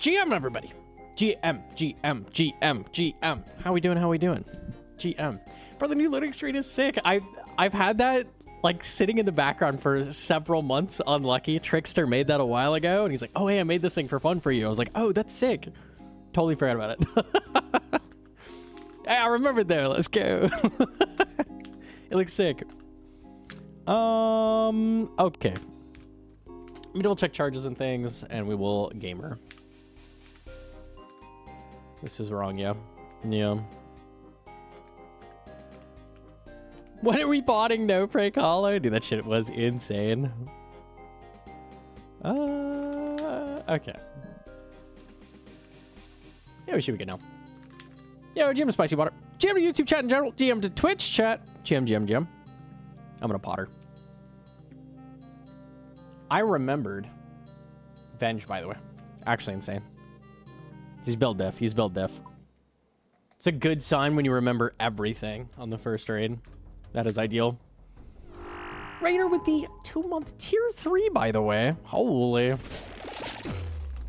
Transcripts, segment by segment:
GM, everybody. GM, GM, GM, GM. How we doing? How we doing? GM. Bro, the new loading screen is sick. I've had that like sitting in the background for several months. Unlucky. Trickster made that a while ago, and he's like, "Oh, hey, I made this thing for fun for you." I was like, "Oh, that's sick." Totally forgot about it. Hey, I remembered there. Let's go. It looks sick. Okay. Let me double check charges and things, and we will gamer. This is wrong, yeah. Yeah. When are we botting No Prank Hollow? Dude, that shit was insane. Okay. Yeah, we should be good now. Yo, GM to Spicy Water. GM to YouTube chat in general. GM to Twitch chat. GM. I'm gonna potter. I remembered Venge, by the way. Actually insane. He's build diff. He's build diff. It's a good sign when you remember everything on the first raid. That is ideal. Raider with the 2-month tier 3, by the way. Holy.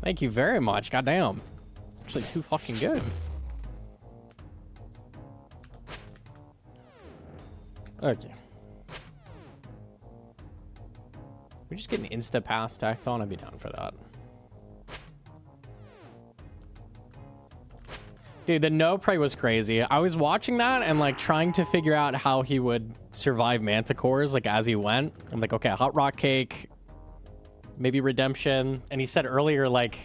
Thank you very much. Goddamn. Actually too fucking good. Okay. We just get an insta pass tacked on. I'd be down for that. Dude, the no prey was crazy. I was watching that and like trying to figure out how he would survive manticores like as he went. I'm like, okay, hot rock cake, maybe redemption. And he said earlier like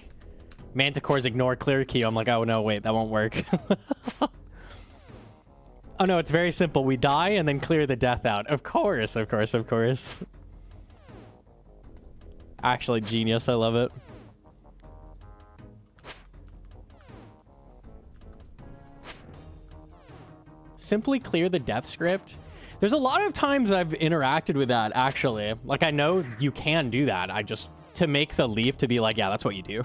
manticores ignore clear key. I'm like, oh no, wait, that won't work. Oh no, it's very simple. We die and then clear the death out. Of course, of course, of course. Actually, genius. I love it. Simply clear the death script. There's a lot of times I've interacted with that, actually. Like, I know you can do that. I just, to make the leap to be like, yeah, that's what you do.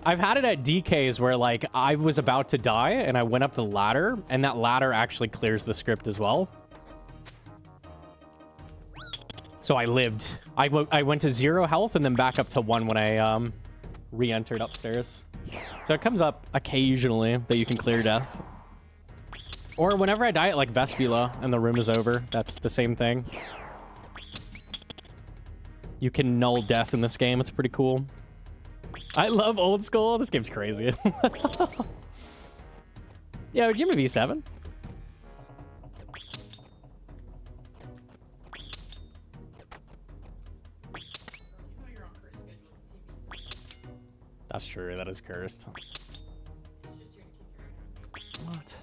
I've had it at DKs where, like, I was about to die, and I went up the ladder, and that ladder actually clears the script as well. So I lived. I went to 0 health, and then back up to 1 when I re-entered upstairs. So it comes up occasionally that you can clear death. Or whenever I die at, like, Vespula, and the room is over, that's the same thing. You can null death in this game. It's pretty cool. I love old school. This game's crazy. Yo, Jimmy V7. That's true. That is cursed. What?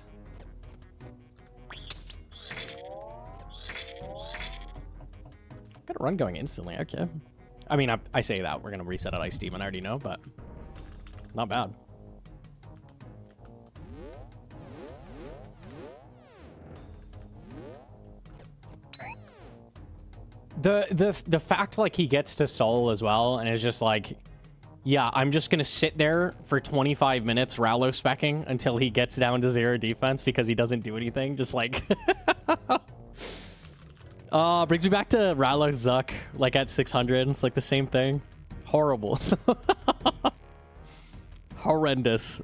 Got a run going instantly. Okay. I mean, I say that. We're going to reset at Ice Demon. I already know, but not bad. The fact, like, he gets to soul as well, and is just like, yeah, I'm just going to sit there for 25 minutes Rallo specking until he gets down to 0 defense because he doesn't do anything. Just like... brings me back to Rallo Zuck, like at 600. It's like the same thing. Horrible. Horrendous.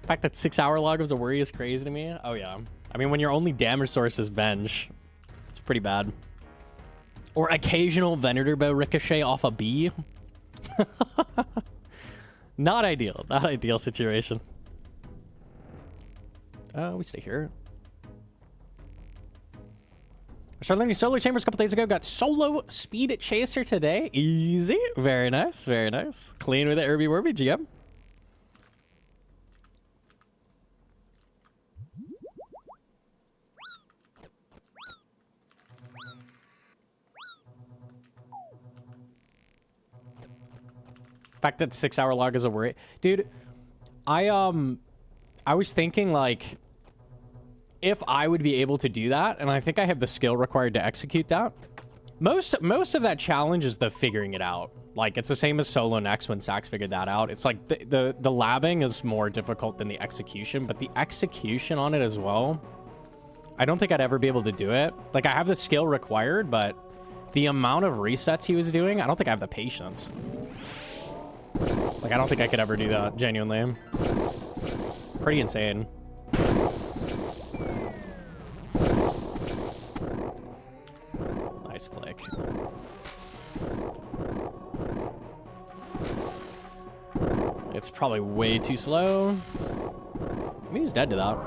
The fact that 6-hour log was a worry is crazy to me. Oh yeah. I mean, when your only damage source is Venge, it's pretty bad. Or occasional Venator Bow ricochet off a bee. Not ideal. Not ideal situation. We stay here. I started learning Solar Chambers a couple days ago. Got solo speed chaser today. Easy. Very nice. Very nice. Clean with it, Irby Werby, GM. The fact that 6-hour log is a worry. Dude, I was thinking, like, if I would be able to do that, and I think I have the skill required to execute that. Most of that challenge is the figuring it out. Like, it's the same as solo next when Sax figured that out. It's like the labbing is more difficult than the execution, but the execution on it as well, I don't think I'd ever be able to do it. Like, I have the skill required, but the amount of resets he was doing, I don't think I have the patience. Like, I don't think I could ever do that, genuinely. Pretty insane. Nice click. It's probably way too slow. I mean, he's dead to that.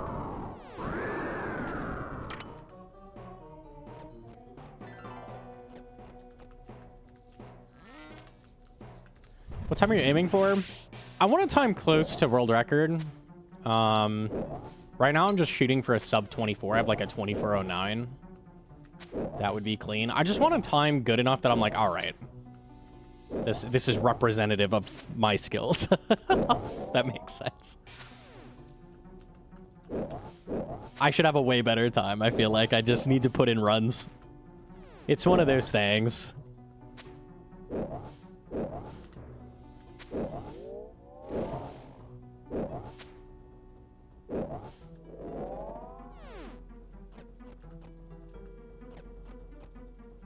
What time are you aiming for? I want to time close to world record. Right now I'm just shooting for a sub 24. I have like a 24:09. That would be clean. I just want to time good enough that I'm like, all right. This is representative of my skills. That makes sense. I should have a way better time. I feel like I just need to put in runs. It's one of those things.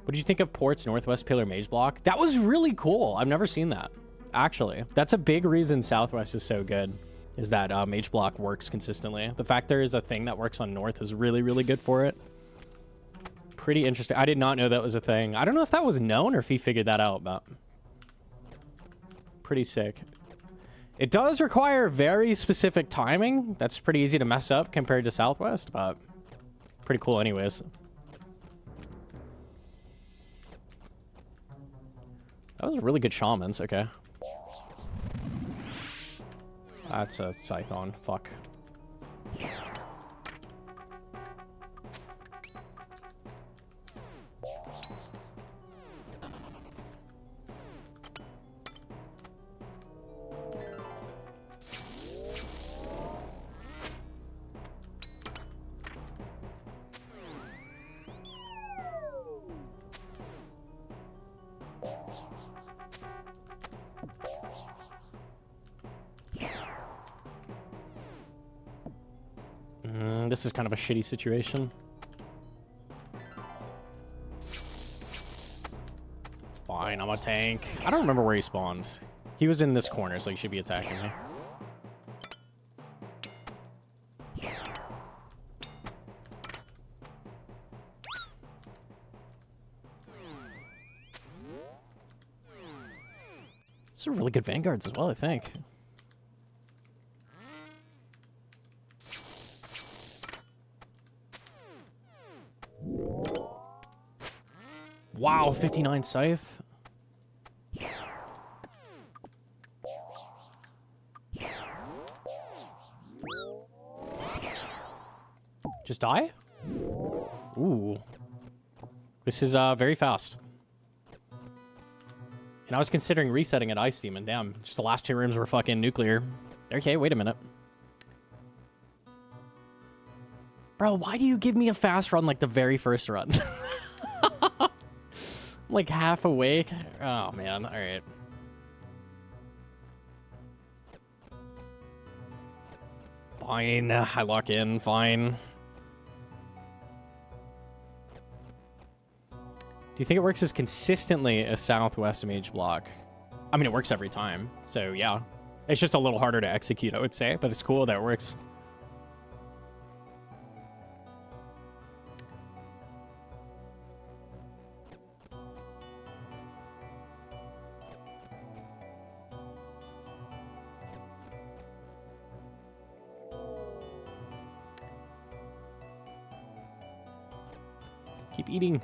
What did you think of Port's Northwest Pillar Mage block? That was really cool. I've never seen that, actually. That's a big reason Southwest is so good, is that Mage block works consistently. The fact there is a thing that works on North is really, really good for it. Pretty interesting. I did not know that was a thing. I don't know if that was known or if he figured that out, but pretty sick. It does require very specific timing. That's pretty easy to mess up compared to Southwest, but pretty cool anyways. That was really good shamans. Okay. That's a Scython. Fuck. This is kind of a shitty situation. It's fine. I'm a tank. I don't remember where he spawned. He was in this corner, so he should be attacking me. These are really good vanguards as well, I think. Wow, 59 scythe. Just die? Ooh. This is very fast. And I was considering resetting at Hcim, and damn, just the last two rooms were fucking nuclear. Okay, wait a minute. Bro, why do you give me a fast run like the very first run? I'm like half awake. Oh, man. All right. Fine. I lock in. Fine. Do you think it works as consistently as Southwest Mage block? I mean, it works every time. So, yeah. It's just a little harder to execute, I would say. But it's cool that it works. Keep eating.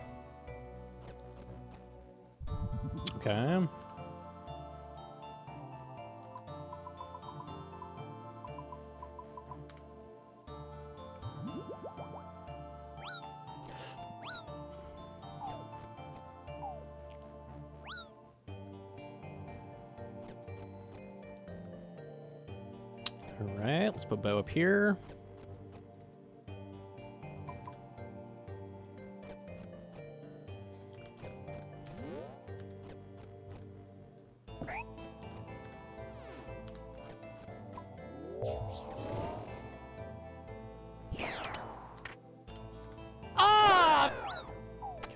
Okay. All right, let's put bow up here.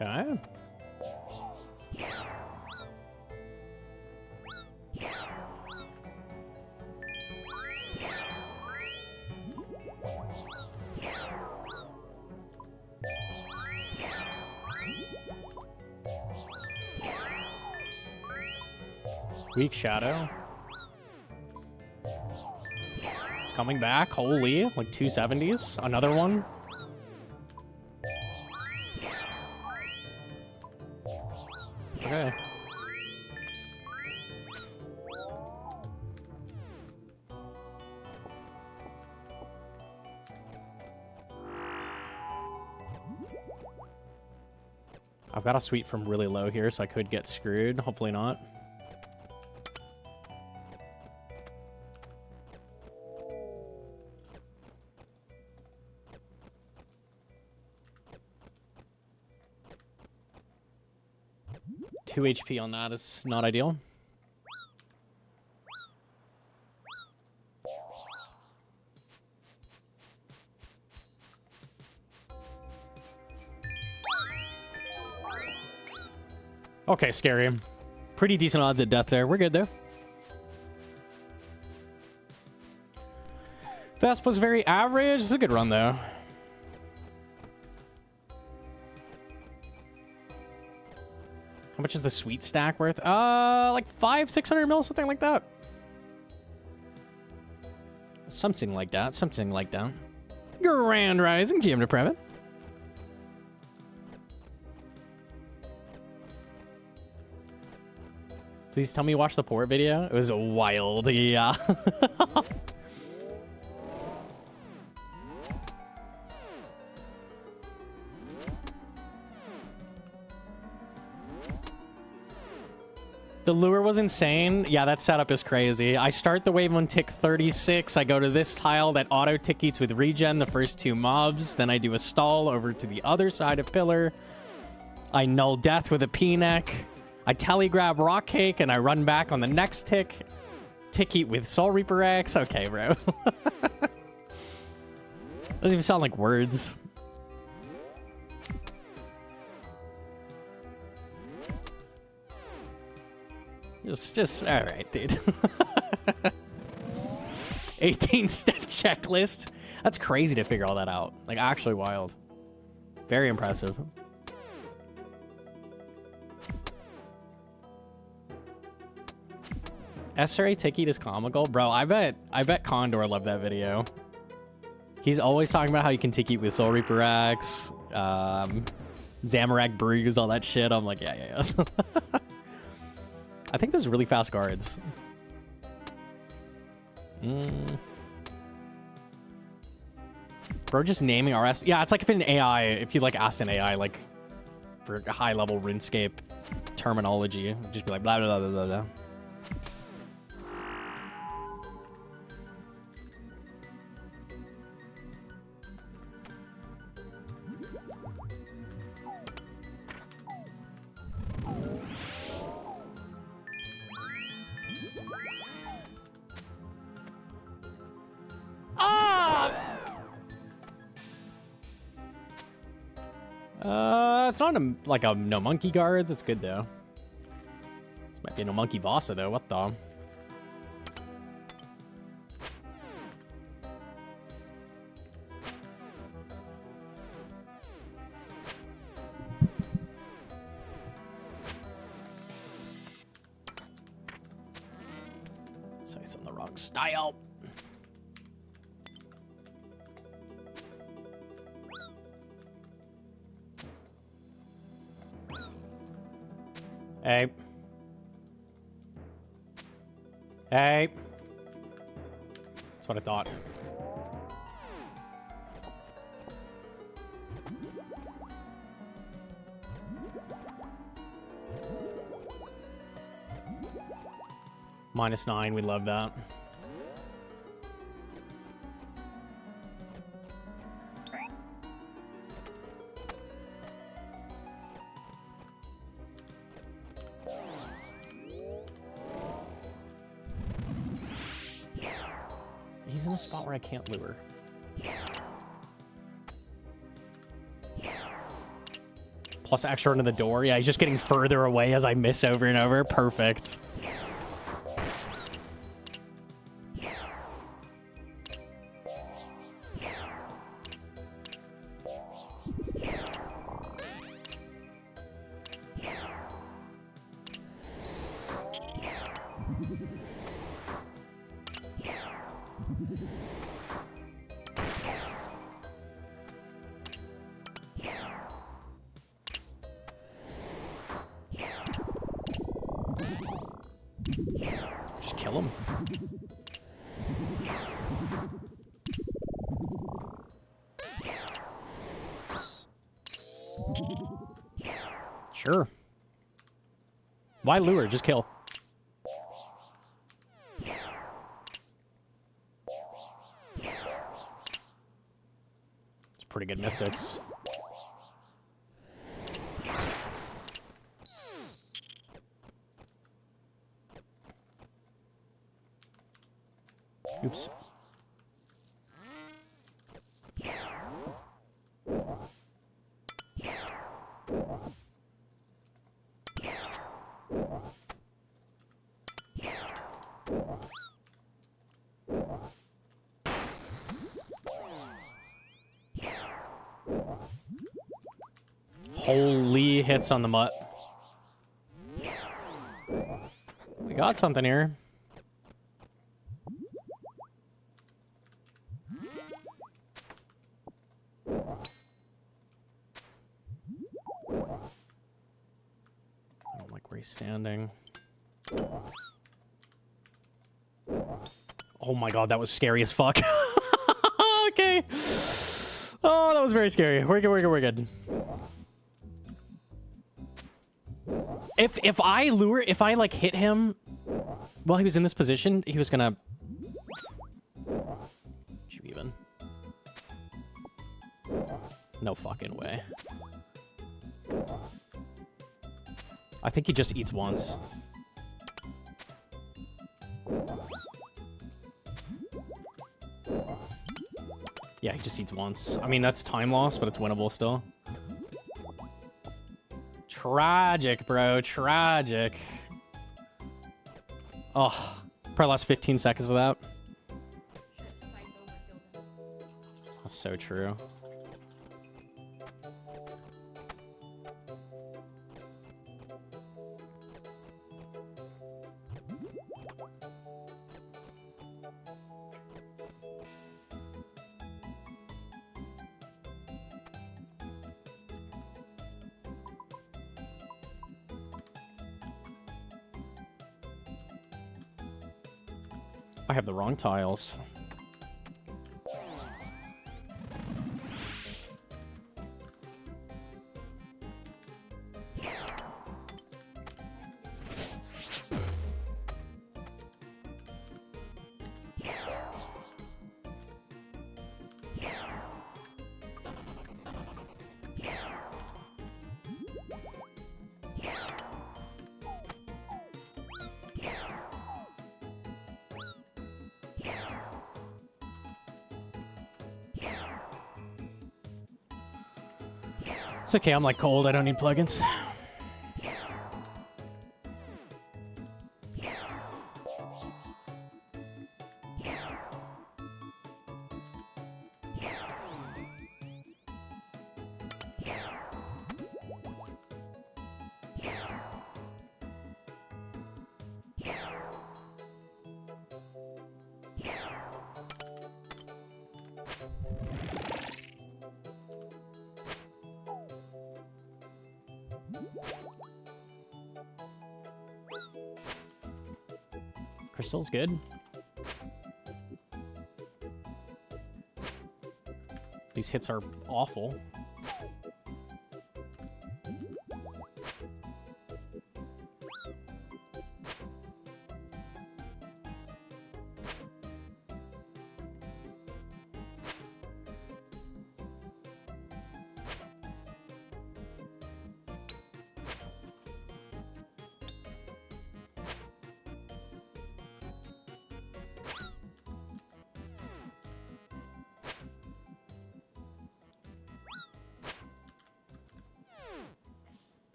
Okay. Weak Shadow. It's coming back. Holy, like 270s. Another one. Okay. I've got a sweep from really low here, so I could get screwed. Hopefully not. Two HP on that is not ideal. Okay, scary. Pretty decent odds at death there. We're good there. Vespa's very average. It's a good run, though. How much is the sweet stack worth? Like 500-600 mil, something like that. Something like that. Something like that. Grand Rising, GM to Private. Please tell me you watched the port video. It was wild. Yeah. The lure was insane. Yeah, that setup is crazy. I start the wave on tick 36. I go to this tile that auto tick eats with regen the first two mobs. Then I do a stall over to the other side of pillar. I null death with a P-neck. I telegrab rock cake and I run back on the next tick. Tick eat with Soul Reaper X. Okay, bro. Doesn't even sound like words. Just all right, dude. 18-step checklist. That's crazy to figure all that out. Like, actually wild. Very impressive. SRA Ticket is comical. Bro, I bet Condor loved that video. He's always talking about how you can Ticket with Soul Reaper X, Zamorak Bruise, all that shit. I'm like, yeah. I think there's really fast guards. Bro, just naming RS. Yeah, it's like if an AI, if you like asked an AI, like for high level RuneScape terminology, just be like blah, blah, blah, blah, blah. It's not like a Gnomonkey guards. It's good though. This might be a Gnomonkey Vasa though. What the? Say it's on the wrong style. Hey. Hey. That's what I thought. -9, we love that. He's in a spot where I can't lure. Plus extra into the door. Yeah, he's just getting further away as I miss over and over. Perfect. Just kill him. Sure. Why lure? Just kill. It's pretty good mystics. Oops. Holy hits on the mutt. We got something here. I don't like where he's standing. Oh my god, that was scary as fuck. Okay. Oh, that was very scary. We're good, we're good, we're good. If I like hit him while he was in this position, he was gonna shoot even. No fucking way. I think he just eats once. Yeah, he just eats once. I mean, that's time loss, but it's winnable still. Tragic, bro. Tragic. Oh, probably lost 15 seconds of that. That's so true. I have the wrong tiles. It's okay, I'm like cold, I don't need plugins. Crystal's good. These hits are awful.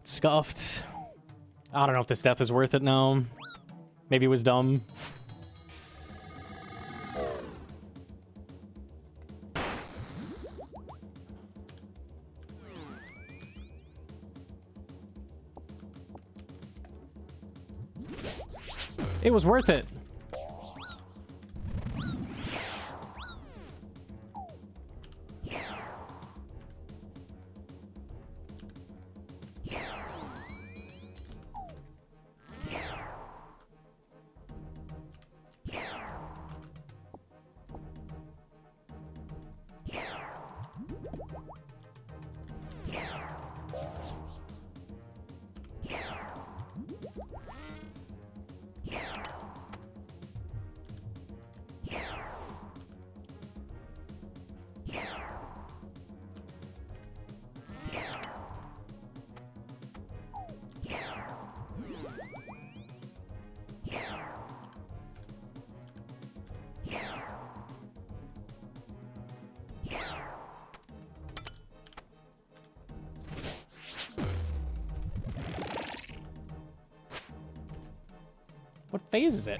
Scuffed. I don't know if this death is worth it now. Maybe it was dumb. It was worth it. What phase is it?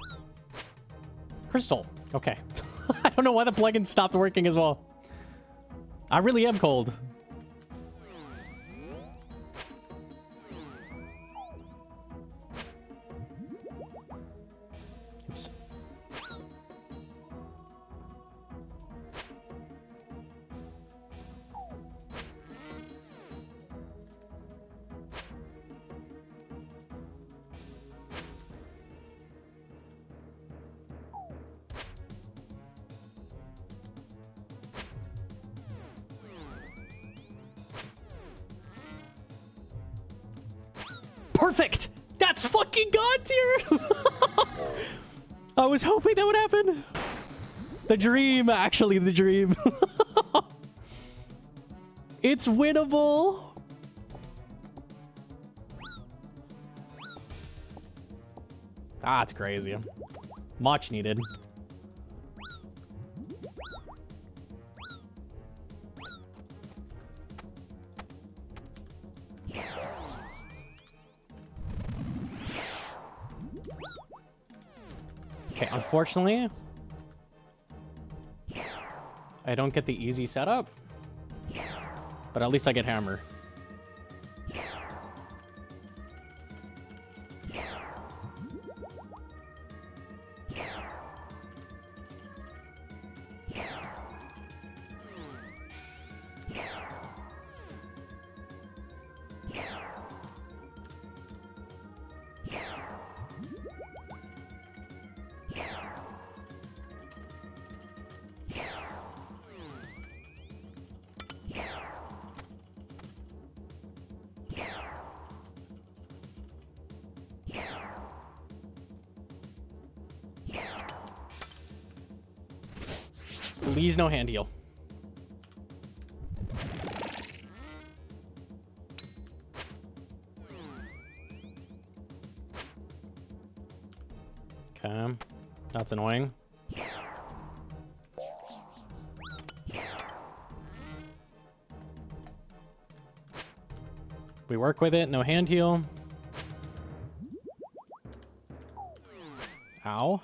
Crystal. Okay. I don't know why the plugin stopped working as well. I really am cold. Oops. Perfect! That's fucking God tier! I was hoping that would happen. The dream, actually, the dream. It's winnable. Ah, it's crazy. Much needed. Okay, unfortunately, I don't get the easy setup, but at least I get hammer. Please no hand heal. Okay, that's annoying. We work with it, no hand heal. Ow.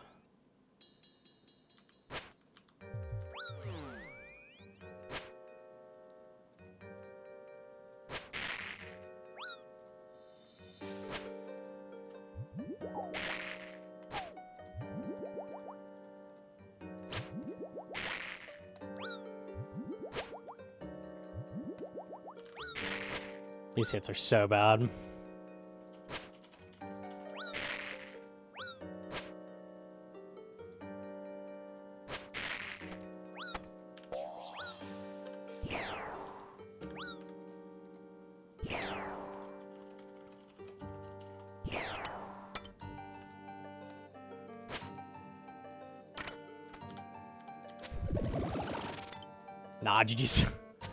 These hits are so bad. Nah, GG's.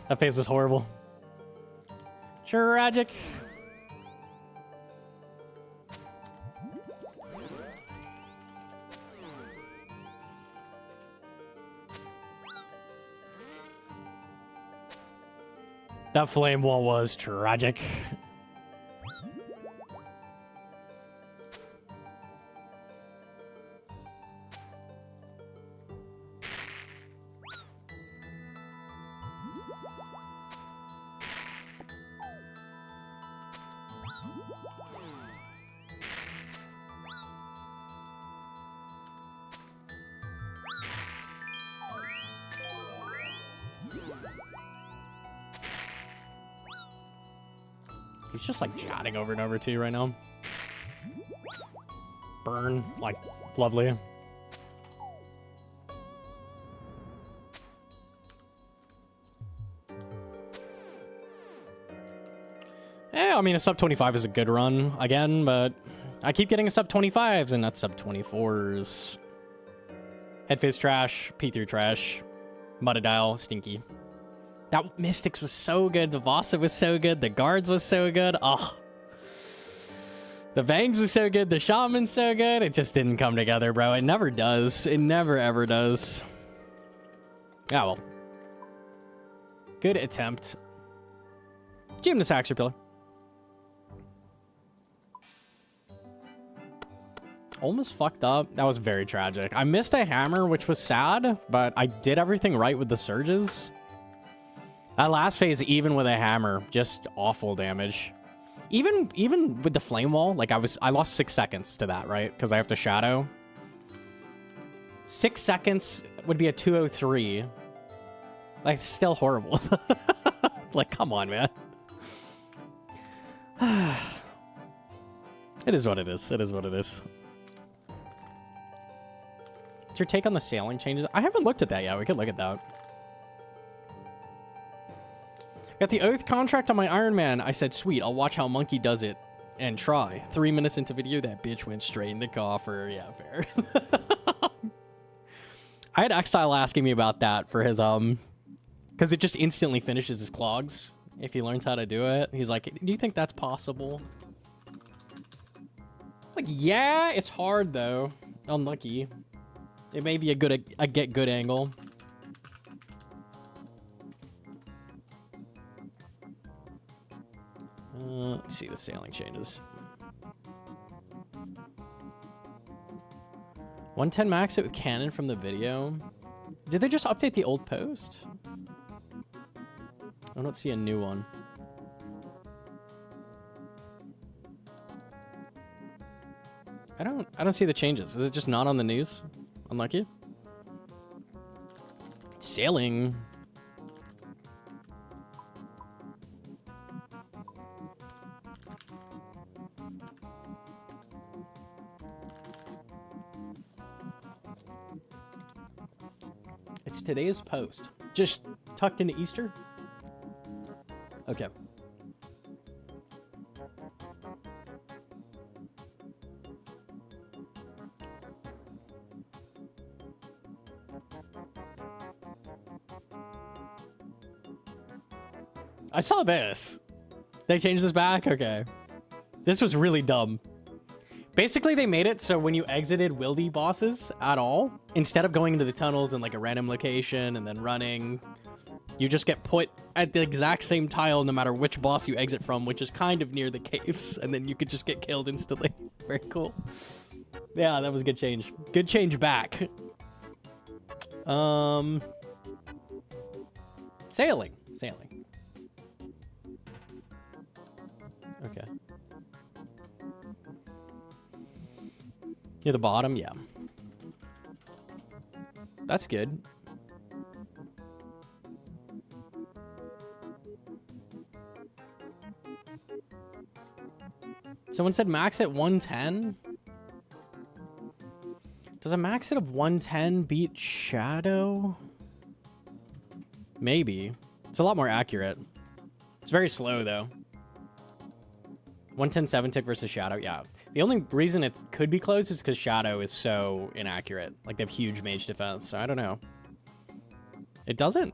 That phase was horrible. Tragic. That flame wall was tragic. He's just like jotting over and over to you right now. Burn, like, lovely. Yeah, I mean, a sub 25 is a good run again, but I keep getting a sub 25s and not sub 24s. Head phase trash, P3 trash, Mudadile, stinky. That Mystics was so good. The Vasa was so good. The Guards was so good. Oh. The Vangs was so good. The Shaman's so good. It just didn't come together, bro. It never does. It never, ever does. Yeah, well. Good attempt. Gym the Saxor Pillar. Almost fucked up. That was very tragic. I missed a hammer, which was sad, but I did everything right with the surges. That last phase, even with a hammer, just awful damage. Even with the flame wall, like I lost 6 seconds to that, right? Because I have to shadow. 6 seconds would be a 203. Like, it's still horrible. Like, come on, man. It is what it is. It is what it is. What's your take on the sailing changes? I haven't looked at that yet. We could look at that. Got the Oath contract on my Iron Man. I said, sweet, I'll watch how Monkey does it and try. 3 minutes into video, that bitch went straight in the coffer. Yeah, fair. I had X-Style asking me about that for his, because it just instantly finishes his clogs if he learns how to do it. He's like, do you think that's possible? Like, yeah, it's hard, though. Unlucky. It may be a get good angle. Let me see the sailing changes. 110 max it with cannon from the video. Did they just update the old post? I don't see a new one. I don't see the changes. Is it just not on the news? Unlucky. Sailing. It's today's post. Just tucked into Easter? Okay. I saw this. They changed this back? Okay. This was really dumb. Basically, they made it so when you exited wildy bosses at all, instead of going into the tunnels in like a random location and then running, you just get put at the exact same tile no matter which boss you exit from, which is kind of near the caves, and then you could just get killed instantly. Very cool. Yeah, that was a good change. Good change back. Sailing. Okay. Near the bottom, yeah. That's good. Someone said max at 110. Does a max hit of 110 beat Shadow? Maybe. It's a lot more accurate. It's very slow, though. 110 7 tick versus Shadow, yeah. The only reason it could be close is because Shadow is so inaccurate. Like, they have huge mage defense, so I don't know. It doesn't.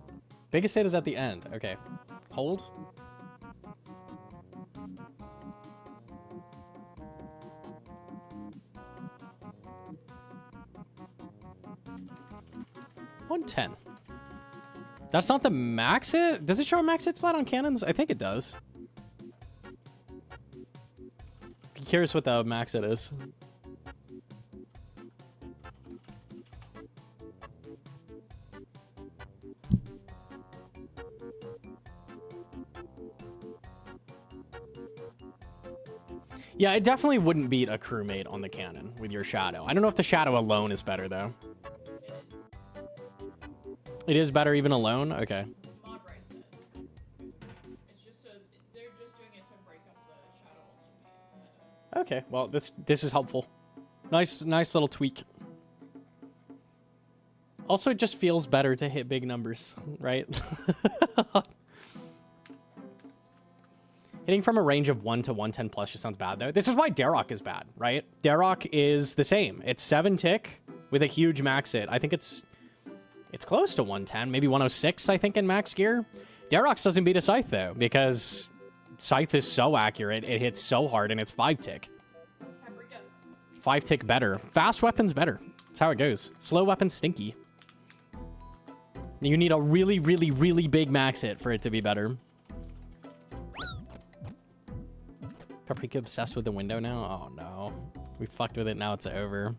Biggest hit is at the end. Okay. Hold. $110. That's not the max hit? Does it show a max hit spot on cannons? I think it does. Curious what the max it is. Yeah, it definitely wouldn't beat a crewmate on the cannon with your Shadow. I don't know if the Shadow alone is better, though. It is better even alone? Okay. Mod race it. It's just they're just doing it to break up the Okay, well, this is helpful. Nice little tweak. Also, it just feels better to hit big numbers, right? Hitting from a range of 1 to 110 plus just sounds bad, though. This is why Darok is bad, right? Darok is the same. It's 7 tick with a huge max hit. I think it's close to 110, maybe 106, I think, in max gear. Darok's doesn't beat a Scythe, though, because Scythe is so accurate. It hits so hard, and it's 5 tick. 5 tick better. Fast weapons better. That's how it goes. Slow weapons stinky. You need a really, really, really big max hit for it to be better. Paprika obsessed with the window now? Oh, no. We fucked with it. Now it's over.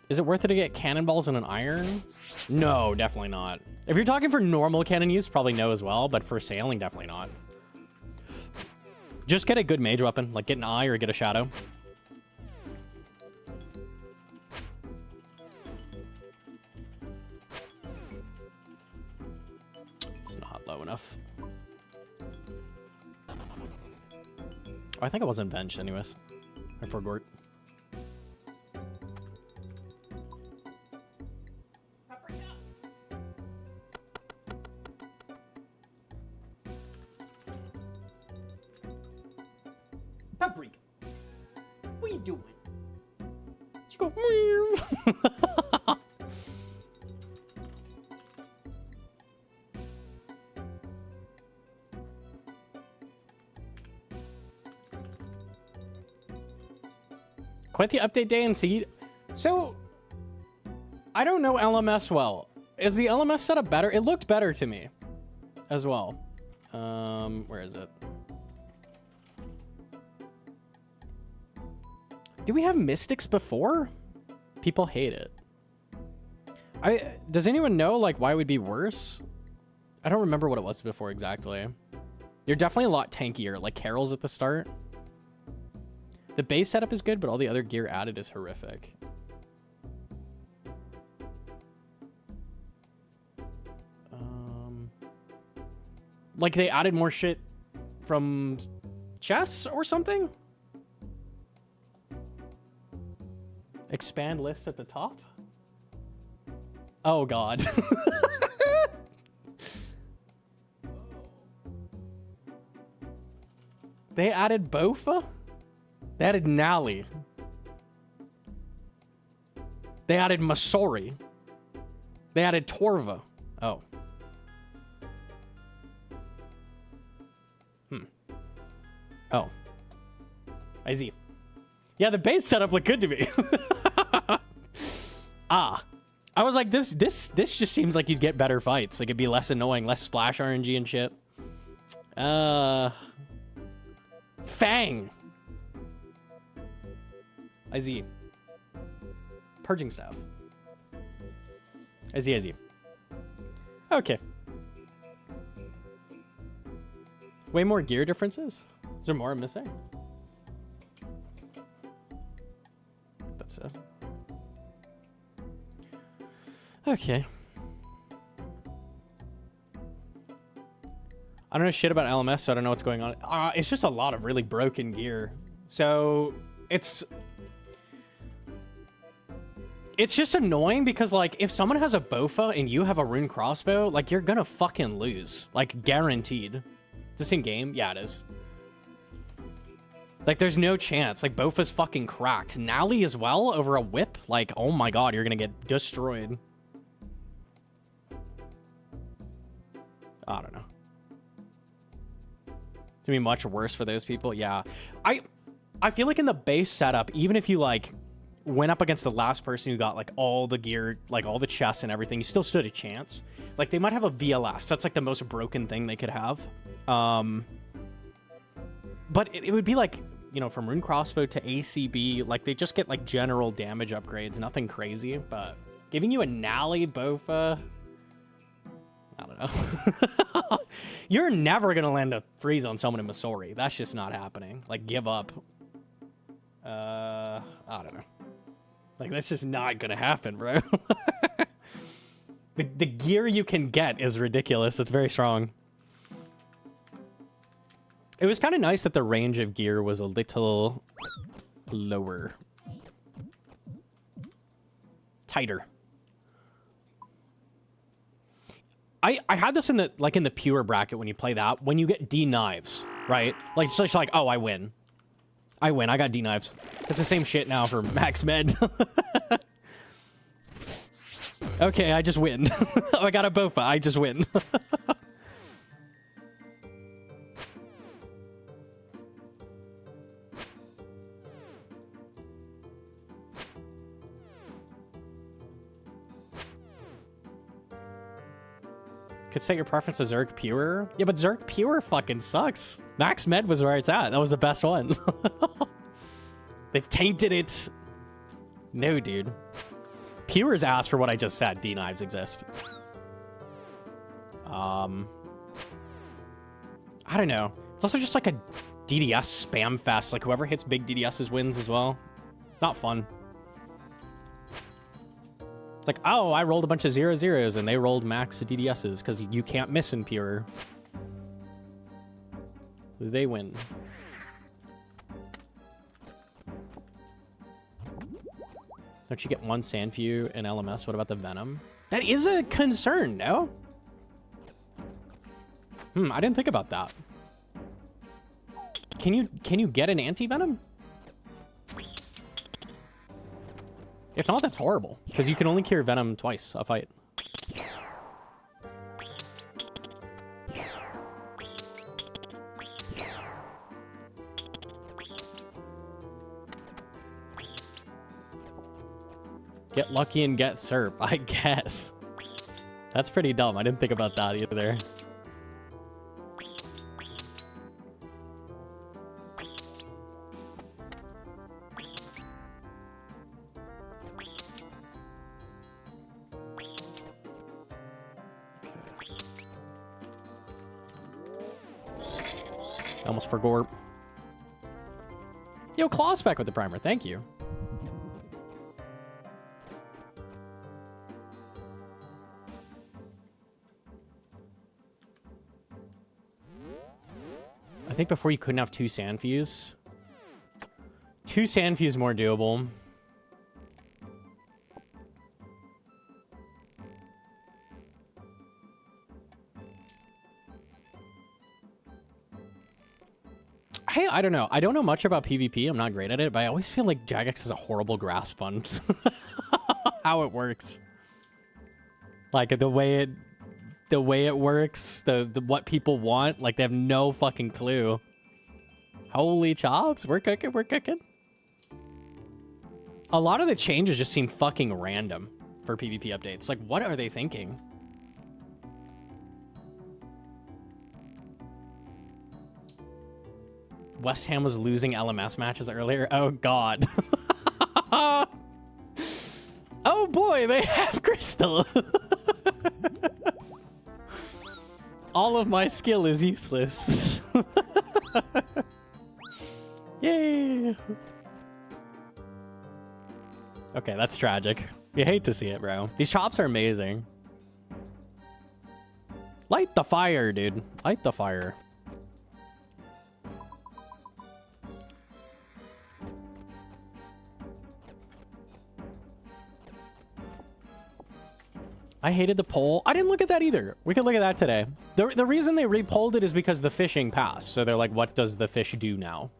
Is it worth it to get cannonballs and an iron? No, definitely not. If you're talking for normal cannon use, probably no as well, but for sailing, definitely not. Just get a good mage weapon, like get an eye or get a shadow. It's not low enough. Oh, I think I wasn't benched anyways. I forgot. Paprika. What are you doing? She go. Quite the update day and seed. So, I don't know LMS well. Is the LMS setup better? It looked better to me as well. Where is it? Do we have Mystics before? People hate it. Does anyone know like why it would be worse? I don't remember what it was before exactly. You're definitely a lot tankier, like Carol's at the start. The base setup is good, but all the other gear added is horrific. Like they added more shit from chess or something? Expand list at the top? Oh, God. They added Bofa? They added Nally. They added Masori. They added Torva. Oh. Oh. I see. Yeah, the base setup looked good to me. Ah. I was like, this just seems like you'd get better fights. Like, it'd be less annoying, less splash RNG and shit. Fang. I see. Purging staff. I see. Okay. Way more gear differences? Is there more I'm missing? That's it. Okay. I don't know shit about LMS, so I don't know what's going on. It's just a lot of really broken gear. So it's just annoying because, like, if someone has a Bofa and you have a rune crossbow, like, you're gonna fucking lose. Like, guaranteed. Is this in game? Yeah, it is. Like, there's no chance. Like, Bofa's fucking cracked. Nally as well over a whip? Like, oh my god, you're gonna get destroyed. I don't know. It's gonna be much worse for those people. Yeah. I feel like in the base setup, even if you, like, went up against the last person who got, like, all the gear, like, all the chests and everything, you still stood a chance. Like, they might have a VLS. That's, like, the most broken thing they could have. But it would be, like, you know, from Rune Crossbow to ACB, like, they just get, like, general damage upgrades. Nothing crazy, but giving you a Nally Bofa... I don't know. You're never going to land a freeze on someone in Masori. That's just not happening. Like, give up. I don't know. Like, that's just not gonna happen, bro. The gear you can get is ridiculous. It's very strong. It was kind of nice that the range of gear was a little lower. Tighter. I had this in the, like, in the pure bracket when you play that. When you get D knives, right? Like, it's just like, oh, I win. I win. I got D knives. It's the same shit now for max med. Okay, I just win. Oh, I got a Bofa. I just win. Could set your preference to Zerg Pure. Yeah, but Zerg Pure fucking sucks. Max Med was where it's at. That was the best one. They've tainted it. No, dude. Pure's asked for what I just said. D-knives exist. I don't know. It's also just like a DDS spam fest. Like, whoever hits big DDSs wins as well. Not fun. It's like, oh, I rolled a bunch of 0-0s and they rolled max DDSs because you can't miss in Pure. They win. Don't you get one Sandview in LMS? What about the Venom? That is a concern, no? I didn't think about that. Can you get an anti-Venom? If not, that's horrible. Because you can only cure Venom twice a fight. Get lucky and get Serp, I guess. That's pretty dumb. I didn't think about that either. Almost forgot. Yo, Claw's back with the primer. Thank you. I think before you couldn't have two Sandviews. Two Sandviews more doable. Hey, I don't know. I don't know much about PvP. I'm not great at it, but I always feel like Jagex is a horrible grasp on how it works. Like the way it works, the what people want, like they have no fucking clue. Holy chops, we're cooking, we're cooking. A lot of the changes just seem fucking random for PvP updates. Like, what are they thinking? West Ham was losing LMS matches earlier. Oh, God. Oh, boy, they have Crystal. All of my skill is useless. Yay. Okay, that's tragic. You hate to see it, bro. These chops are amazing. Light the fire, dude. Light the fire. I hated the poll. I didn't look at that either. We could look at that today. The reason they re-polled it is because the fishing passed. So they're like, what does the fish do now?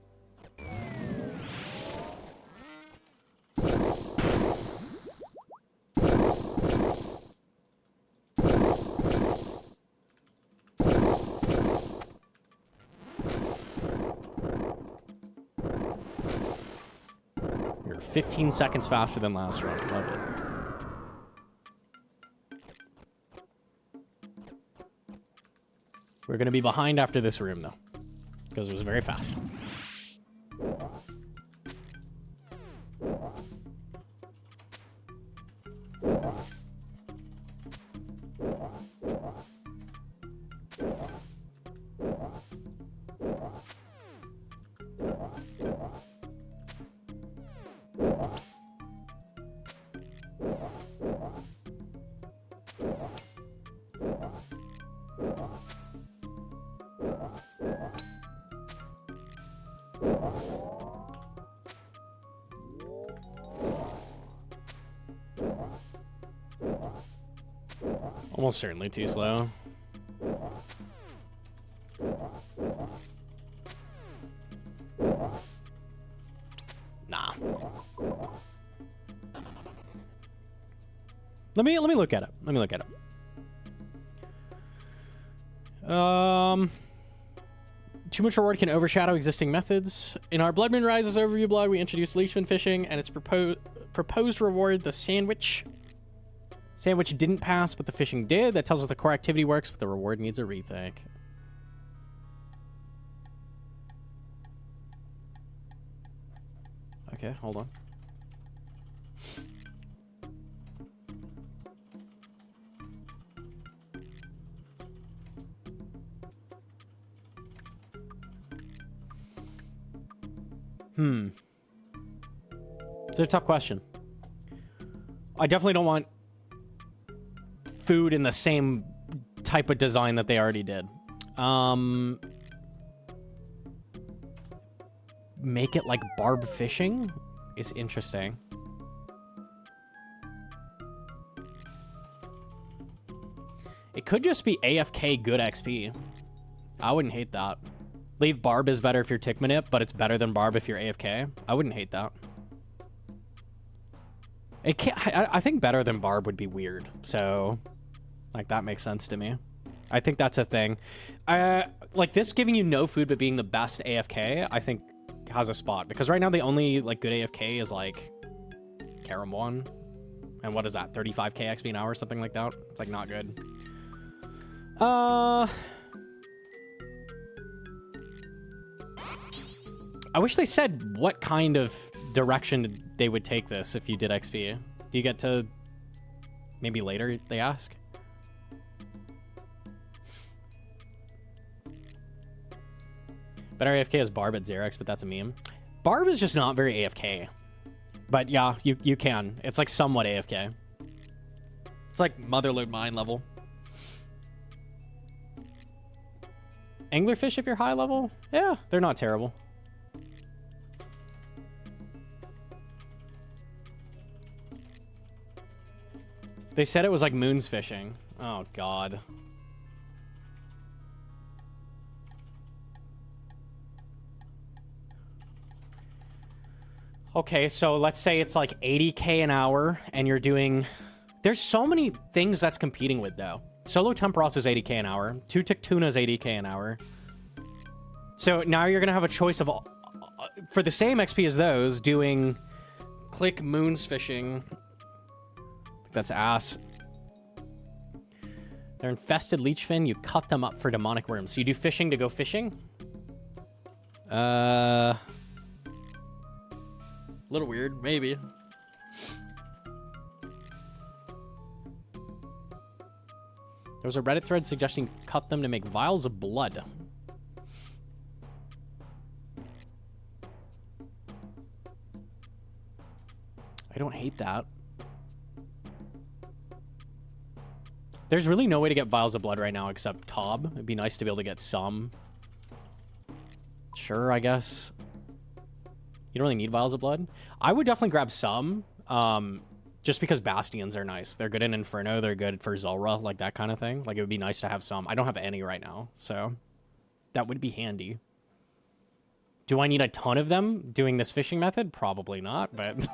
You're 15 seconds faster than last round. Love it. We're going to be behind after this room, though, because it was very fast. Almost certainly too slow. Nah. Let me look at it. Let me look at it. Too much reward can overshadow existing methods. In our Blood Moon Rises overview blog, we introduced leechman fishing and its proposed reward, the sandwich. Sandwich didn't pass, but the fishing did. That tells us the core activity works, but the reward needs a rethink. Okay, hold on. It's a tough question. I definitely don't want food in the same type of design that they already did. Make it like barb fishing is interesting. It could just be AFK good XP. I wouldn't hate that. Leave barb is better if you're tick manip, but it's better than barb if you're AFK. I wouldn't hate that. It can't, I think better than barb would be weird. So, like, that makes sense to me. I think that's a thing. Like, this giving you no food but being the best AFK, I think has a spot. Because right now the only, like, good AFK is, like, Karam 1. And what is that? 35k XP an hour or something like that? It's, like, not good. I wish they said what kind of direction they would take this if you did XP. Do you get to... Maybe later, they ask? Better AFK is Barb at Xerox, but that's a meme. Barb is just not very AFK. But yeah, you can. It's like somewhat AFK. It's like Motherload Mine level. Anglerfish if you're high level? Yeah, they're not terrible. They said it was like moons fishing. Oh, God. Okay, so let's say it's like 80k an hour and you're doing... There's so many things that's competing with, though. Solo Temperos is 80k an hour. 2-tick Tuna is 80k an hour. So now you're going to have a choice of... For the same XP as those, doing... Click moons fishing... That's ass. They're infested leechfin. You cut them up for demonic worms. So you do fishing to go fishing? A little weird, maybe. There was a Reddit thread suggesting cut them to make vials of blood. I don't hate that. There's really no way to get vials of blood right now except Tob. It'd be nice to be able to get some. Sure, I guess. You don't really need vials of blood. I would definitely grab some, just because Bastions are nice. They're good in Inferno. They're good for Zulrah, like that kind of thing. Like, it would be nice to have some. I don't have any right now, so that would be handy. Do I need a ton of them doing this fishing method? Probably not, but...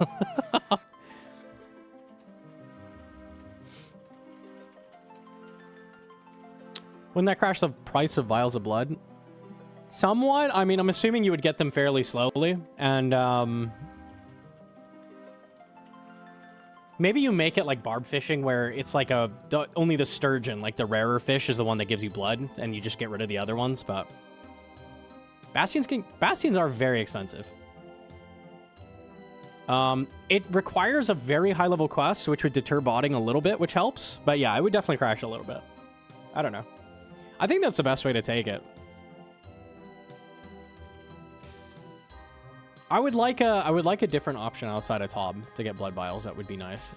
Wouldn't that crash the price of vials of blood? Somewhat. I mean, I'm assuming you would get them fairly slowly. And, maybe you make it like barb fishing where it's like only the sturgeon, like the rarer fish, is the one that gives you blood. And you just get rid of the other ones, but... Bastions are very expensive. It requires a very high-level quest, which would deter botting a little bit, which helps. But yeah, I would definitely crash a little bit. I don't know. I think that's the best way to take it. I would like a different option outside of Tob to get blood vials. That would be nice.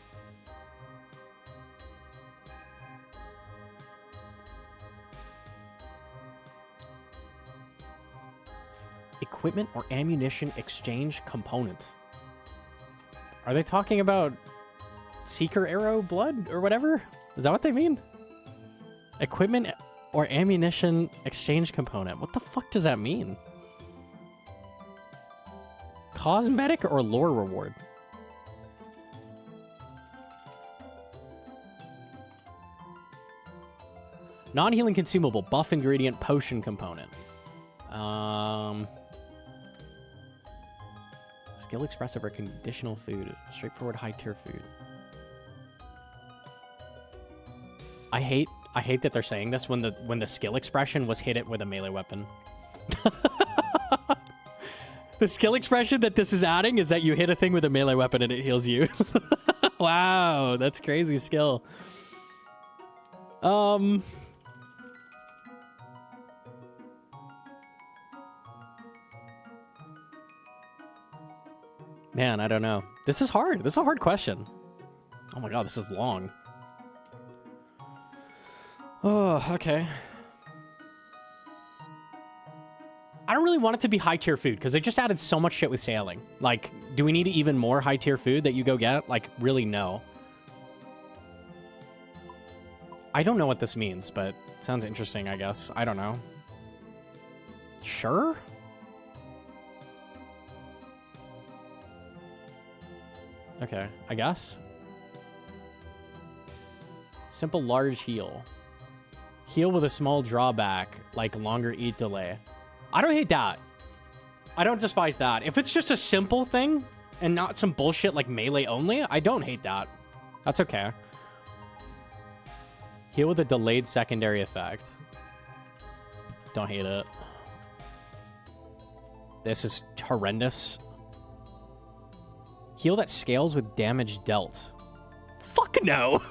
equipment or ammunition exchange component. Are they talking about Seeker Arrow blood or whatever? Is that what they mean? Equipment or ammunition exchange component. What the fuck does that mean? Cosmetic or lore reward? Non-healing consumable, buff ingredient, potion component. Skill expressive or conditional food. Straightforward high tier food. I hate that they're saying this when the skill expression was hit it with a melee weapon. The skill expression that this is adding is that you hit a thing with a melee weapon and it heals you. Wow, that's crazy skill. Man, I don't know. This is hard. This is a hard question. Oh my god, this is long. Oh, okay. I don't really want it to be high tier food because they just added so much shit with sailing. Like, do we need even more high tier food that you go get? Like, really, no. I don't know what this means, but it sounds interesting, I guess. I don't know. Sure? Okay, I guess. Simple large heal. Heal with a small drawback, like longer eat delay. I don't hate that. I don't despise that. If it's just a simple thing and not some bullshit like melee only, I don't hate that. That's okay. Heal with a delayed secondary effect. Don't hate it. This is horrendous. Heal that scales with damage dealt. Fuck no.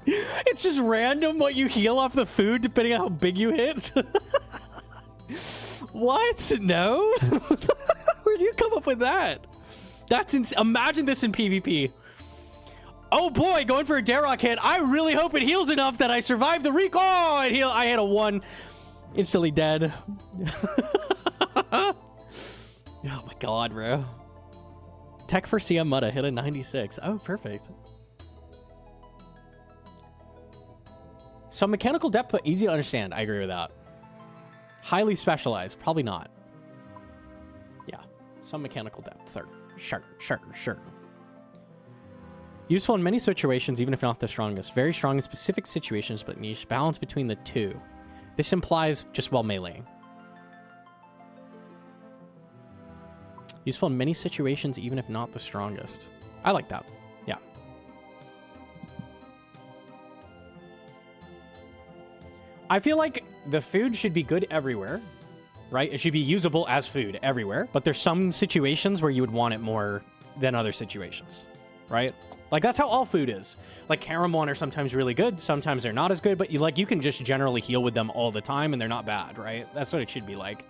It's just random what you heal off the food depending on how big you hit. What? No? Where'd you come up with that? That's imagine this in PvP. Oh boy, going for a Darrock hit. I really hope it heals enough that I survive the recoil. I hit a 1. Instantly dead. Oh my god, bro. Tech for CM Mutta hit a 96. Oh, perfect. Some mechanical depth, but easy to understand. I agree with that. Highly specialized. Probably not. Yeah. Some mechanical depth. Sure. Useful in many situations, even if not the strongest. Very strong in specific situations, but niche. Balance between the two. This implies just while meleeing. Useful in many situations, even if not the strongest. I like that. Yeah. I feel like the food should be good everywhere, right? It should be usable as food everywhere. But there's some situations where you would want it more than other situations, right? Like, that's how all food is. Like, Caramon are sometimes really good. Sometimes they're not as good. But you can just generally heal with them all the time, and they're not bad, right? That's what it should be like.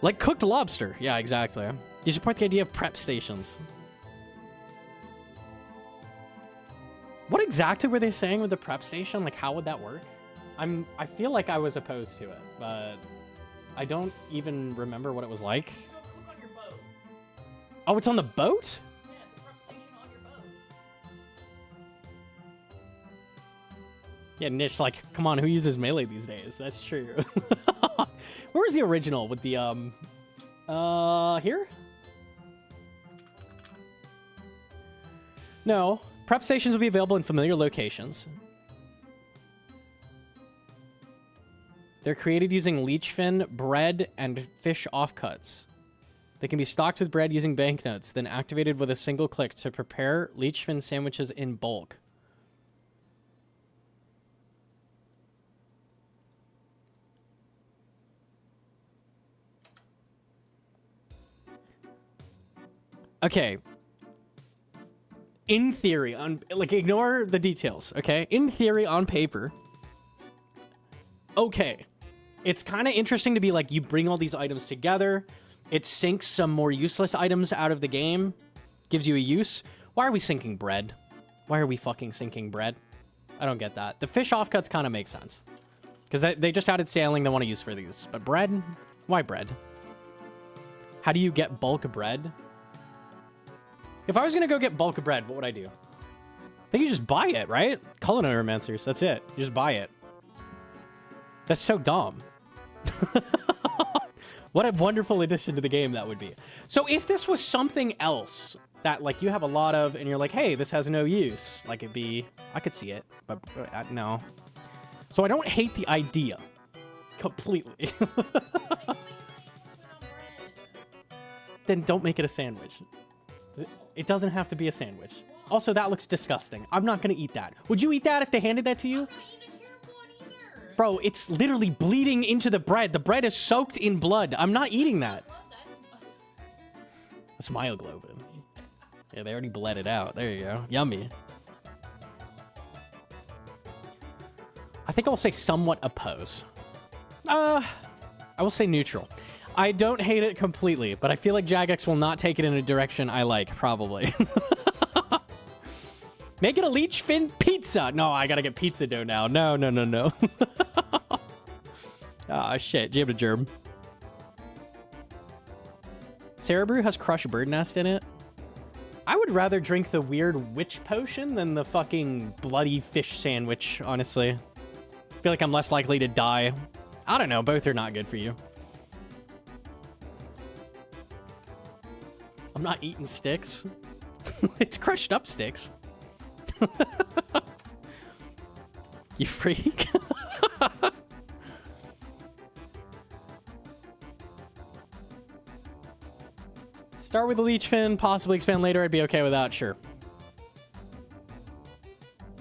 Like cooked lobster. Yeah, exactly. You support the idea of prep stations. What exactly were they saying with the prep station? Like, how would that work? I feel like I was opposed to it, but I don't even remember what it was like. You don't cook on your boat. Oh, it's on the boat? Yeah, it's a prep station on your boat. Yeah, Nish, like, come on, who uses melee these days? That's true. Where was the original with the, here? No. Prep stations will be available in familiar locations. They're created using leechfin, bread, and fish offcuts. They can be stocked with bread using banknotes, then activated with a single click to prepare leechfin sandwiches in bulk. Okay. In theory, ignore the details, okay? In theory, on paper, okay. It's kind of interesting to be like, you bring all these items together, it sinks some more useless items out of the game, gives you a use. Why are we sinking bread? Why are we fucking sinking bread? I don't get that. The fish offcuts kind of make sense. Because they just added sailing they want to use for these. But bread? Why bread? How do you get bulk bread? If I was gonna go get bulk bread, what would I do? I think you just buy it, right? Culinary-mancers, that's it. You just buy it. That's so dumb. What a wonderful addition to the game that would be. So if this was something else that like you have a lot of and you're like, hey, this has no use, like it'd be, I could see it, but no. So I don't hate the idea completely. Then don't make it a sandwich. It doesn't have to be a sandwich. Also, that looks disgusting. I'm not gonna eat that. Would you eat that if they handed that to you? Bro, it's literally bleeding into the bread. The bread is soaked in blood. I'm not eating that. That's myoglobin. Yeah, they already bled it out. There you go. Yummy. I think I'll say somewhat oppose. I will say neutral. I don't hate it completely, but I feel like Jagex will not take it in a direction I like, probably. Make it a leech fin pizza. No, I gotta get pizza dough now. No, no, no, no. Ah, shit. Jam to germ. Cerebrew has crushed bird nest in it. I would rather drink the weird witch potion than the fucking bloody fish sandwich, honestly. I feel like I'm less likely to die. I don't know. Both are not good for you. I'm not eating sticks. It's crushed up sticks. You freak. Start with the leech fin, possibly expand later. I'd be okay with that, sure.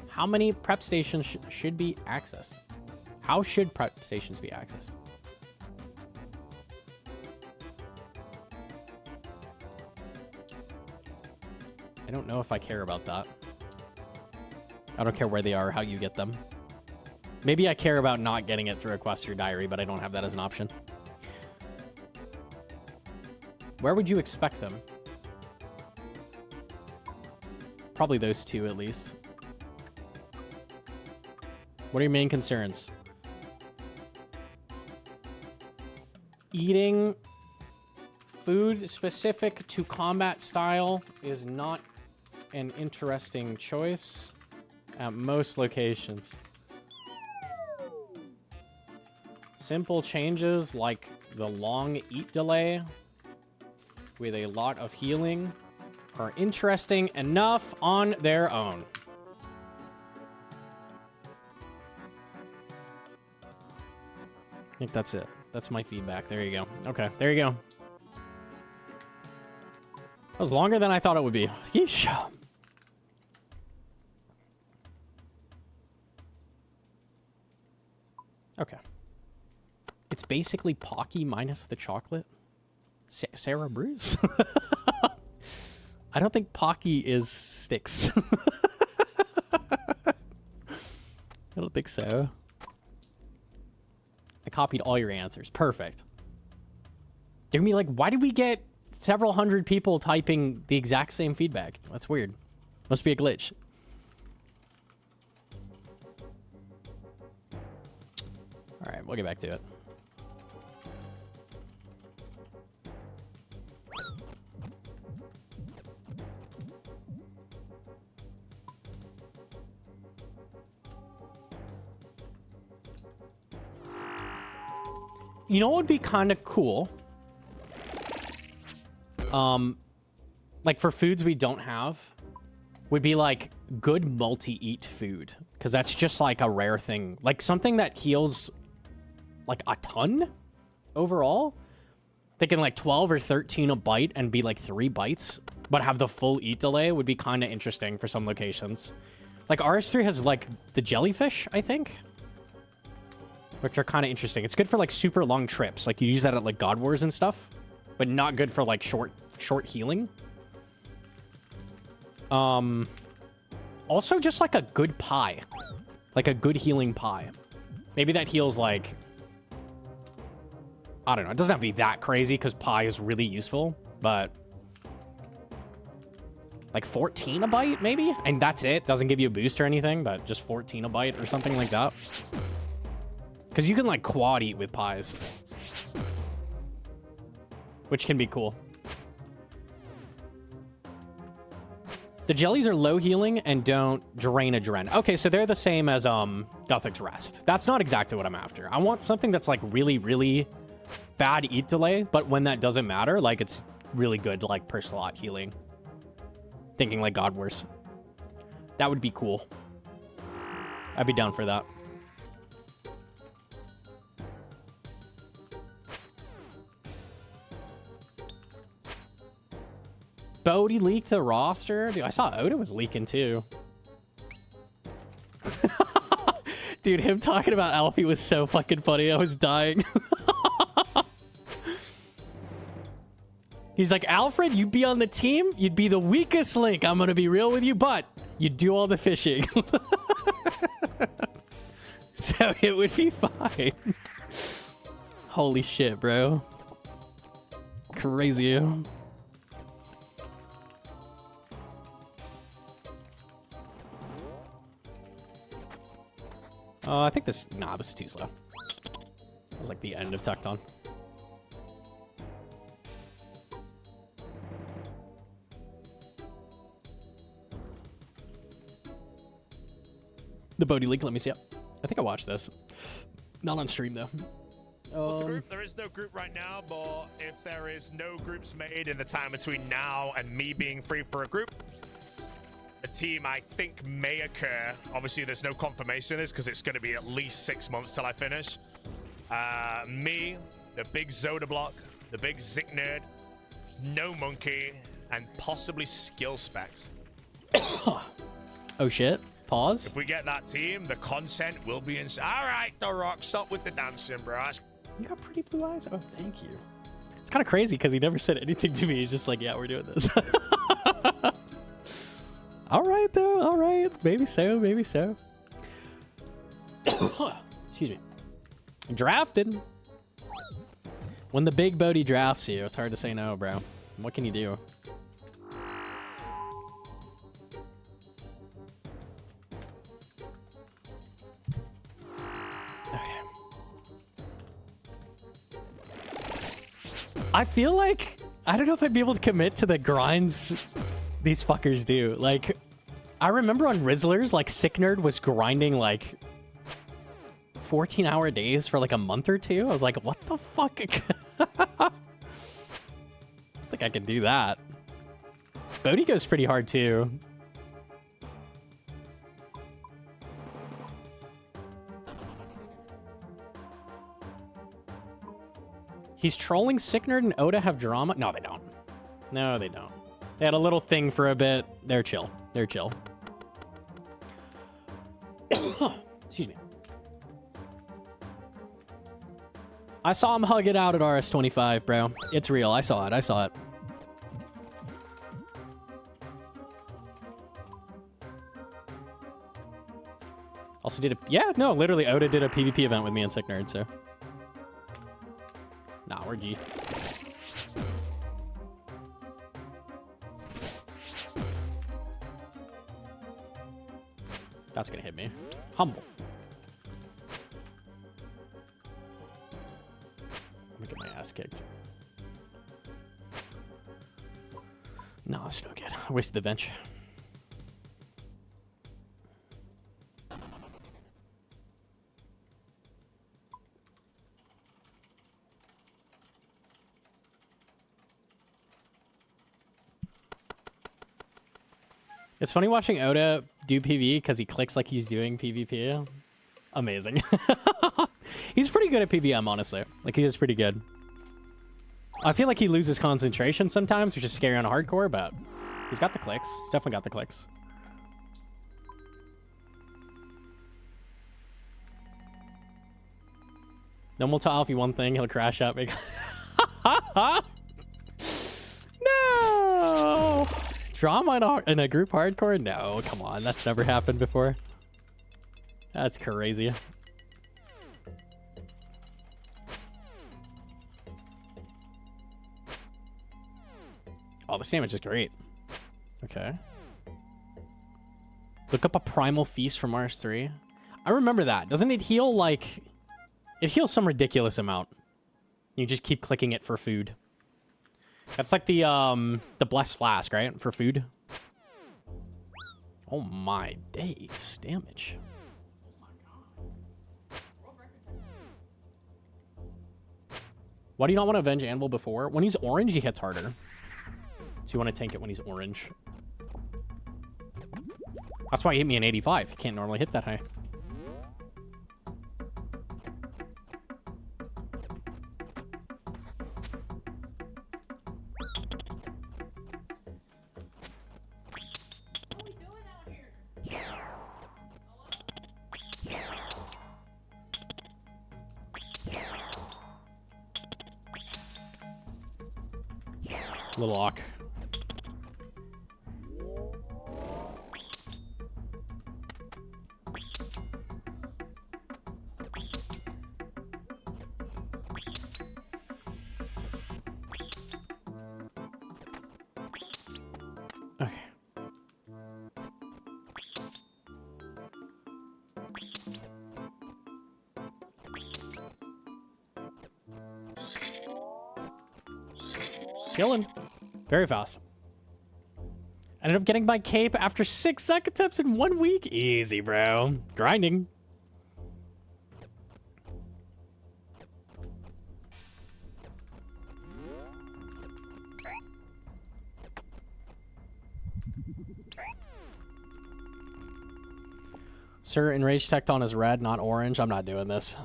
How many prep stations should be accessed? How should prep stations be accessed? I don't know if I care about that. I don't care where they are or how you get them. Maybe I care about not getting it through a quest or diary, but I don't have that as an option. Where would you expect them? Probably those two, at least. What are your main concerns? Eating food specific to combat style is not an interesting choice at most locations. Simple changes like the long eat delay with a lot of healing are interesting enough on their own. I think that's it. That's my feedback. There you go. Okay, there you go. That was longer than I thought it would be. Yeesh. Okay. It's basically Pocky minus the chocolate. Sarah Bruce? I don't think Pocky is sticks. I don't think so. I copied all your answers. Perfect. They're gonna be like, why did we get several hundred people typing the exact same feedback? That's weird. Must be a glitch. All right, we'll get back to it. You know what would be kind of cool? Like for foods we don't have, would be like good multi-eat food. Because that's just like a rare thing. Like something that heals like a ton overall. Thinking like 12 or 13 a bite and be like 3 bites, but have the full eat delay would be kind of interesting for some locations. Like RS3 has like the jellyfish, I think. Which are kind of interesting. It's good for like super long trips. Like you use that at like God Wars and stuff, but not good for like short healing. Also just like a good pie, like a good healing pie. Maybe that heals like, I don't know. It doesn't have to be that crazy because pie is really useful, but like 14 a bite maybe? And that's it. Doesn't give you a boost or anything, but just 14 a bite or something like that. Because you can, like, quad eat with pies. which can be cool. The jellies are low healing and don't drain adrenaline. Okay, so they're the same as Guthix Rest. That's not exactly what I'm after. I want something that's like really, really bad eat delay, but when that doesn't matter, like it's really good like per slot healing. Thinking like God Wars. That would be cool. I'd be down for that. Bodhi leaked the roster? Dude, I saw Oda was leaking too. Dude, him talking about Alfie was so fucking funny. I was dying. He's like, Alfred, you'd be on the team. You'd be the weakest link. I'm going to be real with you, but you'd do all the fishing. So it would be fine. Holy shit, bro. Crazy. I think this... Nah, this is too slow. It was like the end of Tecton. The Bodhi leak, let me see it. I think I watched this. Not on stream, though. What's the group? There is no group right now, but if there is no groups made in the time between now and me being free for a group, a team I think may occur. Obviously, there's no confirmation of this because it's going to be at least 6 months till I finish. Me, the big Zoda block, the big Zik nerd, Gnomonkey, and possibly skill specs. Oh shit. Pause. If we get that team, the content will be All right, The Rock, stop with the dancing, bro. You got pretty blue eyes. Oh, thank you. It's kind of crazy because he never said anything to me. He's just like, yeah, we're doing this. All right, though. All right. Maybe so. Maybe so. Excuse me. Drafted. When the big Bodhi drafts you, it's hard to say no, bro. What can you do? Okay. I feel like... I don't know if I'd be able to commit to the grinds these fuckers do. Like, I remember on Rizzlers, like, Sick Nerd was grinding, like, 14-hour days for, like, a month or two. I was like, what the fuck? I think I could do that. Bodhi goes pretty hard, too. He's trolling Sick Nerd and Oda have drama? No, they don't. No, they don't. They had a little thing for a bit. They're chill. They're chill. Excuse me. I saw him hug it out at RS25, bro. It's real. I saw it. I saw it. Also did a... Yeah, no, literally Oda did a PvP event with me and Sick Nerd, so... Nah, we're G. That's gonna hit me. Humble. I'm gonna get my ass kicked. No, it's no good. I wasted the bench. It's funny watching Oda do PvE because he clicks like he's doing PvP. Amazing. He's pretty good at PVM, honestly. Like, he is pretty good. I feel like he loses concentration sometimes, which is scary on hardcore, but he's got the clicks. He's definitely got the clicks. No, we'll tell Alfie one thing, he'll crash out. No! Drama in a group hardcore? No, come on. That's never happened before. That's crazy. Oh, the sandwich is great. Okay. Look up a Primal Feast from RS3. I remember that. Doesn't it heal, like... It heals some ridiculous amount. You just keep clicking it for food. That's like the blessed flask, right? For food. Oh my days, damage. Why do you not want to avenge Anvil before? When he's orange, he hits harder. So you want to tank it when he's orange. That's why he hit me in 85. He can't normally hit that high. What are we doing out here? Little lock. Okay. Chilling. Very fast. Ended up getting my cape after 6 second attempts in 1 week. Easy, bro. Grinding. Sir, Enraged Tecton is red, not orange. I'm not doing this.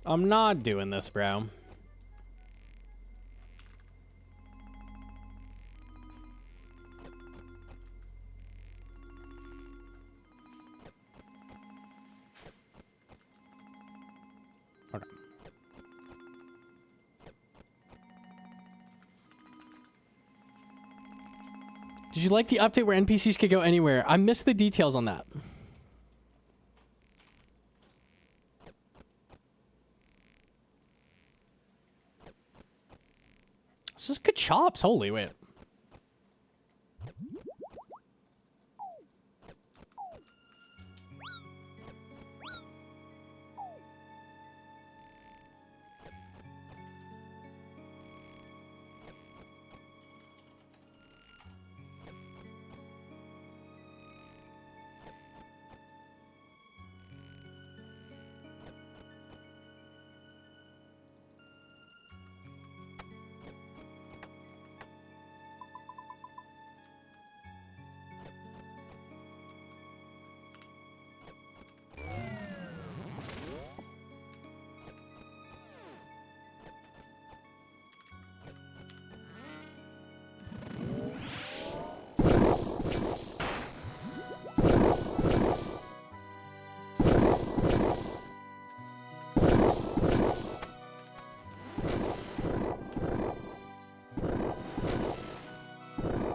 I'm not doing this, bro. Okay. Did you like the update where NPCs could go anywhere? I missed the details on that. This is good chops. Holy, wait.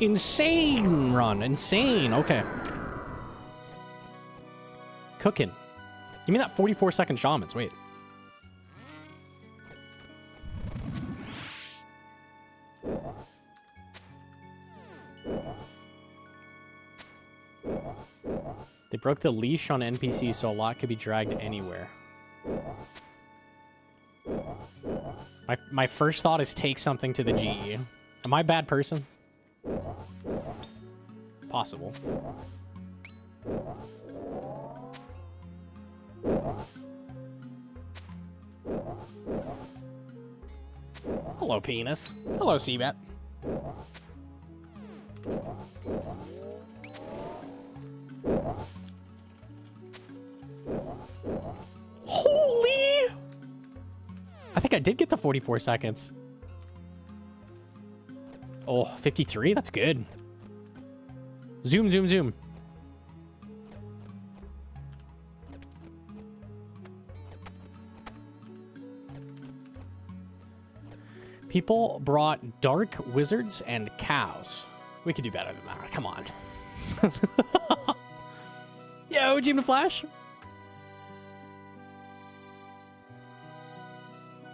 Insane run. Insane. Okay. Cooking. Give me that 44-second shamans. Wait. They broke the leash on NPCs, so a lot could be dragged anywhere. My first thought is take something to the GE. Am I a bad person? Possible. Hello, penis. Hello, Seabat. Holy! I think I did get the 44 seconds. Oh, 53? That's good. Zoom, zoom, zoom. People brought dark wizards and cows. We could do better than that. Come on. Yo, Hcim the Flash.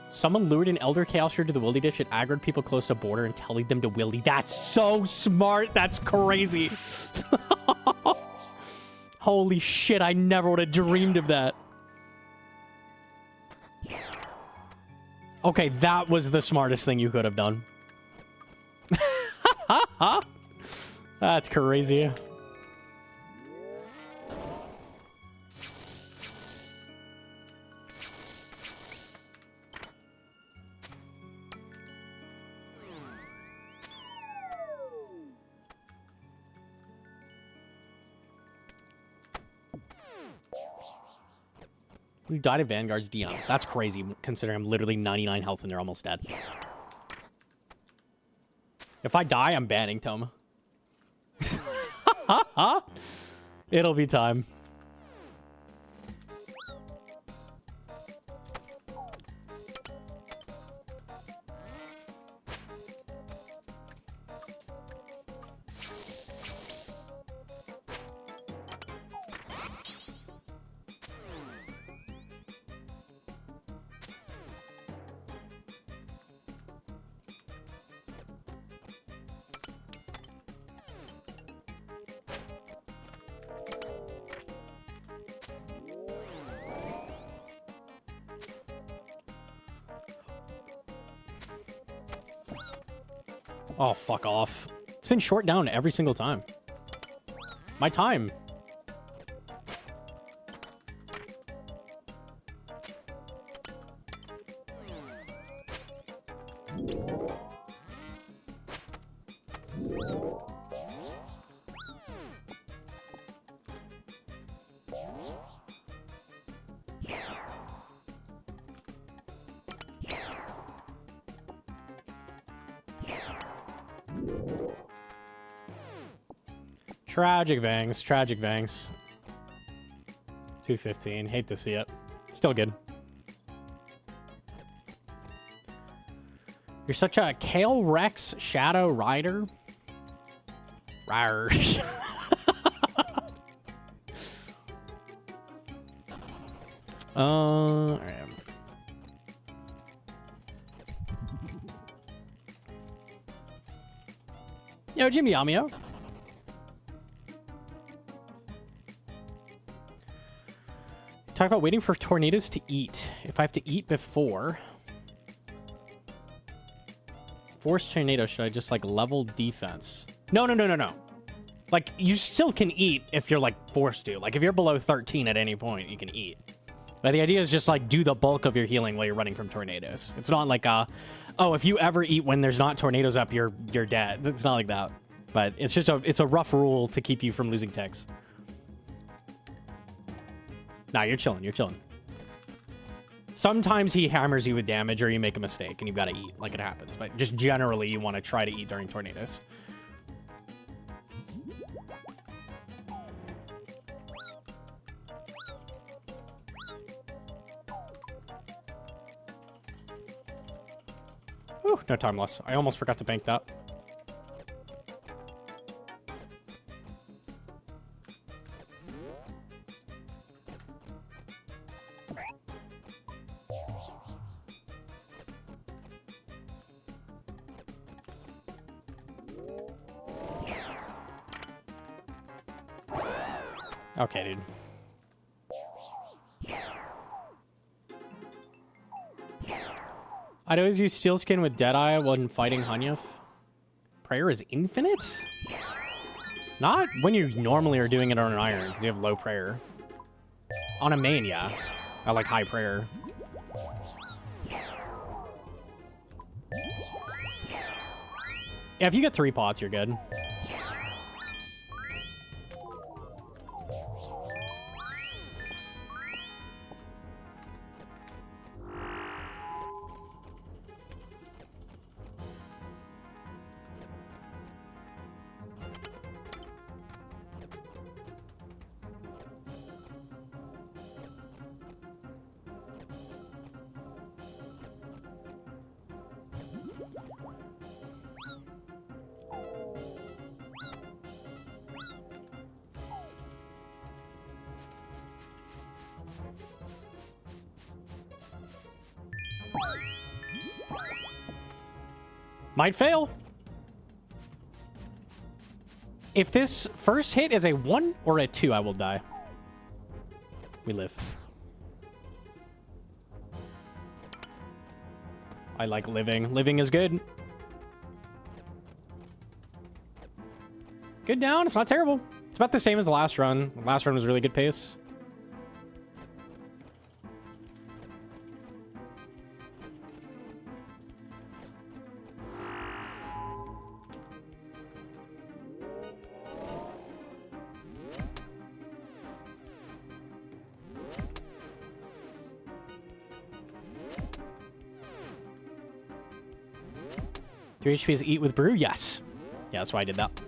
Someone lured an Elder Chaos to the Willy Dish and aggroed people close to border and telling them to Willy. That's so smart. That's crazy. Holy shit, I never would have dreamed of that. Okay, that was the smartest thing you could have done. That's crazy. You died of Vanguard's Dion's. That's crazy, considering I'm literally 99 health and they're almost dead. If I die, I'm banning Toma. It'll be time. Oh, fuck off. It's been short down every single time. My time. Tragic Vangs, tragic Vangs. 215, hate to see it. Still good. You're such a Kale Rex Shadow Rider. Rawr. Alright. Yo, Jimmy Yamio. Talk about waiting for tornadoes to eat. If I have to eat before... Force tornado, should I just, like, level defense? No. Like, you still can eat if you're, like, forced to. Like, if you're below 13 at any point, you can eat. But the idea is just, like, do the bulk of your healing while you're running from tornadoes. It's not like, oh, if you ever eat when there's not tornadoes up, you're dead. It's not like that. But it's just it's a rough rule to keep you from losing techs. Nah, you're chilling, you're chilling. Sometimes he hammers you with damage or you make a mistake and you've got to eat, like it happens. But just generally, you want to try to eat during tornadoes. Whew, no time loss. I almost forgot to bank that. Okay, dude. I'd always use Steel Skin with Deadeye when fighting Hanyuf. Prayer is infinite? Not when you normally are doing it on an Iron, because you have low prayer. On a main, yeah. I like high prayer. Yeah, if you get 3 pots, you're good. Might fail. If this first hit is a 1 or a 2, I will die. We live. I like living. Living is good. Good down. It's not terrible. It's about the same as the last run. The last run was really good pace. Three HP is eat with brew? Yes. Yeah, that's why I did that.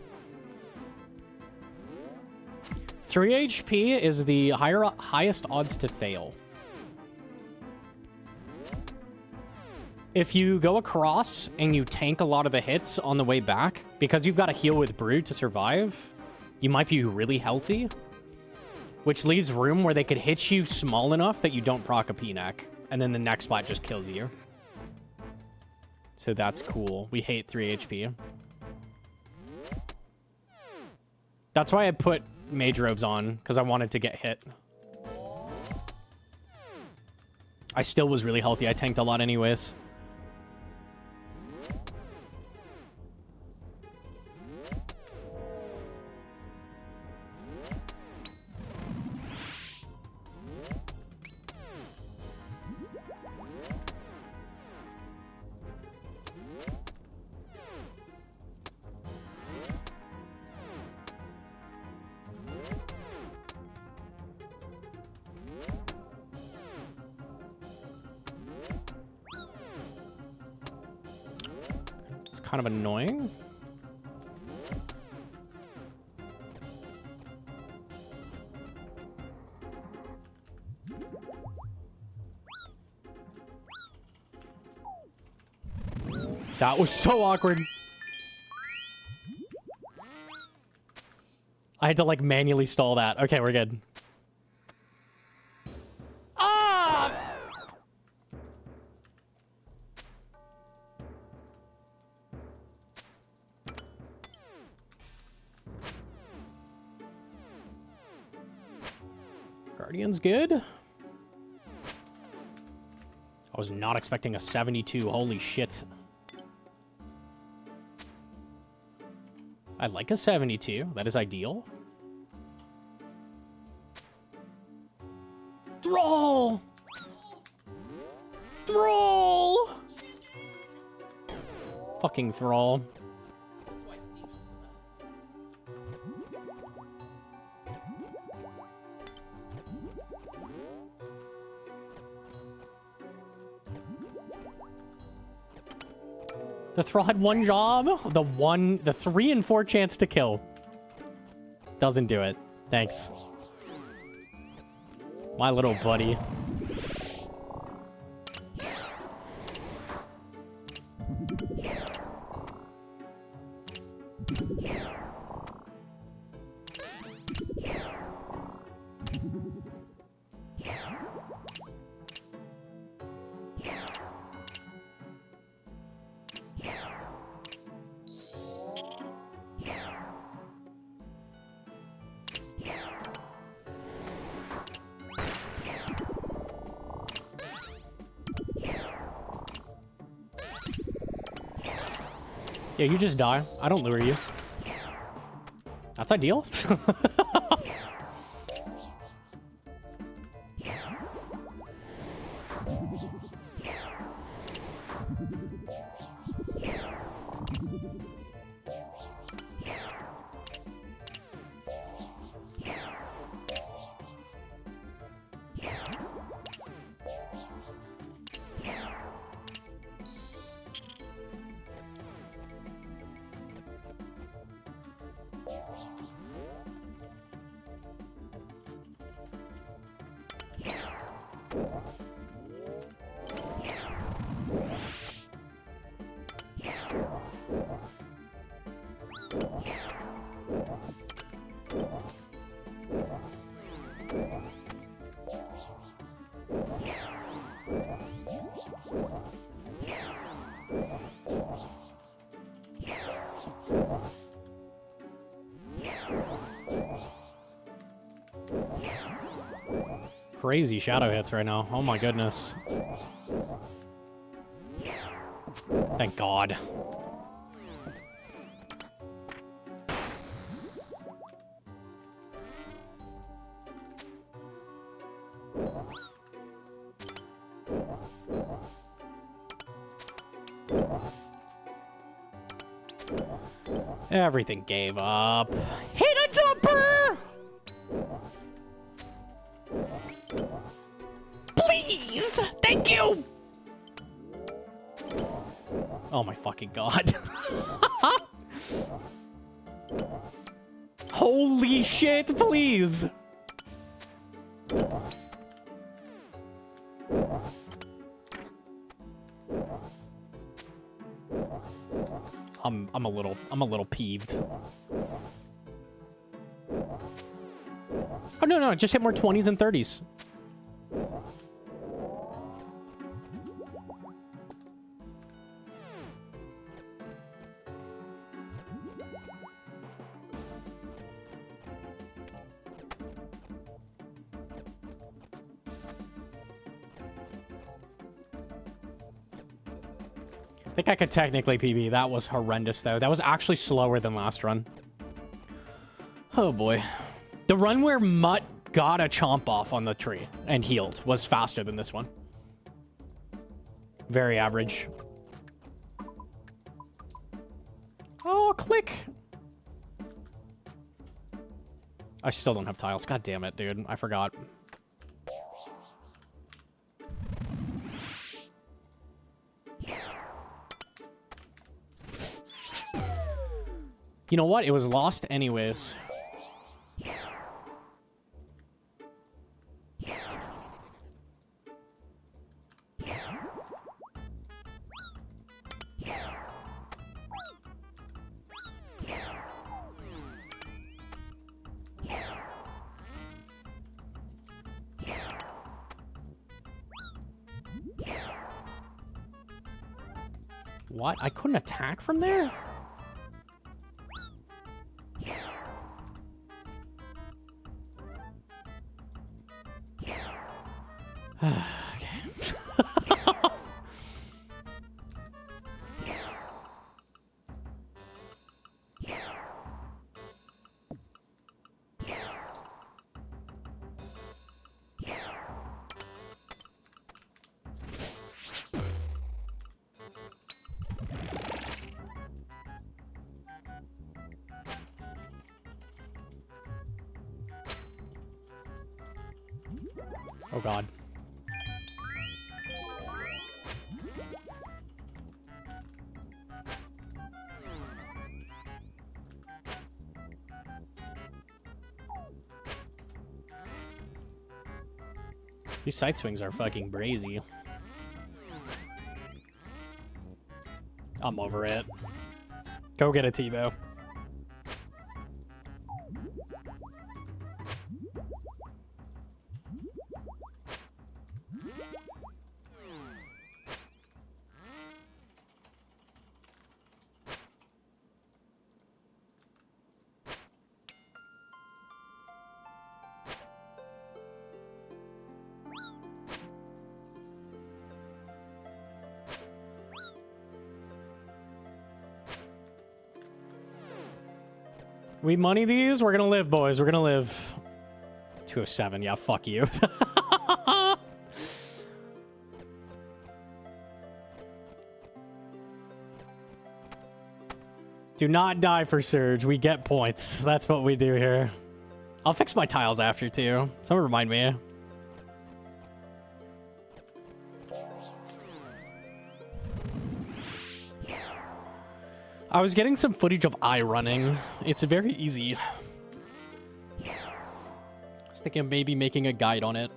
3 HP is the highest odds to fail. If you go across and you tank a lot of the hits on the way back, because you've got to heal with brew to survive, you might be really healthy, which leaves room where they could hit you small enough that you don't proc a P-neck, and then the next spot just kills you. So that's cool. We hate 3 HP. That's why I put mage robes on, because I wanted to get hit. I still was really healthy. I tanked a lot anyways. Kind of annoying. That was so awkward. I had to like manually stall that. Okay, we're good. Guardian's good. I was not expecting a 72. Holy shit. I like a 72. That is ideal. Thrall! Thrall! Fucking Thrall. The Thrall had one job. The 3 and 4 chance to kill. Doesn't do it. Thanks. My little buddy. Yeah, you just die. I don't lure you. That's ideal. Crazy shadow hits right now. Oh my goodness. Thank God. Everything gave up. Hit a jumper! Please! Thank you! Oh my fucking God. Holy shit, please! I'm a little peeved. Oh no, just hit more 20s and 30s. I think I could technically PB. That was horrendous, though. That was actually slower than last run. Oh, boy. The run where Mutt got a chomp off on the tree and healed was faster than this one. Very average. Oh, click. I still don't have tiles. God damn it, dude. I forgot. You know what? It was lost anyways. What? I couldn't attack from there? Oh God. These side swings are fucking brazy. I'm over it. Go get a T-bow. We money these? We're gonna live, boys. We're gonna live. 207. Yeah, fuck you. Do not die for Surge. We get points. That's what we do here. I'll fix my tiles after, too. Someone remind me. I was getting some footage of eye running. It's very easy. I was thinking of maybe making a guide on it.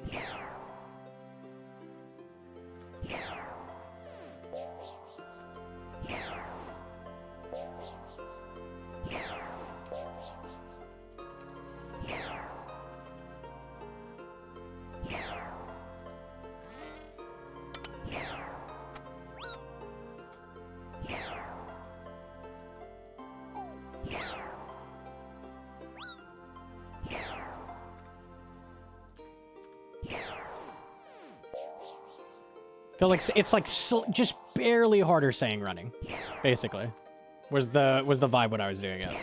Feel like it's like just barely harder saying running, basically. Was the vibe when I was doing it.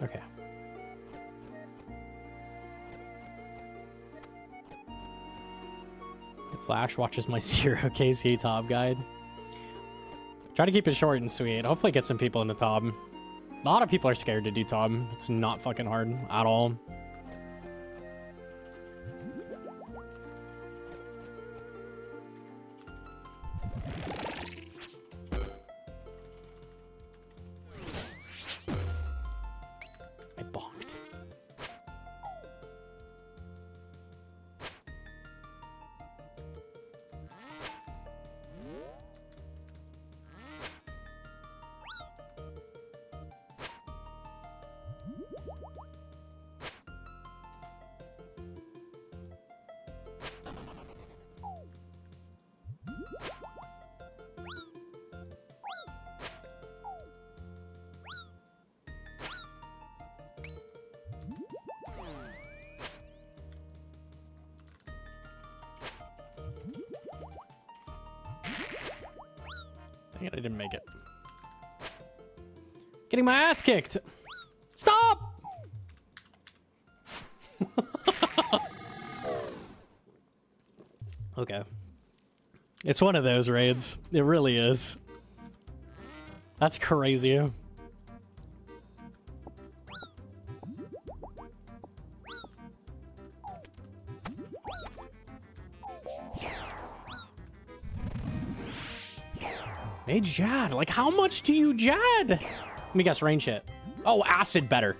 Okay. Flash watches my 0KC top guide. Try to keep it short and sweet. Hopefully get some people in the top. A lot of people are scared to do top. It's not fucking hard at all. I bonked. Dang it, I didn't make it. Getting my ass kicked. Stop! Okay. It's one of those raids. It really is. That's crazy. Mage Jad. Like, how much do you Jad? Let me guess, range hit. Oh, acid better.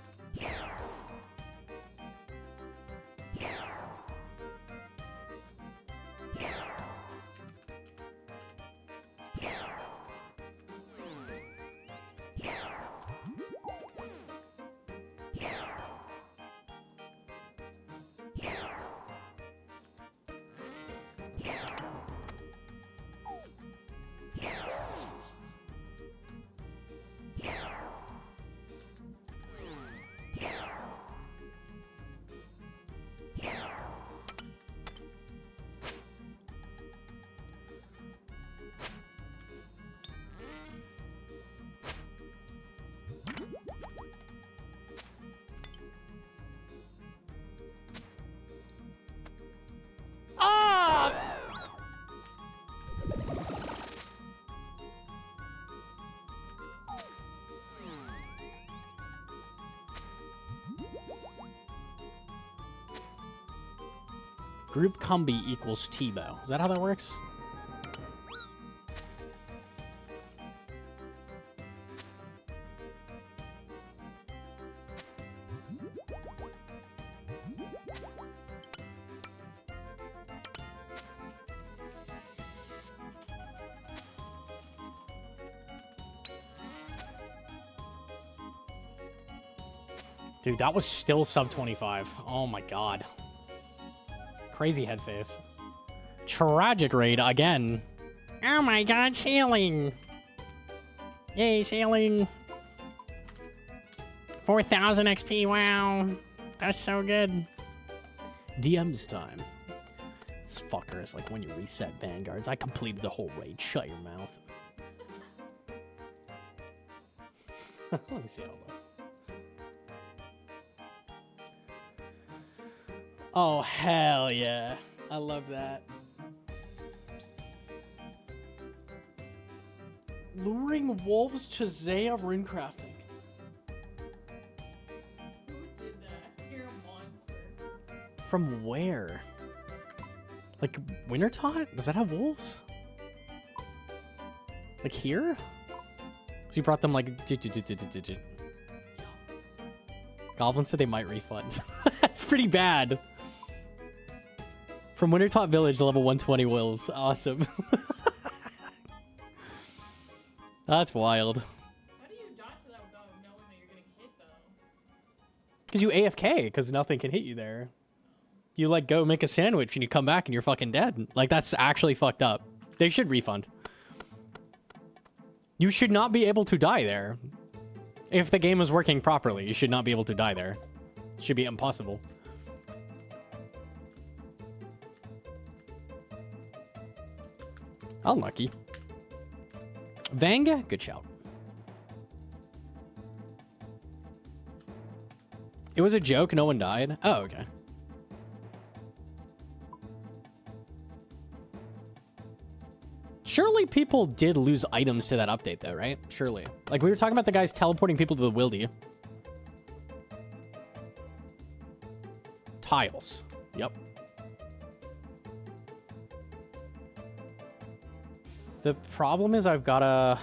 Group combi equals T-bow. Is that how that works? Dude, that was still sub 25. Oh my god. Crazy head face. Tragic raid again. Oh my god, sailing. Yay, sailing. 4,000 XP, wow. That's so good. DM's time. This fucker is like when you reset vanguards. I completed the whole raid. Shut your mouth. Let me see how it looks. Oh, hell yeah. I love that. Luring wolves to Zaya runecrafting. Who did that? You're a monster. From where? Like Wintertot? Does that have wolves? Like here? So you brought them like. Goblin said they might refund. That's pretty bad. From Wintertot Village, level 120 wolves. Awesome. That's wild. How do you dodge that without knowing that you're getting hit, though? Because you AFK, because nothing can hit you there. You like go make a sandwich and you come back and you're fucking dead. Like that's actually fucked up. They should refund. You should not be able to die there. If the game is working properly, you should not be able to die there. It should be impossible. Unlucky. Vanga, good shout. It was a joke, no one died. Oh, okay. Surely people did lose items to that update though, right? Surely. Like we were talking about the guys teleporting people to the wildy. Tiles. Yep. The problem is I've gotta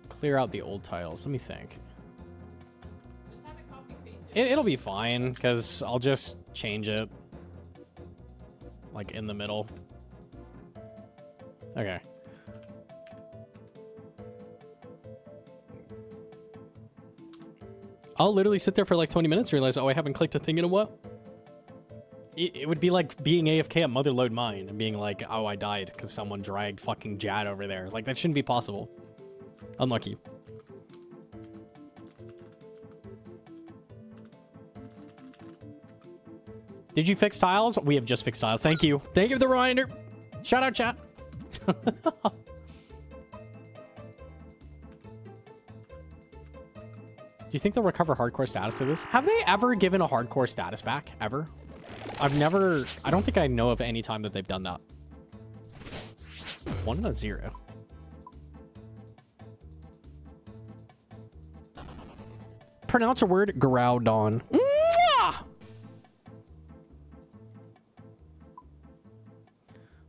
clear out the old tiles. Let me think. Just have it copy pasted. It'll be fine because I'll just change it like in the middle. Okay. I'll literally sit there for like 20 minutes and realize, oh, I haven't clicked a thing in a while. It would be like being AFK at Motherlode Mine and being like, oh, I died because someone dragged fucking Jad over there. Like, that shouldn't be possible. Unlucky. Did you fix tiles? We have just fixed tiles. Thank you. Thank you for the reminder. Shout out, chat. Do you think they'll recover hardcore status to this? Have they ever given a hardcore status back? Ever? I don't think I know of any time that they've done that. 1-0. Pronounce a word, Groudon. Mwah!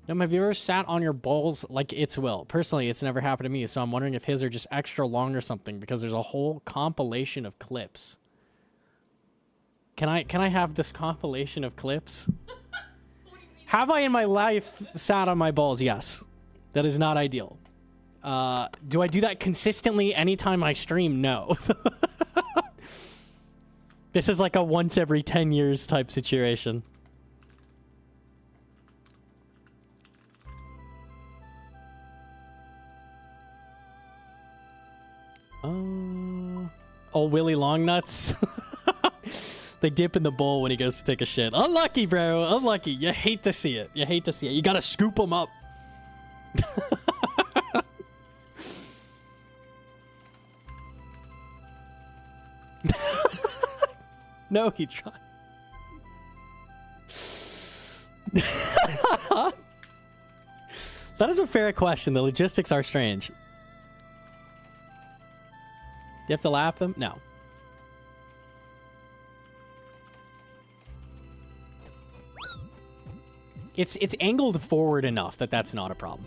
Now, have you ever sat on your balls like it's Will? Personally, it's never happened to me, so I'm wondering if his are just extra long or something, because there's a whole compilation of clips. Can I have this compilation of clips? Have I in my life sat on my balls? Yes. That is not ideal. Do I do that consistently anytime I stream? No. This is like a once every 10 years type situation. Oh, Willy Longnuts. They dip in the bowl when he goes to take a shit. Unlucky, bro. Unlucky. You hate to see it. You hate to see it. You gotta scoop them up. No, he tried. That is a fair question. The logistics are strange. Do you have to lap them? No. It's angled forward enough that that's not a problem.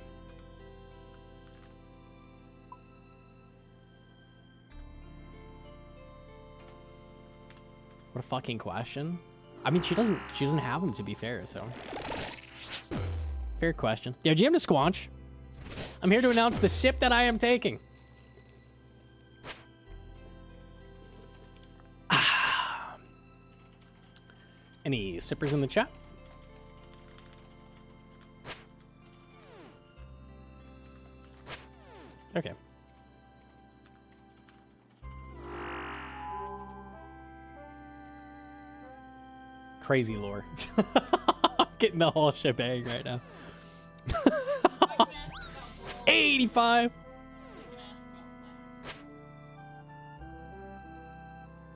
What a fucking question. I mean, she doesn't have them, to be fair, so. Fair question. Yo, GM to Squanch. I'm here to announce the sip that I am taking. Any sippers in the chat? Okay. Crazy lore. Getting the whole shebang right now. 85.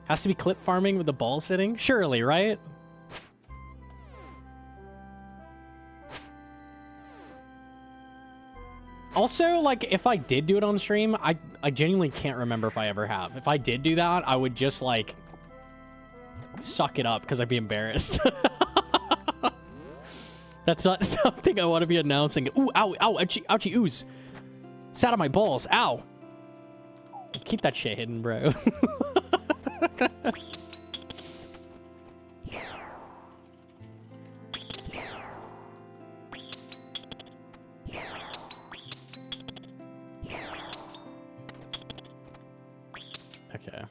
Has to be clip farming with the ball sitting? Surely, right? Also, like, if I did do it on stream, I genuinely can't remember if I ever have. If I did do that, I would just, like, suck it up because I'd be embarrassed. That's not something I want to be announcing. Ooh, ow, ow, ouchie, ouchie, ooze. Sat on my balls, ow. Keep that shit hidden, bro. Okay.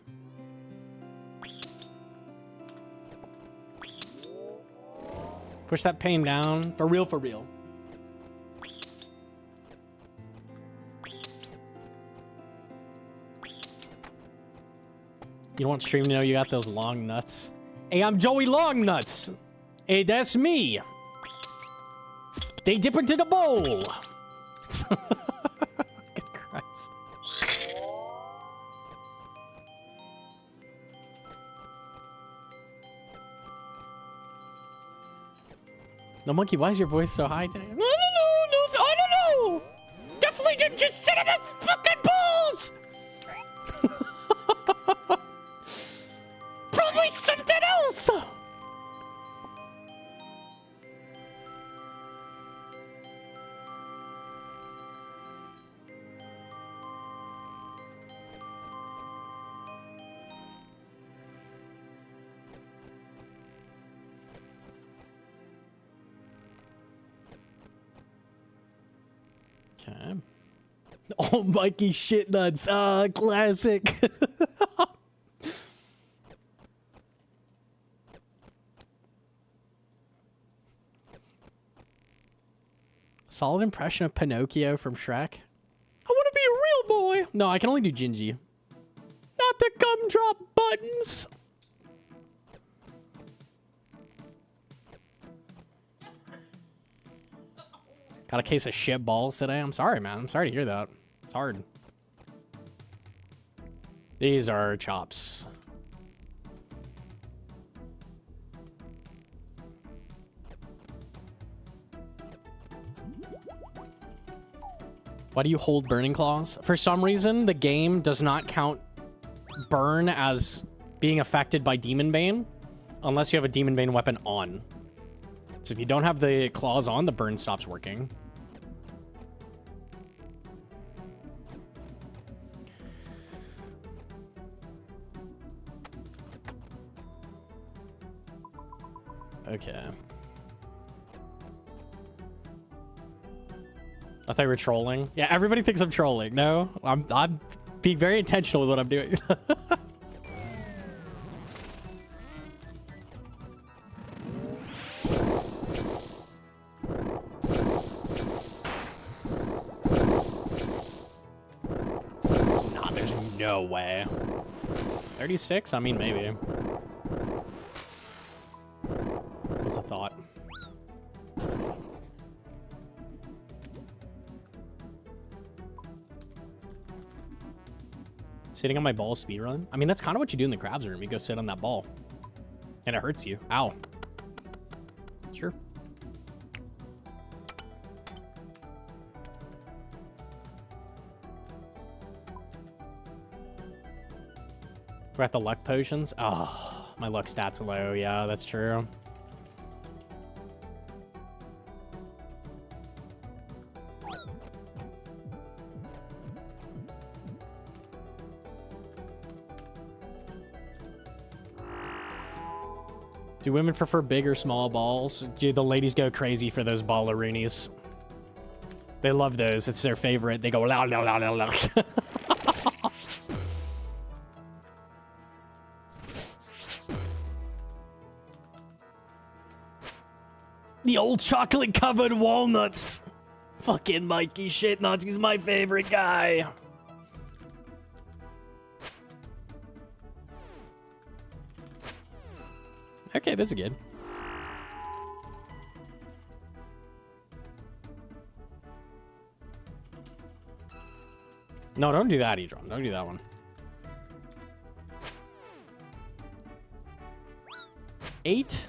Push that pain down. For real, for real. You don't want stream to know you got those long nuts. Hey, I'm Joey Longnuts. Hey, that's me. They dip into the bowl. Good Christ. Gnomonkey, why is your voice so high today? I don't know. Definitely didn't just sit in the fucking balls. Probably something else. Okay. Oh, Mikey shit nuts. Classic. Solid impression of Pinocchio from Shrek. I want to be a real boy. No, I can only do Gingy. Not the gumdrop buttons. Got a case of shit balls today. I'm sorry, man. I'm sorry to hear that. It's hard. These are chops. Why do you hold Burning Claws? For some reason, the game does not count burn as being affected by Demon Bane unless you have a Demon Bane weapon on. So if you don't have the claws on, the burn stops working. Okay. I thought you were trolling. Yeah, everybody thinks I'm trolling. No, I'm being very intentional with what I'm doing. Nah, there's no way. 36? I mean, maybe. What's a thought? Sitting on my ball speedrun? I mean, that's kind of what you do in the crabs room. You go sit on that ball. And it hurts you. Ow. Sure. Forgot the luck potions. Oh, my luck stats are low. Yeah, that's true. Do women prefer big or small balls? Do the ladies go crazy for those ballaroonies? They love those. It's their favorite. They go la la la la la. The old chocolate covered walnuts. Fucking Mikey shit nuts. He's my favorite guy. Okay, this is good. No, don't do that, Edron. Don't do that one. 8?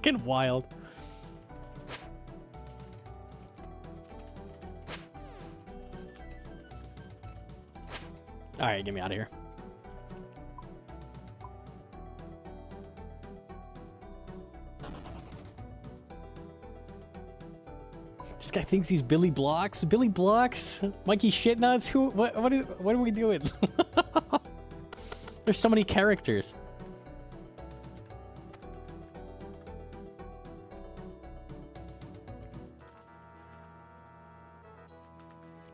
Fucking wild. All right, get me out of here. This guy thinks he's Billy Blocks. Billy Blocks? Mikey Shitnuts? Who? What are we doing? There's so many characters.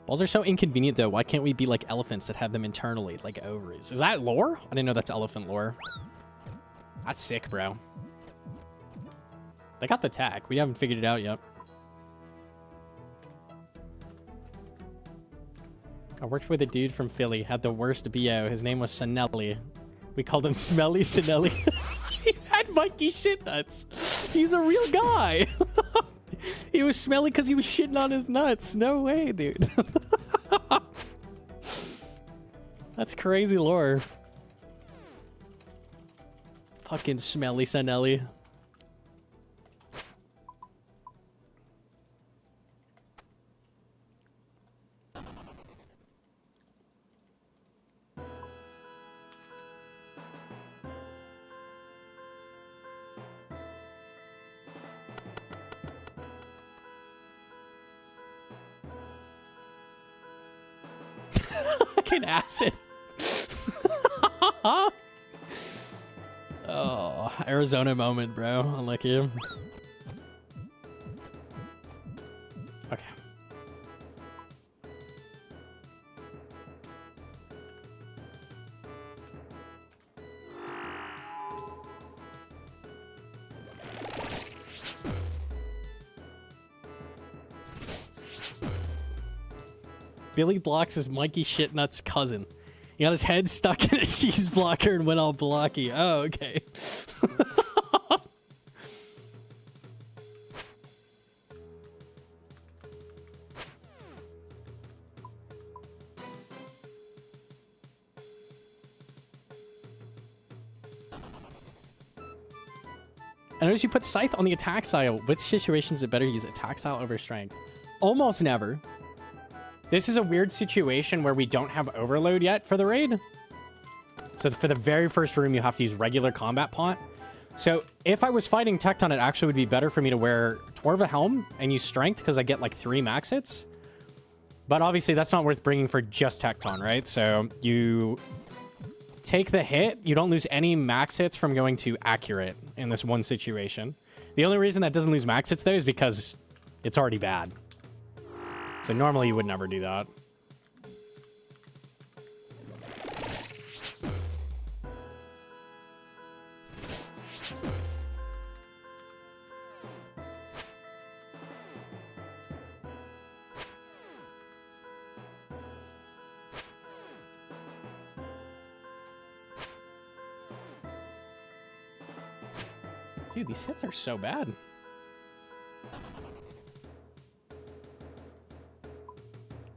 Balls are so inconvenient, though. Why can't we be like elephants that have them internally, like ovaries? Is that lore? I didn't know that's elephant lore. That's sick, bro. They got the tag. We haven't figured it out yet. I worked with a dude from Philly. Had the worst BO. His name was Sinelli. We called him Smelly Sinelli. He had Mikey Shitnuts. He's a real guy. He was smelly because he was shitting on his nuts. No way, dude. That's crazy lore. Fucking Smelly Sinelli. Fucking acid. Oh, Arizona moment, bro. Unlucky. Okay. Billy Blocks is Mikey Shitnuts' cousin. He got his head stuck in a cheese blocker and went all blocky. Oh, okay. I notice you put Scythe on the attack style. Which situations is it better to use attack style over strength? Almost never. This is a weird situation where we don't have overload yet for the raid. So for the very first room, you have to use regular combat pot. So if I was fighting Tecton, it actually would be better for me to wear Torva Helm and use Strength because I get like 3 max hits. But obviously that's not worth bringing for just Tecton, right? So you take the hit. You don't lose any max hits from going to Accurate in this one situation. The only reason that doesn't lose max hits though is because it's already bad. So normally you would never do that. Dude, these hits are so bad.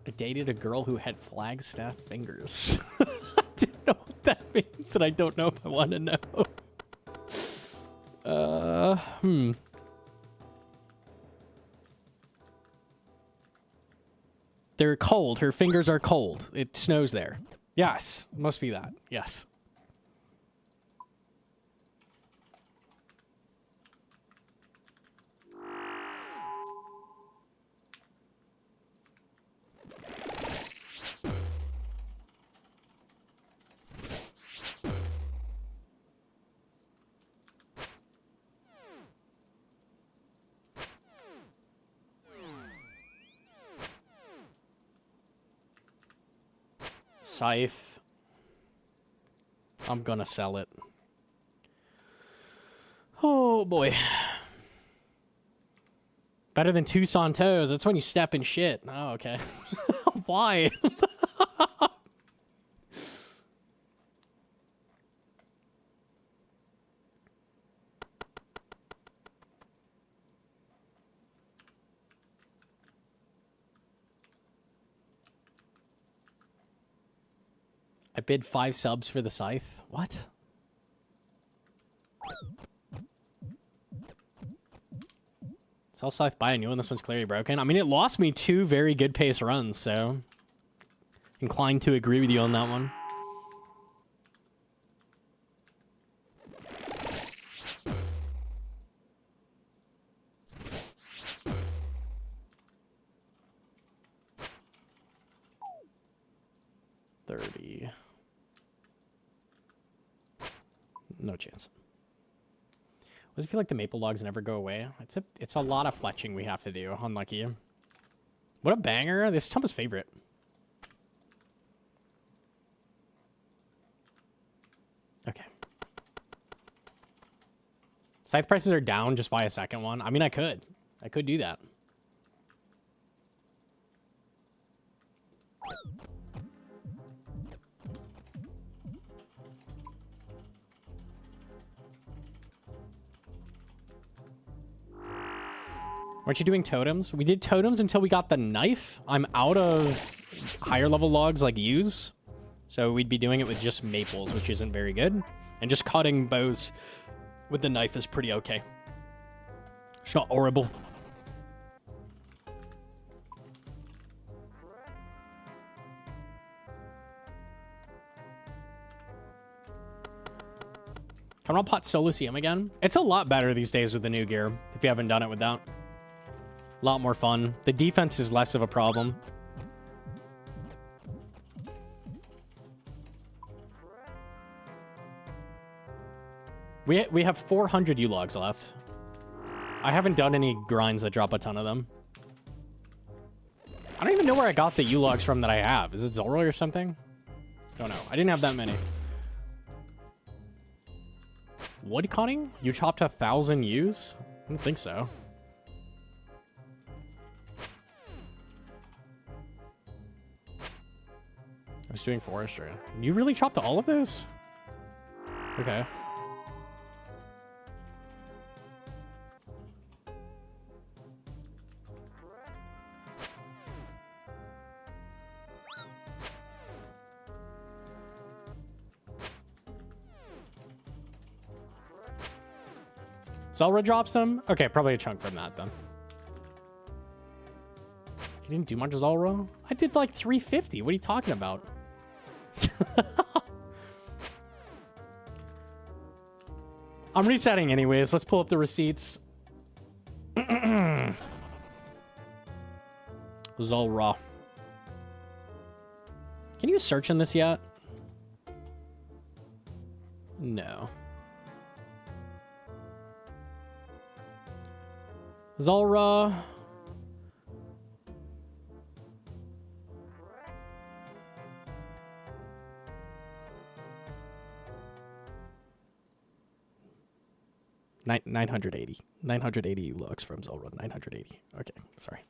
I dated a girl who had Flagstaff fingers. I don't know what that means, and I don't know if I want to know. They're cold. Her fingers are cold. It snows there. Yes. Must be that. Yes. Scythe. I'm gonna sell it. Oh boy. Better than Tucson toes. That's when you step in shit. Oh, okay. Why? I bid 5 subs for the Scythe. What? South Scythe by a new one. This one's clearly broken. I mean, it lost me 2 very good pace runs, so inclined to agree with you on that one. No chance. Does it feel like the maple logs never go away? It's a lot of fletching we have to do. Unlucky. What a banger. This is Thomas' favorite. Okay. Scythe prices are down. Just buy a second one. I mean, I could do that. Aren't you doing totems? We did totems until we got the knife. I'm out of higher level logs like use. So we'd be doing it with just maples, which isn't very good. And just cutting bows with the knife is pretty okay. It's not horrible. Come on, pot solo Hcim again. It's a lot better these days with the new gear, if you haven't done it with that. A lot more fun. The defense is less of a problem. We have 400 U-logs left. I haven't done any grinds that drop a ton of them. I don't even know where I got the U-logs from that I have. Is it Zoro or something? Don't know. I didn't have that many. Wood cutting? You chopped 1,000 U's? I don't think so. I was doing forestry. You really chopped all of those? Okay. Zelra drops them? Okay, probably a chunk from that then. You didn't do much Zelra? I did like 350. What are you talking about? I'm resetting anyways. Let's pull up the receipts. Zelra. Can you search in this yet? No. Zelra. Nine hundred eighty looks from Zelra. 980. Okay, sorry.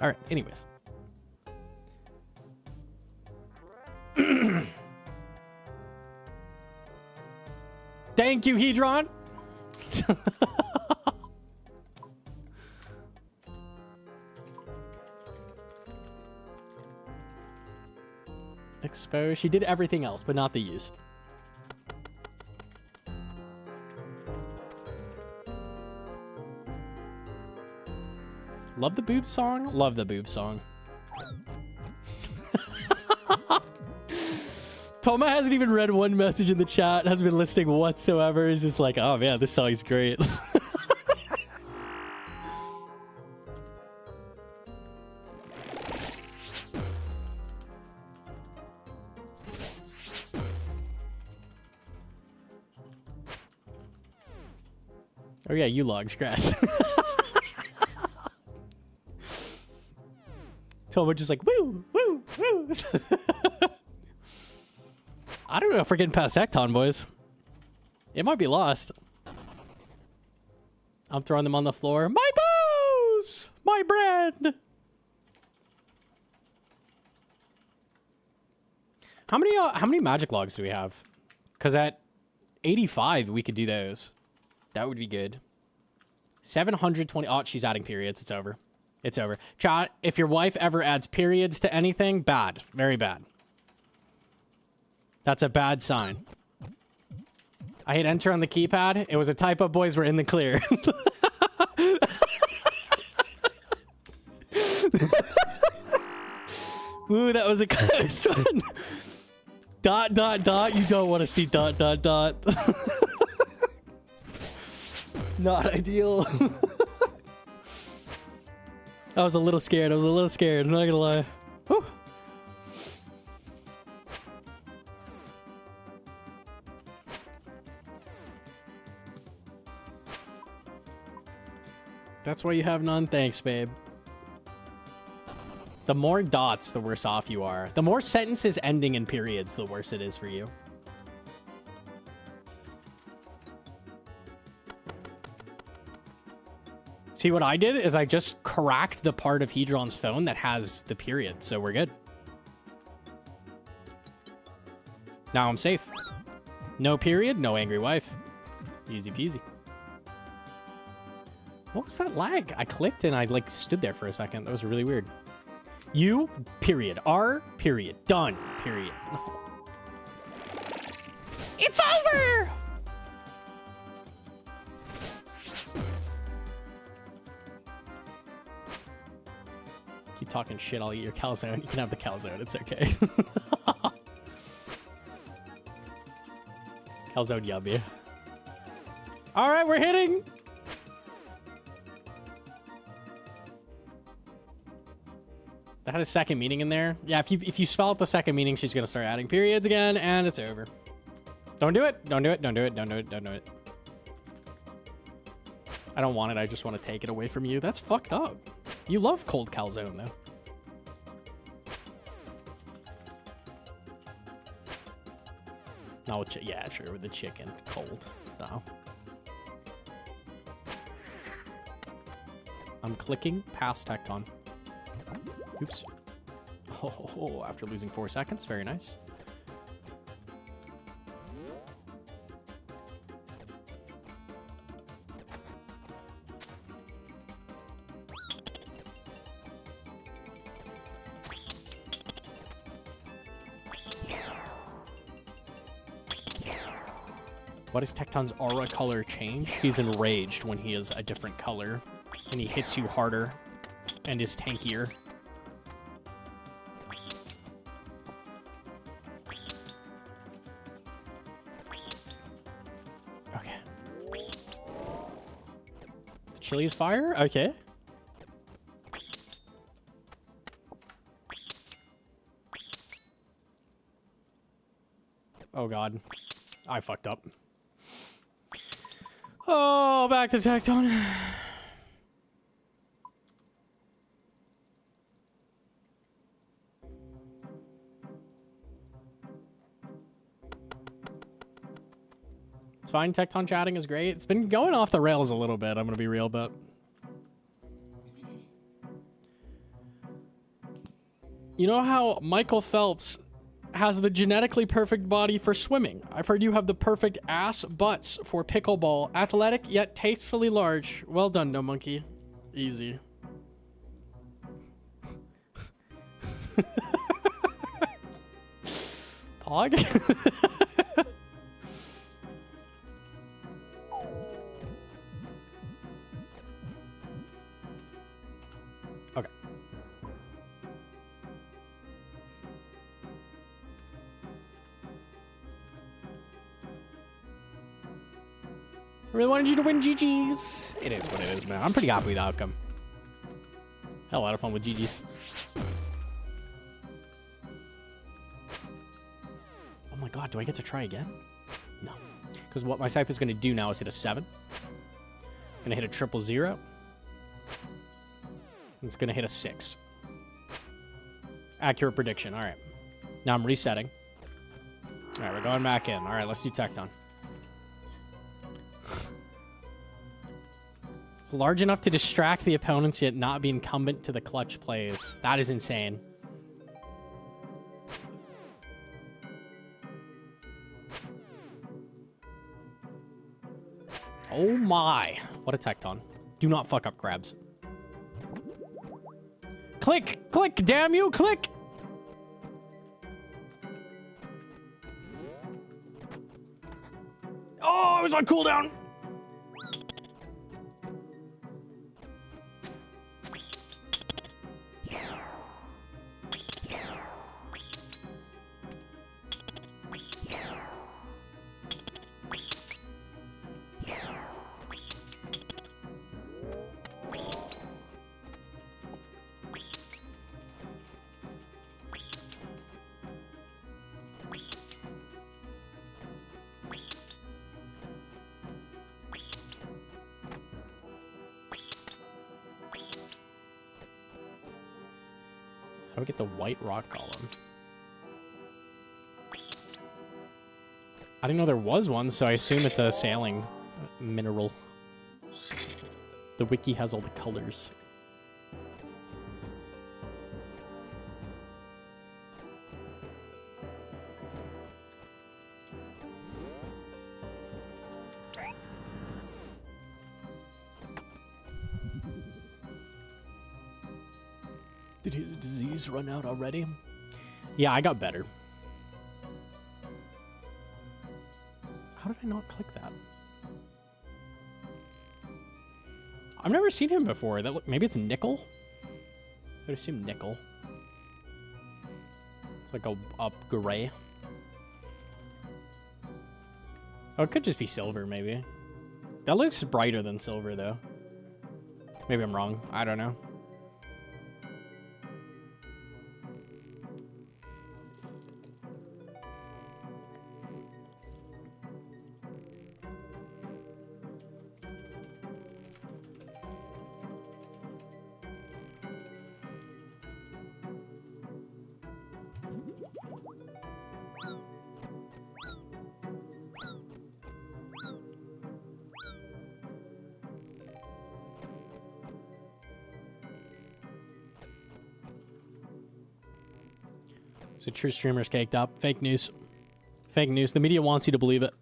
All right. Anyways. Thank you, Hedron. Expo. She did everything else, but not the use. Love the boob song? Love the boob song. Toma hasn't even read one message in the chat, hasn't been listening whatsoever. He's just like, oh man, this song is great. Oh yeah, you logs, grass. Toma just like, woo, woo, woo. I don't know if we're getting past Ecton, boys. It might be lost. I'm throwing them on the floor. My bows! My bread! How many magic logs do we have? Because at 85, we could do those. That would be good. 720. Oh, she's adding periods. It's over. It's over. Chat, if your wife ever adds periods to anything, bad. Very bad. That's a bad sign. I hit enter on the keypad. It was a typo, boys. We're in the clear. Ooh, that was a close one. Dot, dot, dot. You don't want to see dot, dot, dot. Not ideal. I was a little scared. I'm not gonna lie. Whew. That's why you have none. Thanks, babe. The more dots, the worse off you are. The more sentences ending in periods, the worse it is for you. See, what I did is I just cracked the part of Hedron's phone that has the period, so we're good. Now I'm safe. No period, no angry wife. Easy peasy. What was that lag? I clicked and I like stood there for a second. That was really weird. U, period. R, period. Done, period. It's over! Keep talking shit, I'll eat your calzone. You can have the calzone, it's okay. Calzone yummy. All right, we're hitting. That had a second meaning in there. Yeah, if you spell out the second meaning, she's gonna start adding periods again, and it's over. Don't do it. Don't do it. Don't do it. Don't do it. Don't do it. I don't want it. I just want to take it away from you. That's fucked up. You love cold calzone, though. No, yeah, sure, with the chicken. Cold. No. I'm clicking past Tecton. Oops. Oh, after losing 4 seconds. Very nice. What is Tecton's aura color change? He's enraged when he is a different color, and he hits you harder and is tankier. Okay. Chili is fire? Okay. Oh god. I fucked up. Oh, back to Tecton. It's fine. Tecton chatting is great. It's been going off the rails a little bit. I'm going to be real, but... You know how Michael Phelps has the genetically perfect body for swimming? I've heard you have the perfect ass butts for pickleball. Athletic, yet tastefully large. Well done, Gnomonkey. Easy. Pog? Okay. I really wanted you to win GG's. It is what it is, man. I'm pretty happy with the outcome. Had a lot of fun with GG's. Oh my god, do I get to try again? No. Because what my scythe is going to do now is hit a 7. Going to hit a 000. It's going to hit a 6. Accurate prediction. All right. Now I'm resetting. All right, we're going back in. All right, let's do Tecton. It's large enough to distract the opponents, yet not be incumbent to the clutch plays. That is insane. Oh my. What a Tecton. Do not fuck up crabs. Click! Click! Damn you! Click! Oh, I was on cooldown! How do we get the white rock column? I didn't know there was one, so I assume it's a sailing mineral. The wiki has all the colors. Did his disease run out already? Yeah, I got better. How did I not click that? I've never seen him before. Maybe it's nickel? I would assume nickel. It's like a gray. Oh, it could just be silver, maybe. That looks brighter than silver, though. Maybe I'm wrong. I don't know. So true streamers caked up. Fake news. Fake news. The media wants you to believe it.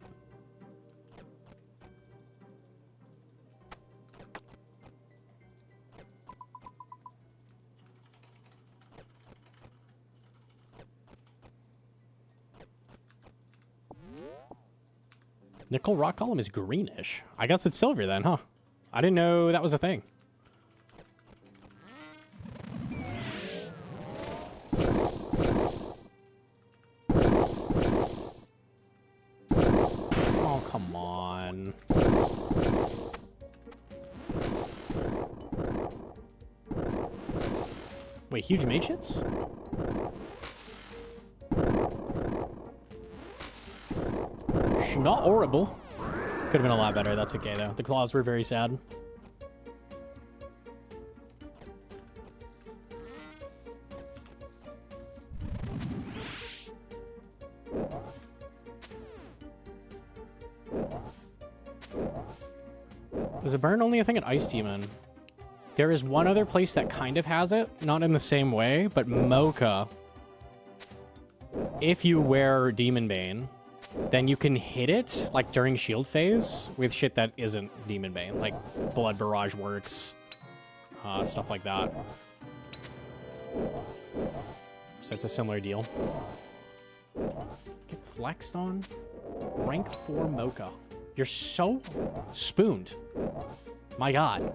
Nickel rock column is greenish. I guess it's silver then, huh? I didn't know that was a thing. Oh, come on. Wait, huge mage hits? Not horrible. Could have been a lot better. That's okay, though. The claws were very sad. Is a burn only a thing at Ice Demon? There is one other place that kind of has it. Not in the same way, but Mocha. If you wear Demon Bane, then you can hit it, like, during shield phase with shit that isn't Demon Bane. Like, Blood Barrage works. Stuff like that. So it's a similar deal. Get flexed on. Rank 4 Mocha. You're so spooned. My god.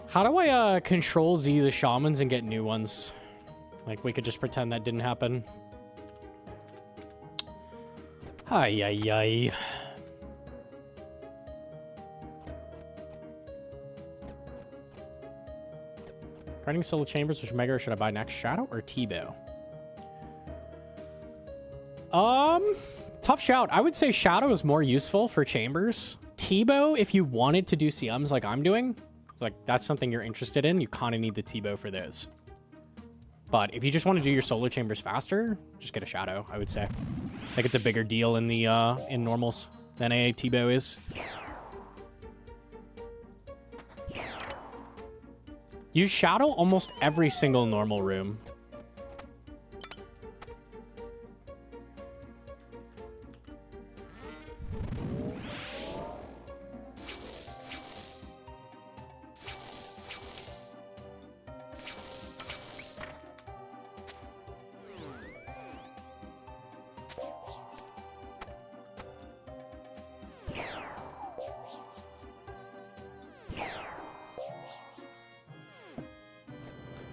How do I control Z the shamans and get new ones? Like, we could just pretend that didn't happen. Ay, ay, ay. Guarding Solo Chambers, which Mega should I buy next? Shadow or T-Bow? Tough shout. I would say Shadow is more useful for Chambers. T-Bow, if you wanted to do CMs like I'm doing, like that's something you're interested in, you kind of need the T-Bow for those. But if you just want to do your Solo Chambers faster, just get a Shadow, I would say. I think it's a bigger deal in the in normals than a T-Bow is. Use Shadow almost every single normal room.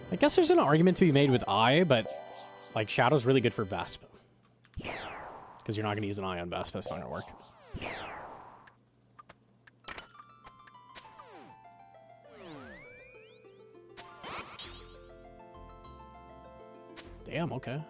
I guess there's an argument to be made with Eye, but like Shadow's really good for Vesp. Because you're not going to use an Eye on Vesp, that's not going to work. Damn, okay.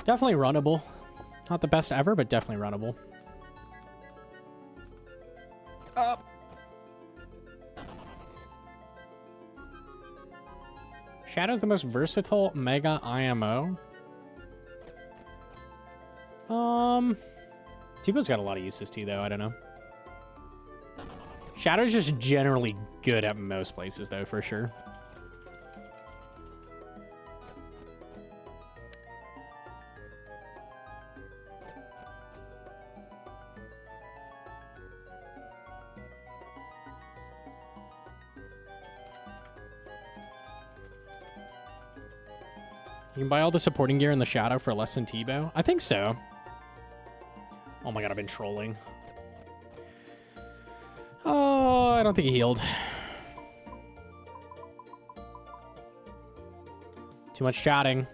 Definitely runnable. Not the best ever, but definitely runnable. Shadow's the most versatile Mega IMO. T-Bow's got a lot of uses too, though. I don't know. Shadow's just generally good at most places, though, for sure. You can buy all the supporting gear in the Shadow for less than T-Bow? I think so. Oh my god, I've been trolling. Oh, I don't think he healed. Too much chatting.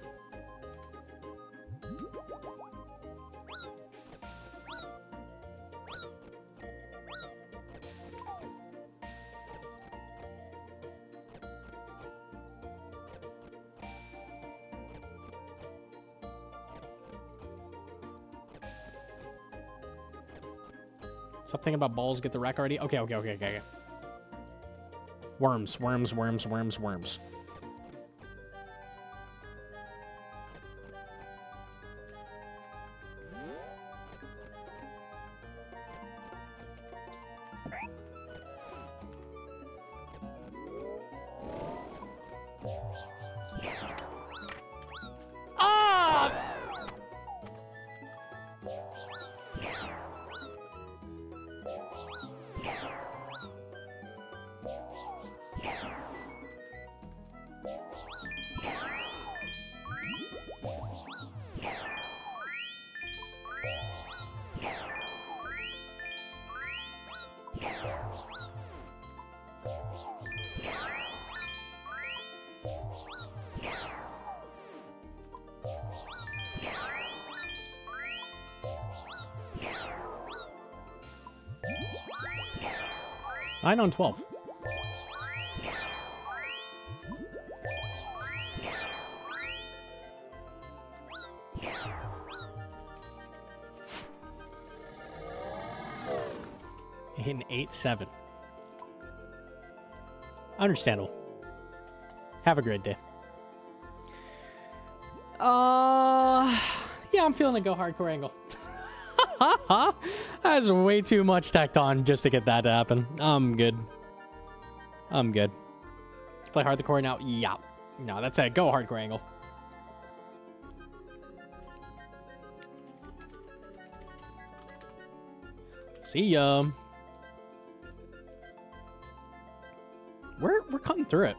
Something about balls get the wreck already? Okay. Worms. Nine on 12. In 8-7. Understandable. Have a great day. Yeah, I'm feeling a go hardcore angle. That's way too much Tecton just to get that to happen. I'm good. Play hardcore now? Yeah. No, that's a go hardcore angle. See ya. We're cutting through it.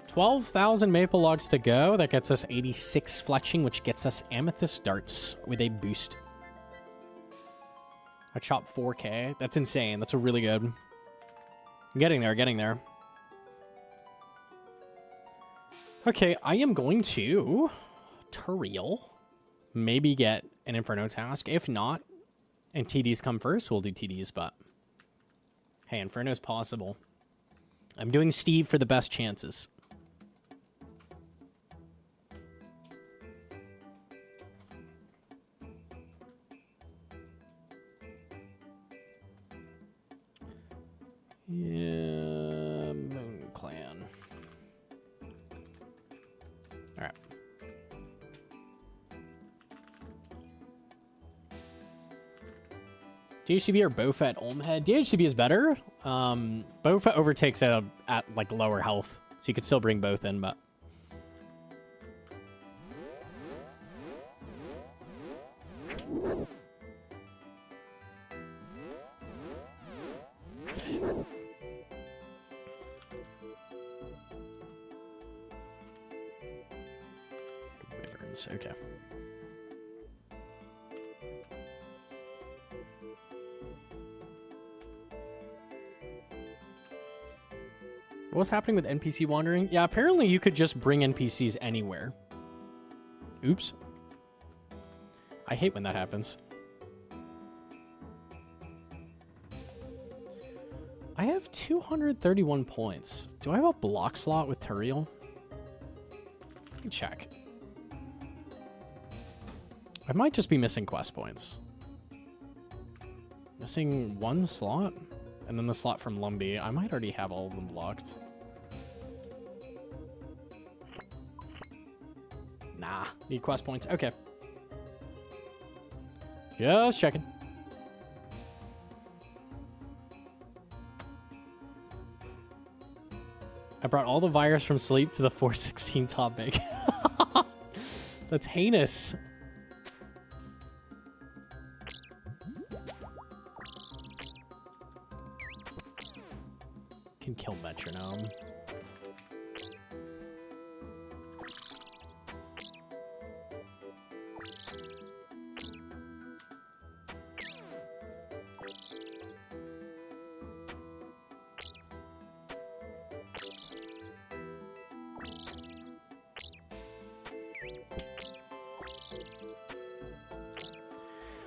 12,000 maple logs to go. That gets us 86 fletching, which gets us amethyst darts with a boost. I chopped 4K. That's insane. That's a really good. Getting there. Okay, I am going to Turiel. Maybe get an Inferno task. If not, and TDs come first, we'll do TDs, but hey, Inferno's possible. I'm doing Steve for the best chances. Yeah, Moon Clan. All right. DHCB or Bofa at Olmhead? DHCB is better. Bofa overtakes at like lower health, so you could still bring both in, but. Wyverns, okay. What's happening with NPC wandering? Yeah, apparently you could just bring NPCs anywhere. Oops. I hate when that happens. I have 231 points. Do I have a block slot with Turiel? Let me check. I might just be missing quest points. Missing one slot? And then the slot from Lumbee. I might already have all of them blocked. Nah, need quest points. Okay. Just checking. I brought all the virus from sleep to the 416 topic. That's heinous. Can kill Metronome.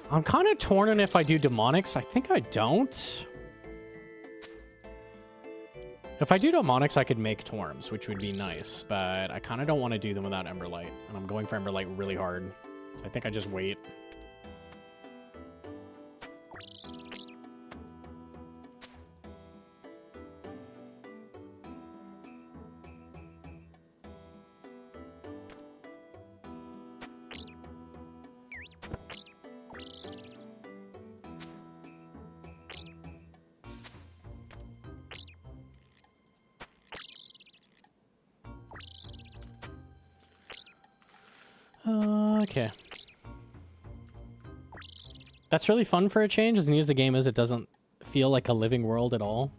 I'm kind of torn on if I do demonics. I think I don't. If I do demonics, I could make Torms, which would be nice, but I kind of don't want to do them without Emberlight, and I'm going for Emberlight really hard. So I think I just wait. Okay. That's really fun for a change. As neat as the game is, it doesn't feel like a living world at all.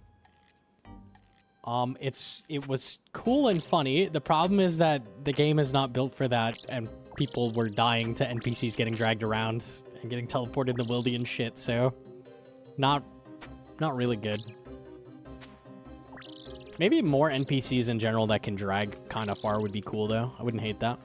It was cool and funny. The problem is that the game is not built for that, and people were dying to NPCs getting dragged around and getting teleported in the wildy and shit, so not really good. Maybe more NPCs in general that can drag kind of far would be cool, though. I wouldn't hate that.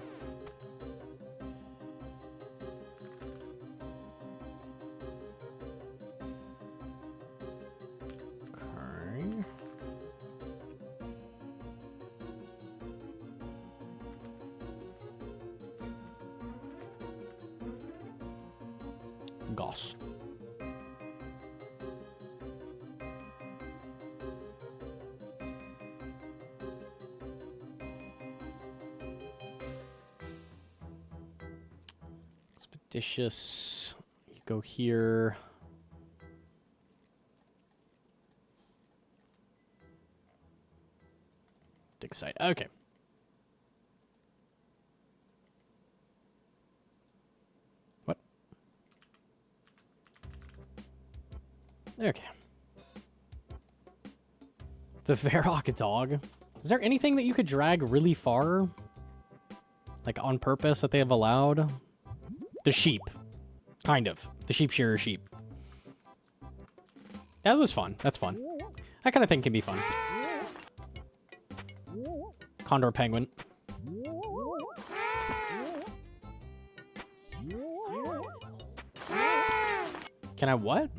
Goss. Expeditious. You go here. Dig site. Okay. What? Okay. The Varrock dog. Is there anything that you could drag really far? Like on purpose that they have allowed? The sheep. Kind of. The sheep shearer sheep. That was fun. That's fun. That kind of thing can be fun. Condor penguin. Can I what?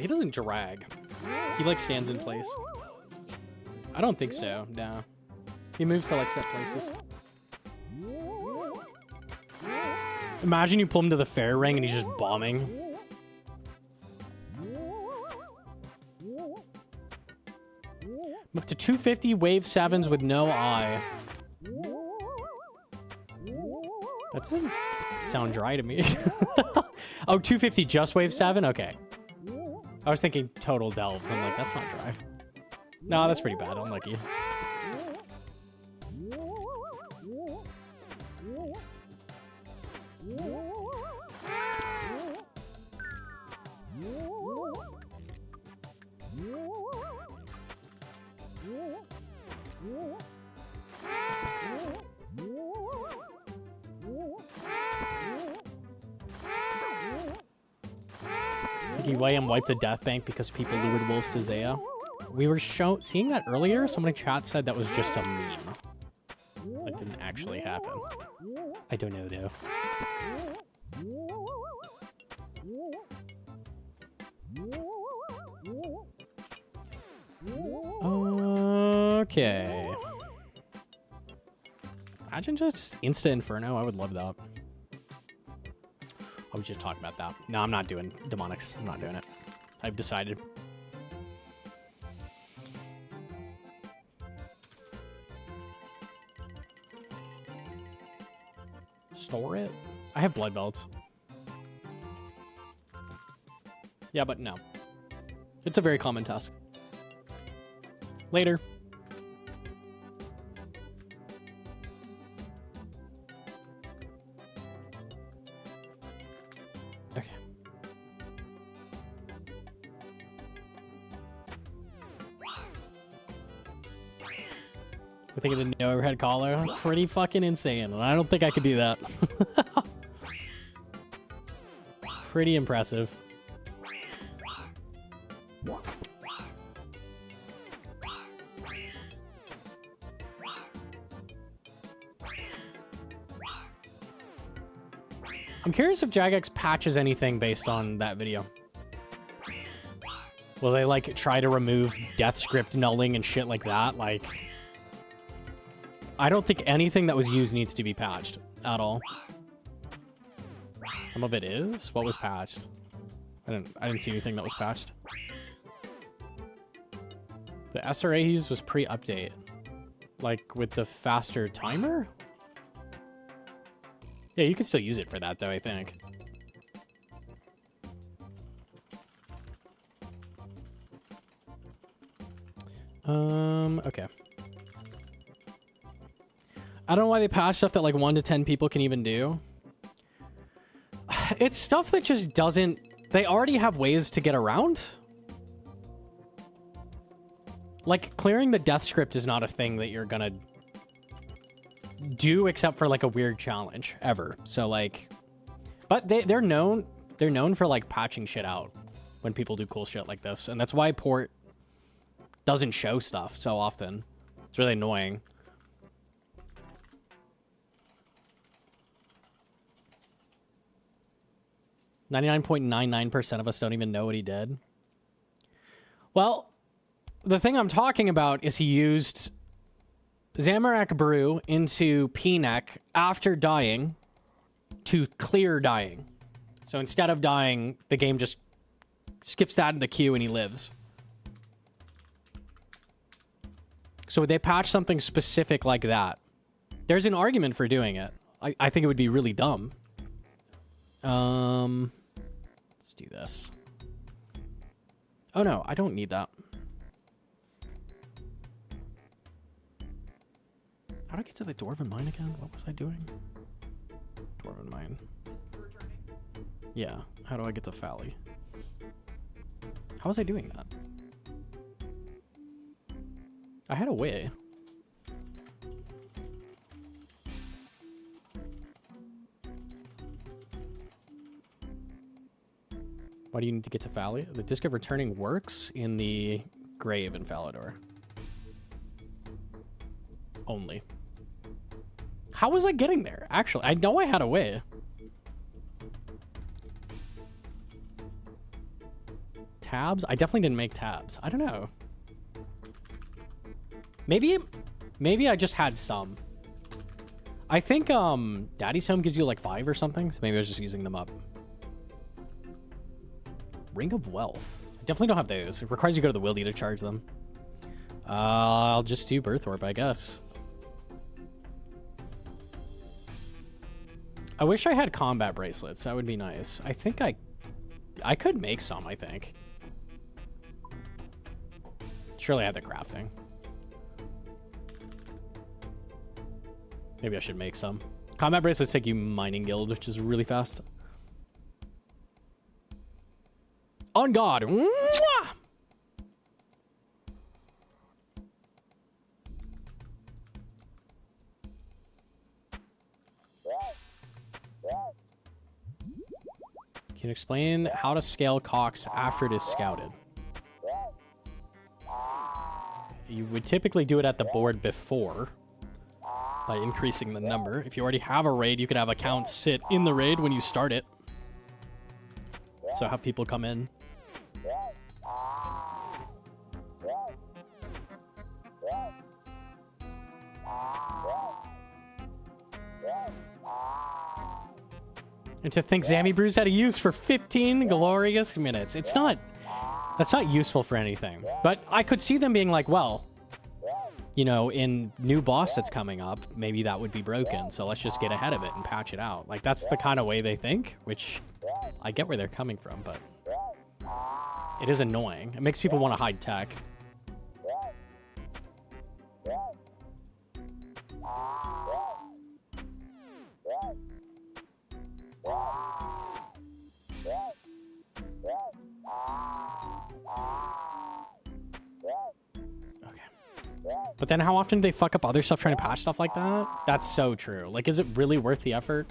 He doesn't drag. He like stands in place. I don't think so. No. He moves to like set places. Imagine you pull him to the fair ring and he's just bombing. I'm up to 250 wave 7s with no eye. That's sound dry to me. Oh, 250 just wave 7? Okay. I was thinking total delves. I'm like, that's not dry. No, that's pretty bad. Unlucky. YM wiped the death bank because people lured wolves to Zaya. We were seeing that earlier. Someone in chat said that was just a meme. That didn't actually happen. I don't know though. Okay. Imagine just Insta Inferno. I would love that. I was just talking about that. No, I'm not doing demonics. I'm not doing it. I've decided. Store it? I have blood belts. Yeah, but no. It's a very common task. Later. Okay. We're thinking the no overhead collar. Pretty fucking insane. And I don't think I could do that. Pretty impressive. I'm curious if Jagex patches anything based on that video. Will they, like, try to remove death script nulling and shit like that? Like, I don't think anything that was used needs to be patched at all. Some of it is? What was patched? I didn't see anything that was patched. The SRA he used was pre-update. Like, with the faster timer? Yeah, you can still use it for that, though, I think. Okay. I don't know why they patch stuff that, like, 1 to 10 people can even do. It's stuff that just doesn't... They already have ways to get around. Like, clearing the death script is not a thing that you're gonna... do except for like a weird challenge ever. So like, but they're known for like patching shit out when people do cool shit like this, and that's why port doesn't show stuff so often. It's really annoying. .99% of us don't even know what he did. Well, the thing I'm talking about is he used Zamorak Brew into P-Neck after dying to clear dying. So instead of dying, the game just skips that in the queue and he lives. So would they patch something specific like that? There's an argument for doing it. I think it would be really dumb. Let's do this. Oh no, I don't need that. How do I get to the Dwarven Mine again? What was I doing? Dwarven Mine. Yeah. How do I get to Fally? How was I doing that? I had a way. Why do you need to get to Fally? The Disc of Returning works in the Grave in Falador. Only. How was I getting there? Actually, I know I had a way. Tabs? I definitely didn't make tabs. I don't know. Maybe I just had some. I think Daddy's Home gives you like 5 or something, so maybe I was just using them up. Ring of Wealth. I definitely don't have those. It requires you to go to the Wildy to charge them. I'll just do Birth Orb, I guess. I wish I had combat bracelets. That would be nice. I think I could make some, I think. Surely I have the crafting. Maybe I should make some. Combat bracelets take you mining guild, which is really fast. On God. Mwah! Can you explain how to scale Cox after it is scouted? You would typically do it at the board before by increasing the number. If you already have a raid, you could have accounts sit in the raid when you start it. So have people come in. And to think Zammy Brews had a use for 15 glorious minutes. It's not... That's not useful for anything. But I could see them being like, well, you know, in new boss that's coming up, maybe that would be broken. So let's just get ahead of it and patch it out. Like, that's the kind of way they think, which I get where they're coming from, but it is annoying. It makes people want to hide tech. But then how often do they fuck up other stuff trying to patch stuff like that? That's so true. Like, is it really worth the effort?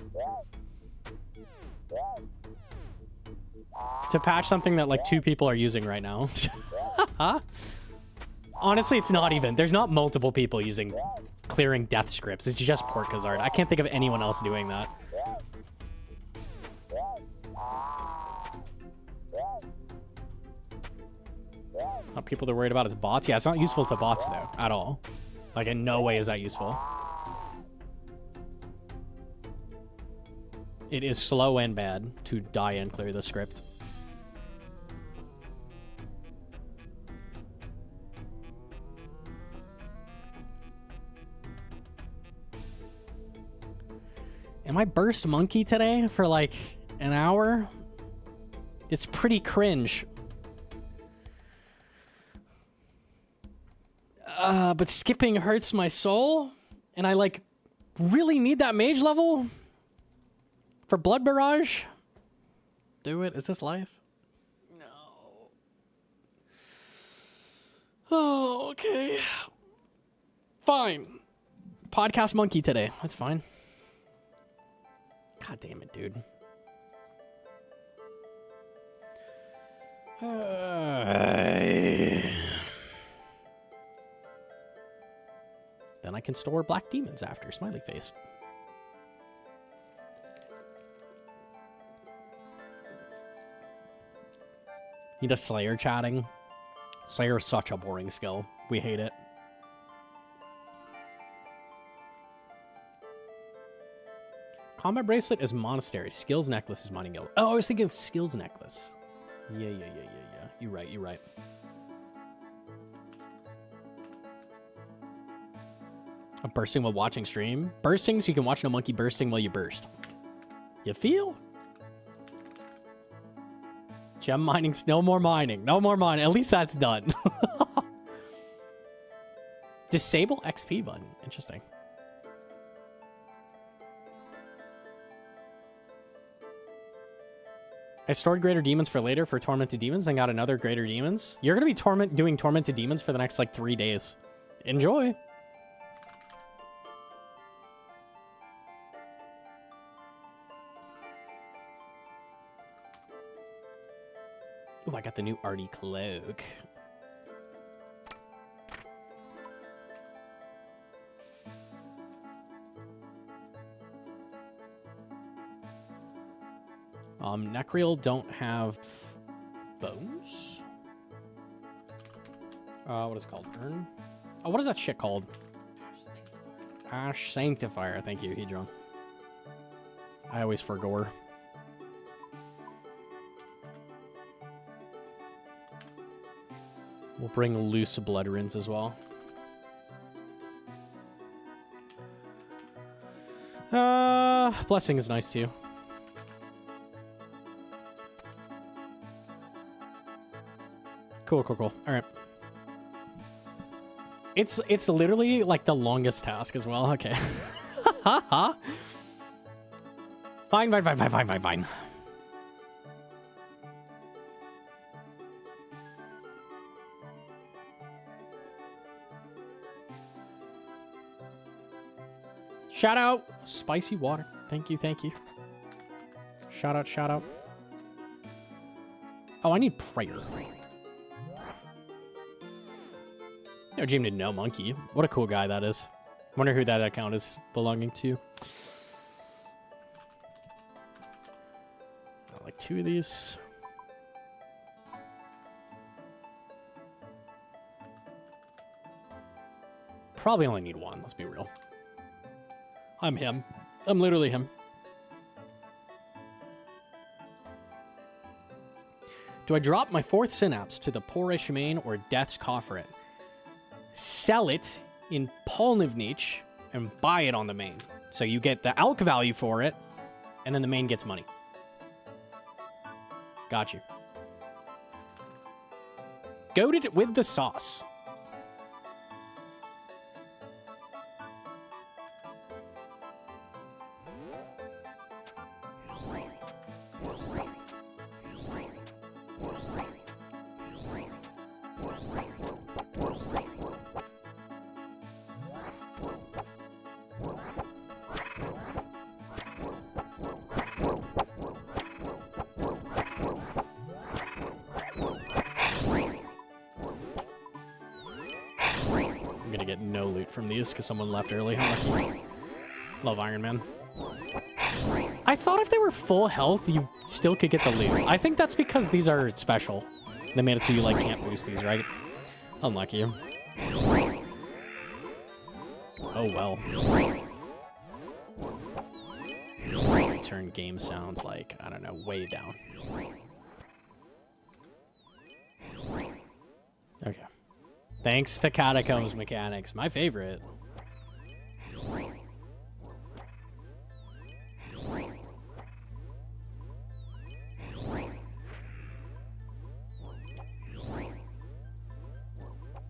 To patch something that, like, 2 people are using right now? Huh? Honestly, it's not even. There's not multiple people using clearing death scripts. It's just Porkazard. I can't think of anyone else doing that. What people they're worried about is bots. Yeah, it's not useful to bots, though, at all. Like, in no way is that useful. It is slow and bad to die and clear the script. Am I burst monkey today for, like, an hour? It's pretty cringe. But skipping hurts my soul, and I, like, really need that mage level for Blood Barrage. Do it. Is this life? No. Oh, okay. Fine. Podcast monkey today. That's fine. God damn it, dude. Then I can store black demons after. Smiley face. Need a Slayer chatting. Slayer is such a boring skill. We hate it. Combat bracelet is monastery. Skills necklace is mining guild. Oh, I was thinking of skills necklace. Yeah. You're right. I'm bursting while watching stream. Bursting so you can watch Gnomonkey bursting while you burst. You feel? Gem mining. No more mining. No more mining. At least that's done. Disable XP button. Interesting. I stored Greater Demons for later for Tormented Demons and got another Greater Demons. You're going to be doing Tormented Demons for the next, like, 3 days. Enjoy. Oh, I got the new Artie Cloak. Necreal don't have bones. What is it called? Urn? Oh, what is that shit called? Ash Sanctifier. Thank you, Hedron. I always forgore. We'll bring loose blood rinse as well. Blessing is nice too. Cool, cool, cool. All right. It's literally like the longest task as well. Okay. Fine, fine, fine, fine, fine, fine, fine. Shout out, spicy water. Thank you, thank you. Shout out, shout out. Oh, I need prayer. No, Hcim did Gnomonkey. What a cool guy that is. Wonder who that account is belonging to. I like 2 of these. Probably only need 1, let's be real. I'm him. I'm literally him. Do I drop my 4th synapse to the Poorish Main or Death's Coffret? Sell it in Polnivnich and buy it on the main. So you get the alk value for it, and then the main gets money. Got you. Goated it with the sauce. From these because someone left early. Lucky. Love Iron Man. I thought if they were full health, you still could get the loot. I think that's because these are special. They made it so you like can't boost these, right? Unlucky. Oh well. Turn game sounds like, I don't know, way down. Okay. Thanks to Catacombs Mechanics, my favorite.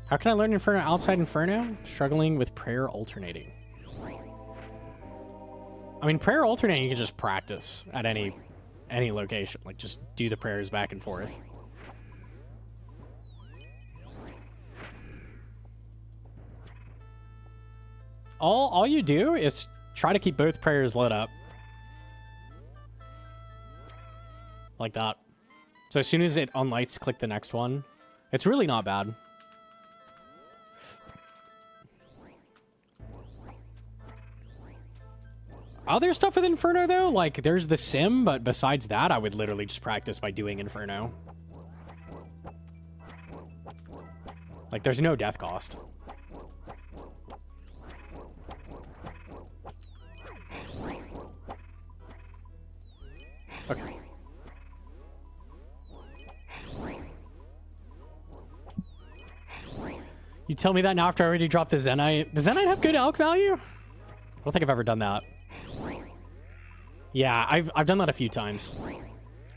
How can I learn Inferno outside Inferno? Struggling with prayer alternating. I mean, prayer alternating you can just practice at any location. Like, just do the prayers back and forth. All you do is try to keep both prayers lit up. Like that. So as soon as it unlights, click the next one. It's really not bad. Other stuff with Inferno, though, like there's the sim, but besides that, I would literally just practice by doing Inferno. Like, there's no death cost. Okay. You tell me that now after I already dropped the Zenite. Does Zenite have good alk value? I don't think I've ever done that. Yeah, I've done that a few times.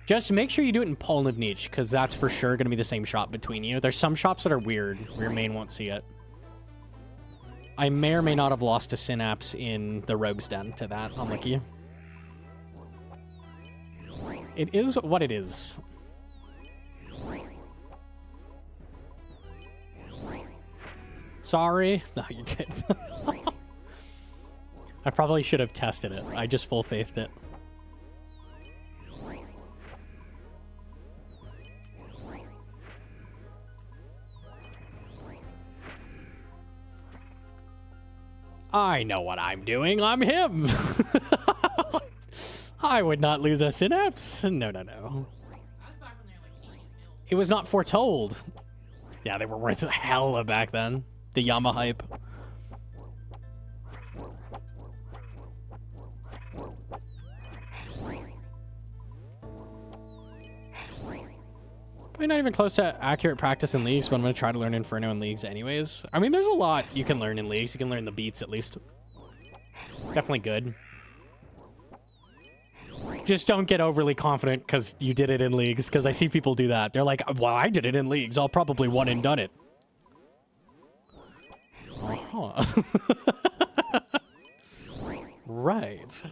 Just make sure you do it in Polnivnich, because that's for sure going to be the same shop between you. There's some shops that are weird, where your main won't see it. I may or may not have lost a synapse in the Rogue's Den to that. Unlucky. It is what it is. Sorry. No, you're good. I probably should have tested it. I just full faithed it. I know what I'm doing. I'm him. I would not lose a synapse. No, no, no. It was not foretold. Yeah, they were worth hella back then. The Yama hype. Probably not even close to accurate practice in leagues, but I'm going to try to learn Inferno in leagues anyways. I mean, there's a lot you can learn in leagues. You can learn the beats at least. Definitely good. Just don't get overly confident because you did it in leagues, because I see people do that. They're like, well, I did it in leagues. I'll probably one and done it. Uh-huh. Right.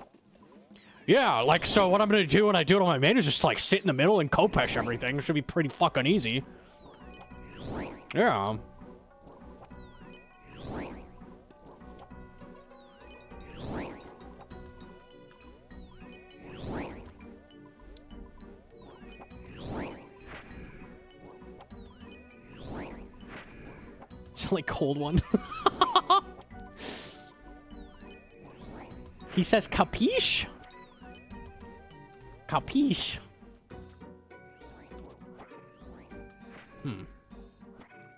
Yeah, like, so what I'm going to do when I do it on my main is just, like, sit in the middle and Kopesh everything. It should be pretty fucking easy. Yeah. It's like cold one. He says, capiche? Capiche.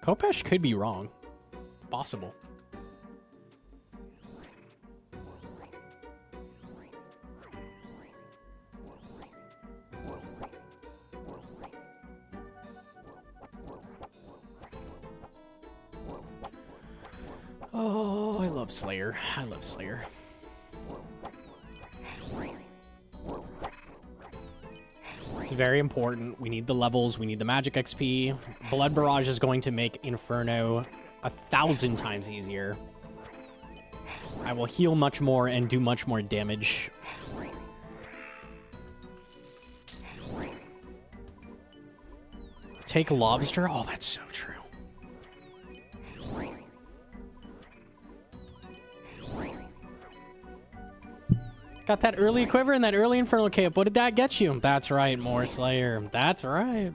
Kopesh could be wrong. It's possible. Oh, I love Slayer. I love Slayer. It's very important. We need the levels. We need the magic XP. Blood Barrage is going to make Inferno 1,000 times easier. I will heal much more and do much more damage. Take Lobster? Oh, that's so true. Got that early Quiver and that early Infernal Cape. What did that get you? That's right, more Slayer. That's right.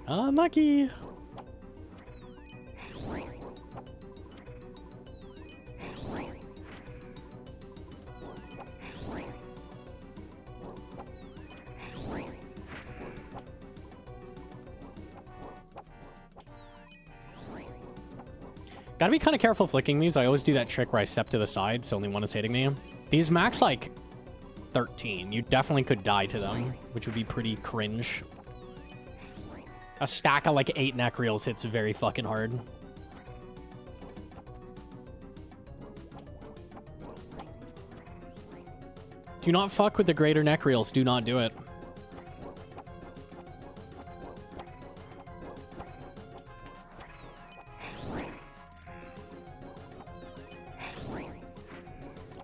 Unlucky. Gotta be kind of careful flicking these. I always do that trick where I step to the side, so only one is hitting me. These max, like, 13. You definitely could die to them, which would be pretty cringe. A stack of, like, 8 neck reels hits very fucking hard. Do not fuck with the greater neck reels. Do not do it.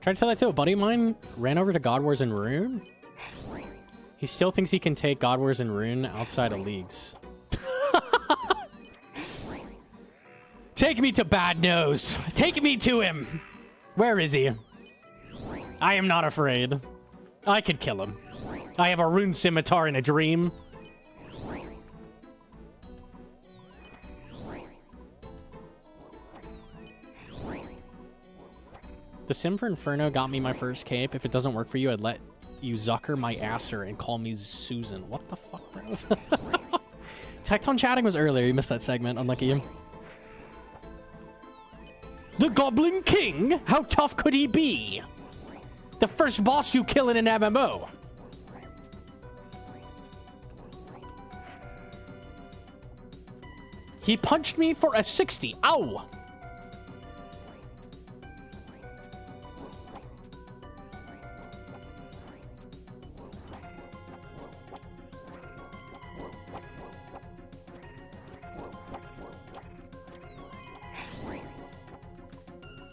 Tried to tell that to a buddy of mine. Ran over to God Wars and Rune. He still thinks he can take God Wars and Rune outside of leagues. Take me to Bad Nose. Take me to him. Where is he? I am not afraid. I could kill him. I have a Rune Scimitar in a dream. The sim for Inferno got me my first cape. If it doesn't work for you, I'd let you Zucker my asser and call me Susan. What the fuck, bro? Tecton chatting was earlier. You missed that segment. Unlucky you. The Goblin King? How tough could he be? The first boss you kill in an MMO. He punched me for a 60. Ow!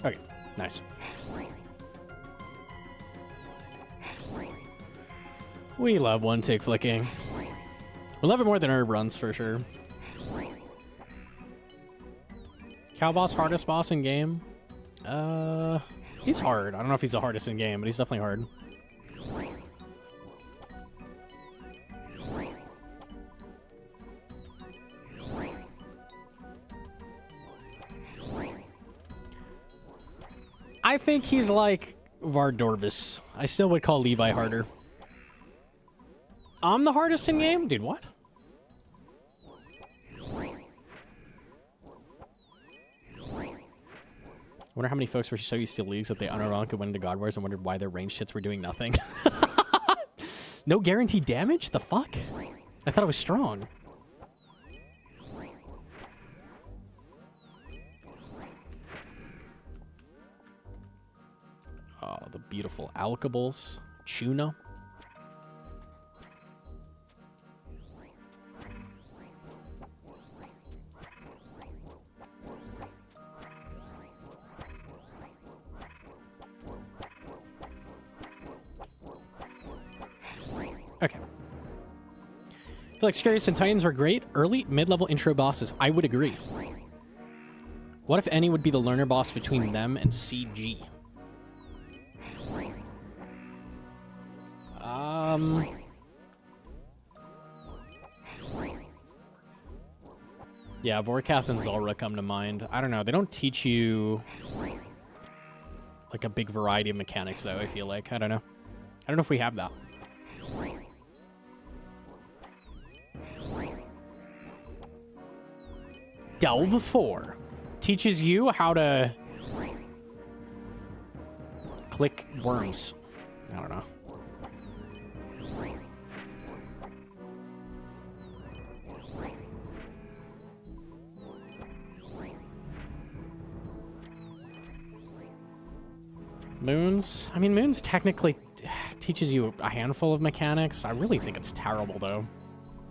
Okay, nice. We love one tick flicking. We love it more than herb runs for sure. Cow boss, hardest boss in game? He's hard. I don't know if he's the hardest in game, but he's definitely hard. I think he's like Vardorvis. I still would call Levi harder. I'm the hardest in game? Dude, what? Wonder how many folks were so used to leagues that they unironically went into God Wars and wondered why their range hits were doing nothing. No guaranteed damage? The fuck? I thought it was strong. Oh, the beautiful alkables. Tuna. Okay. I feel like Scarius and Titans were great. Early, mid-level intro bosses. I would agree. What, if any, would be the learner boss between them and CG? Yeah, Vorkath and Zulrah come to mind. I don't know. They don't teach you like a big variety of mechanics, though, I feel like. I don't know. I don't know if we have that. Delve 4 teaches you how to click worms. I don't know. Moons? I mean, Moons technically teaches you a handful of mechanics. I really think it's terrible, though.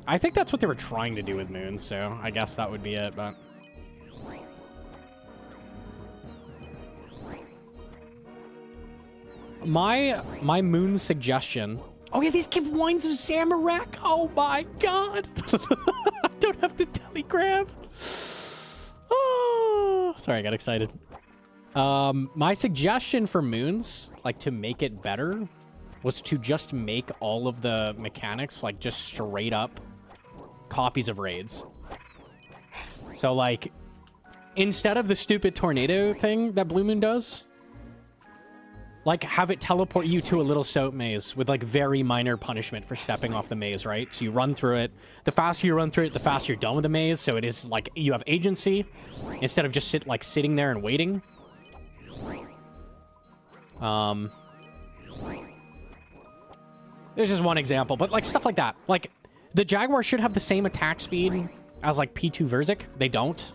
I think that's what they were trying to do with Moons, so I guess that would be it, but... My Moon suggestion... Oh yeah, these give wines of Zamorak! Oh my god! I don't have to telegraph! Oh, sorry, I got excited. My suggestion for Moons, like to make it better, was to just make all of the mechanics like just straight up copies of raids. So like, instead of the stupid tornado thing that Blue Moon does, like have it teleport you to a little soap maze with like very minor punishment for stepping off the maze, right? So you run through it. The faster you run through it, the faster you're done with the maze. So it is like you have agency instead of just sitting there and waiting. There's just one example, but like stuff like that. Like the Jaguar should have the same attack speed as like P2 Verzik. They don't.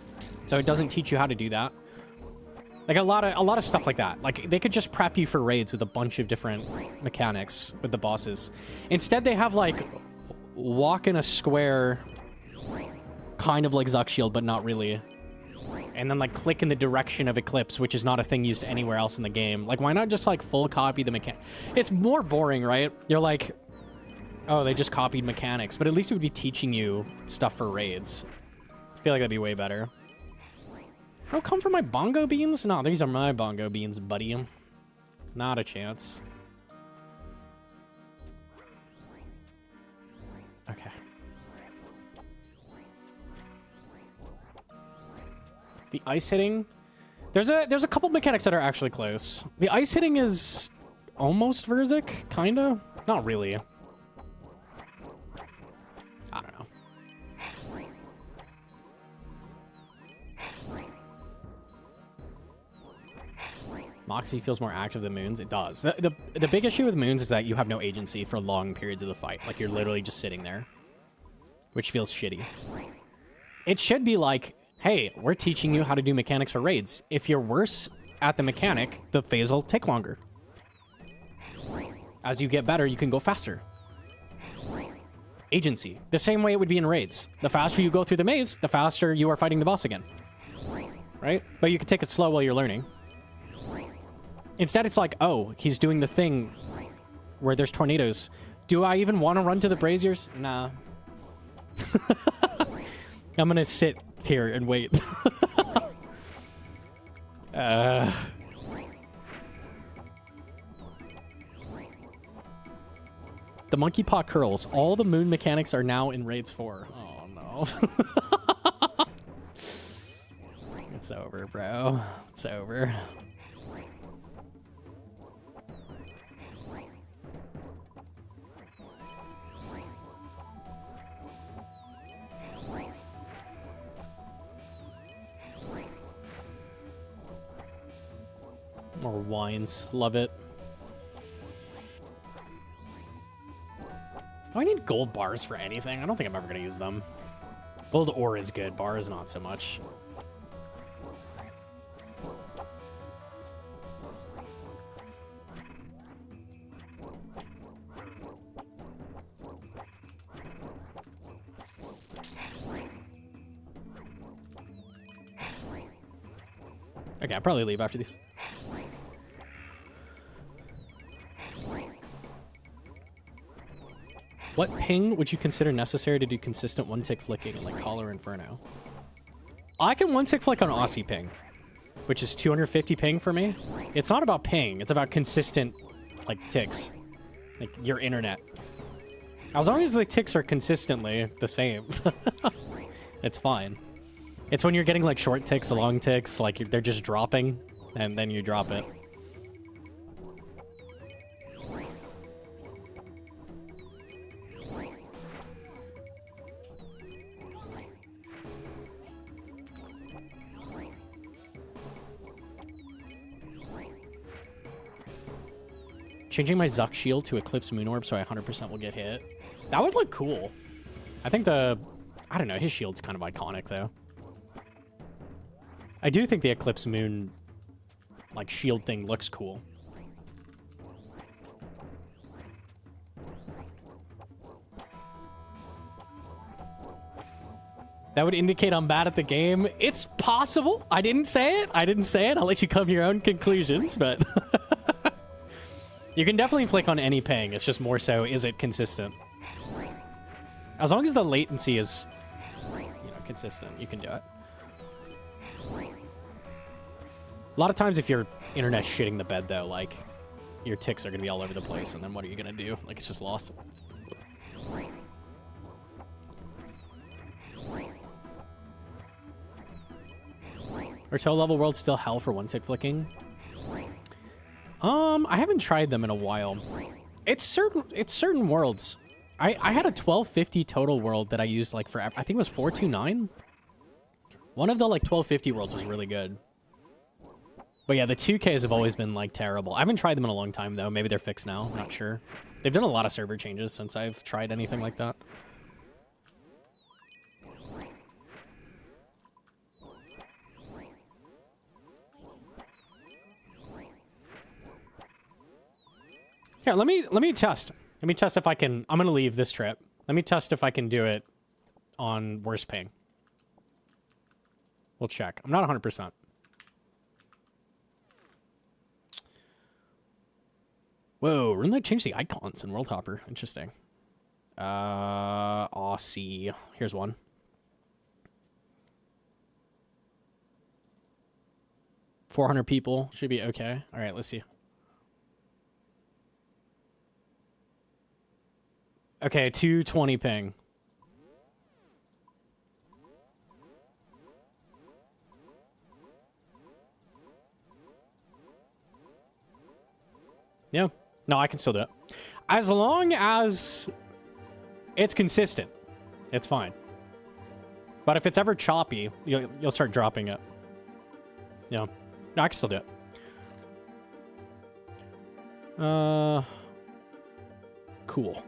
So it doesn't teach you how to do that. Like a lot of stuff like that. Like they could just prep you for raids with a bunch of different mechanics with the bosses. Instead they have like walk in a square kind of like Zuck Shield, but not really. And then like click in the direction of Eclipse, which is not a thing used anywhere else in the game. Like why not just like full copy the mechanic? It's more boring, right? You're like, oh, they just copied mechanics, but at least it would be teaching you stuff for raids. I feel like that'd be way better. Oh, come for my bongo beans? No, these are my bongo beans, buddy. Not a chance. Okay. The ice hitting. There's a couple mechanics that are actually close. The ice hitting is almost Verzik, kinda. Not really. I don't know. Moxie feels more active than Moons. It does. The big issue with Moons is that you have no agency for long periods of the fight. Like, you're literally just sitting there, which feels shitty. It should be like, hey, we're teaching you how to do mechanics for raids. If you're worse at the mechanic, the phase will take longer. As you get better, you can go faster. Agency. The same way it would be in raids. The faster you go through the maze, the faster you are fighting the boss again. Right? But you can take it slow while you're learning. Instead, it's like, oh, he's doing the thing where there's tornadoes. Do I even want to run to the braziers? Nah. I'm gonna sit here and wait. The monkey paw curls. All the moon mechanics are now in raids 4. Oh no. It's over, bro. It's over. More wines. Love it. Do I need gold bars for anything? I don't think I'm ever going to use them. Gold ore is good. Bars, not so much. Okay, I'll probably leave after these. What ping would you consider necessary to do consistent one-tick flicking in like Collar Inferno? I can one-tick flick on Aussie ping, which is 250 ping for me. It's not about ping, it's about consistent like ticks, like your internet. As long as the ticks are consistently the same, it's fine. It's when you're getting like short ticks, long ticks, like they're just dropping, and then you drop it. Changing my Zuck shield to Eclipse Moon Orb so I 100% will get hit. That would look cool. I think I don't know, his shield's kind of iconic though. I do think the Eclipse Moon, like, shield thing looks cool. That would indicate I'm bad at the game. It's possible. I didn't say it. I'll let you come to your own conclusions, but... You can definitely flick on any ping. It's just more so, is it consistent? As long as the latency is, consistent, you can do it. A lot of times if your internet's shitting the bed, though, like, your ticks are going to be all over the place, and then what are you going to do? Like, it's just lost. Are toe level worlds still hell for one-tick flicking? I haven't tried them in a while. It's certain worlds. I had a 1250 total world that I used like for, I think it was 429. One of the like 1250 worlds was really good. But yeah, the 2Ks have always been like terrible. I haven't tried them in a long time though. Maybe they're fixed now. I'm not sure. They've done a lot of server changes since I've tried anything like that. Here, let me test. Let me test if I can. I'm gonna leave this trip. Let me test if I can do it on worst ping. We'll check. I'm not 100%. Whoa, Runelight changed the icons in World Hopper. Interesting. Aussie. Here's one. $400 people. Should be okay. All right, let's see. Okay, 220 ping. Yeah. No, I can still do it. As long as it's consistent, it's fine. But if it's ever choppy, you'll start dropping it. Yeah. No, I can still do it. Cool.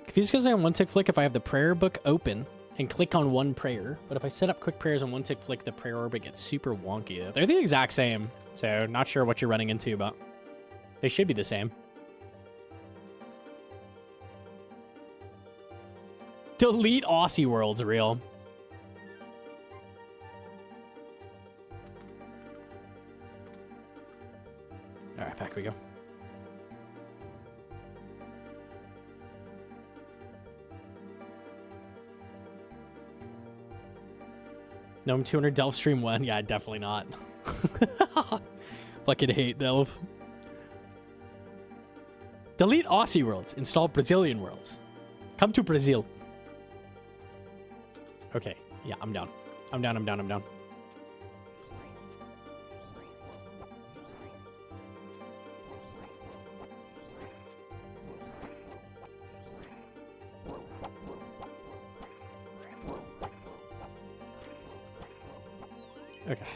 Confused because I on one tick flick if I have the prayer book open and click on one prayer, but if I set up quick prayers on one tick flick, the prayer orbit gets super wonky. They're the exact same, so not sure what you're running into, but they should be the same. Delete Aussie worlds, real. All right, back we go. No, I'm 200 Delve stream when? Yeah, definitely not. Fucking hate Delve. Delete Aussie worlds. Install Brazilian worlds. Come to Brazil. Okay. Yeah, I'm down. I'm down. Okay.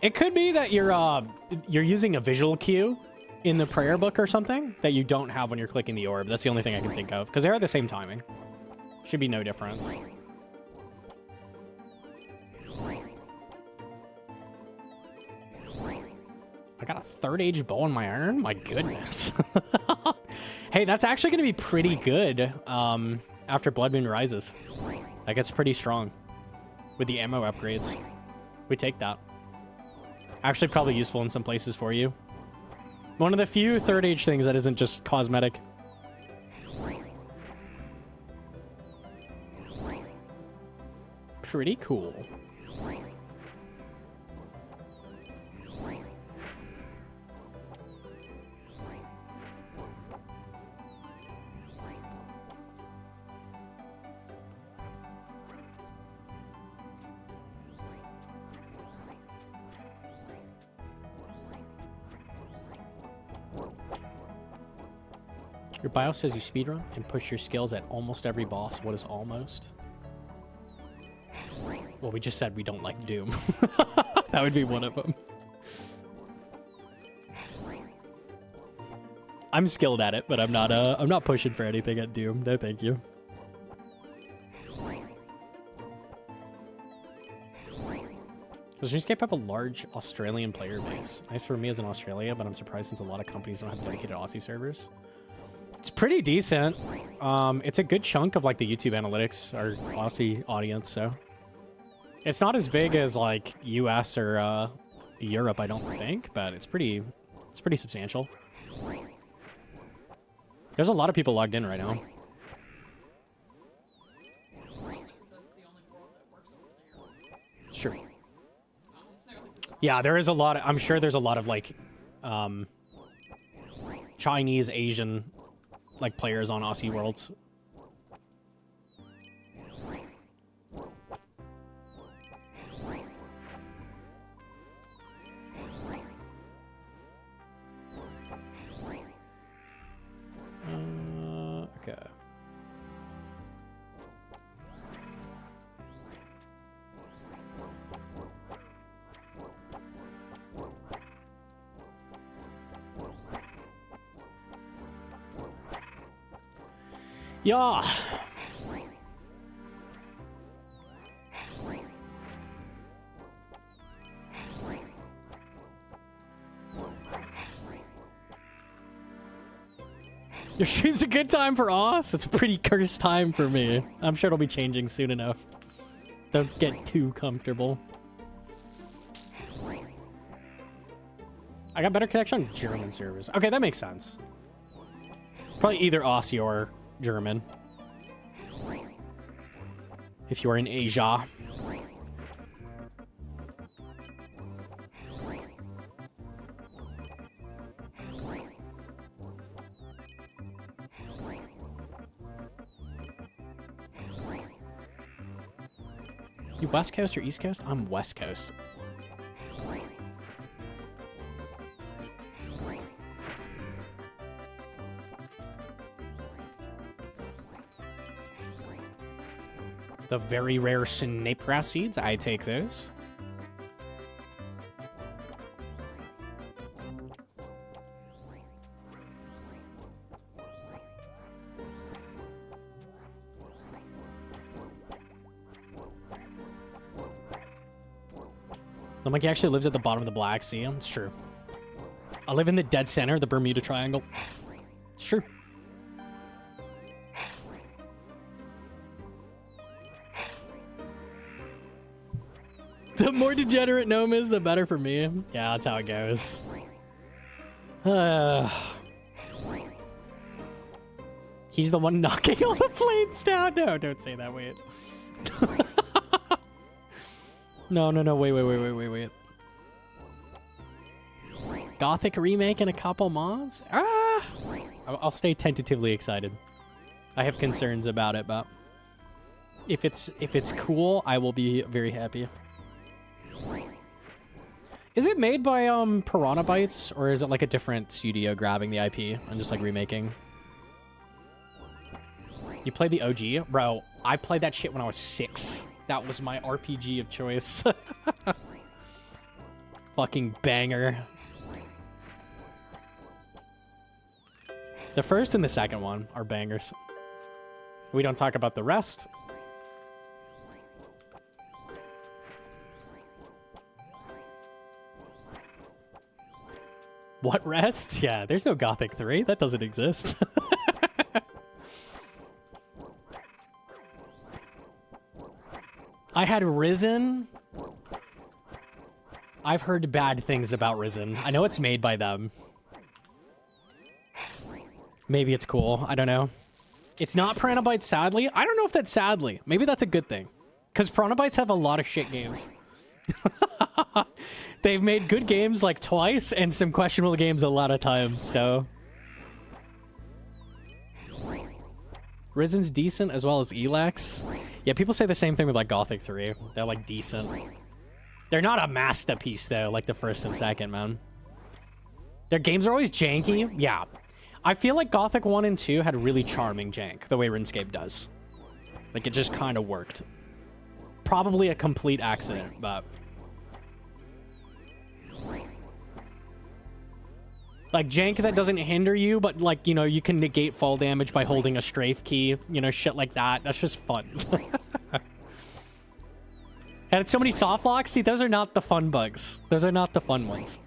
It could be that you're using a visual cue in the prayer book or something that you don't have when you're clicking the orb. That's the only thing I can think of, because they're at the same timing. Should be no difference. I got a third age bow in my iron? My goodness. Hey, that's actually going to be pretty good after Blood Moon Rises. That gets pretty strong with the ammo upgrades. We take that. Actually, probably useful in some places for you. One of the few third age things that isn't just cosmetic. Pretty cool. Your bio says you speedrun and push your skills at almost every boss. What is almost? Well, we just said we don't like Doom. That would be one of them. I'm skilled at it, but I'm not pushing for anything at Doom. No, thank you. Does RuneScape have a large Australian player base? Nice for me as in Australia, but I'm surprised since a lot of companies don't have dedicated Aussie servers. It's pretty decent. It's a good chunk of like the YouTube analytics or Aussie audience, so it's not as big as like US or Europe, I don't think, but it's pretty substantial. There's a lot of people logged in right now. Sure. Yeah, there is a lot of, I'm sure there's a lot of like Chinese, Asian like players on Aussie Worlds. Okay. Yeah. Your stream's a good time for Oz. It's a pretty cursed time for me. I'm sure it'll be changing soon enough. Don't get too comfortable. I got better connection on German servers. Okay, that makes sense. Probably either Aussie or German. If you are in Asia. You West Coast or East Coast? I'm West Coast. The very rare snapegrass seeds, I take those. The monkey actually lives at the bottom of the Black Sea. It's true. I live in the dead center of the Bermuda Triangle. It's true. The more degenerate gnome is, the better for me. Yeah, that's how it goes. He's the one knocking all the planes down. No, don't say that. Wait. No. Wait. Gothic remake in a couple mods? Ah! I'll stay tentatively excited. I have concerns about it, but if it's cool, I will be very happy. Is it made by Piranha Bytes, or is it like a different studio grabbing the IP and just like remaking? You played the OG? Bro, I played that shit when I was 6. That was my RPG of choice. Fucking banger. The first and the second one are bangers. We don't talk about the rest. What rest? Yeah, there's no Gothic 3. That doesn't exist. I had Risen. I've heard bad things about Risen. I know it's made by them. Maybe it's cool. I don't know. It's not Piranhabytes, sadly. I don't know if that's sadly. Maybe that's a good thing. Because Piranhabytes have a lot of shit games. They've made good games like twice and some questionable games a lot of times, so. Risen's decent as well as Elex. Yeah, people say the same thing with like Gothic 3. They're like decent. They're not a masterpiece though, like the first and second, man. Their games are always janky. Yeah. I feel like Gothic 1 and 2 had really charming jank, the way RuneScape does. Like it just kind of worked. Probably a complete accident, but. Like jank that doesn't hinder you, but like, you know, you can negate fall damage by holding a strafe key, you know, shit like that. That's just fun. And it's so many soft locks. See, those are not the fun bugs. Those are not the fun ones.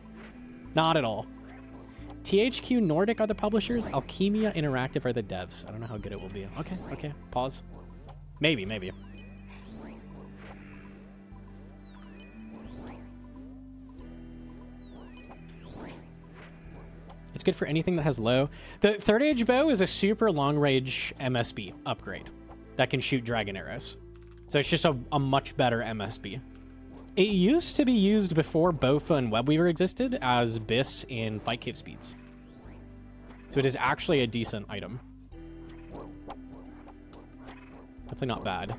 Not at all. THQ Nordic are the publishers. Alchemia Interactive are the devs. I don't know how good it will be. Okay, okay. Pause. Maybe, maybe. It's good for anything that has low. The third age bow is a super long range MSB upgrade that can shoot dragon arrows. So it's just a much better MSB. It used to be used before Bofa and Webweaver existed as BIS in Fight Cave speeds. So it is actually a decent item. Definitely not bad.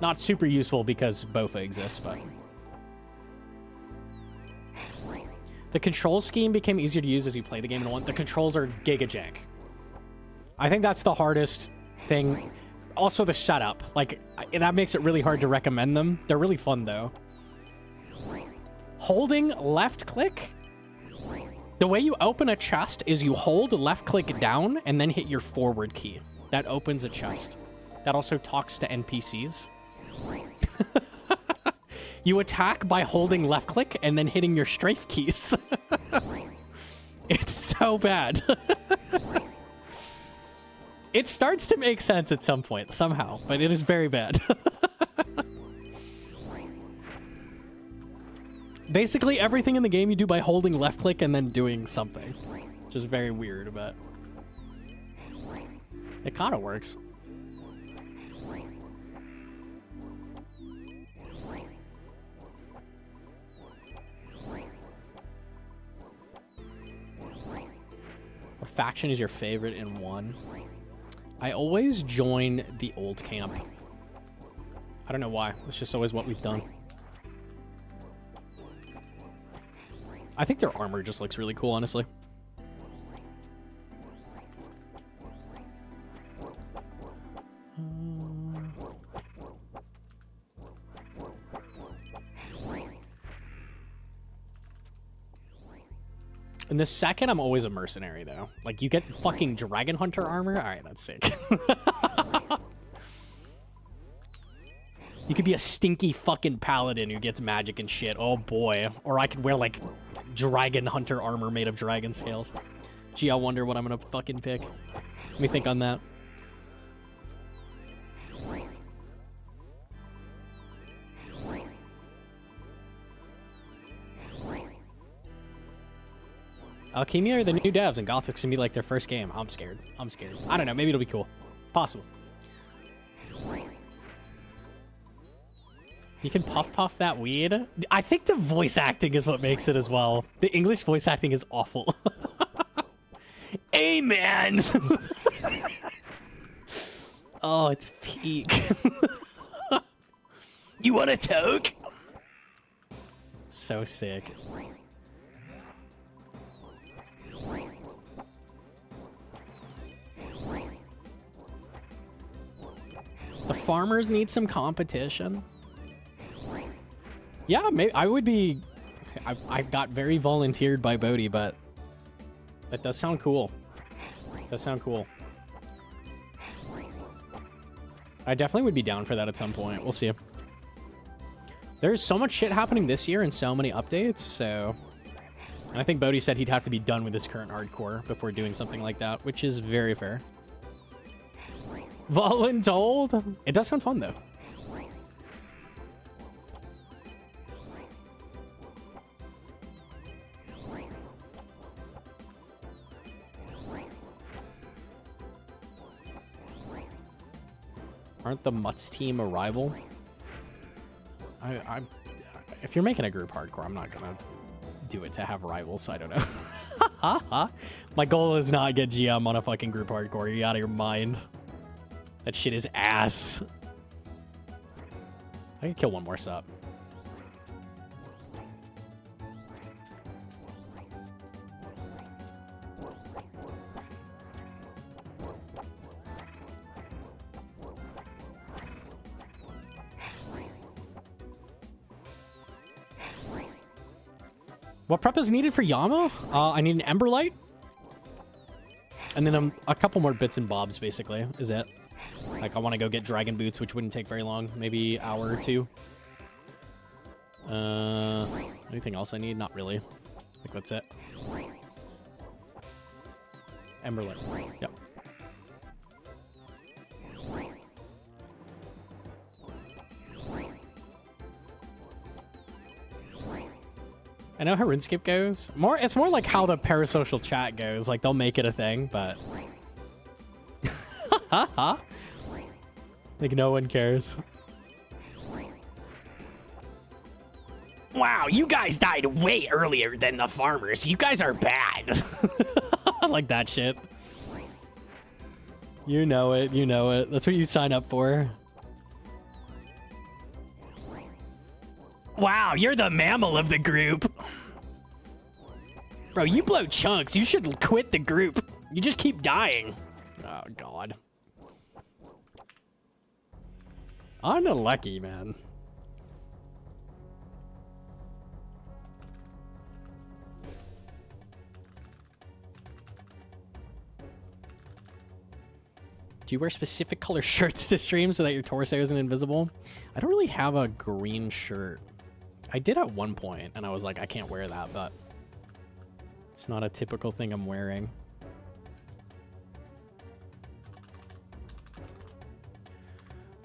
Not super useful because Bofa exists, but... The control scheme became easier to use as you play the game in one. The controls are giga jank. I think that's the hardest thing. Also the setup. Like, that makes it really hard to recommend them. They're really fun, though. Holding left click. The way you open a chest is you hold left click down and then hit your forward key. That opens a chest. That also talks to NPCs. You attack by holding left click and then hitting your strafe keys. It's so bad. It starts to make sense at some point, somehow, but it is very bad. Basically, everything in the game you do by holding left click and then doing something. Which is very weird, but it kind of works. What faction is your favorite in 1? I always join the old camp. I don't know why. It's just always what we've done. I think their armor just looks really cool, honestly. In the second, I'm always a mercenary, though. Like, you get fucking Dragon Hunter armor? Alright, that's sick. You could be a stinky fucking paladin who gets magic and shit. Oh, boy. Or I could wear, like, Dragon Hunter armor made of dragon scales. Gee, I wonder what I'm gonna fucking pick. Let me think on that. Alchemia are the new devs, and Gothic's gonna be like their first game. I'm scared. I'm scared. I don't know. Maybe it'll be cool. Possible. You can puff that weed. I think the voice acting is what makes it as well. The English voice acting is awful. Hey, man! Oh, it's peak. You want a toke? So sick. The farmers need some competition. Yeah, maybe I would be. I got very volunteered by Bodhi, but that does sound cool. Does sound cool. I definitely would be down for that at some point. We'll see. There's so much shit happening this year and so many updates, so And I think Bodhi said he'd have to be done with his current hardcore before doing something like that, which is very fair. Voluntold? It does sound fun, though. Aren't the Mutts team a rival? If you're making a group hardcore, I'm not gonna do it to have rivals. I don't know. My goal is not get GM on a fucking group hardcore. You're out of your mind. That shit is ass. I can kill one more sub. What prep is needed for Yama? I need an Emberlight. And then a couple more bits and bobs, basically, is it. Like, I want to go get Dragon Boots, which wouldn't take very long. Maybe an hour or two. Anything else I need? Not really. I think that's it. Emberlight. Yep. I know how RuneScape goes. It's more like how the parasocial chat goes. Like, they'll make it a thing, but... like, no one cares. Wow, you guys died way earlier than the farmers. You guys are bad. I like that shit. You know it, you know it. That's what you sign up for. Wow, you're the mammal of the group. Bro, you blow chunks. You should quit the group. You just keep dying. Oh, God. Unlucky, man. Do you wear specific color shirts to stream so that your torso isn't invisible? I don't really have a green shirt. I did at one point, and I was like, I can't wear that, but it's not a typical thing I'm wearing.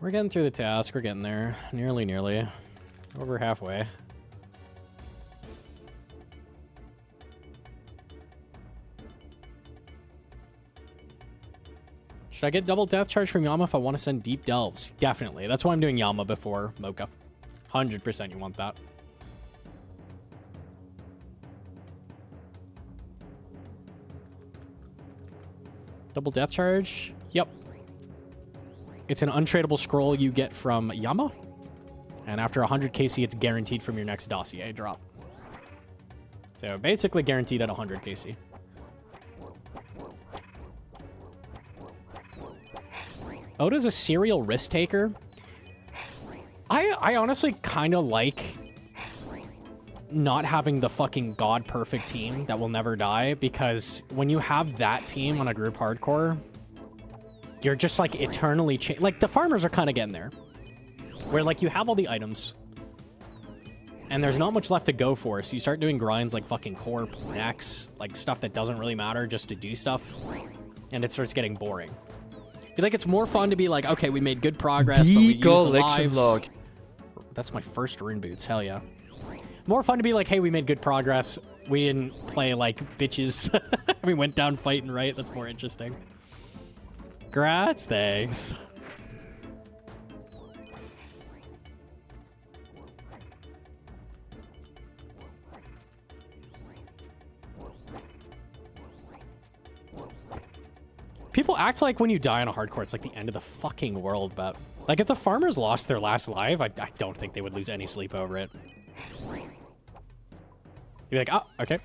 We're getting through the task. We're getting there. Nearly. Over halfway. Should I get double death charge from Yama if I want to send deep delves? Definitely. That's why I'm doing Yama before Mocha. 100% you want that. Double death charge? Yep. It's an untradeable scroll you get from Yama. And after 100 KC, it's guaranteed from your next dossier drop. So basically guaranteed at 100 KC. Oda's a serial risk taker. I honestly kind of like not having the fucking god perfect team that will never die, because when you have that team on a group hardcore, you're just like eternally like the farmers are kind of getting there, where like you have all the items and there's not much left to go for, so you start doing grinds like fucking Corp, Nex, like stuff that doesn't really matter just to do stuff, and it starts getting boring. I feel like it's more fun to be like, okay, we made good progress, but we used the lives. Log. That's my first rune boots, hell yeah. More fun to be like, hey, we made good progress. We didn't play like bitches. We went down fighting right. That's more interesting. Grats, thanks. People act like when you die on a hardcore, it's like the end of the fucking world, but like if the farmers lost their last live, I don't think they would lose any sleep over it. You'd be like, oh, okay,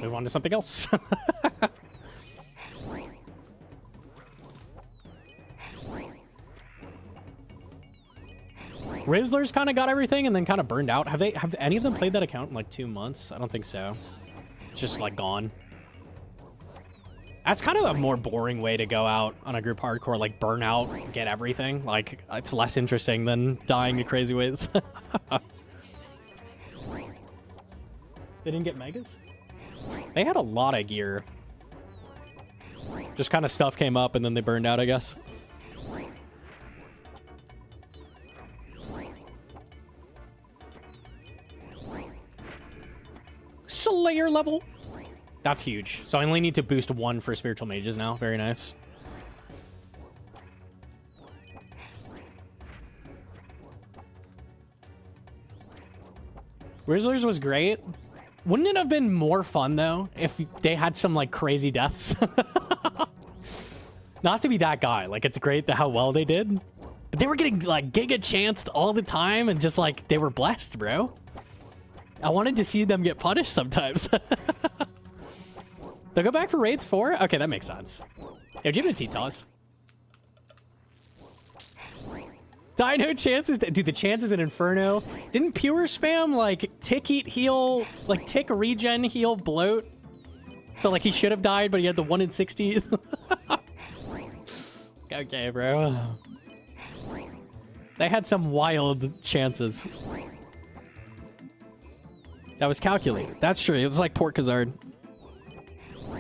move on to something else. Rizzler's kind of got everything and then kind of burned out. Have any of them played that account in like 2 months? I don't think so. It's just like gone. That's kind of a more boring way to go out on a group hardcore, like burn out, get everything. Like, it's less interesting than dying in crazy ways. They didn't get megas? They had a lot of gear. Just kind of stuff came up and then they burned out, I guess. Slayer level. That's huge. So I only need to boost 1 for spiritual mages now. Very nice. Rizzlers was great. Wouldn't it have been more fun, though, if they had some, like, crazy deaths? Not to be that guy. Like, it's great how well they did. But they were getting, like, giga chanced all the time and just, like, they were blessed, bro. I wanted to see them get punished sometimes. They'll go back for raids 4? Okay, that makes sense. Yo, Jim and T-Toss. Dino chances, dude, the chances in Inferno. Didn't Pure spam, like, tick, eat, heal, like, tick, regen, heal, bloat? So, like, he should have died, but he had the 1 in 60. Okay, bro. They had some wild chances. That was calculated. That's true. It was like Port Khazard.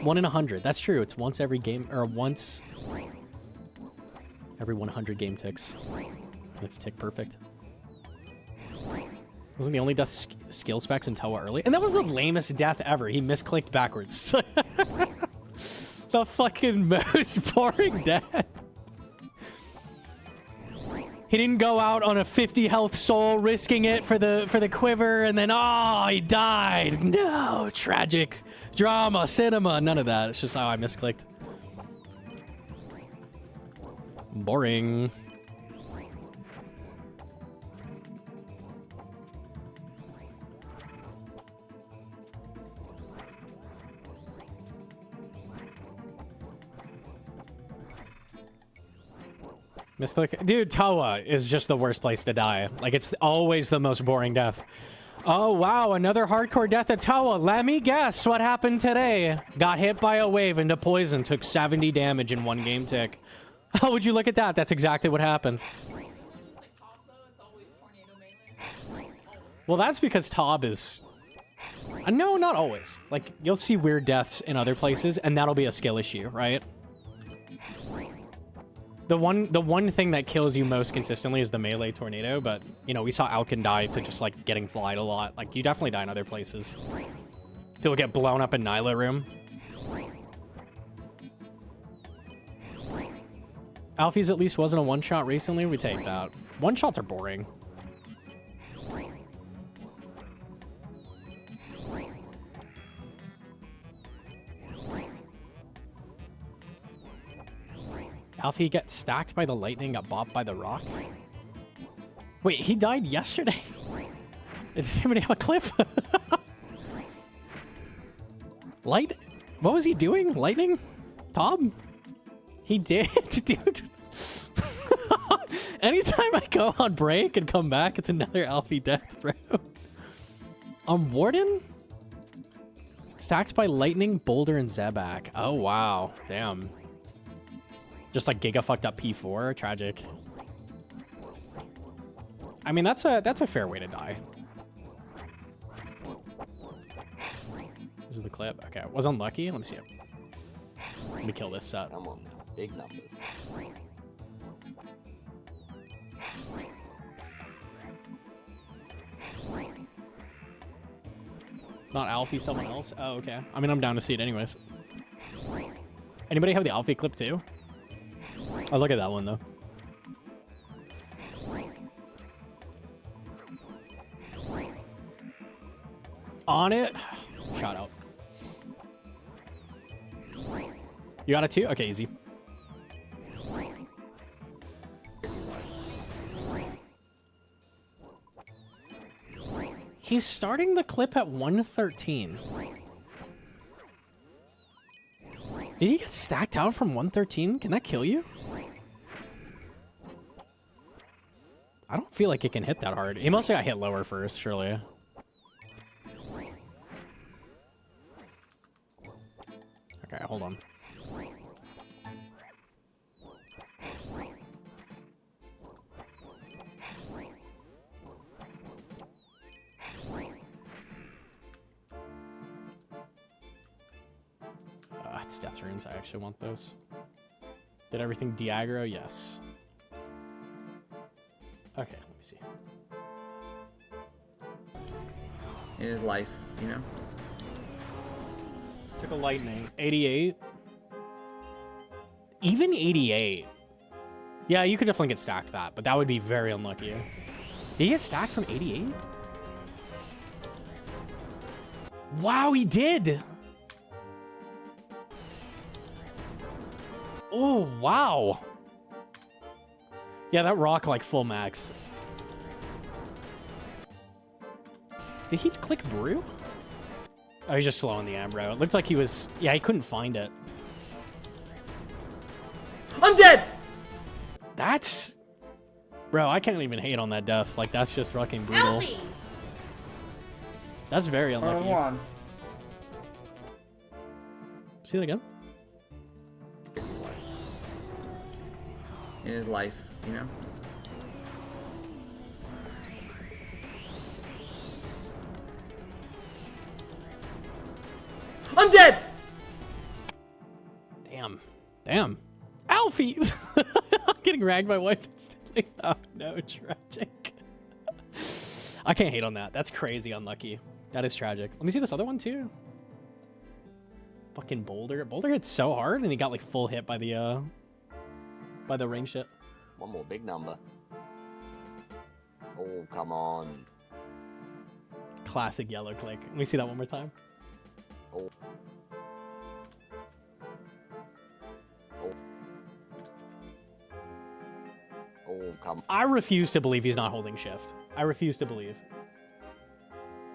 1 in 100. That's true. It's once every game, or once every 100 game ticks. That's tick perfect. Wasn't the only death skill specs in Toa early? And that was the lamest death ever. He misclicked backwards. The fucking most boring death. He didn't go out on a 50 health soul, risking it for the quiver, and then, oh, he died. No, tragic. Drama, cinema, none of that. It's just, oh, I misclicked. Boring. Misclick. Dude, Toa is just the worst place to die. Like, it's always the most boring death. Oh, wow, another hardcore death at Toa. Let me guess what happened today. Got hit by a wave into poison, took 70 damage in 1 game tick. Oh, would you look at that? That's exactly what happened. Well, that's because Tob is... No, not always. Like, you'll see weird deaths in other places, and that'll be a skill issue, right? The one thing that kills you most consistently is the melee tornado, but, you know, we saw Alkin die to just, like, getting flied a lot. Like, you definitely die in other places. People get blown up in Nyla room. Alfie's at least wasn't a one-shot recently. We take that. One-shots are boring. Alfie gets stacked by the lightning, got bopped by the rock. Wait, he died yesterday? Does anybody have a clip? Light? What was he doing? Lightning? Tom? He did, dude. Anytime I go on break and come back, it's another Alfie death, bro. Warden? Stacked by lightning, boulder, and Zebak. Oh, wow. Damn. Just like Giga fucked up P4. Tragic. I mean, that's a fair way to die. This is the clip. Okay, I was unlucky. Let me see it. Let me kill this set. Come on now. Big numbers. Not Alfie, someone else? Oh, okay. I mean, I'm down to see it anyways. Anybody have the Alfie clip too? Oh, look at that one, though. On it. Shout out. You got it too? Okay, easy. He's starting the clip at 113. Did he get stacked out from 113? Can that kill you? I don't feel like it can hit that hard. He must have got hit lower first, surely. Okay, hold on. it's Death Runes. I actually want those. Did everything de-aggro? Yes. Okay, let me see. In his life, you know? Took a lightning. 88. Even 88. Yeah, you could definitely get stacked that, but that would be very unlucky. Did he get stacked from 88? Wow, he did! Oh, wow. Yeah, that rock like full max. Did he click brew? Oh, he's just slowing the Ambro. It looked like he was... Yeah, he couldn't find it. I'm dead! That's... Bro, I can't even hate on that death. Like, that's just fucking brutal. Help me! That's very unlucky. Hold on. See that again? In his life, you know? I'm dead! Damn. Damn. Alfie! I'm getting ragged by wife instantly. Oh, no. Tragic. I can't hate on that. That's crazy unlucky. That is tragic. Let me see this other one, too. Fucking Boulder. Boulder hit so hard, and he got, like, full hit by the ring shit. One more big number. Oh, come on. Classic yellow click. Let me see that one more time. Oh. Oh. Oh, come on. I refuse to believe he's not holding shift. I refuse to believe.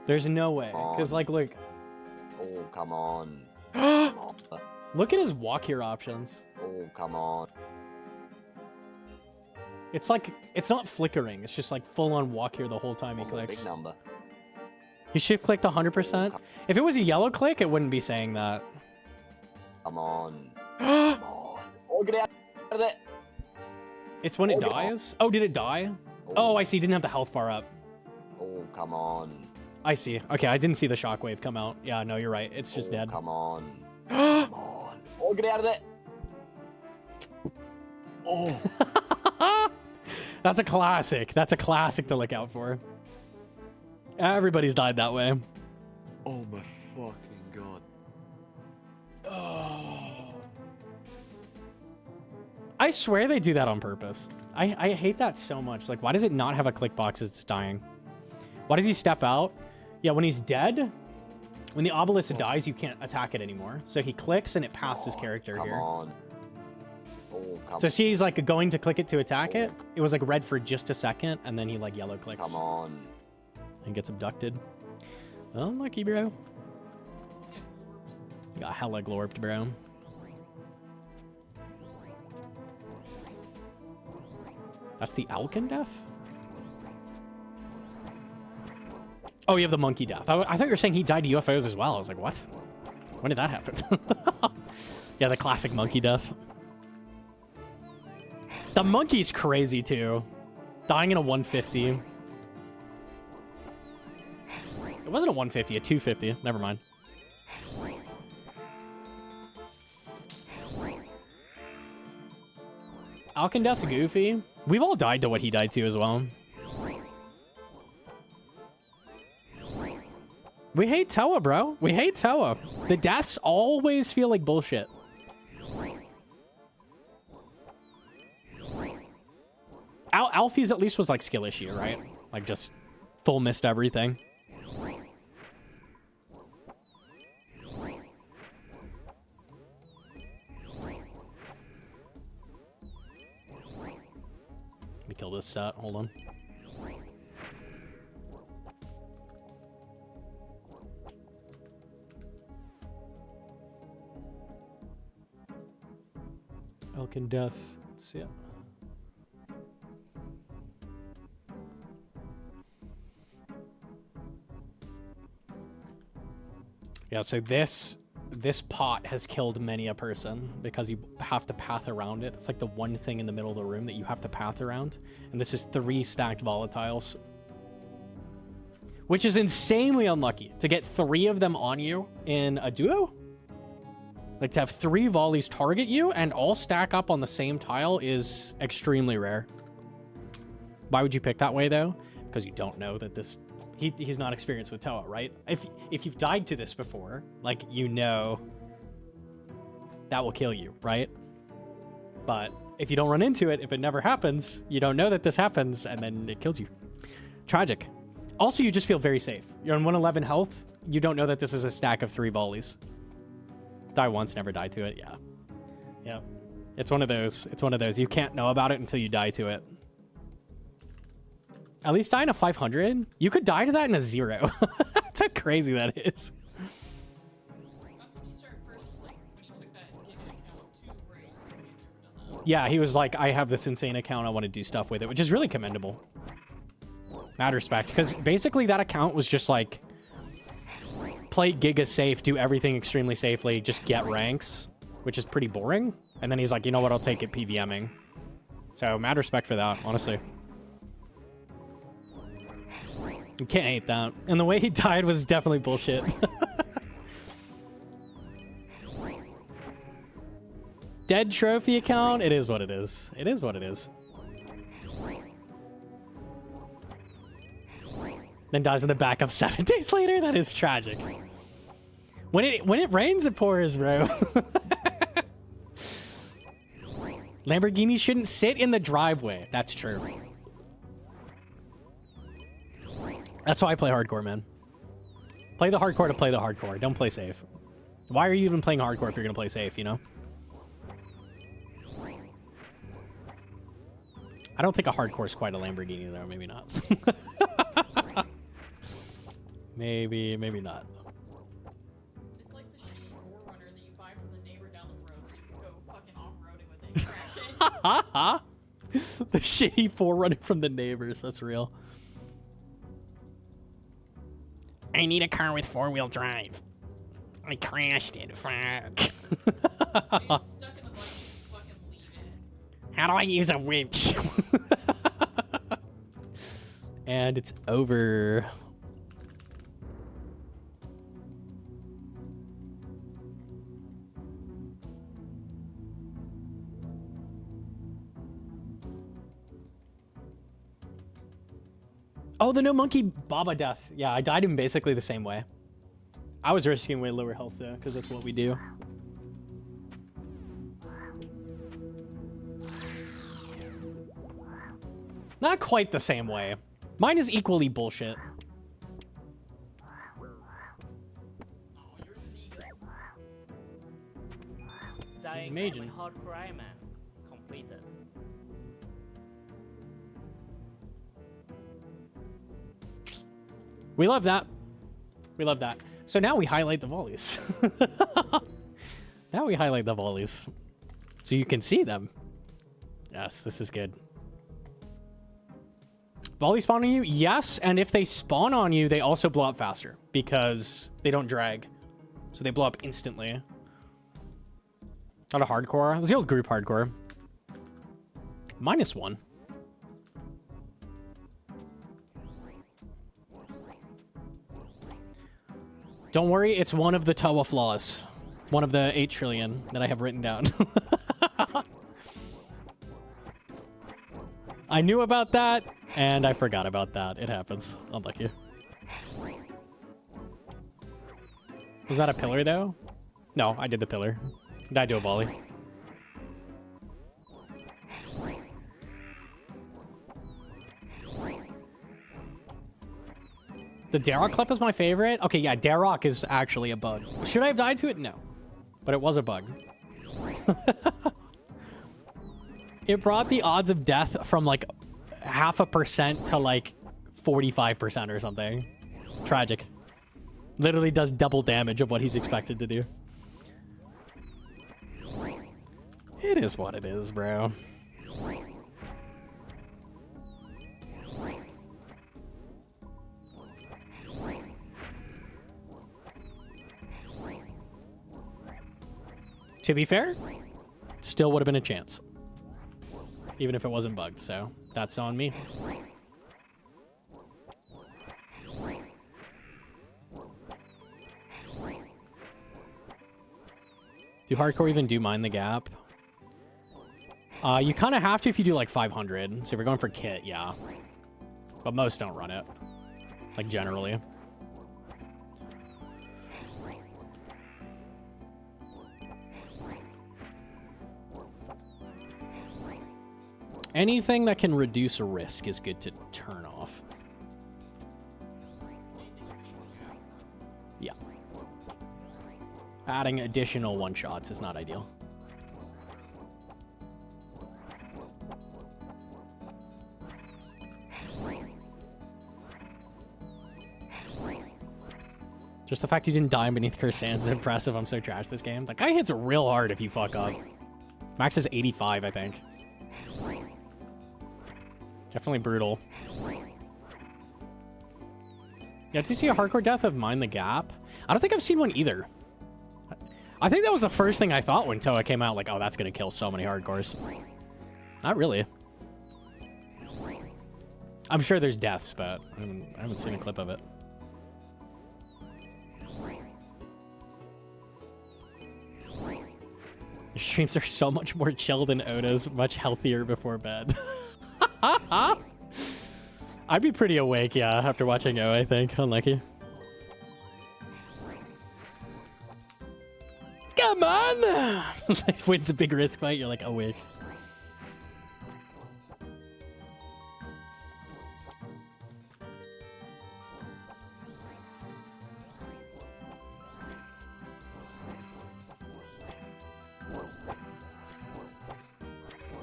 There's no way. Because, like, look. Oh, come on. Look at his walk here options. Oh, come on. It's like, it's not flickering. It's just like full on walk here the whole time he One more clicks. big number. He shift clicked 100%. If it was a yellow click, it wouldn't be saying that. Come on. Come on. Oh, get out of there. It's when it Oh, dies? Oh, did it die? Oh, I see. Didn't have the health bar up. Oh, come on. I see. Okay, I didn't see the shockwave come out. Yeah, no, you're right. It's just Oh, dead. come on. Come on. Oh, get out of there. Oh. That's a classic. That's a classic to look out for. Everybody's died that way. Oh my fucking god. Oh. I swear they do that on purpose. I hate that so much. Like, why does it not have a click box as it's dying? Why does he step out? Yeah, when he's dead, when the obelisk dies, you can't attack it anymore. So he clicks and it passed his character Come here. on. Oh, come So see, he's like going to click it to attack it. It was like red for just a second, and then he like yellow clicks. Come on. And gets abducted. Unlucky, bro. You got hella glorped, bro. That's the Alkin death? Oh, you have the monkey death. I thought you were saying he died to UFOs as well. I was like, what? When did that happen? Yeah, the classic monkey death. The monkey's crazy, too. Dying in a 150. It wasn't a 150, a 250. Never mind. Alkin Death's goofy. We've all died to what he died to as well. We hate Toa, bro. We hate Toa. The deaths always feel like bullshit. Alfie's at least was like skill issue, right? Like just full missed everything. Let me kill this set. Hold on. Elkin Death. Let's see it. Yeah, so this pot has killed many a person because you have to path around it. It's like the one thing in the middle of the room that you have to path around. And this is 3 stacked volatiles. Which is insanely unlucky to get 3 of them on you in a duo. Like, to have 3 volleys target you and all stack up on the same tile is extremely rare. Why would you pick that way, though? Because you don't know that this... He's not experienced with Toa, right? If you've died to this before, like, you know that will kill you, right? But if you don't run into it, if it never happens, you don't know that this happens, and then it kills you. Tragic. Also, you just feel very safe. You're on 111 health. You don't know that this is a stack of 3 volleys. Die once, never die to it. Yeah. Yeah. It's one of those. It's one of those. You can't know about it until you die to it. At least die in a 500. You could die to that in a 0. That's how crazy that is. That's when you started first, like, when you took that giga account too, right? You had never done that. Yeah, he was like, I have this insane account. I want to do stuff with it, which is really commendable. Mad respect. Because basically that account was just like, play Giga safe, do everything extremely safely, just get ranks, which is pretty boring. And then he's like, you know what, I'll take it PVMing. So mad respect for that, honestly. You can't hate that. And the way he died was definitely bullshit. Dead trophy account? It is what it is. It is what it is. Then dies in the backup 7 days later? That is tragic. When it rains, it pours, bro. Lamborghini shouldn't sit in the driveway. That's true. That's why I play hardcore, man. Play the hardcore to play the hardcore. Don't play safe. Why are you even playing hardcore if you're going to play safe, you know? I don't think a hardcore is quite a Lamborghini, though. Maybe not. maybe not. It's like the shitty 4Runner that you buy from the neighbor down the road so you can go fucking off-roading with it. The shitty 4Runner from the neighbors. That's real. I need a car with 4-wheel drive. I crashed it. Fuck. Dude, it's stuck in the bike, you fucking leave it. How do I use a winch? And it's over. Oh, the Gnomonkey Baba death. Yeah, I died in basically the same way. I was risking way lower health though, because that's what we do. Not quite the same way. Mine is equally bullshit. Oh, yours is eager. Dying Majin. Hard cry, man. Completed. We love that. We love that. So now we highlight the volleys. Now we highlight the volleys. So you can see them. Yes, this is good. Volley spawn on you? Yes, and if they spawn on you, they also blow up faster because they don't drag. So they blow up instantly. Not a hardcore. It's the old group hardcore. -1. Don't worry, it's one of the Toa flaws. One of the 8 trillion that I have written down. I knew about that, and I forgot about that. It happens. Unlucky. Was that a pillar, though? No, I did the pillar. Did I do a volley? The Darrock clip is my favorite. Okay, yeah, Darrock is actually a bug. Should I have died to it? No. But it was a bug. It brought the odds of death from like 0.5% to like 45% or something. Tragic. Literally does double damage of what he's expected to do. It is what it is, bro. To be fair, still would have been a chance. Even if it wasn't bugged, so that's on me. Do hardcore even do Mind the Gap? You kind of have to if you do like 500. So if you're going for kit, yeah. But most don't run it. Like generally. Anything that can reduce a risk is good to turn off. Yeah. Adding additional one-shots is not ideal. Just the fact you didn't die beneath Cursed Sands is impressive. I'm so trash this game. That guy hits real hard if you fuck up. Max is 85, I think. Definitely brutal. Yeah, did you see a hardcore death of Mind the Gap? I don't think I've seen one either. I think that was the first thing I thought when Toa came out. Like, oh, that's going to kill so many hardcores. Not really. I'm sure there's deaths, but I haven't seen a clip of it. Your streams are so much more chill than Oda's, much healthier before bed. I'd be pretty awake, yeah, after watching O, I think. Unlucky. Come on! Wins a big risk fight, you're like awake.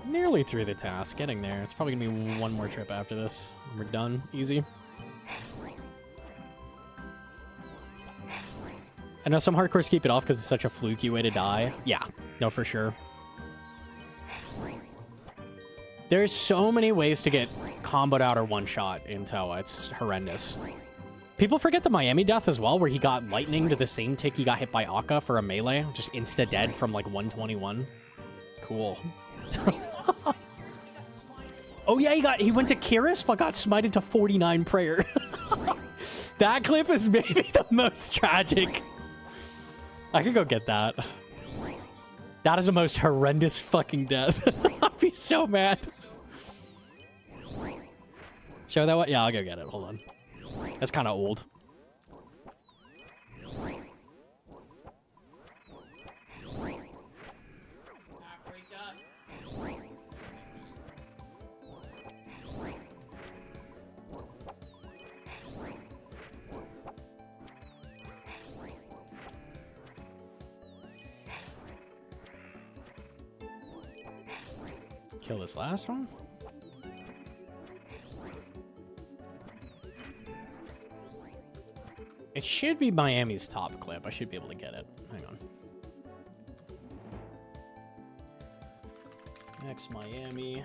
Nearly through the task, getting there. It's probably gonna be one more trip after this. We're done. Easy. I know some hardcores keep it off because it's such a fluky way to die. Yeah, no, for sure. There's so many ways to get comboed out or one-shot in Toa. It's horrendous. People forget the Miami death as well, where he got lightning to the same tick he got hit by Akka for a melee. Just insta-dead from like 121. Cool. Oh yeah, he went to Kiris, but got smited to 49 prayer. That clip is maybe the most tragic. I could go get that. That is the most horrendous fucking death. I'd be so mad. Show that one? Yeah, I'll go get it. Hold on. That's kind of old. Kill this last one. It should be Miami's top clip. I should be able to get it. Hang on. Next Miami.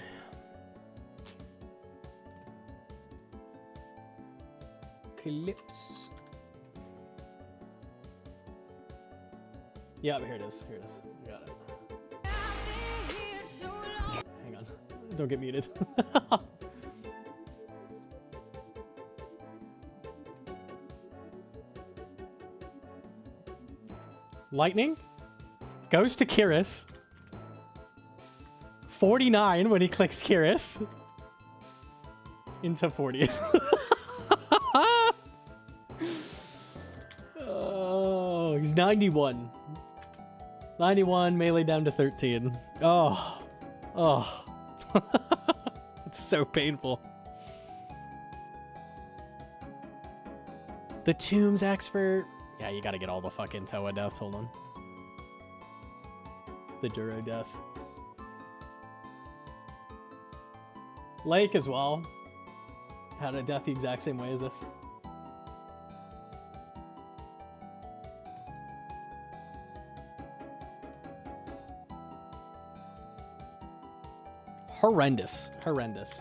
Clips. Yeah, here it is. Here it is. I got it. Hang on. Don't get muted. Lightning goes to Kiris. 49 when he clicks Kiris. Into 40. Oh, he's 91. 91, melee down to 13. Oh. Oh. It's so painful. The Tombs expert. Yeah, you gotta get all the fucking Toa deaths. Hold on. The Duro death. Lake as well. Had a death the exact same way as this. Horrendous. Horrendous.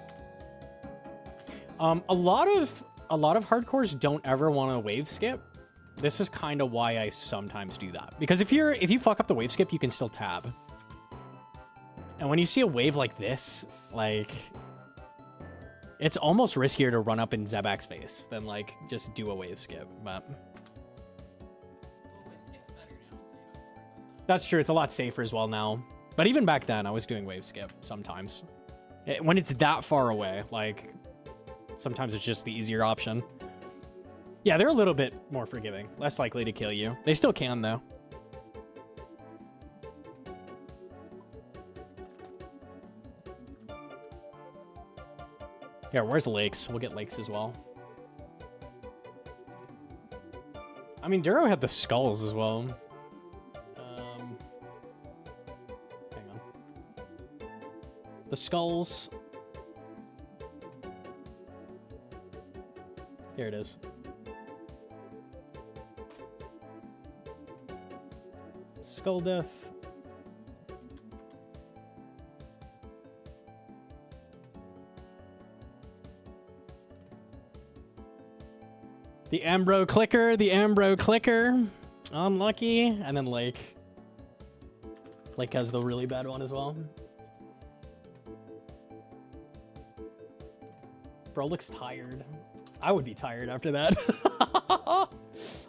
A lot of hardcores don't ever want to wave skip. This is kind of why I sometimes do that. Because if you fuck up the wave skip, you can still tab. And when you see a wave like this, like, it's almost riskier to run up in Zebak's face than like just do a wave skip. But Well, wave skip's better now, so you don't have to worry about That's true. It's a lot safer as well now. But even back then, I was doing wave skip sometimes. When it's that far away, like, sometimes it's just the easier option. Yeah, they're a little bit more forgiving. Less likely to kill you. They still can, though. Yeah, where's lakes? We'll get lakes as well. I mean, Duro had the skulls as well. Hang on. The skulls. Here it is. Skull Death. The Ambro Clicker, the Ambro Clicker. Unlucky. And then Lake. Lake has the really bad one as well. Bro looks tired. I would be tired after that.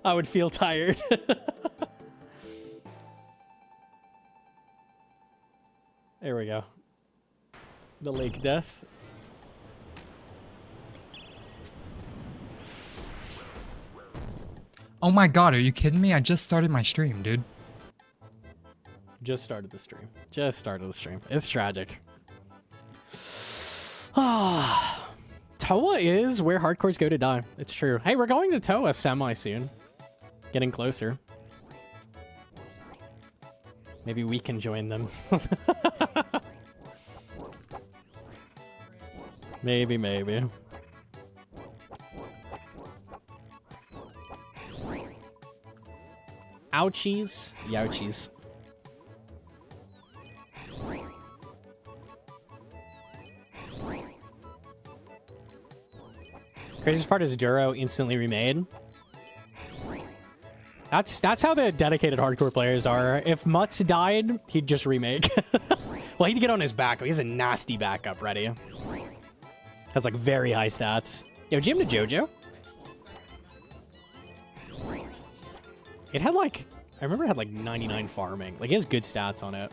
I would feel tired. There we go. The Lake Death. Oh my god, are you kidding me? I just started my stream, dude. Just started the stream. Just started the stream. It's tragic. Ah, Toa is where hardcores go to die. It's true. Hey, we're going to Toa semi soon. Getting closer. Maybe we can join them. Maybe, maybe. Ouchies. Youchies. Craziest part is Duro instantly remade. That's how the dedicated hardcore players are. If Mutz died, he'd just remake. Well, he'd get on his backup. He has a nasty backup ready. Has like very high stats. Yo, Jim to Jojo. It had like, I remember it had like 99 farming. Like, it has good stats on it.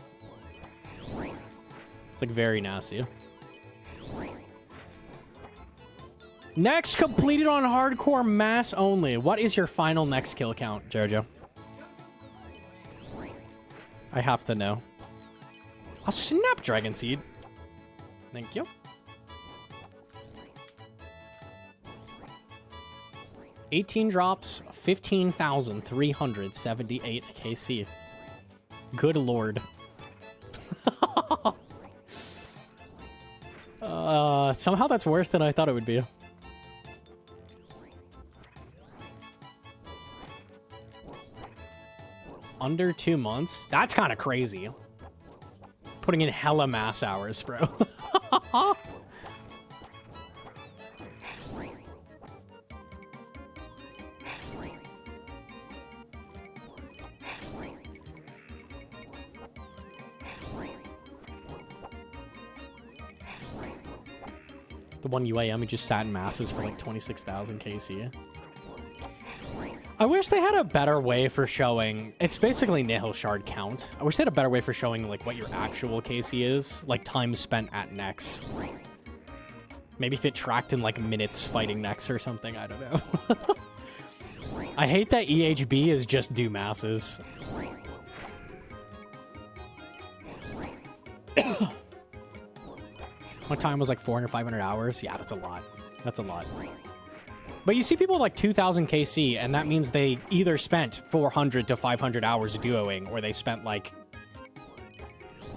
It's like very nasty. Next, completed on hardcore mass only. What is your final next kill count, Jojo? I have to know. A Snapdragon Seed. Thank you. 18 drops, 15,378 KC. Good lord. Somehow that's worse than I thought it would be. Under 2 months? That's kind of crazy. Putting in hella mass hours, bro. The one UAM, he just sat in masses for like 26,000 KC. I wish they had a better way for showing... It's basically nihil shard count. I wish they had a better way for showing like what your actual KC is. Like time spent at Nex. Maybe if it tracked in like minutes fighting Nex or something. I don't know. I hate that EHB is just do masses. My time was like 400, 500 hours. Yeah, that's a lot. That's a lot. But you see people with like 2,000 KC, and that means they either spent 400 to 500 hours duoing, or they spent like,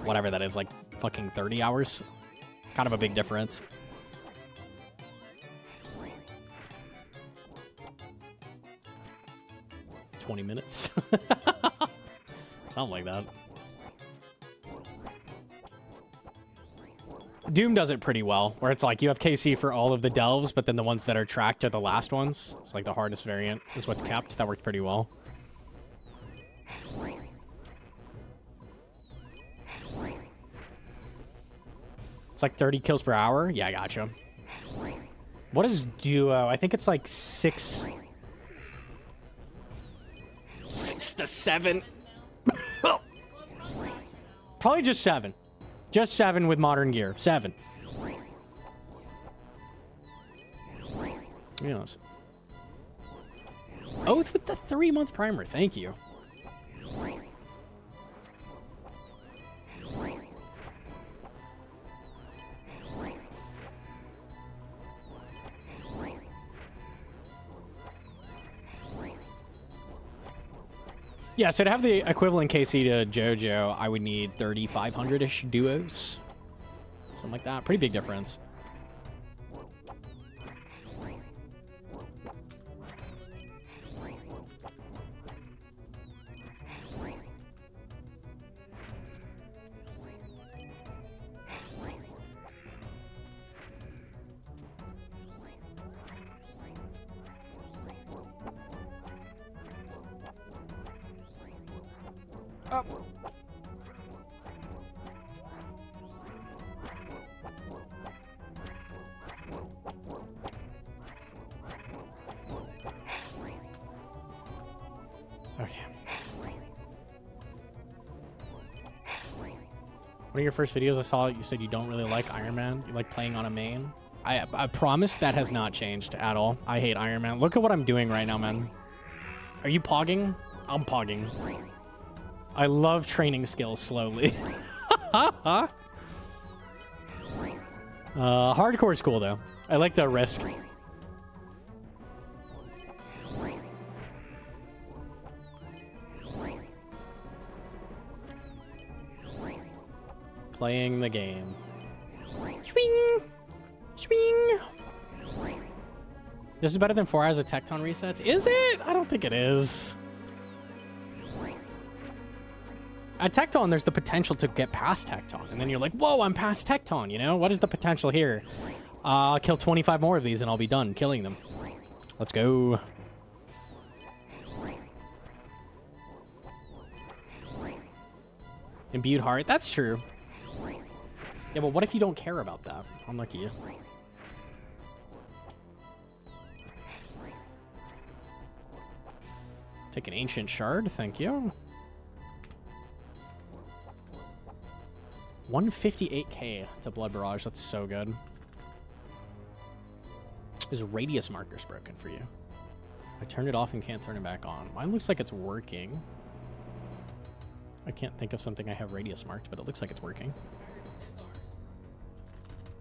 whatever that is, like fucking 30 hours. Kind of a big difference. $20 minutes. Something like that. Doom does it pretty well, where it's like you have KC for all of the delves, but then the ones that are tracked are the last ones. It's like the hardest variant is what's kept. That worked pretty well. It's like 30 kills per hour. Yeah, I gotcha. What is duo? I think it's like 6 to 7. Probably just 7. Just 7 with modern gear. 7. Yes. Oath with the 3-month primer. Thank you. Yeah, so to have the equivalent KC to JoJo, I would need 3,500-ish duos. Something like that. Pretty big difference. Up. Okay. One of your first videos I saw, you said you don't really like Iron Man. You like playing on a main. I promise that has not changed at all. I hate Iron Man. Look at what I'm doing right now, man. Are you pogging? I'm pogging. I love training skills slowly. Hardcore's cool, though. I like the risk. Playing the game. Swing! Swing! This is better than 4 hours of Tecton resets? Is it? I don't think it is. At Tecton, there's the potential to get past Tecton. And then you're like, whoa, I'm past Tecton, you know? What is the potential here? I'll kill 25 more of these and I'll be done killing them. Let's go. Imbued heart. That's true. Yeah, but what if you don't care about that? Unlucky you. Take an ancient shard. Thank you. 158k to Blood Barrage. That's so good. Is radius markers broken for you? I turned it off and can't turn it back on. Mine looks like it's working. I can't think of something I have radius marked, but it looks like it's working.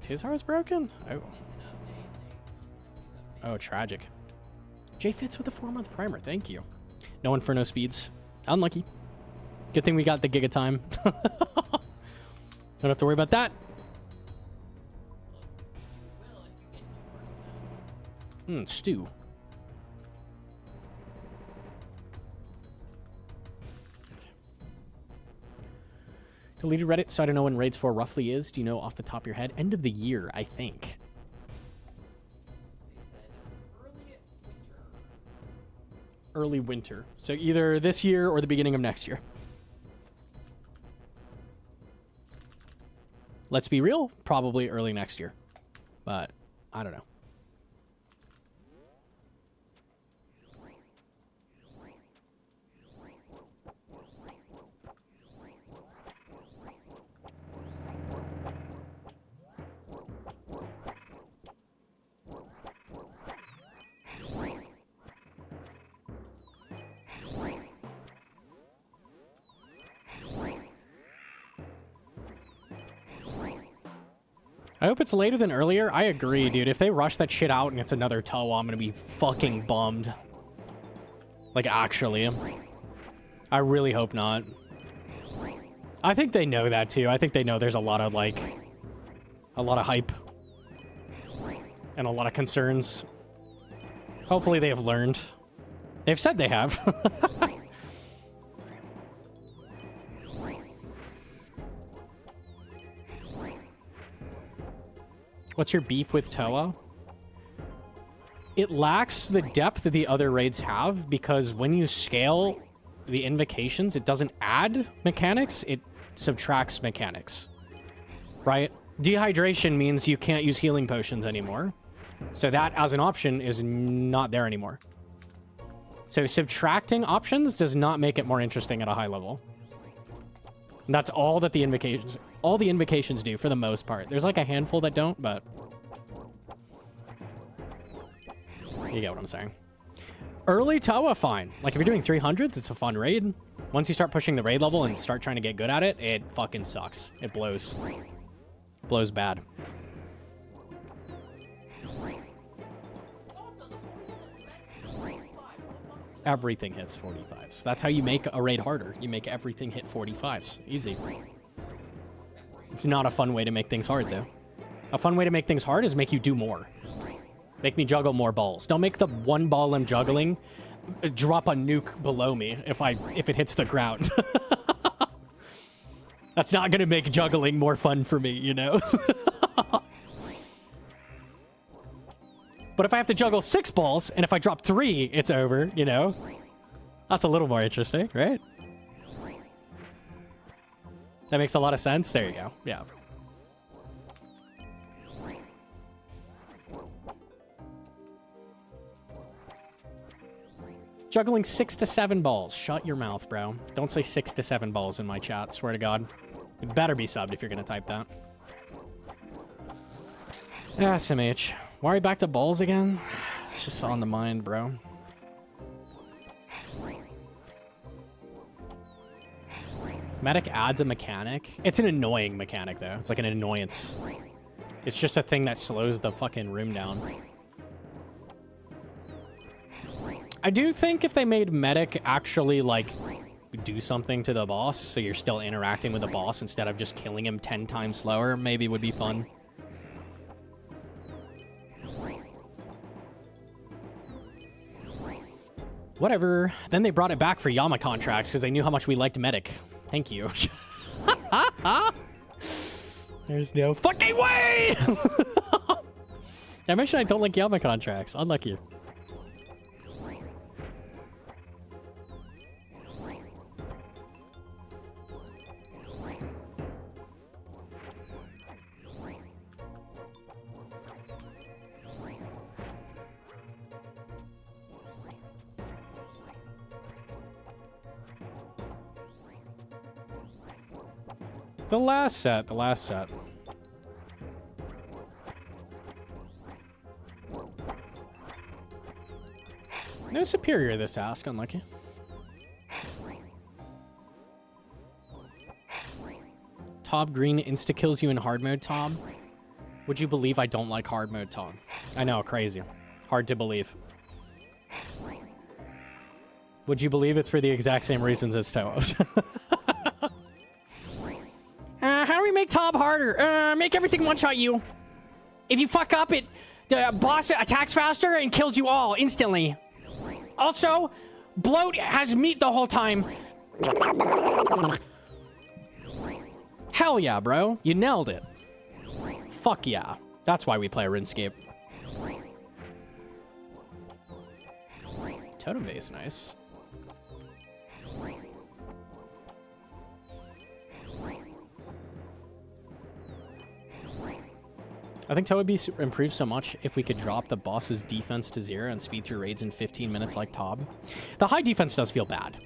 Tizar is broken? Oh. Oh, tragic. Jay Fitz with the 4-month primer. Thank you. No Inferno speeds. Unlucky. Good thing we got the Giga time. Don't have to worry about that. Stew. Deleted Reddit, so I don't know when Raids 4 roughly is. Do you know off the top of your head? End of the year, I think. Early winter. So either this year or the beginning of next year. Let's be real, probably early next year. But I don't know. I hope it's later than earlier. I agree, dude. If they rush that shit out and it's another Toa, I'm gonna be fucking bummed. Like, actually. I really hope not. I think they know that, too. I think they know there's a lot of, like... a lot of hype. And a lot of concerns. Hopefully they have learned. They've said they have. What's your beef with Toa? It lacks the depth that the other raids have because when you scale the invocations, it doesn't add mechanics, it subtracts mechanics. Right? Dehydration means you can't use healing potions anymore. So that, as an option, is not there anymore. So subtracting options does not make it more interesting at a high level. And that's all that the invocations do for the most part. There's like a handful that don't, but you get what I'm saying. Early Toa, fine. Like if you're doing 300s, it's a fun raid. Once you start pushing the raid level and start trying to get good at it, it fucking sucks. It blows. Blows bad. Everything hits 45s. That's how you make a raid harder. You make everything hit 45s. Easy. It's not a fun way to make things hard, though. A fun way to make things hard is make you do more. Make me juggle more balls. Don't make the one ball I'm juggling drop a nuke below me if it hits the ground. That's not gonna make juggling more fun for me, you know? But if I have to juggle 6 balls, and if I drop 3, it's over, you know? That's a little more interesting, right? That makes a lot of sense. There you go. Yeah. Juggling 6 to 7 balls. Shut your mouth, bro. Don't say 6 to 7 balls in my chat. Swear to God. You better be subbed if you're gonna type that. Yeah, SMH. Why are we back to balls again? It's just on the mind, bro. Medic adds a mechanic. It's an annoying mechanic, though. It's like an annoyance. It's just a thing that slows the fucking room down. I do think if they made medic actually, like, do something to the boss, so you're still interacting with the boss instead of just killing him 10 times slower, maybe would be fun. Whatever. Then they brought it back for Yama contracts because they knew how much we liked medic. Thank you. There's no fucking way! I mentioned I don't like Yama contracts. Unlucky. The last set. No superior this task, unlucky. Tob Green insta-kills you in hard mode, Tom. Would you believe I don't like hard mode, Tom? I know, crazy. Hard to believe. Would you believe it's for the exact same reasons as Toos? How do we make Tob harder? Make everything one-shot you. If you fuck up, the boss attacks faster and kills you all instantly. Also, Bloat has meat the whole time. Hell yeah, bro. You nailed it. Fuck yeah. That's why we play RuneScape. Totem base, nice. I think Toa would be improved so much if we could drop the boss's defense to 0 and speed through raids in 15 minutes like Tob. The high defense does feel bad.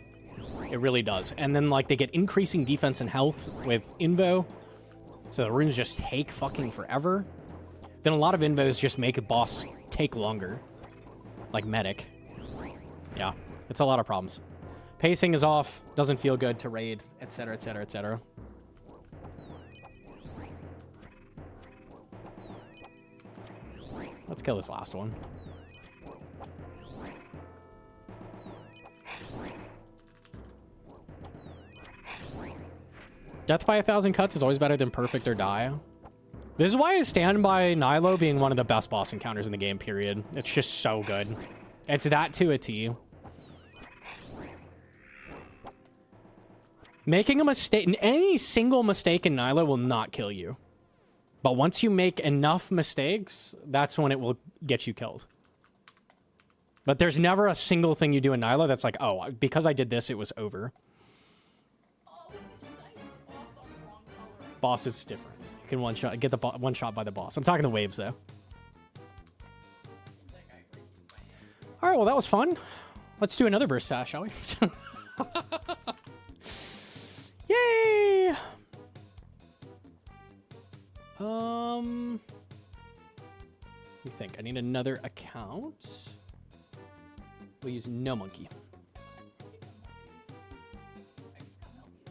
It really does. And then, like, they get increasing defense and health with Invo, so the runes just take fucking forever. Then a lot of Invos just make the boss take longer, like Medic. Yeah, it's a lot of problems. Pacing is off, doesn't feel good to raid, etc., etc., etc. Let's kill this last one. Death by 1,000 cuts is always better than perfect or die. This is why I stand by Nilo being one of the best boss encounters in the game, period. It's just so good. It's that to a T. Making a mistake, any single mistake in Nilo will not kill you. But once you make enough mistakes, that's when it will get you killed. But there's never a single thing you do in Nilo that's like, oh, because I did this, it was over. Boss is different. You can one-shot, get the one shot by the boss. I'm talking the waves, though. All right, well, that was fun. Let's do another burst task, shall we? Yay! think? I need another account. We'll use Gnomonkey.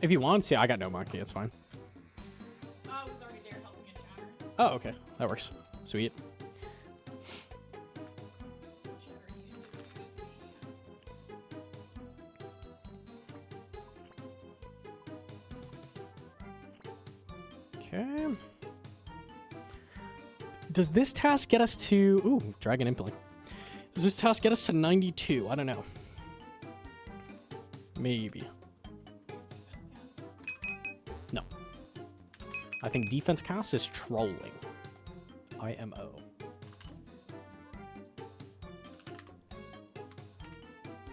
If you want to, I got Gnomonkey. It's fine. Oh, I was already there helping get chatter. Oh, okay. That works. Sweet. Okay. Does this task get us to... Ooh, Dragon Impaling. Does this task get us to 92? I don't know. Maybe. No. I think defense cast is trolling. IMO.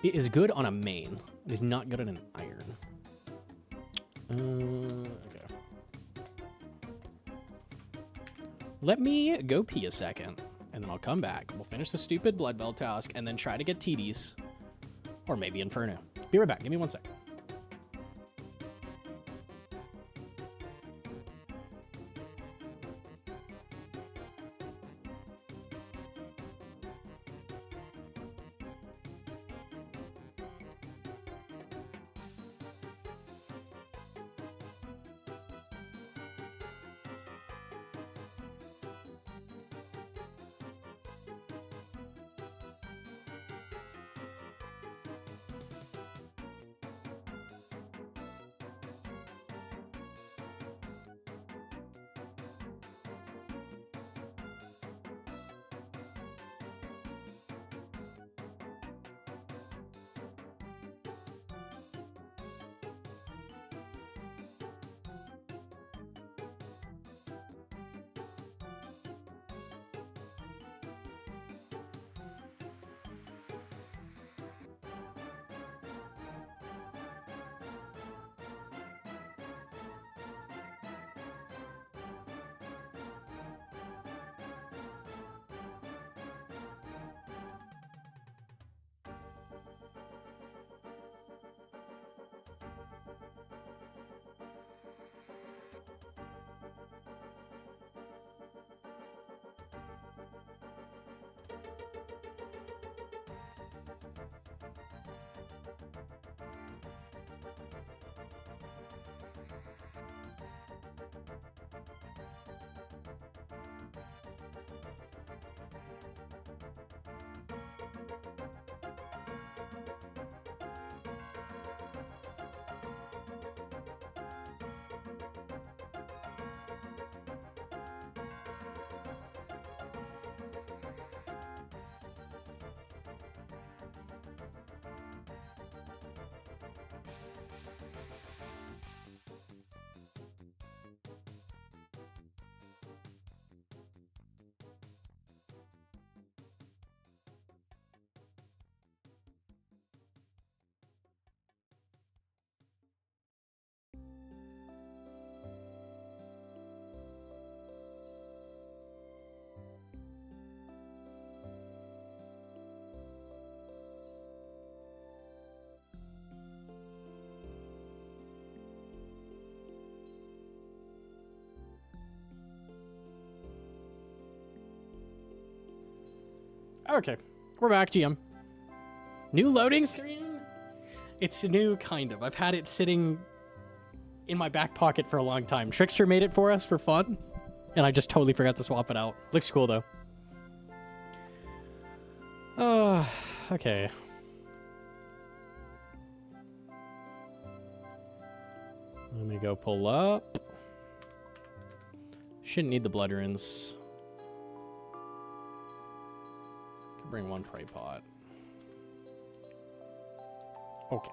It is good on a main. It is not good on an iron. Okay. Let me go pee a second, and then I'll come back. We'll finish the stupid Blood Bell task, and then try to get TDs. Or maybe Inferno. Be right back. Give me 1 sec. Okay, we're back, GM. New loading screen? It's new, kind of. I've had it sitting in my back pocket for a long time. Trickster made it for us for fun, and I just totally forgot to swap it out. Looks cool, though. Okay. Let me go pull up. Shouldn't need the blood runes. Could bring one prey pot. Okay.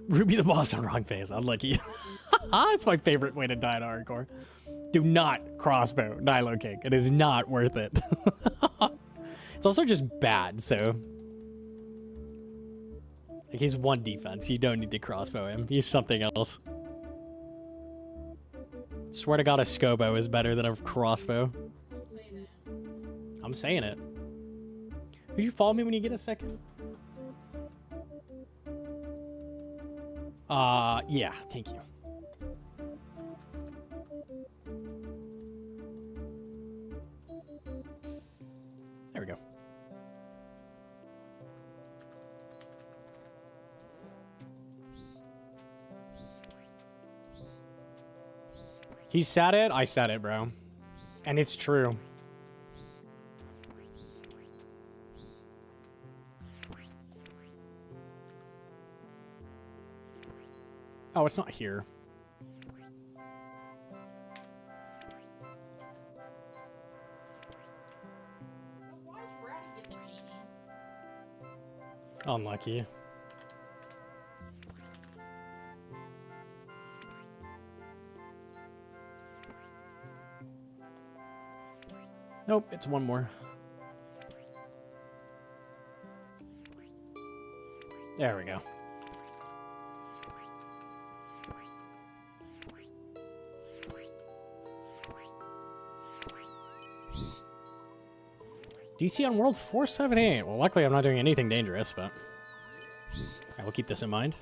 Ruby the boss on wrong phase. Unlucky. It's my favorite way to die in hardcore. Do not crossbow Nilo King. It is not worth it. It's also just bad, so... Like, he's one defense. You don't need to crossbow him. Use something else. Swear to God, a Scobo is better than a crossbow. Say that. I'm saying it. Could you follow me when you get a second? Yeah, thank you. There we go. He said it, I said it, bro. And it's true. Oh, it's not here. Why is Ratty getting the genie? Unlucky. Nope, it's one more. There we go. DC on World 478. Well, luckily I'm not doing anything dangerous, but I will keep this in mind.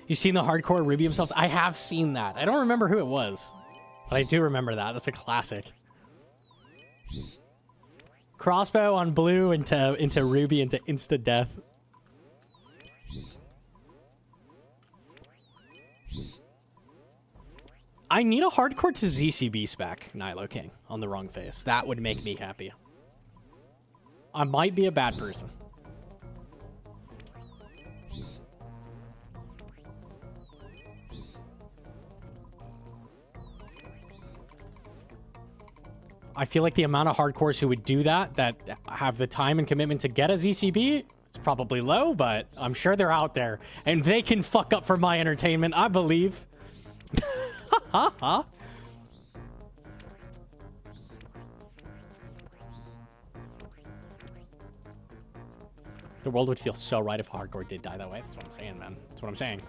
You seen the hardcore Ruby himself? I have seen that. I don't remember who it was, but I do remember that. That's a classic. Crossbow on blue into Ruby into insta death. I need a hardcore to ZCB spec Nilo King on the wrong face. That would make me happy. I might be a bad person. I feel like the amount of hardcores who would do that have the time and commitment to get a ZCB, it's probably low, but I'm sure they're out there. And they can fuck up for my entertainment, I believe. Ha ha. The world would feel so right if hardcore did die that way. That's what I'm saying, man. That's what I'm saying.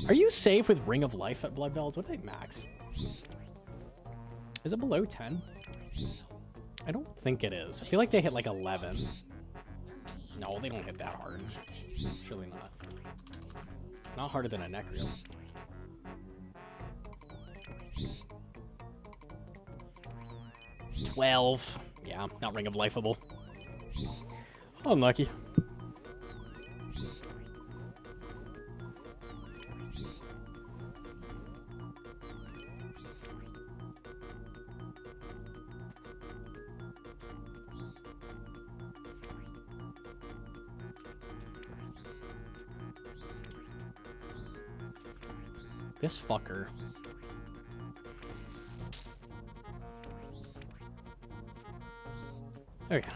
Are you safe with Ring of Life at Blood Bells? What did I max? Is it below 10? I don't think it is. I feel like they hit like 11. No, they don't hit that hard. Surely not. Not harder than a neck reel. $12. Yeah, not Ring of Lifeable. Unlucky. This fucker. There we go.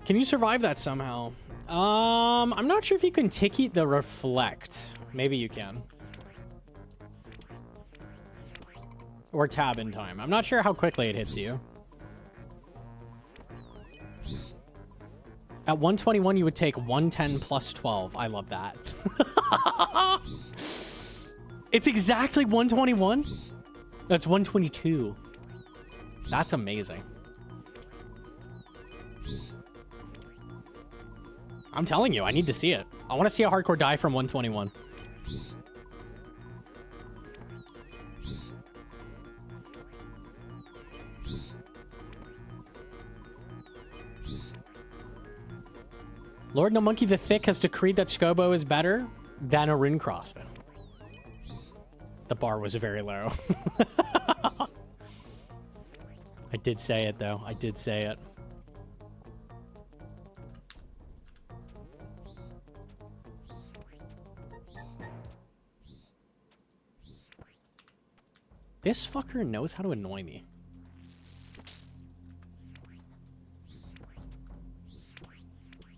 Can you survive that somehow? I'm not sure if you can ticket the reflect. Maybe you can. Or tab in time. I'm not sure how quickly it hits you. At 121, you would take 110 plus 12. I love that. It's exactly 121? That's 122. That's amazing. I'm telling you, I need to see it. I want to see a hardcore die from 121. Lord Gnomonkey the Thick has decreed that Scobo is better than a rune crossbow. The bar was very low. I did say it, though. I did say it. This fucker knows how to annoy me.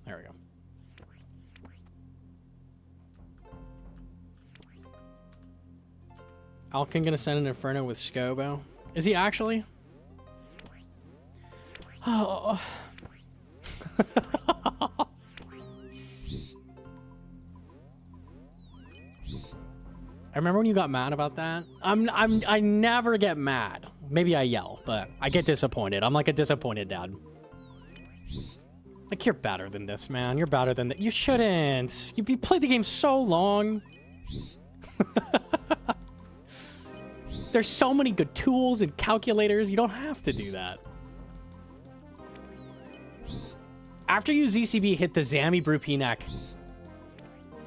There we go. Alkin gonna send an Inferno with Scobo. Is he actually? Oh. I remember when you got mad about that. I never get mad. Maybe I yell, but I get disappointed. I'm like a disappointed dad. Like, you're better than this, man. You're better than that. You shouldn't. You played the game so long. There's so many good tools and calculators. You don't have to do that. After you ZCB hit the Zammy Brew P-neck,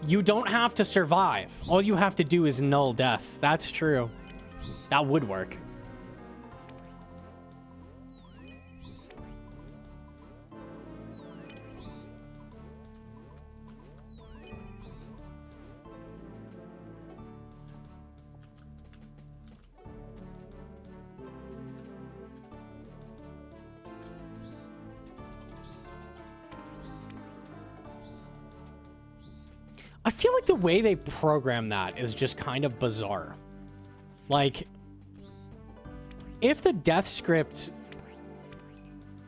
you don't have to survive. All you have to do is null death. That's true. That would work. I feel like the way they program that is just kind of bizarre. Like, if the death script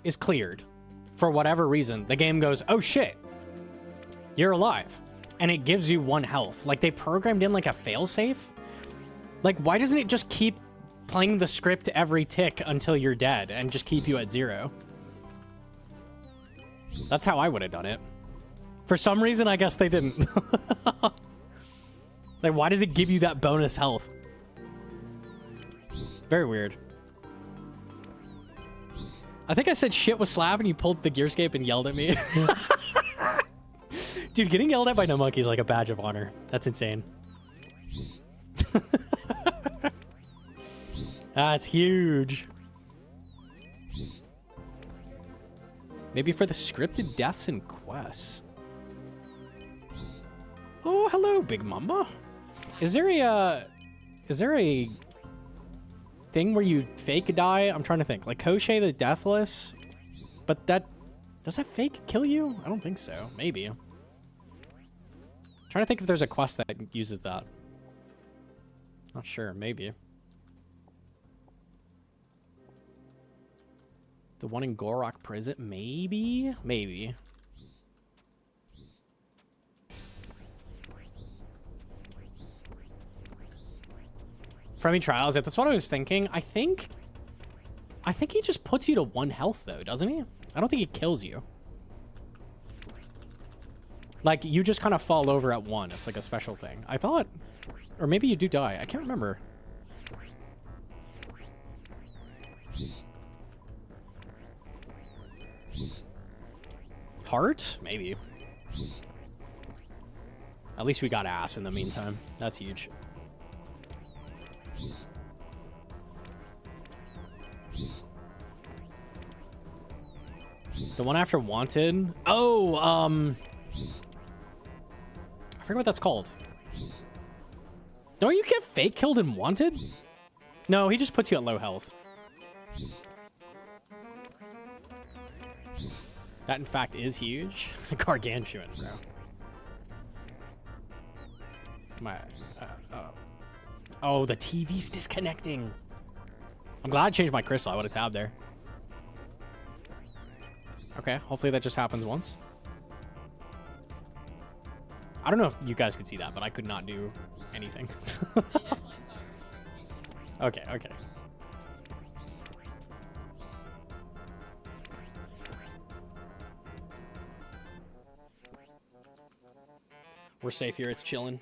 is cleared for whatever reason, the game goes, oh shit, you're alive. And it gives you 1 health. Like, they programmed in like a failsafe. Like, why doesn't it just keep playing the script every tick until you're dead and just keep you at 0? That's how I would have done it. For some reason, I guess they didn't. Like, why does it give you that bonus health? Very weird. I think I said shit was slap and you pulled the gearscape and yelled at me. Dude, getting yelled at by Gnomonkey is like a badge of honor. That's insane. That's huge. Maybe for the scripted deaths and quests. Oh, hello, Big Mamba. Is there a thing where you fake die? I'm trying to think. Like Koshe the Deathless? But does that fake kill you? I don't think so. Maybe. Trying to think if there's a quest that uses that. Not sure. Maybe. The one in Gorok Prison? Maybe? Maybe. Fremi Trials, that's what I was thinking. I think he just puts you to 1 health though, doesn't he? I don't think he kills you. Like, you just kind of fall over at 1. It's like a special thing. I thought, or maybe you do die. I can't remember. Heart? Maybe. At least we got ass in the meantime. That's huge. The one after Wanted? Oh, I forget what that's called. Don't you get fake killed in Wanted? No, he just puts you at low health. That, in fact, is huge. Gargantuan, bro. Oh, the TV's disconnecting. I'm glad I changed my crystal. I would have tabbed there. Okay, hopefully that just happens once. I don't know if you guys could see that, but I could not do anything. Okay, okay. We're safe here. It's chilling.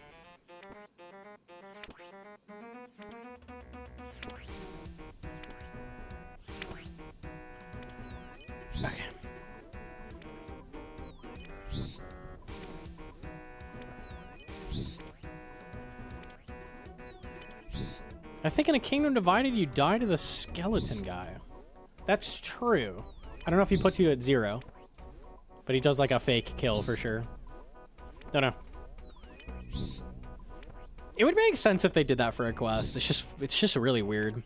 Okay. I think in a Kingdom Divided, you die to the skeleton guy. That's true. I don't know if he puts you at 0, but he does like a fake kill for sure. Don't know. It would make sense if they did that for a quest. It's just really weird.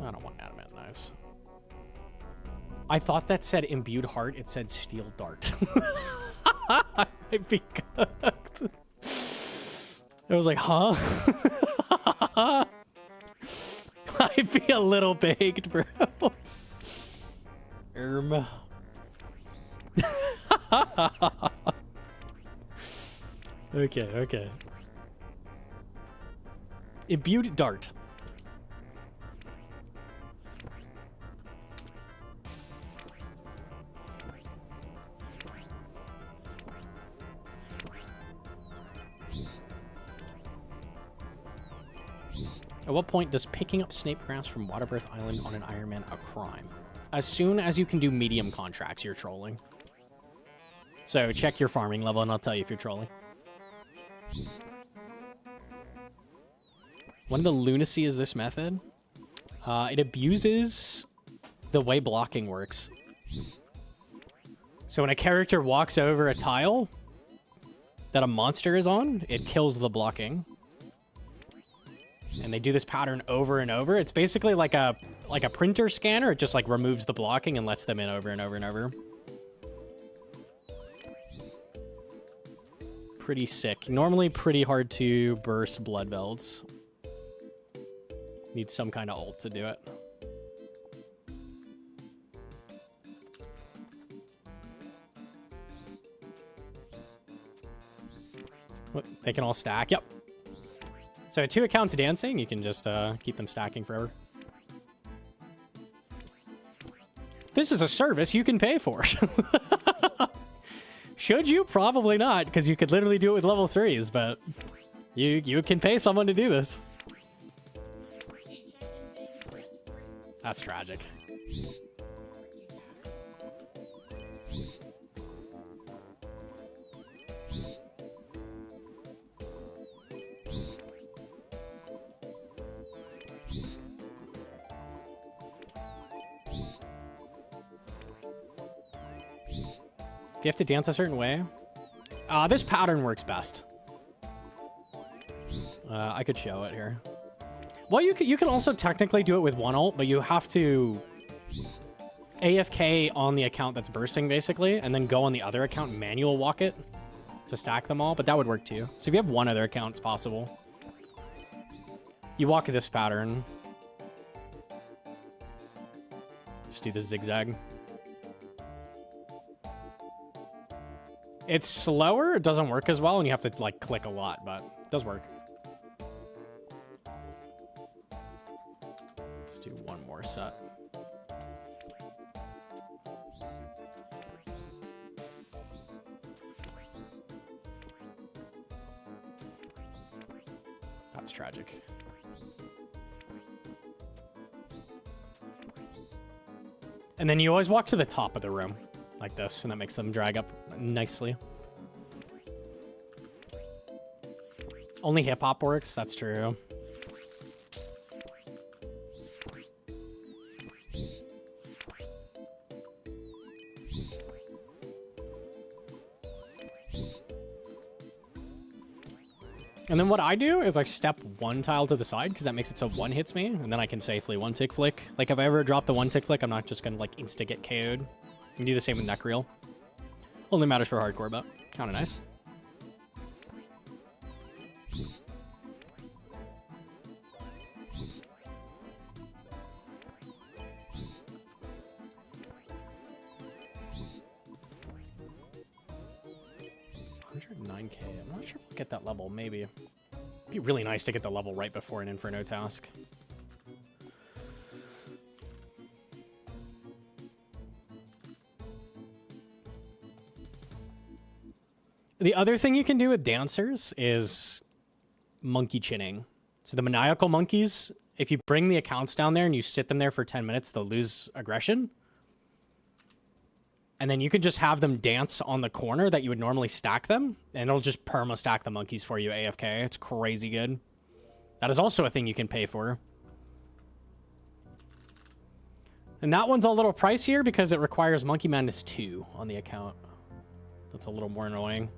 I don't want adamant knives. I thought that said imbued heart. It said steel dart. I'd be cooked. I was like, huh? I'd be a little baked, bro. Okay, okay. Imbued dart. At what point does picking up snape grass from Waterbirth Island on an Iron Man a crime? As soon as you can do medium contracts, you're trolling. So check your farming level and I'll tell you if you're trolling. One of the lunacy is this method. It abuses the way blocking works. So when a character walks over a tile that a monster is on, it kills the blocking. And they do this pattern over and over. It's basically like a printer scanner. It just like removes the blocking and lets them in over and over and over. Pretty sick. Normally pretty hard to burst blood velds. Need some kind of ult to do it. What, they can all stack. Yep. So 2 accounts dancing, you can just keep them stacking forever. This is a service you can pay for. Should you? Probably not, because you could literally do it with level 3s, but you can pay someone to do this. That's tragic. Do you have to dance a certain way? This pattern works best. I could show it here. Well, you can also technically do it with one ult, but you have to AFK on the account that's bursting, basically, and then go on the other account and manual walk it to stack them all, but that would work too. So if you have one other account, it's possible. You walk this pattern. Just do the zigzag. It's slower, it doesn't work as well, and you have to like click a lot, but it does work. Let's do one more set. That's tragic. And then you always walk to the top of the room like this, and that makes them drag up nicely. Only hip hop works, that's true. And then what I do is I step one tile to the side because that makes it so one hits me, and then I can safely one tick flick. Like if I ever drop the one tick flick, I'm not just gonna like insta get KO'd. You can do the same with neck reel. Only matters for hardcore, but kinda nice. $109K. I'm not sure if we'll get that level. Maybe. It'd be really nice to get the level right before an Inferno task. The other thing you can do with dancers is monkey chinning. So the maniacal monkeys, if you bring the accounts down there and you sit them there for 10 minutes, they'll lose aggression. And then you can just have them dance on the corner that you would normally stack them, and it'll just perma-stack the monkeys for you AFK. It's crazy good. That is also a thing you can pay for. And that one's a little pricier because it requires Monkey Madness 2 on the account. That's a little more annoying.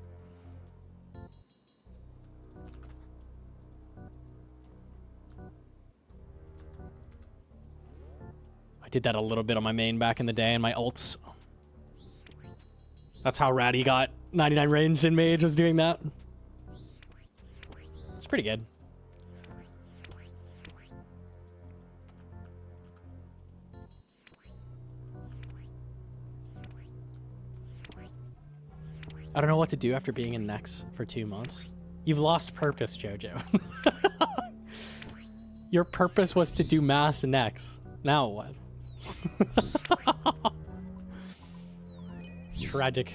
I Did that a little bit on my main back in the day and my ults. That's how Ratty got 99 range in Mage, was doing that. It's pretty good. I don't know what to do after being in Nex for 2 months. You've lost purpose, Jojo. Your purpose was to do mass Nex. Now what? Tragic.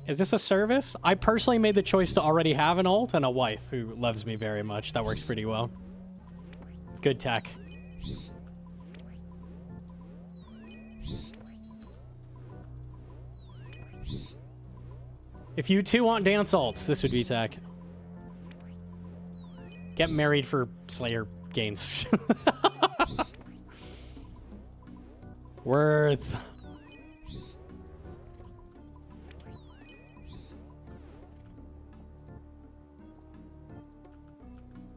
Is this a service? I personally made the choice to already have an ult and a wife who loves me very much. That works pretty well. Good tech. If you two want dance ults, this would be tech. Get married for Slayer gains. Worth.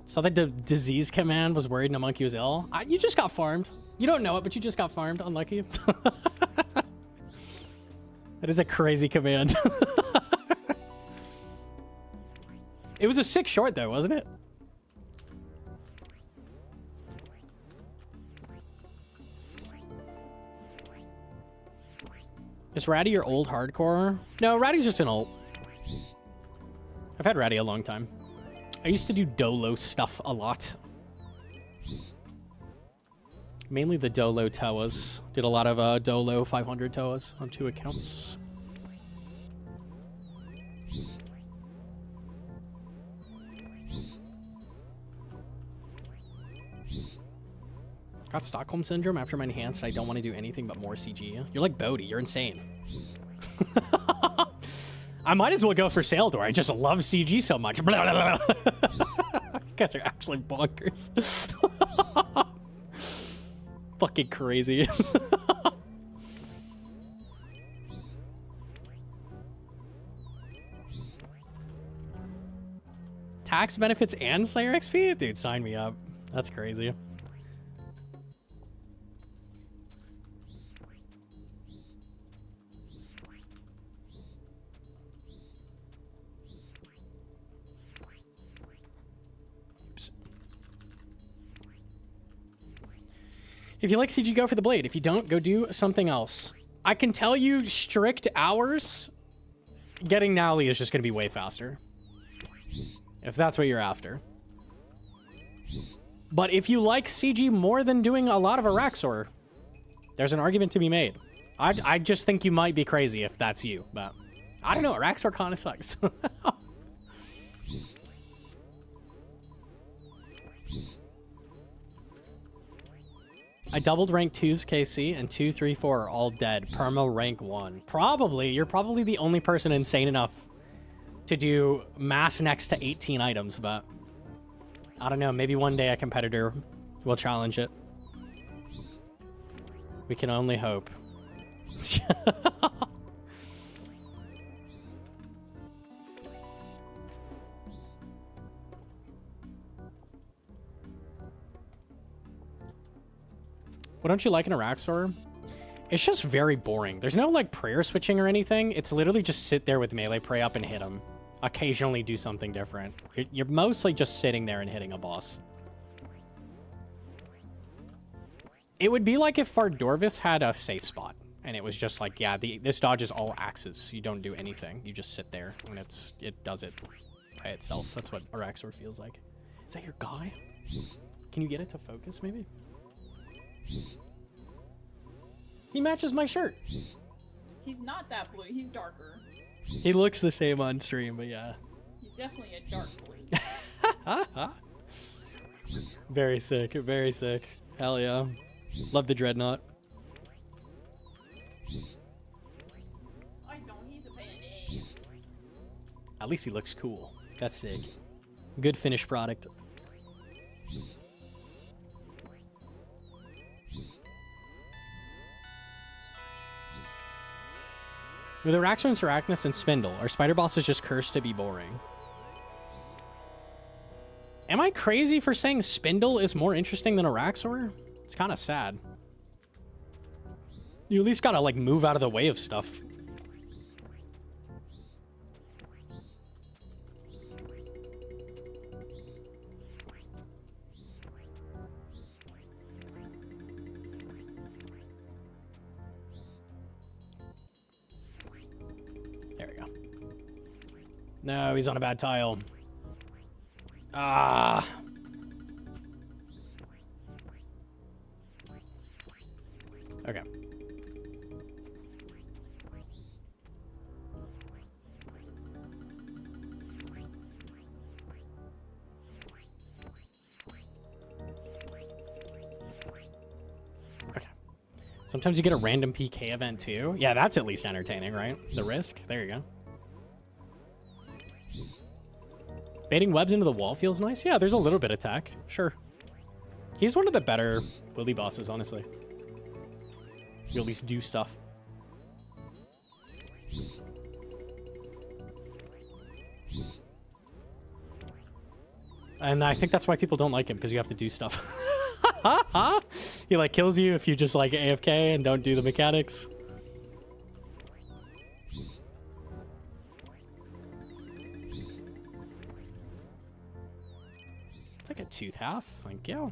So the disease command was worried Gnomonkey was ill. You just got farmed. You don't know it, but you just got farmed. Unlucky. That is a crazy command. It was a 6 short though, wasn't it? Is Ratty your old hardcore? No, Ratty's just an ult. I've had Ratty a long time. I used to do Dolo stuff a lot. Mainly the Dolo Toas. Did a lot of Dolo 500 Toas on 2 accounts. Got Stockholm Syndrome after my enhanced. I don't want to do anything but more CG. You're like Bodhi. You're insane. I might as well go for Saildor. I just love CG so much. Blah, blah, blah. You guys are actually bonkers. Fucking crazy. Tax benefits and Slayer XP? Dude, sign me up. That's crazy. If you like CG, go for the blade. If you don't, go do something else. I can tell you strict hours, getting Nowly is just going to be way faster. If that's what you're after. But if you like CG more than doing a lot of Araxor, there's an argument to be made. I just think you might be crazy if that's you. But I don't know. Araxor kind of sucks. I doubled rank 2's KC and 2, 3, 4 are all dead. Perma rank 1. Probably. You're probably the only person insane enough to do mass next to 18 items, but I don't know. Maybe one day a competitor will challenge it. We can only hope. What don't you like in Araxor? It's just very boring. There's no like prayer switching or anything. It's literally just sit there with melee, pray up and hit him. Occasionally do something different. You're mostly just sitting there and hitting a boss. It would be like if Fardorvis had a safe spot. And it was just like, yeah, this dodge is all axes. You don't do anything. You just sit there and it does it by itself. That's what Araxor feels like. Is that your guy? Can you get it to focus maybe? He matches my shirt. He's not that blue. He's darker. He looks the same on stream, but yeah. He's definitely a dark blue. Very sick. Very sick. Hell yeah. Love the Dreadnought. I don't. He's a band-aid. At least he looks cool. That's sick. Good finished product. With Araxor and Sarachnis and Spindle, are spider bosses just cursed to be boring? Am I crazy for saying Spindle is more interesting than Araxor? It's kind of sad. You at least gotta, like, move out of the way of stuff. There we go. No, he's on a bad tile. Ah. Okay. Okay. Sometimes you get a random PK event too. Yeah, that's at least entertaining, right? The risk. There you go. Baiting webs into the wall feels nice. Yeah, there's a little bit of tech. Sure. He's one of the better Willy bosses, honestly. You at least do stuff. And I think that's why people don't like him, because you have to do stuff. He like kills you if you just like AFK and don't do the mechanics. It's like a tooth half. Thank you.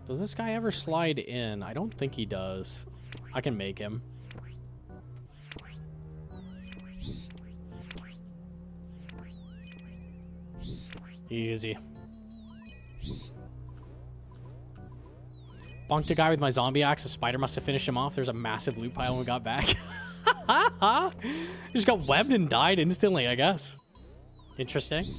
Does this guy ever slide in? I don't think he does. I can make him. Easy. Bonked a guy with my zombie axe. A spider must have finished him off. There's a massive loot pile when we got back. Just got webbed and died instantly, I guess. Interesting.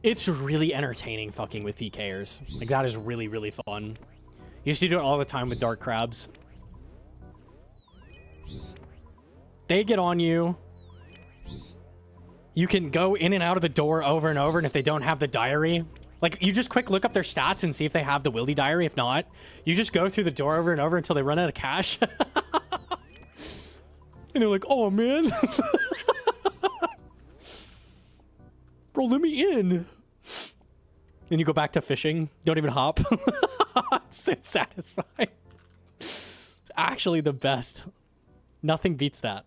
It's really entertaining fucking with PKers. Like, that is really, really fun. Used to do it all the time with dark crabs. They get on you. You can go in and out of the door over and over, and if they don't have the diary, like, you just quick look up their stats and see if they have the wildy diary. If not, you just go through the door over and over until they run out of cash. And they're like, oh, man. Bro, let me in. Then you go back to fishing. Don't even hop. It's so satisfying. It's actually the best. Nothing beats that.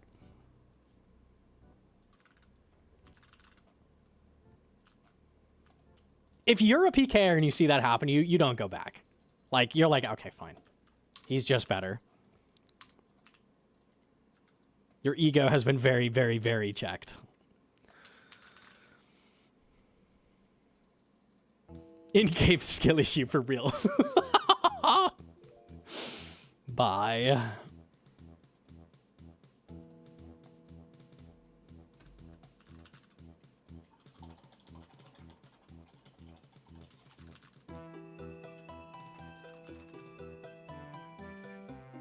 If you're a PKer and you see that happen, you don't go back. Like, you're like, okay, fine. He's just better. Your ego has been very, very, very checked. In-game skill issue for real. Bye.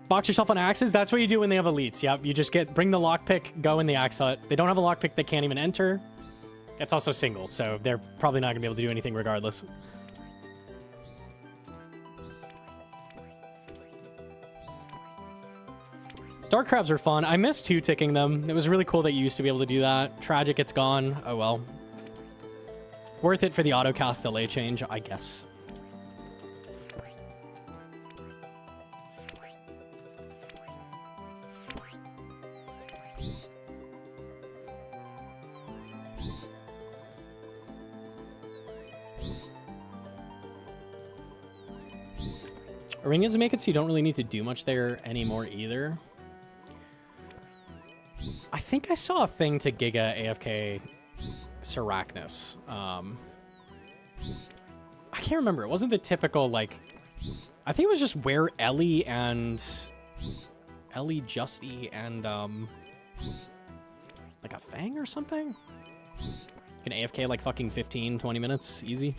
Box yourself on axes. That's what you do when they have elites. Yep, you just bring the lockpick, go in the axe hut. They don't have a lockpick, they can't even enter. It's also single, so they're probably not gonna be able to do anything regardless. Dark crabs are fun. I miss two-ticking them. It was really cool that you used to be able to do that. Tragic, it's gone. Oh well. Worth it for the autocast delay change, I guess. Arenas make it so you don't really need to do much there anymore either. I think I saw a thing to Giga AFK Seracnus. I can't remember. It wasn't the typical, like... I think it was just where Ellie Justy and, like a Fang or something? You can AFK like fucking 15, 20 minutes. Easy.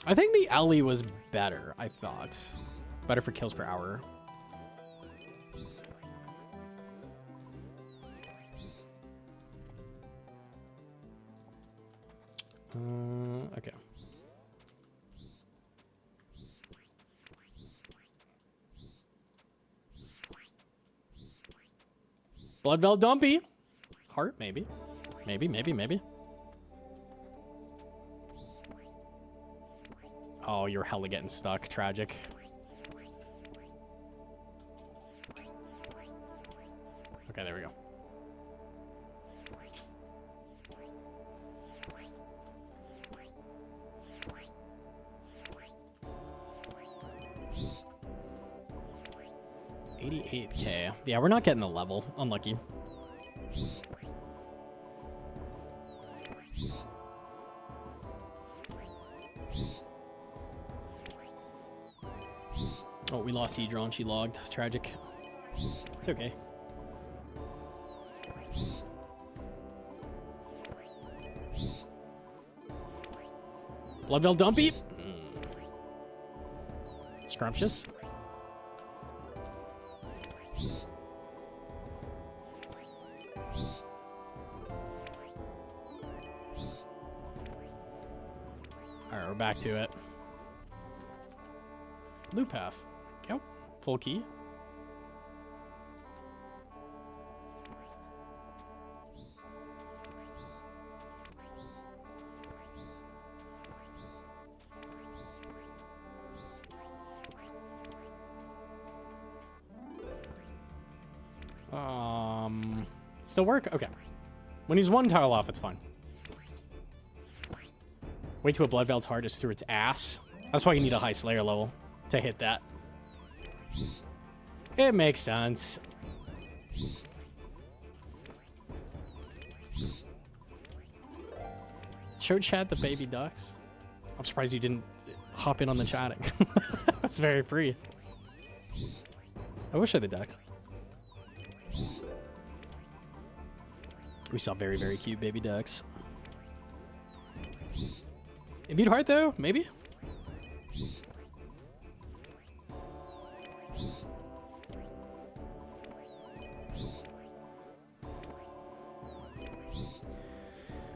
I think the Ellie was better, I thought. Better for kills per hour. Okay. Blood Veil Dumpy. Heart, maybe. Maybe. Oh, you're hella getting stuck. Tragic. Okay, there we go. $88K. Yeah, we're not getting the level. Unlucky. Oh, we lost Edron. She logged. Tragic. It's okay. Blood Veil Dumpy. Scrumptious. Alright, we're back to it. Loop path. Okay. Full key. Still work? Okay. When he's one tile off, it's fine. Wait till a Blood Veil's heart is through its ass. That's why you need a high Slayer level to hit that. It makes sense. Show chat the baby ducks. I'm surprised you didn't hop in on the chatting. That's very free. I wish I had the ducks. We saw very, very cute baby ducks. Imbued heart, though? Maybe?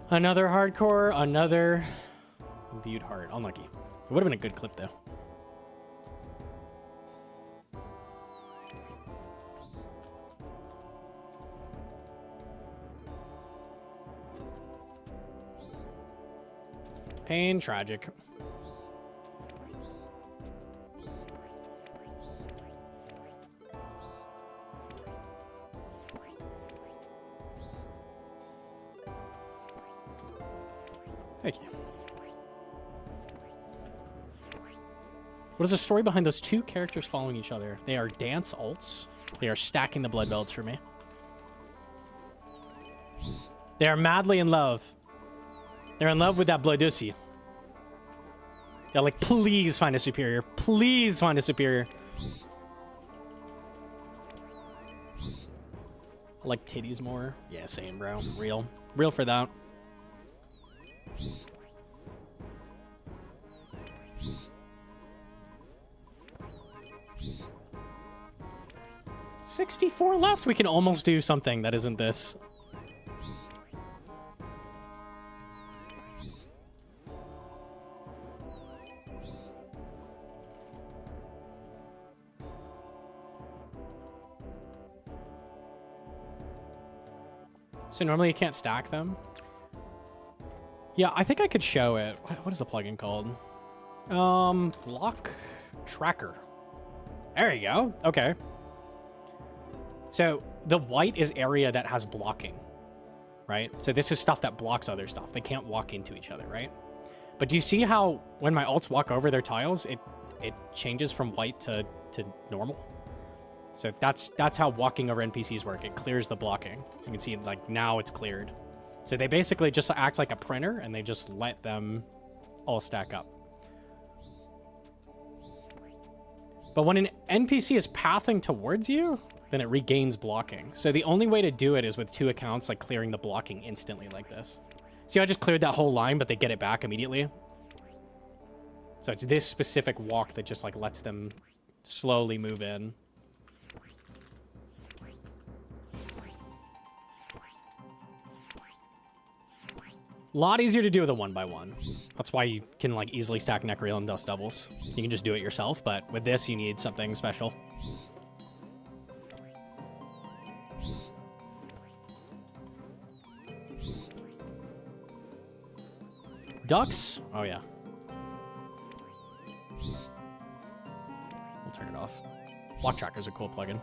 Another hardcore, another imbued heart. Unlucky. It would have been a good clip, though. Pain, tragic. Thank you. What is the story behind those two characters following each other? They are dance alts. They are stacking the blood belts for me. They are madly in love. They're in love with that Bloodussy. They're like, please find a superior. Please find a superior. I like titties more. Yeah, same, bro. Real. Real for that. $64 left. We can almost do something that isn't this. So normally you can't stack them. Yeah, I think I could show it. What is the plugin called? Block tracker. There you go. Okay. So the white is area that has blocking, right? So this is stuff that blocks other stuff. They can't walk into each other, right? But do you see how when my alts walk over their tiles, it changes from white to normal? So that's how walking over NPCs work. It clears the blocking. So you can see, like, now it's cleared. So they basically just act like a printer, and they just let them all stack up. But when an NPC is pathing towards you, then it regains blocking. So the only way to do it is with two accounts, like clearing the blocking instantly like this. See, I just cleared that whole line, but they get it back immediately. So it's this specific walk that just like lets them slowly move in. A lot easier to do with a 1x1. That's why you can like easily stack Necreal and Dust Doubles. You can just do it yourself, but with this you need something special. Ducks? Oh yeah. We'll turn it off. Block Tracker's a cool plugin.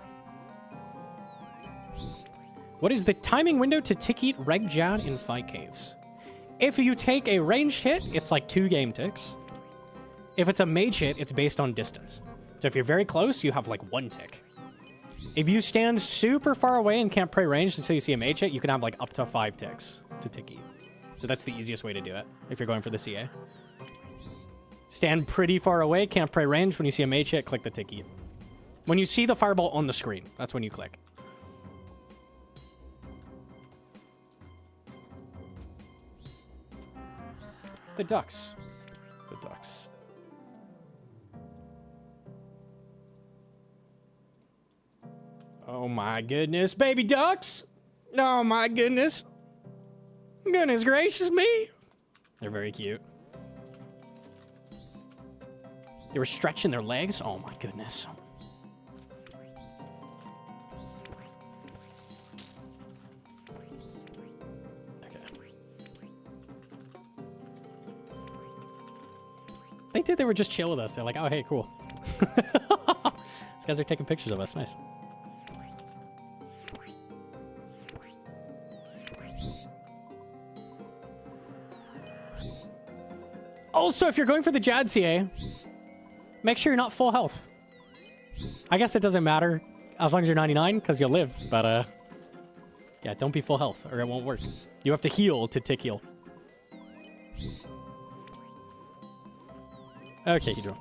What is the timing window to tick eat Reg Jad in Fight Caves? If you take a ranged hit, it's like 2 game ticks. If it's a mage hit, it's based on distance. So if you're very close, you have like 1 tick. If you stand super far away and can't pray ranged until you see a mage hit, you can have like up to 5 ticks to tick eat. So that's the easiest way to do it if you're going for the CA. Stand pretty far away, can't pray ranged. When you see a mage hit, click the tick eat. When you see the fireball on the screen, that's when you click. The ducks. The ducks. Oh my goodness, baby ducks! Oh my goodness. Goodness gracious me. They're very cute. They were stretching their legs. Oh my goodness. They did. They were just chill with us. They're like, oh, hey, cool. These guys are taking pictures of us. Nice. Also, if you're going for the Jad CA, make sure you're not full health. I guess it doesn't matter as long as you're 99 because you'll live. But, yeah, don't be full health or it won't work. You have to heal to tick heal. Okay, Hydro.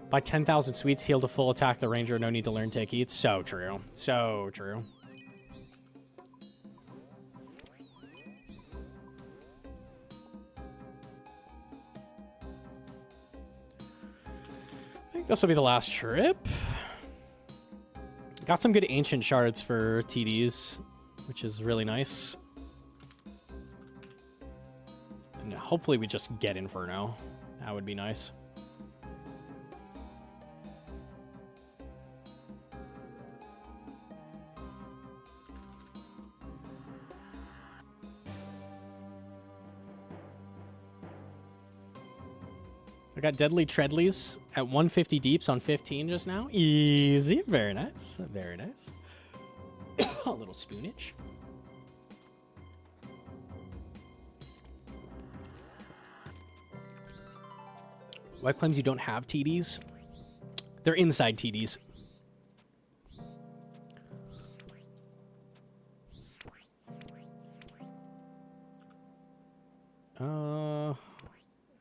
Buy 10,000 sweets, heal to full attack the ranger, no need to learn take eats. So true. So true. I think this will be the last trip. Got some good ancient shards for TDs, which is really nice. And hopefully we just get Inferno. That would be nice. I got Deadly Treadleys at 150 deeps on 15 just now. Easy. Very nice. Very nice. A little spoonage. Wife claims you don't have TDs. They're inside TDs.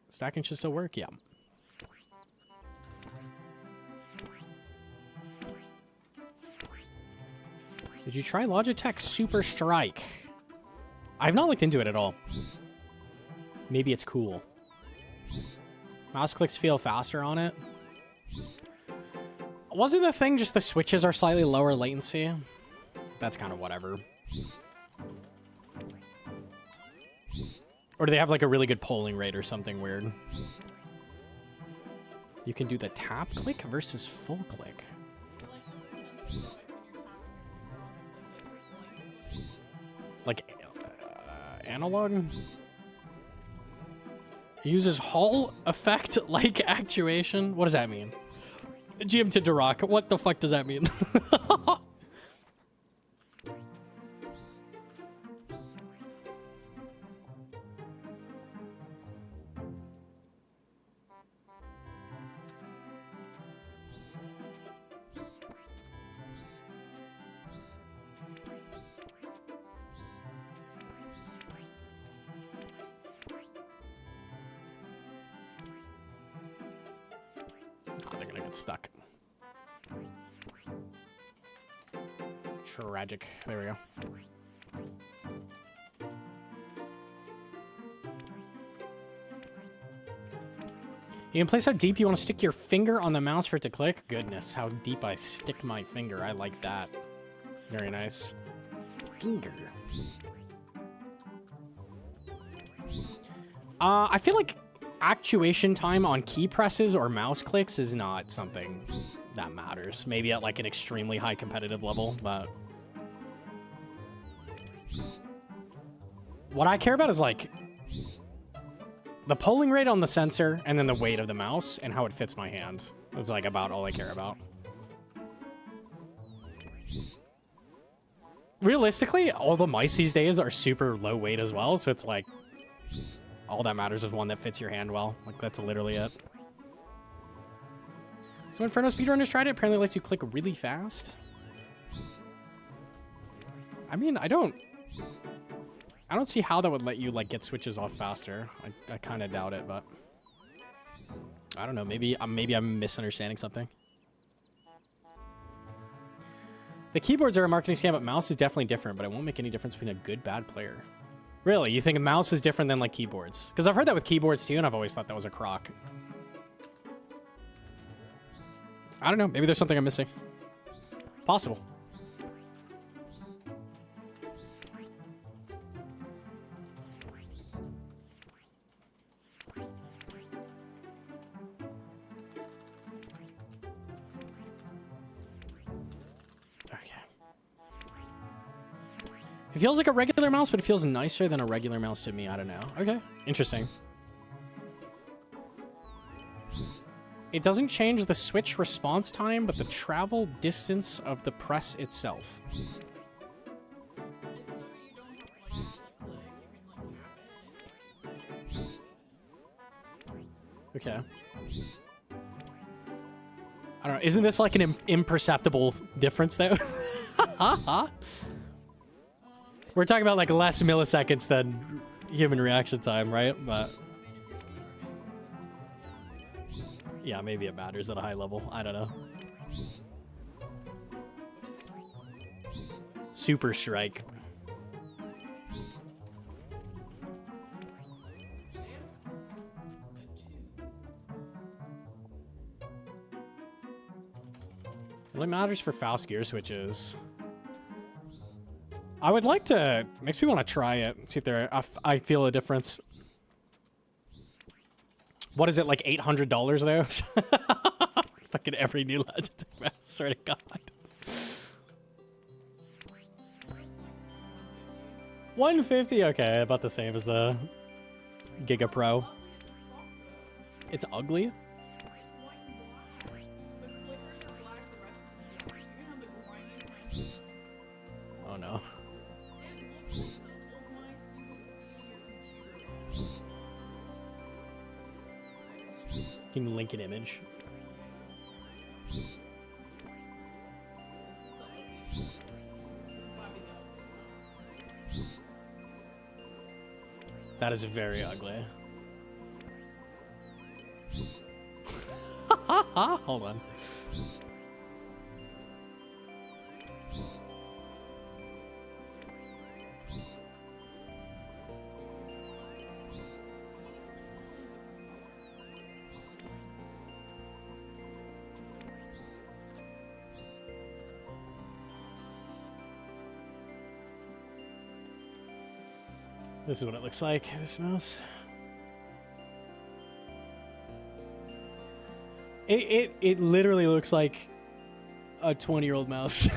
Stacking should still work, yeah. Did you try Logitech Super Strike? I've not looked into it at all. Maybe it's cool. Mouse clicks feel faster on it. Wasn't the thing just the switches are slightly lower latency? That's kind of whatever. Or do they have like a really good polling rate or something weird? You can do the tap click versus full click. Like analog? It uses Hall effect like actuation. What does that mean? GM to Duroc. What the fuck does that mean? Stuck. Tragic. There we go. You can place how deep you want to stick your finger on the mouse for it to click. Goodness, how deep I stick my finger. I like that. Very nice. Finger. I feel like actuation time on key presses or mouse clicks is not something that matters. Maybe at like an extremely high competitive level, but what I care about is like the polling rate on the sensor and then the weight of the mouse and how it fits my hand. That's like about all I care about. Realistically, all the mice these days are super low weight as well, so it's like all that matters is one that fits your hand well. Like, that's literally it. So Inferno speedrunners tried it. Apparently lets you click really fast. I mean, I don't see how that would let you, like, get switches off faster. I kind of doubt it, but I don't know. Maybe I'm misunderstanding something. The keyboards are a marketing scam, but mouse is definitely different, but it won't make any difference between a good, bad player. Really? You think a mouse is different than, like, keyboards? Because I've heard that with keyboards, too, and I've always thought that was a crock. I don't know. Maybe there's something I'm missing. Possible. It feels like a regular mouse, but it feels nicer than a regular mouse to me. I don't know. Okay. Interesting. It doesn't change the switch response time, but the travel distance of the press itself. Okay. I don't know. Isn't this like an imperceptible difference, though? We're talking about like less milliseconds than human reaction time, right? But yeah, maybe it matters at a high level. I don't know. Super strike. It really matters for fast gear switches. I would like to, makes me want to try it, see if I feel a difference. What is it, like $800 though? Fucking every new Legend of Mass, swear to God. 150, okay, about the same as the Giga Pro. It's ugly. Oh no. Can you link an image? That is very ugly. Hold on. This is what it looks like, this mouse. It literally looks like a 20-year-old mouse.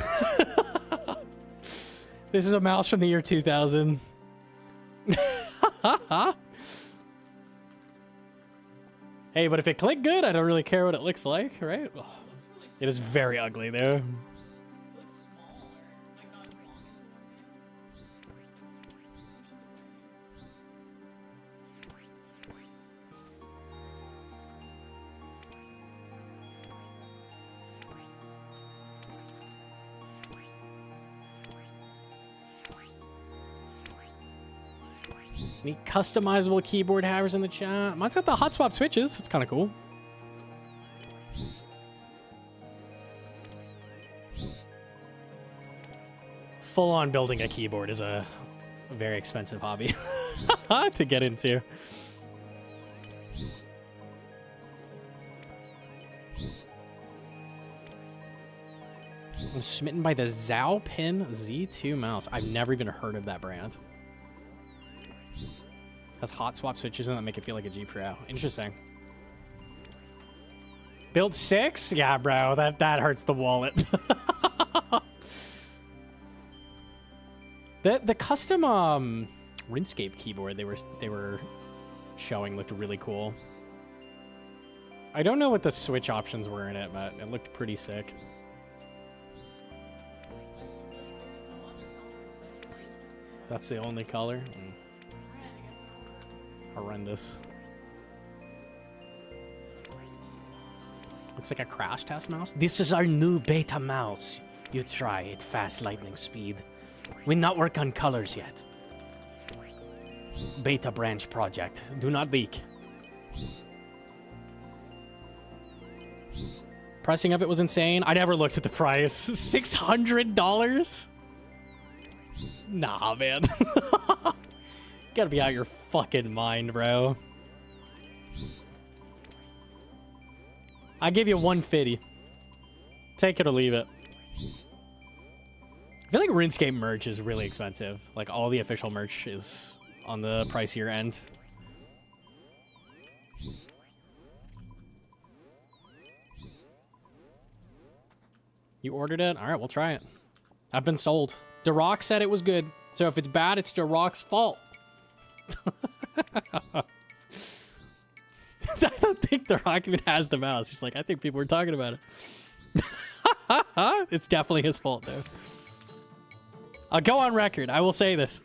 This is a mouse from the year 2000. Hey, but if it clicked good, I don't really care what it looks like, right? It is very ugly though. Any customizable keyboard havers in the chat? Mine's got the hot swap switches. It's kind of cool. full-on building a keyboard is a very expensive hobby to get into. I'm smitten by the Zhaopin Z2 mouse. I've never even heard of that brand. Has hot swap switches in that make it feel like a G Pro. Interesting. Build 6? Yeah, bro, that hurts the wallet. The custom RuneScape keyboard they were showing looked really cool. I don't know what the switch options were in it, but it looked pretty sick. That's the only color. Horrendous. Looks like a crash test mouse. This is our new beta mouse. You try it, fast lightning speed. We not work on colors yet. Beta branch project. Do not leak. Pricing of it was insane. I never looked at the price. $600? Nah, man. You gotta be out of your fucking mind, bro. I give you 150. Take it or leave it. I feel like RuneScape merch is really expensive. Like, all the official merch is on the pricier end. You ordered it? All right, we'll try it. I've been sold. Durock said it was good. So if it's bad, it's Durock's fault. I don't think Durock even has the mouse. He's like, I think people were talking about it. It's definitely his fault, though. I'll go on record. I will say this.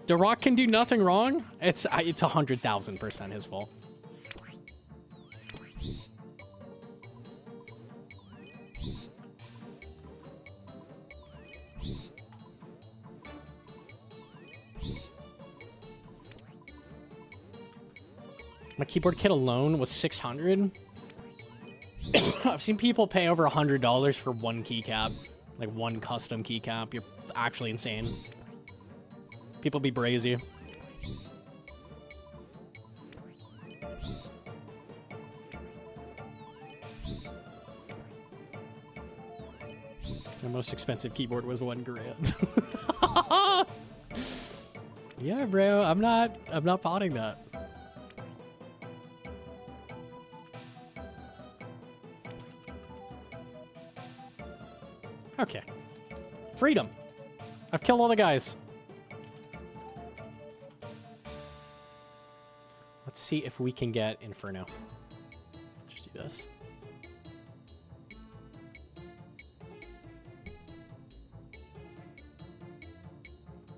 Durock can do nothing wrong. It's 100,000% his fault. My keyboard kit alone was $600. I've seen people pay over $100 for one keycap, like one custom keycap. You're actually insane. People be brazy. My most expensive keyboard was $1 grand. Yeah, bro. I'm not potting that. Okay. Freedom. I've killed all the guys. Let's see if we can get Inferno. Just do this.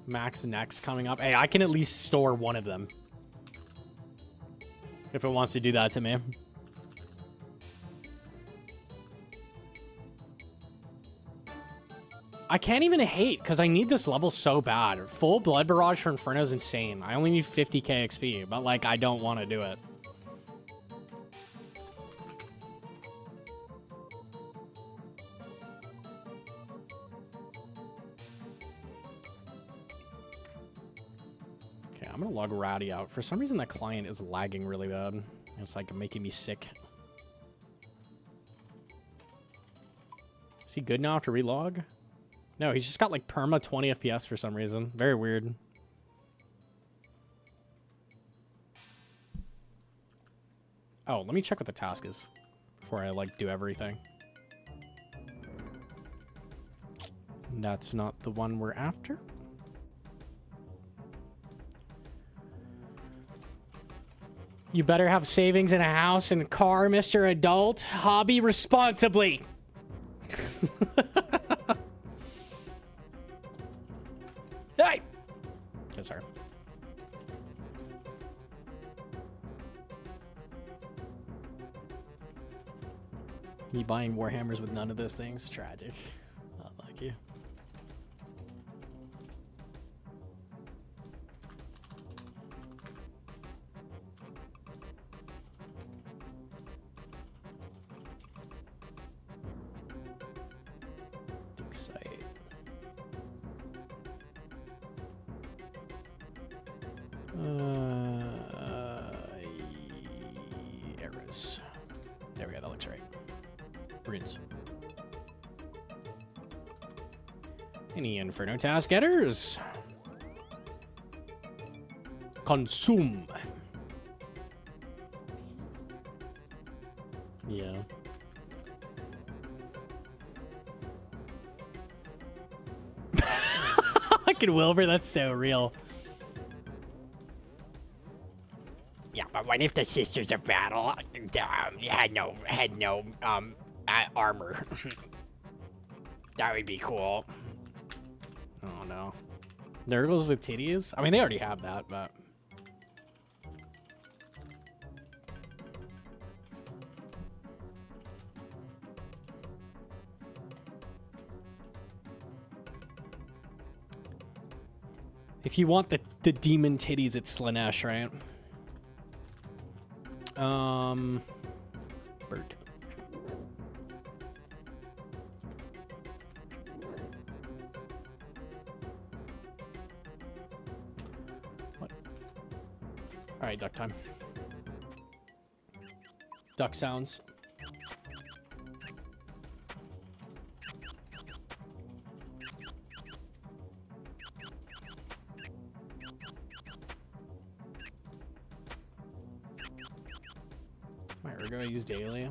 Max next coming up. Hey, I can at least store one of them. If it wants to do that to me. I can't even hate, because I need this level so bad. Full Blood Barrage for Inferno is insane. I only need 50k XP, but, like, I don't want to do it. Okay, I'm going to log Ratty out. For some reason, that client is lagging really bad. It's, like, making me sick. Is he good now after relog? No, he's just got like perma 20 FPS for some reason. Very weird. Oh, let me check what the task is before I like do everything. That's not the one we're after. You better have savings in a house and a car, Mr. Adult. Hobby responsibly. Hey! Yes, sir. Me buying Warhammers with none of those things? Tragic. Not like you. Arrows. There we go. That looks right. Runes. Any Inferno task getters? Consume. Yeah. Fucking Wilbur, that's so real. Yeah, but what if the Sisters of Battle had no armor? That would be cool. Oh no. Nurgles with titties? I mean, they already have that, but. If you want the demon titties, it's Slanesh, right? Bird. What? All right, duck time. Duck sounds. My ergo I use daily.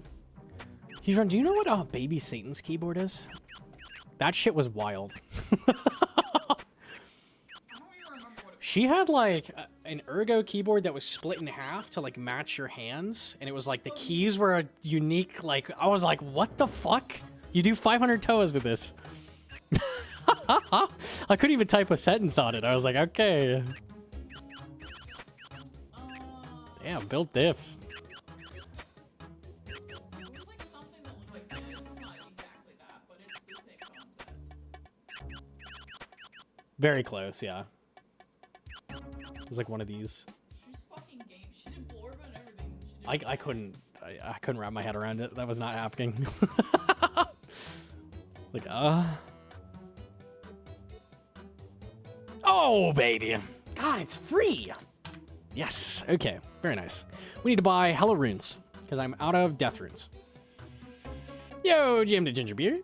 He's run. Do you know what Baby Satan's keyboard is? That shit was wild. She had like an ergo keyboard that was split in half to like match your hands, and it was like the keys were a unique. Like I was like, what the fuck? You do 500 toas with this? I couldn't even type a sentence on it. I was like, okay. Damn, built diff. Very close, yeah. It was like one of these. She's fucking game. She did Blorb and everything. She did I couldn't wrap my head around it. That was not happening. Like, oh, baby. God, it's free. Yes. Okay. Very nice. We need to buy hella runes because I'm out of death runes. Yo, GM to Ginger Beard.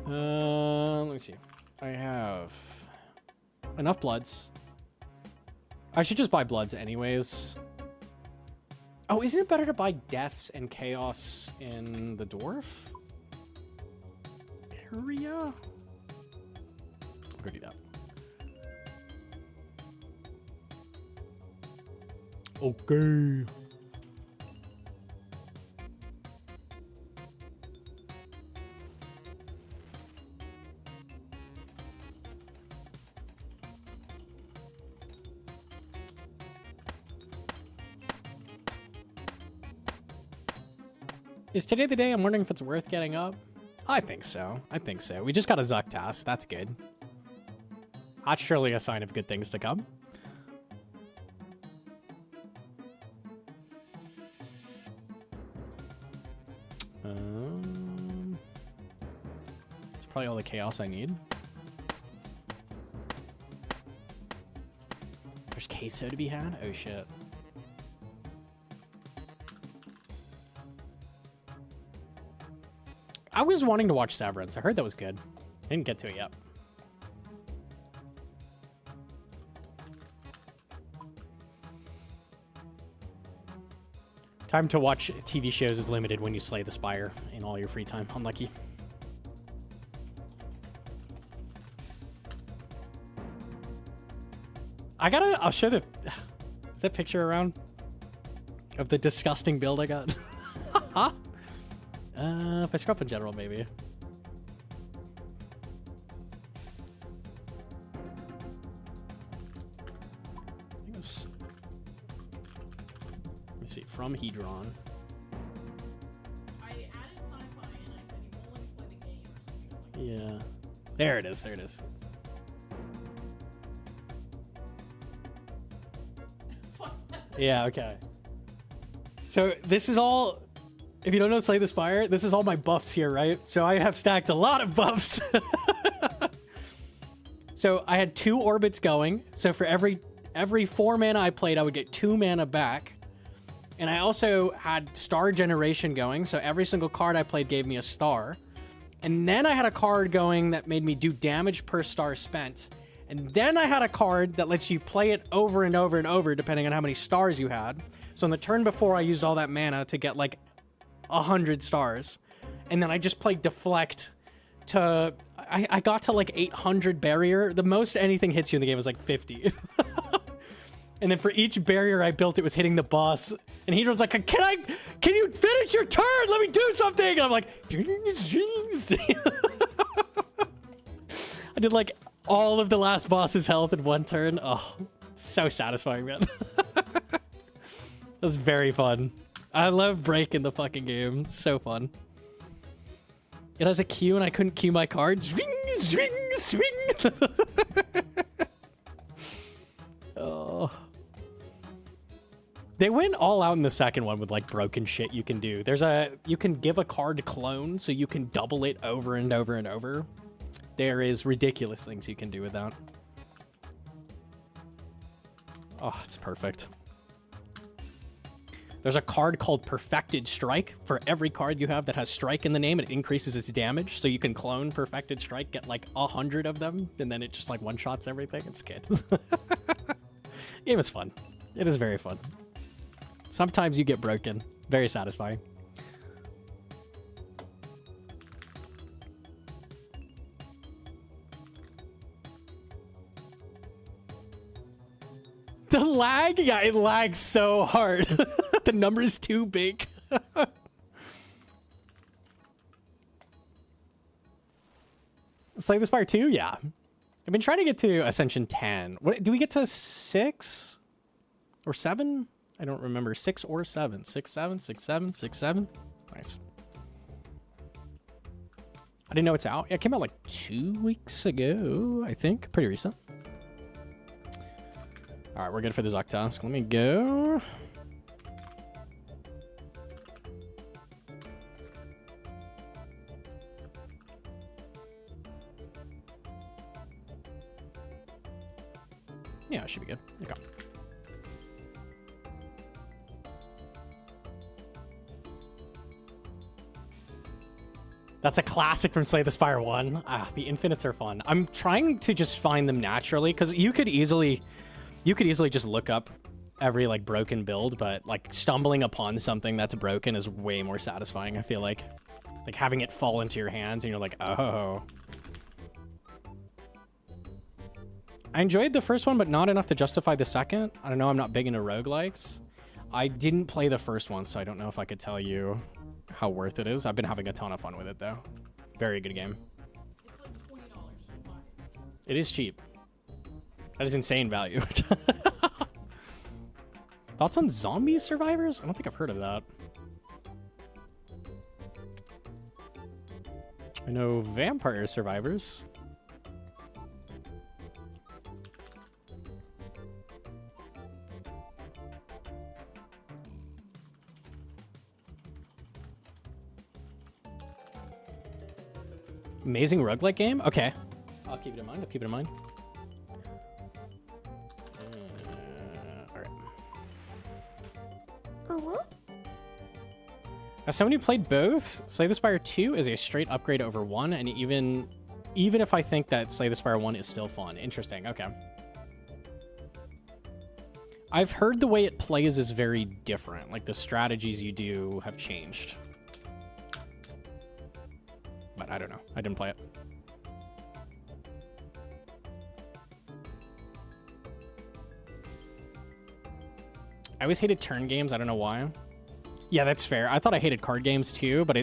Let me see. I have enough bloods. I should just buy bloods anyways. Oh, isn't it better to buy deaths and chaos in the dwarf area? I'll go do that. Okay. Is today the day? I'm wondering if it's worth getting up. I think so. I think so. We just got a Zuck task. That's good. That's surely a sign of good things to come. It's probably all the chaos I need. There's queso to be had? Oh shit. I was wanting to watch Severance. I heard that was good. Didn't get to it yet. Time to watch TV shows is limited when you slay the Spire in all your free time. Unlucky. I'll show the... Is that picture around? Of the disgusting build I got? If I scrub up in general, maybe. I think it's... Let me see. From Hedron. I added sci-fi and I said you won't let me play the game or something like that. Yeah. There it is. There it is. Yeah, okay. So this is all... If you don't know Slay the Spire, this is all my buffs here, right? So I have stacked a lot of buffs. So I had 2 orbits going. So for every every 4 mana I played, I would get 2 mana back. And I also had star generation going, so every single card I played gave me a star. And then I had a card going that made me do damage per star spent. And then I had a card that lets you play it over and over and over, depending on how many stars you had. So on the turn before, I used all that mana to get like 100 stars. And then I just played Deflect to... I got to like 800 barrier. The most anything hits you in the game was like 50. And then for each barrier I built, it was hitting the boss. And he was like, can you finish your turn? Let me do something. And I'm like... I did like all of the last boss's health in 1 turn. Oh, so satisfying, man. That was very fun. I love breaking the fucking game. It's so fun. It has a queue and I couldn't queue my card. Swing, swing, swing. Oh. They went all out in the second one with like broken shit you can do. You can give a card clone so you can double it over and over and over. There is ridiculous things you can do with that. Oh, it's perfect. There's a card called Perfected Strike. For every card you have that has Strike in the name, it increases its damage. So you can clone Perfected Strike, get like 100 of them, and then it just like one-shots everything. It's good. Game is fun. It is very fun. Sometimes you get broken. Very satisfying. The lag? Yeah, it lags so hard. The number is too big. Slay the Spire 2? Yeah. I've been trying to get to Ascension 10. What, do we get to 6? Or 7? I don't remember. 6 or 7. 6, 7, 6, 7, 6, 7. Nice. I didn't know it's out. Yeah, it came out like 2 weeks ago, I think. Pretty recent. All right, we're good for the Zuck task. Let me go. Yeah, it should be good. Okay. That's a classic from Slay the Spire 1. Ah, the infinites are fun. I'm trying to just find them naturally, because you could easily just look up every like broken build, but like stumbling upon something that's broken is way more satisfying, I feel like. Like having it fall into your hands and you're like, oh. I enjoyed the first one, but not enough to justify the second. I don't know, I'm not big into roguelikes. I didn't play the first one, so I don't know if I could tell you how worth it is. I've been having a ton of fun with it, though. Very good game. It's like $20 to buy. It is cheap. That is insane value. Thoughts on zombie survivors? I don't think I've heard of that. I know vampire survivors. Amazing roguelike game? Okay. I'll keep it in mind. I'll keep it in mind. All right. As someone who played both, Slay the Spire 2 is a straight upgrade over 1, and even if I think that Slay the Spire 1 is still fun. Interesting. Okay. I've heard the way it plays is very different. Like, the strategies you do have changed. But I don't know. I didn't play it. I always hated turn games. I don't know why. Yeah, that's fair. I thought I hated card games too, but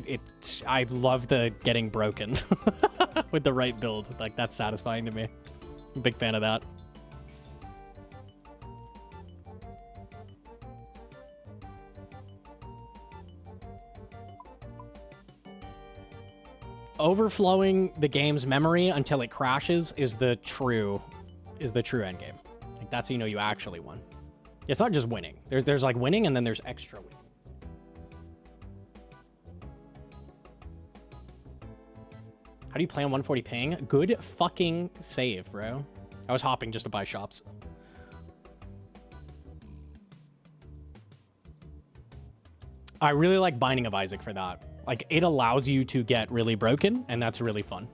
I love the getting broken with the right build. Like, that's satisfying to me. I'm a big fan of that. Overflowing the game's memory until it crashes is the true end game. Like, that's how you know you actually won. It's not just winning. There's like winning and then there's extra winning. How do you play on 140 ping? Good fucking save, bro. I was hopping just to buy shops. I really like Binding of Isaac for that. Like, it allows you to get really broken, and that's really fun.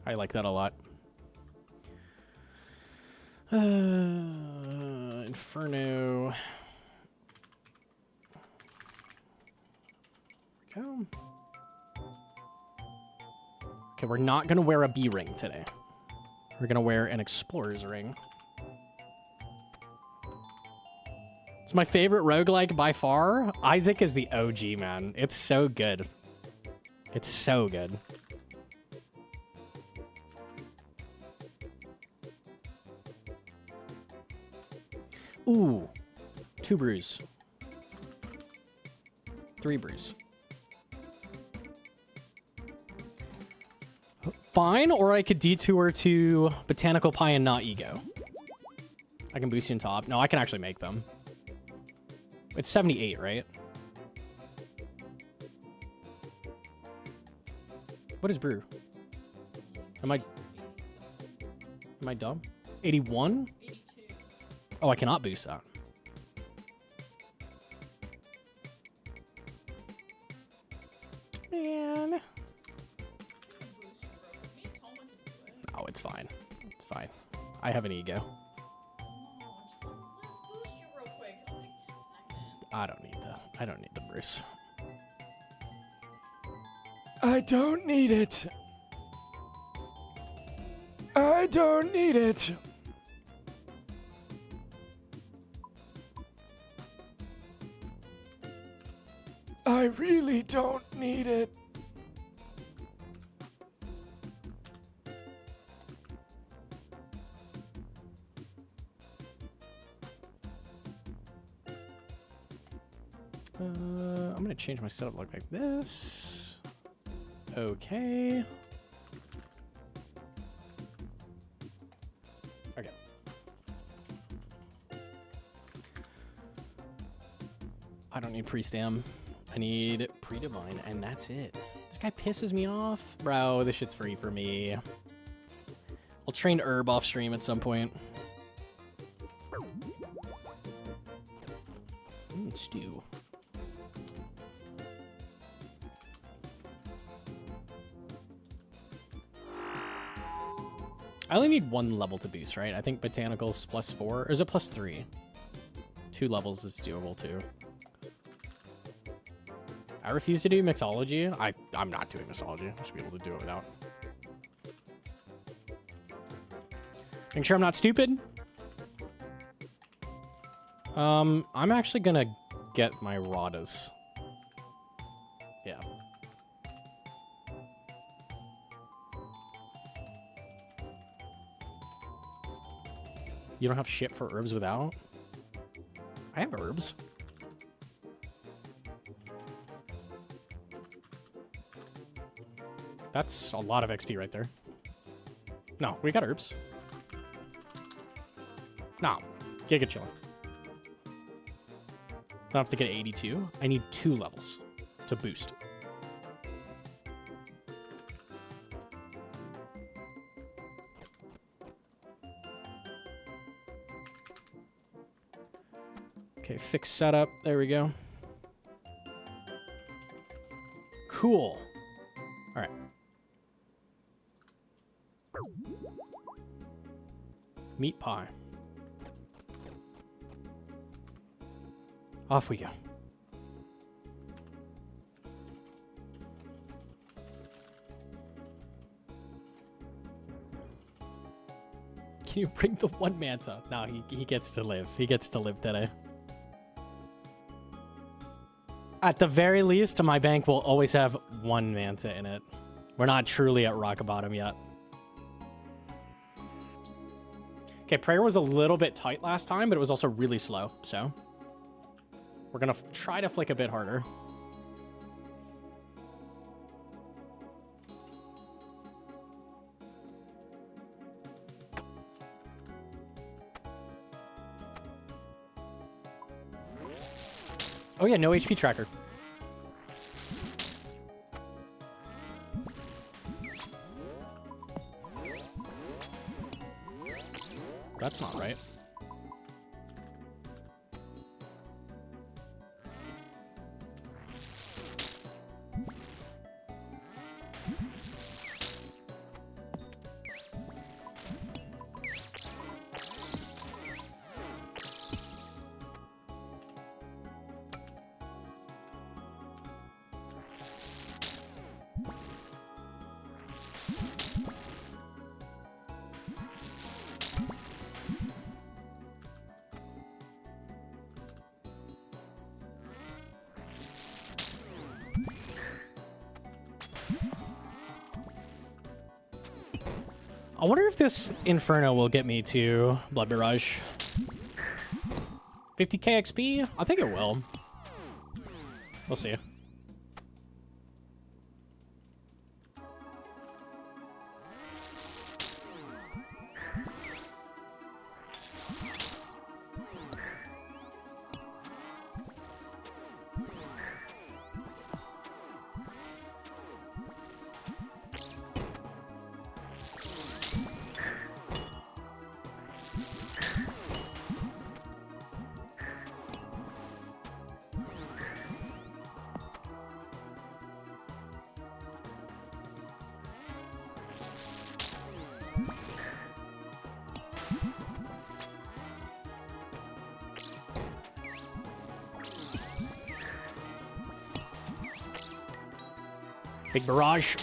I like that a lot. Inferno. Go. Okay, we're not going to wear a B ring today. We're going to wear an explorer's ring. It's my favorite roguelike by far. Isaac is the OG, man. It's so good. It's so good. Ooh. 2 brews. 3 brews. Fine, or I could detour to Botanical Pie and not Ego. I can boost you in top. No, I can actually make them. It's 78, right? What is brew? Am I dumb? 81? 82. Oh, I cannot boost that. Man. Me and Toma can do it. Oh, it's fine. It's fine. I have an ego. Let's boost you real quick. It'll take 10 seconds. I don't need the Bruce. I don't need it. I don't need it. I really don't need it. I'm gonna change my setup look like this. Okay. Okay. I don't need pre-stam. I need pre-divine, and that's it. This guy pisses me off. Bro, this shit's free for me. I'll train herb off stream at some point. Stew. I only need 1 level to boost, right? I think Botanical's +4. Or is it +3? 2 levels is doable too. I refuse to do mixology. I'm not doing mixology. I should be able to do it without. Make sure I'm not stupid. I'm actually gonna get my Radas. Yeah. You don't have shit for herbs without? I have herbs. That's a lot of XP right there. No, we got herbs. No, Giga chilling. I have to get 82. I need 2 levels to boost. Okay, fix setup. There we go. Cool. All right. Meat pie. Off we go. Can you bring the 1 manta? No, he gets to live. He gets to live today. At the very least, my bank will always have 1 manta in it. We're not truly at rock bottom yet. Okay, prayer was a little bit tight last time, but it was also really slow, so we're gonna try to flick a bit harder. Oh yeah, no HP tracker. That's not right. I wonder if this Inferno will get me to Blood Barrage. 50k XP? I think it will. We'll see. Big barrage.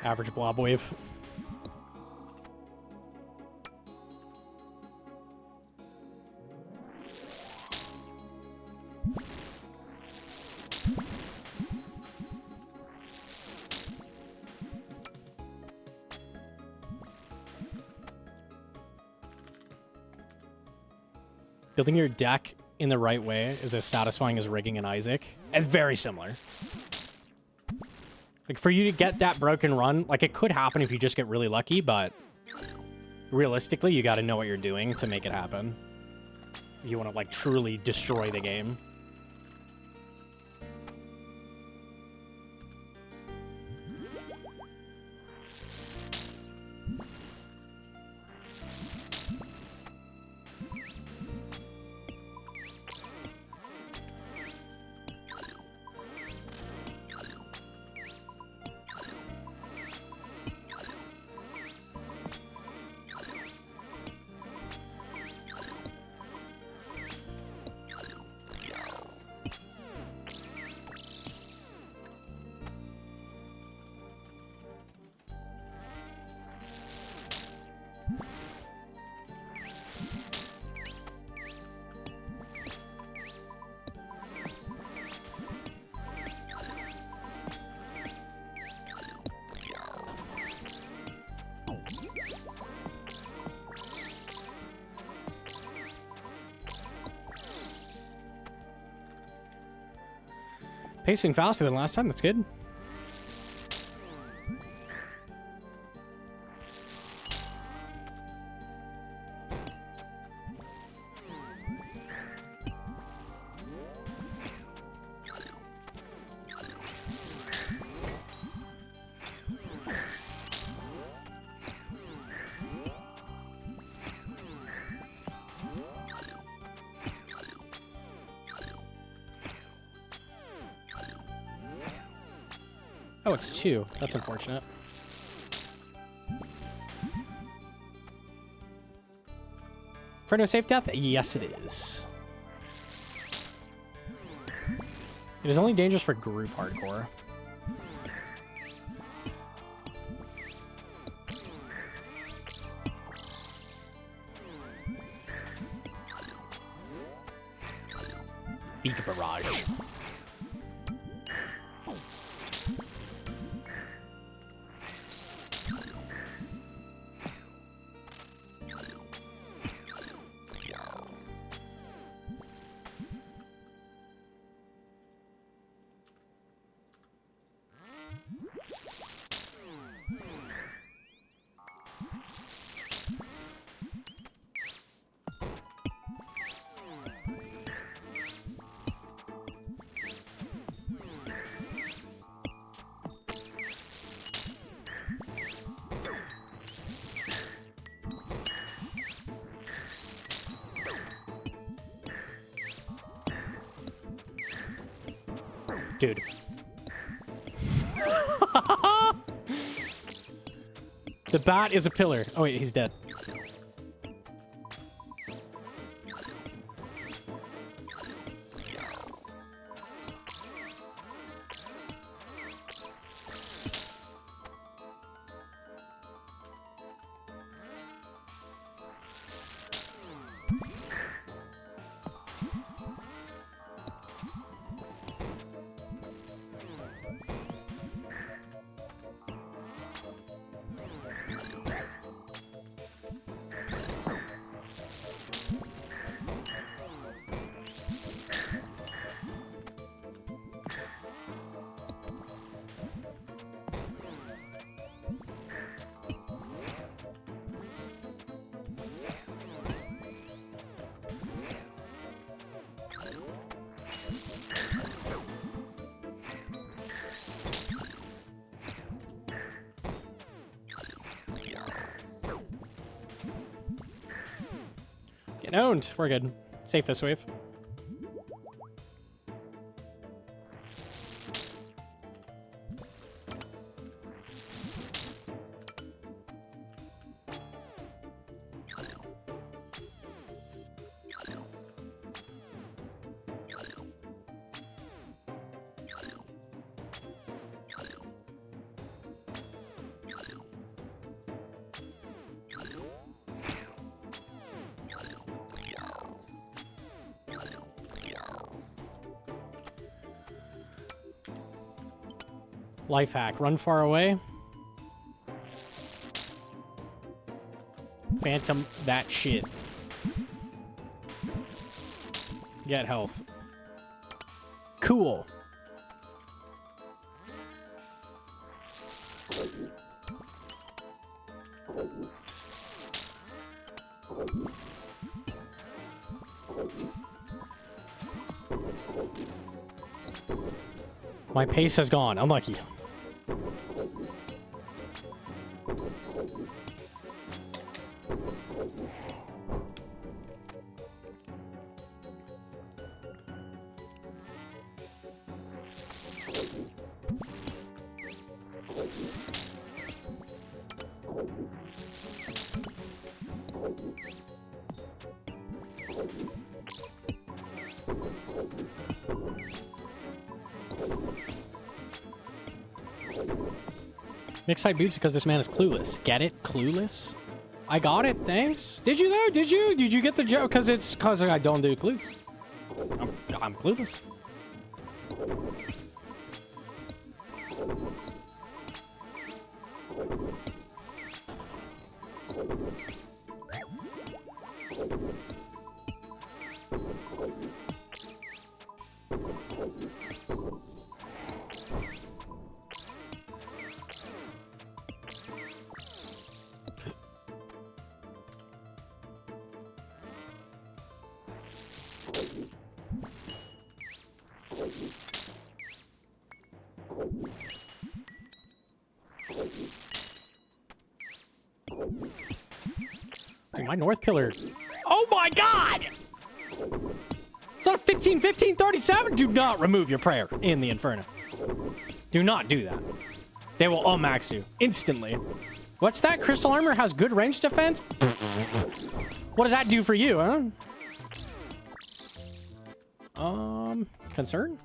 Average blob wave. Building your deck in the right way is as satisfying as rigging an Isaac. It's very similar. Like, for you to get that broken run, like, it could happen if you just get really lucky, but realistically, you got to know what you're doing to make it happen. If you want to, like, truly destroy the game. Pacing faster than last time, that's good. Oh, it's 2. That's unfortunate. Inferno safe death? Yes, it is. It is only dangerous for group hardcore. Beak barrage. Dude. The bat is a pillar. Oh wait, he's dead. Get owned. We're good. Safe this wave. Life hack. Run far away. Phantom that shit. Get health. Cool. My pace has gone. Unlucky. Mixed side boots because this man is clueless. Get it? Clueless? I got it, thanks. Did you though? Did you? Did you get the joke? Because I don't do clues. I'm clueless. Dude, my north pillar. Oh my god! It's not a 15, 15, 37. Do not remove your prayer in the Inferno. Do not do that. They will all max you instantly. What's that? Crystal armor has good range defense? What does that do for you, huh? Concern?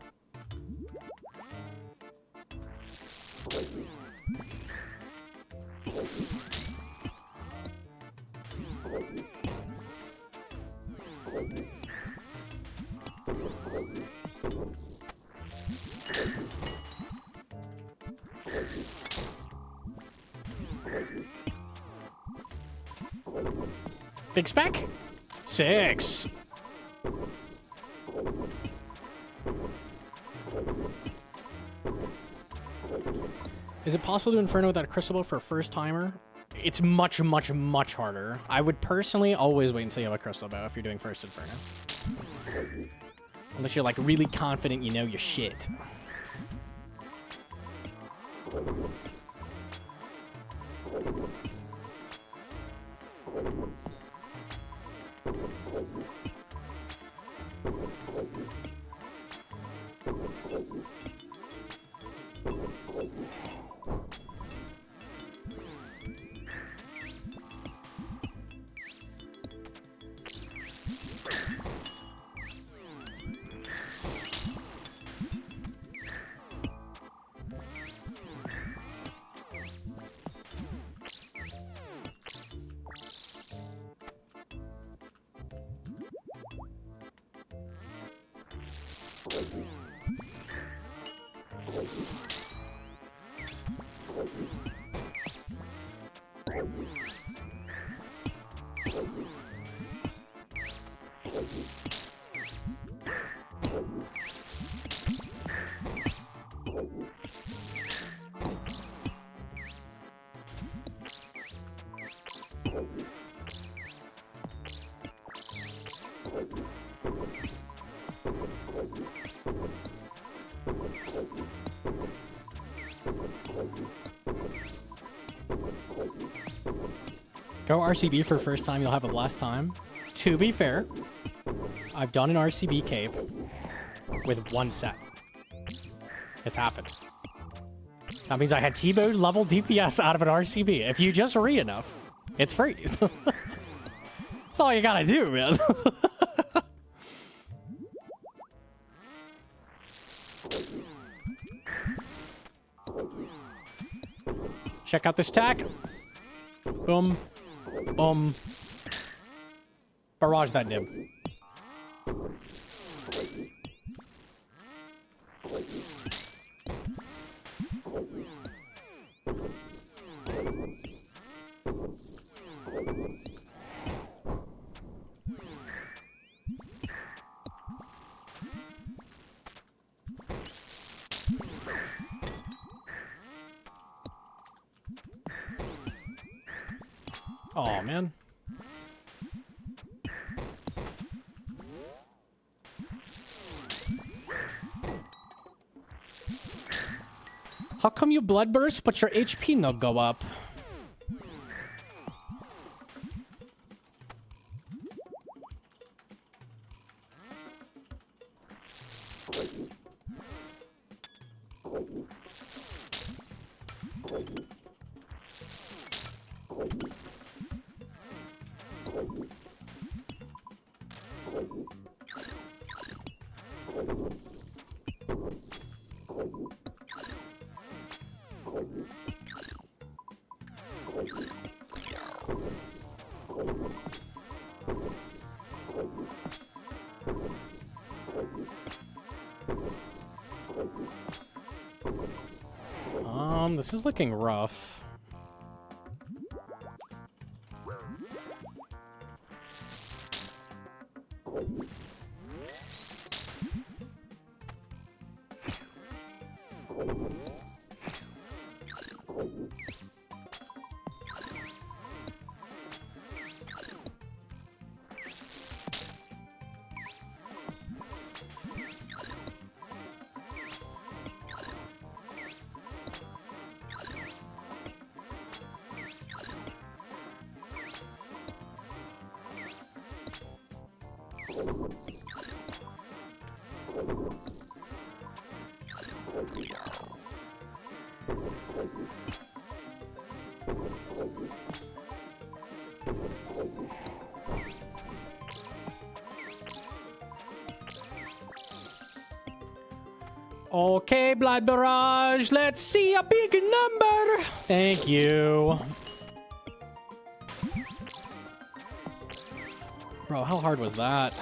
Big spec? 6. Is it possible to Inferno without a crystal for a first timer? It's much, much, much harder. I would personally always wait until you have a crystal bow if you're doing first Inferno. Unless you're like really confident you know your shit. Go RCB for first time, you'll have a blast time. To be fair, I've done an RCB cape with one set. It's happened. That means I had T-mode level DPS out of an RCB. If you just read enough, it's free. That's all you gotta do, man. Check out this tack. Boom. Boom. Barrage that nib. Oh man. How come you blood burst but your HP no go up? This is looking rough. Okay, Blood Barrage, let's see a big number. Thank you. Bro, how hard was that?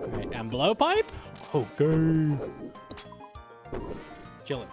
Alright, and blowpipe? Okay. Chillin'.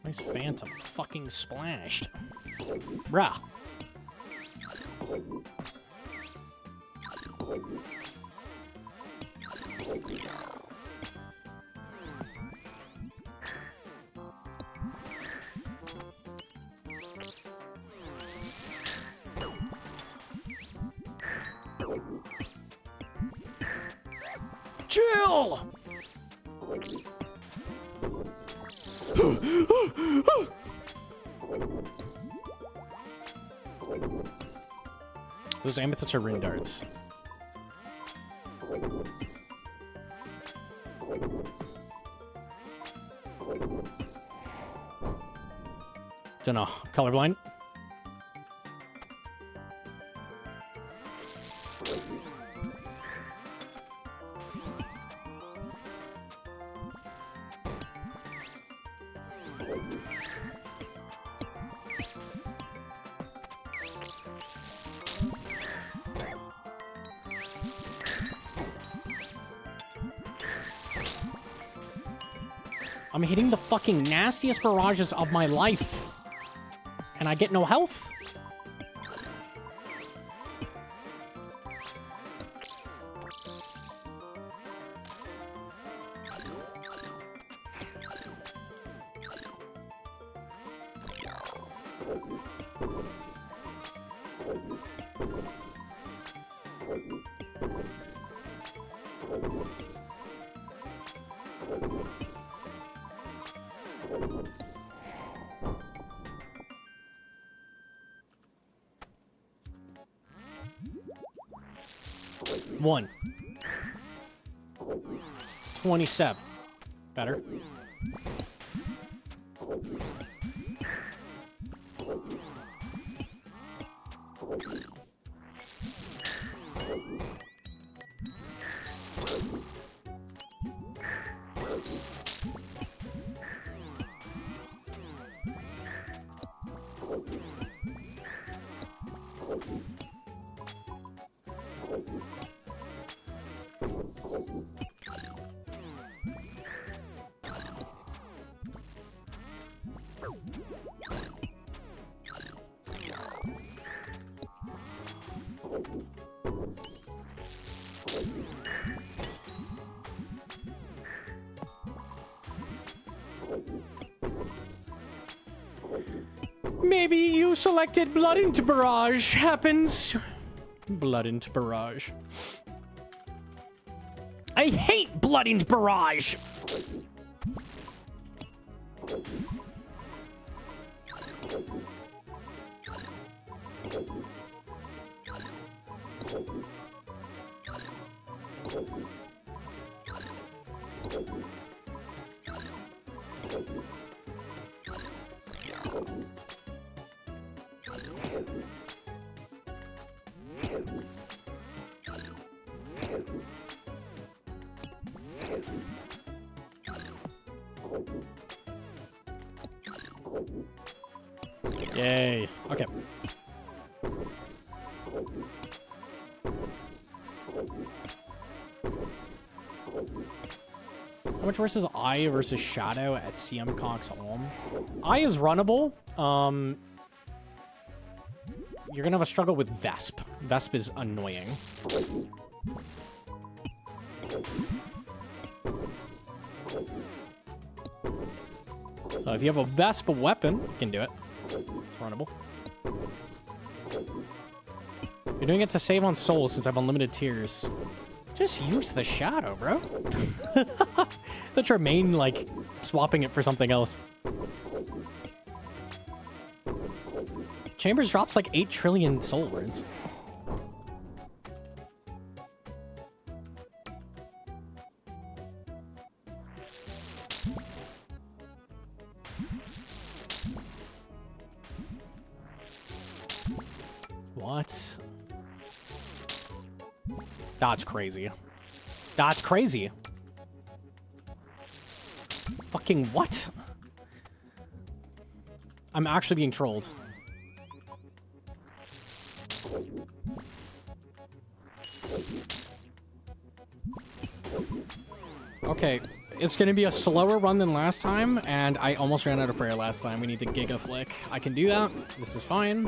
Nice phantom. Fucking splashed. Bruh. Chill! Those amethysts are ring darts. Dunno. Colorblind? I'm hitting the fucking nastiest barrages of my life. And I get no health? One. 27. Better. Maybe you selected Blood into Barrage. Happens. Blood into Barrage. I hate Blood into Barrage! Yay. Okay. How much worse is Eye versus Shadow at CM Cox home? Eye is runnable. You're gonna have a struggle with Vesp. Vesp is annoying. So if you have a Vesp weapon, you can do it. It's runnable. You're doing it to save on souls since I have unlimited tears. Just use the shadow, bro. That's your main, like, swapping it for something else. Chambers drops like 8 trillion soul words. What? That's crazy. That's crazy. Fucking what? I'm actually being trolled. Okay, it's going to be a slower run than last time, and I almost ran out of prayer last time. We need to Giga Flick. I can do that. This is fine.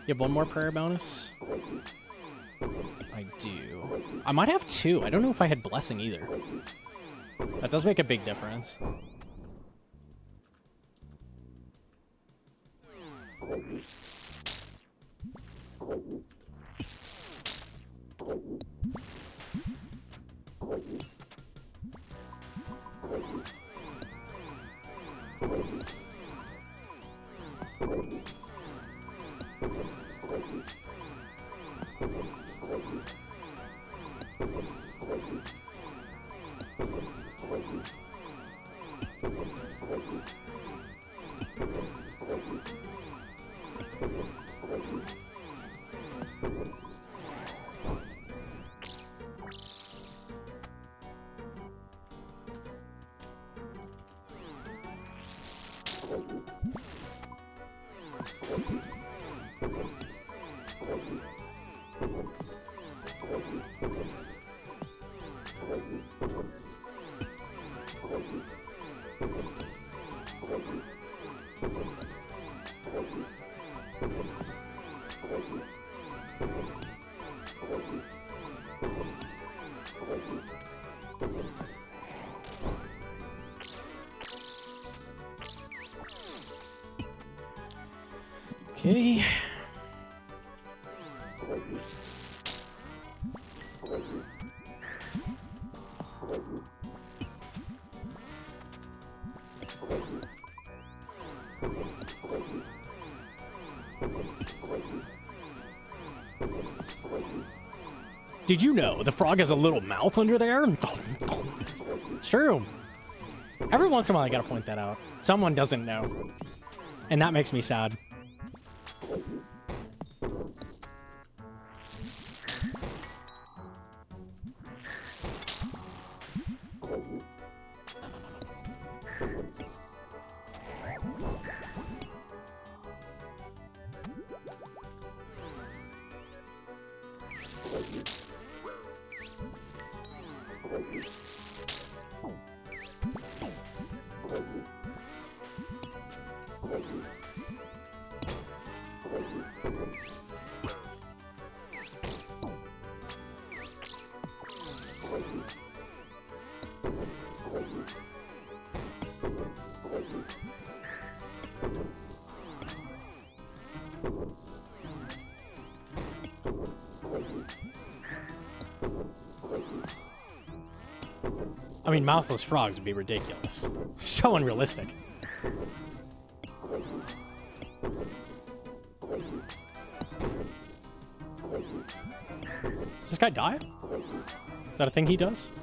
You have one more prayer bonus? I do. I might have two. I don't know if I had blessing either. That does make a big difference. Okay. Did you know the frog has a little mouth under there? It's true. Every once in a while I gotta point that out. Someone doesn't know. And that makes me sad. I mean, mouthless frogs would be ridiculous. So unrealistic. Does this guy die? Is that a thing he does?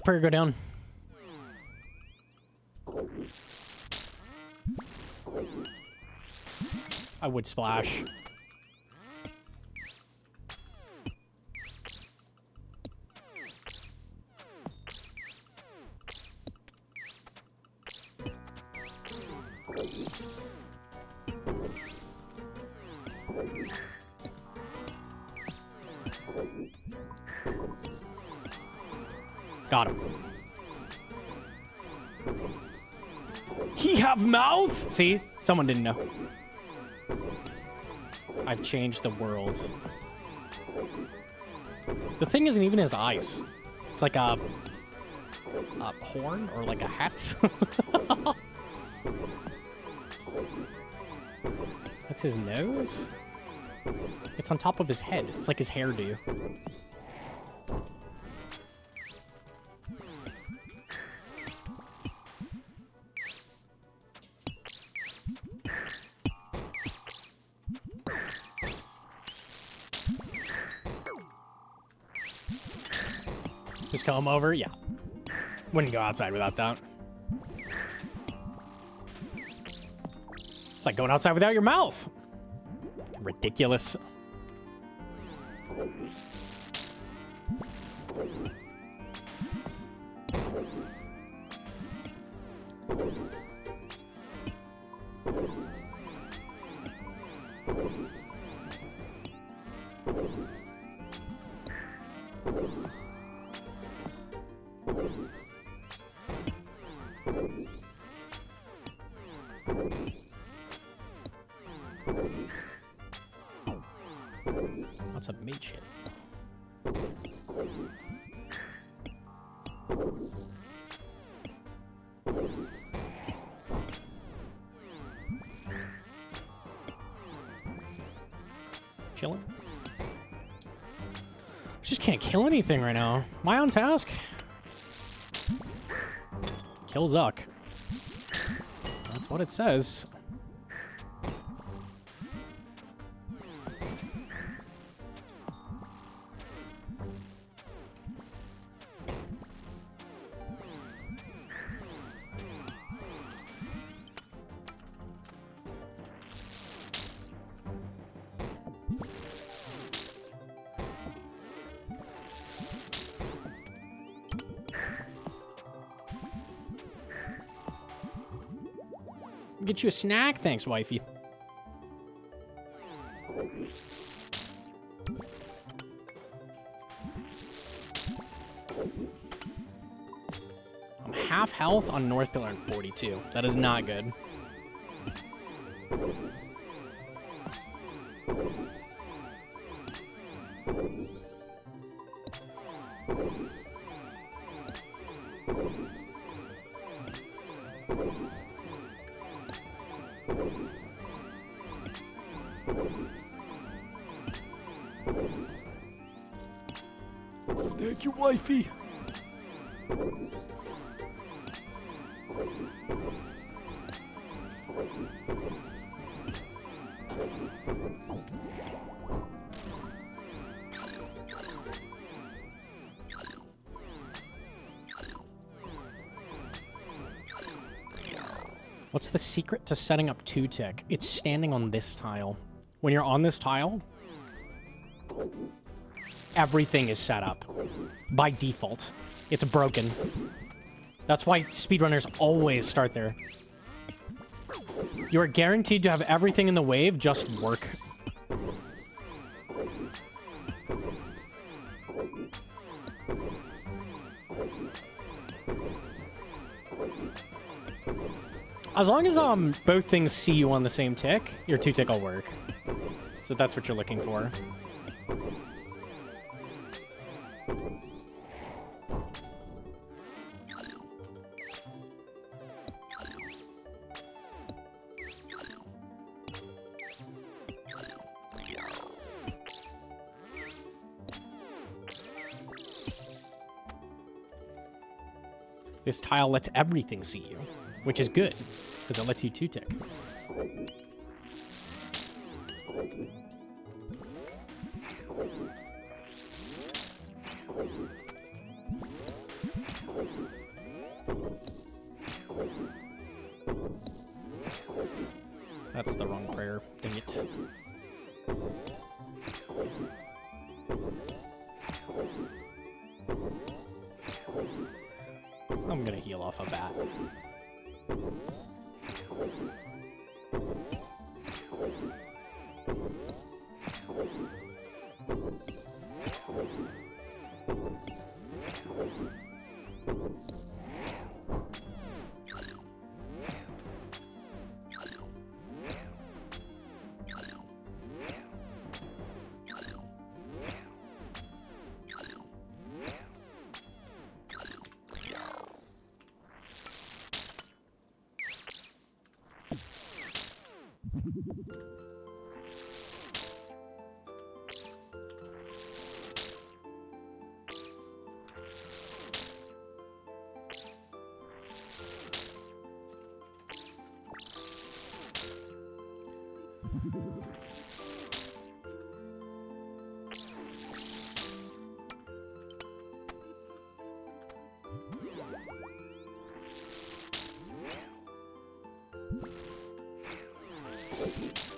Prayer go down. I would splash. Got him. He have mouth? See? Someone didn't know. I've changed the world. The thing isn't even his eyes. It's like a horn or like a hat. That's his nose? It's on top of his head. It's like his hairdo. Just comb over? Yeah. Wouldn't go outside without that. It's like going outside without your mouth. Ridiculous. Lots of meat shit. Chilling. Just can't kill anything right now. Am I on task? Kill Zuck. That's what it says. Get you a snack? Thanks, wifey. I'm half health on North Pillar and 42. That is not good. Thank you, wifey. What's the secret to setting up 2-tick? It's standing on this tile. When you're on this tile, everything is set up by default. It's broken. That's why speedrunners always start there. You are guaranteed to have everything in the wave just work. As long as both things see you on the same tick, your 2-tick will work. So that's what you're looking for. This tile lets everything see you, which is good, because it lets you 2-tick. That's the wrong prayer. Dang it. I'm gonna heal off a bat.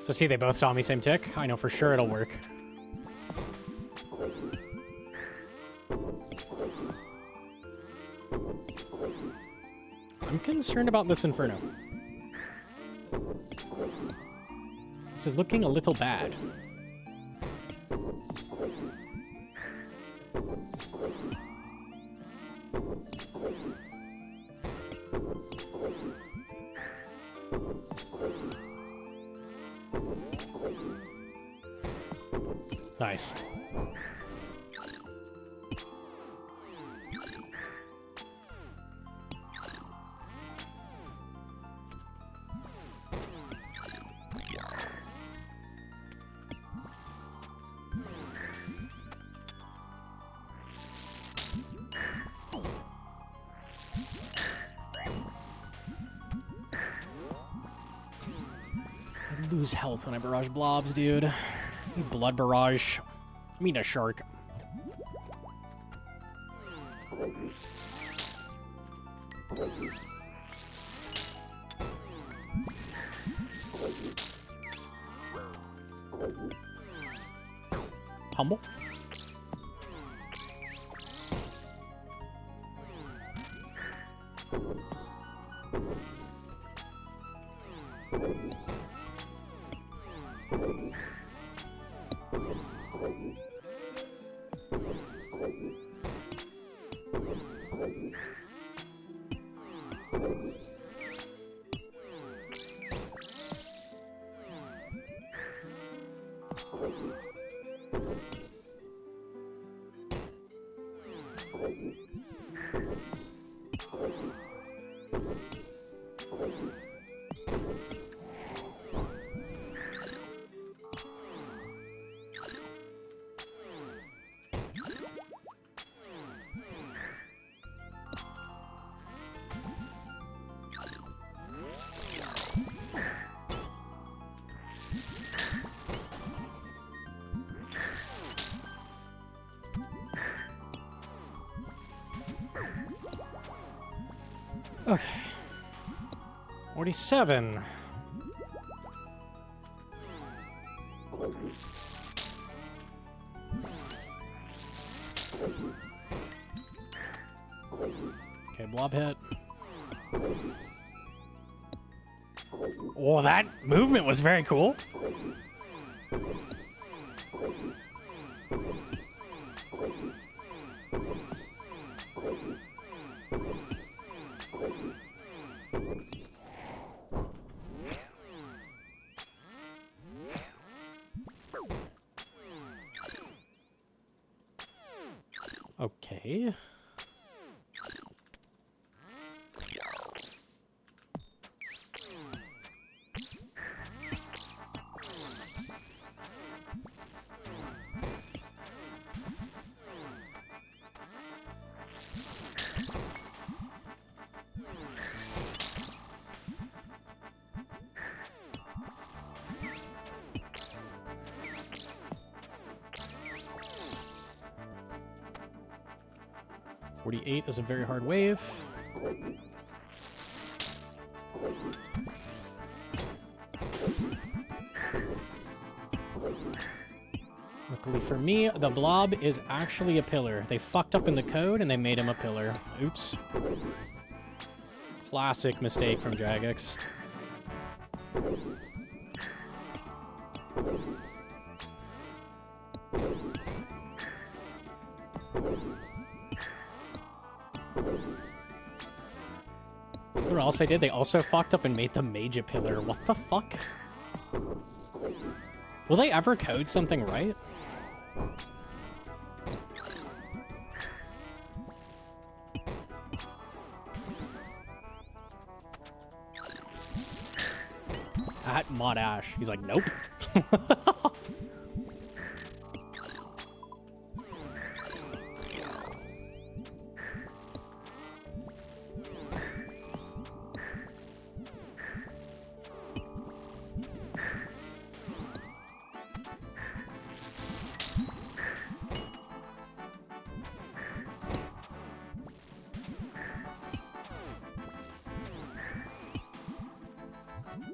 So see, they both saw me same tick. I know for sure it'll work. I'm concerned about this Inferno. This is looking a little bad. Nice. I lose health when I barrage blobs, dude. Blood barrage. I mean a shark. Humble. Okay. 47. Okay, blob hit. Oh, that movement was very cool. Okay. .48 is a very hard wave. Luckily for me, the blob is actually a pillar. They fucked up in the code and they made him a pillar. Oops. Classic mistake from Jagex. What else I did? They also fucked up and made the mage a pillar. What the fuck? Will they ever code something right? At Mod Ash. He's like, nope.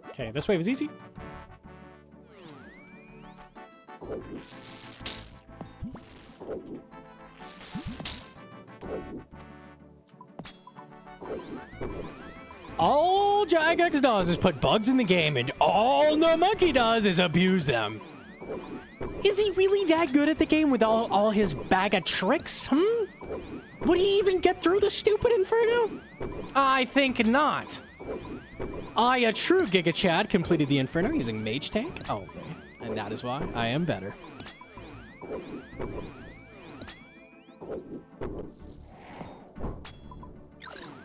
Okay, this wave is easy. All Jagex does is put bugs in the game, and all Gnomonkey does is abuse them. Is he really that good at the game with all his bag of tricks, Would he even get through the stupid Inferno? I think not. I, a true Giga Chad, completed the Inferno using Mage Tank. Oh, and that is why I am better.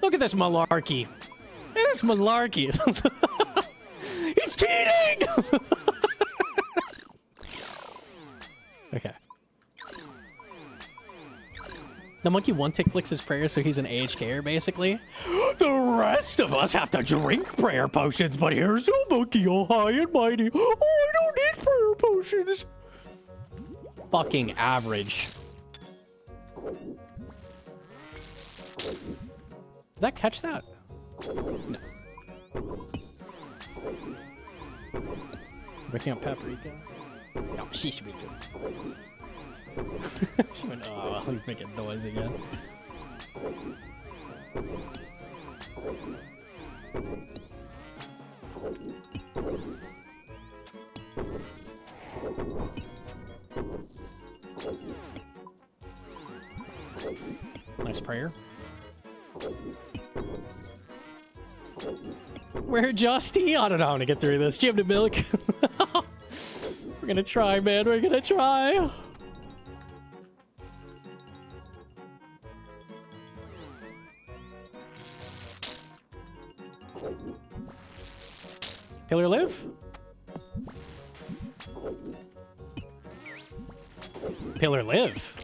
Look at this malarkey. This malarkey. He's cheating! Okay. The monkey one-tick flicks his prayer, so he's an AHKer, basically. The rest of us have to drink prayer potions, but here's a monkey all high and mighty. Oh, I don't need prayer potions. Fucking average. Did that catch that? No. Breaking up Paprika. No, she's weak. She went, oh, he's making noise again. Nice prayer. Where Justy? I don't know how to get through this. Jim to milk. We're gonna try, man. We're gonna try. Kill or live? Kill or live?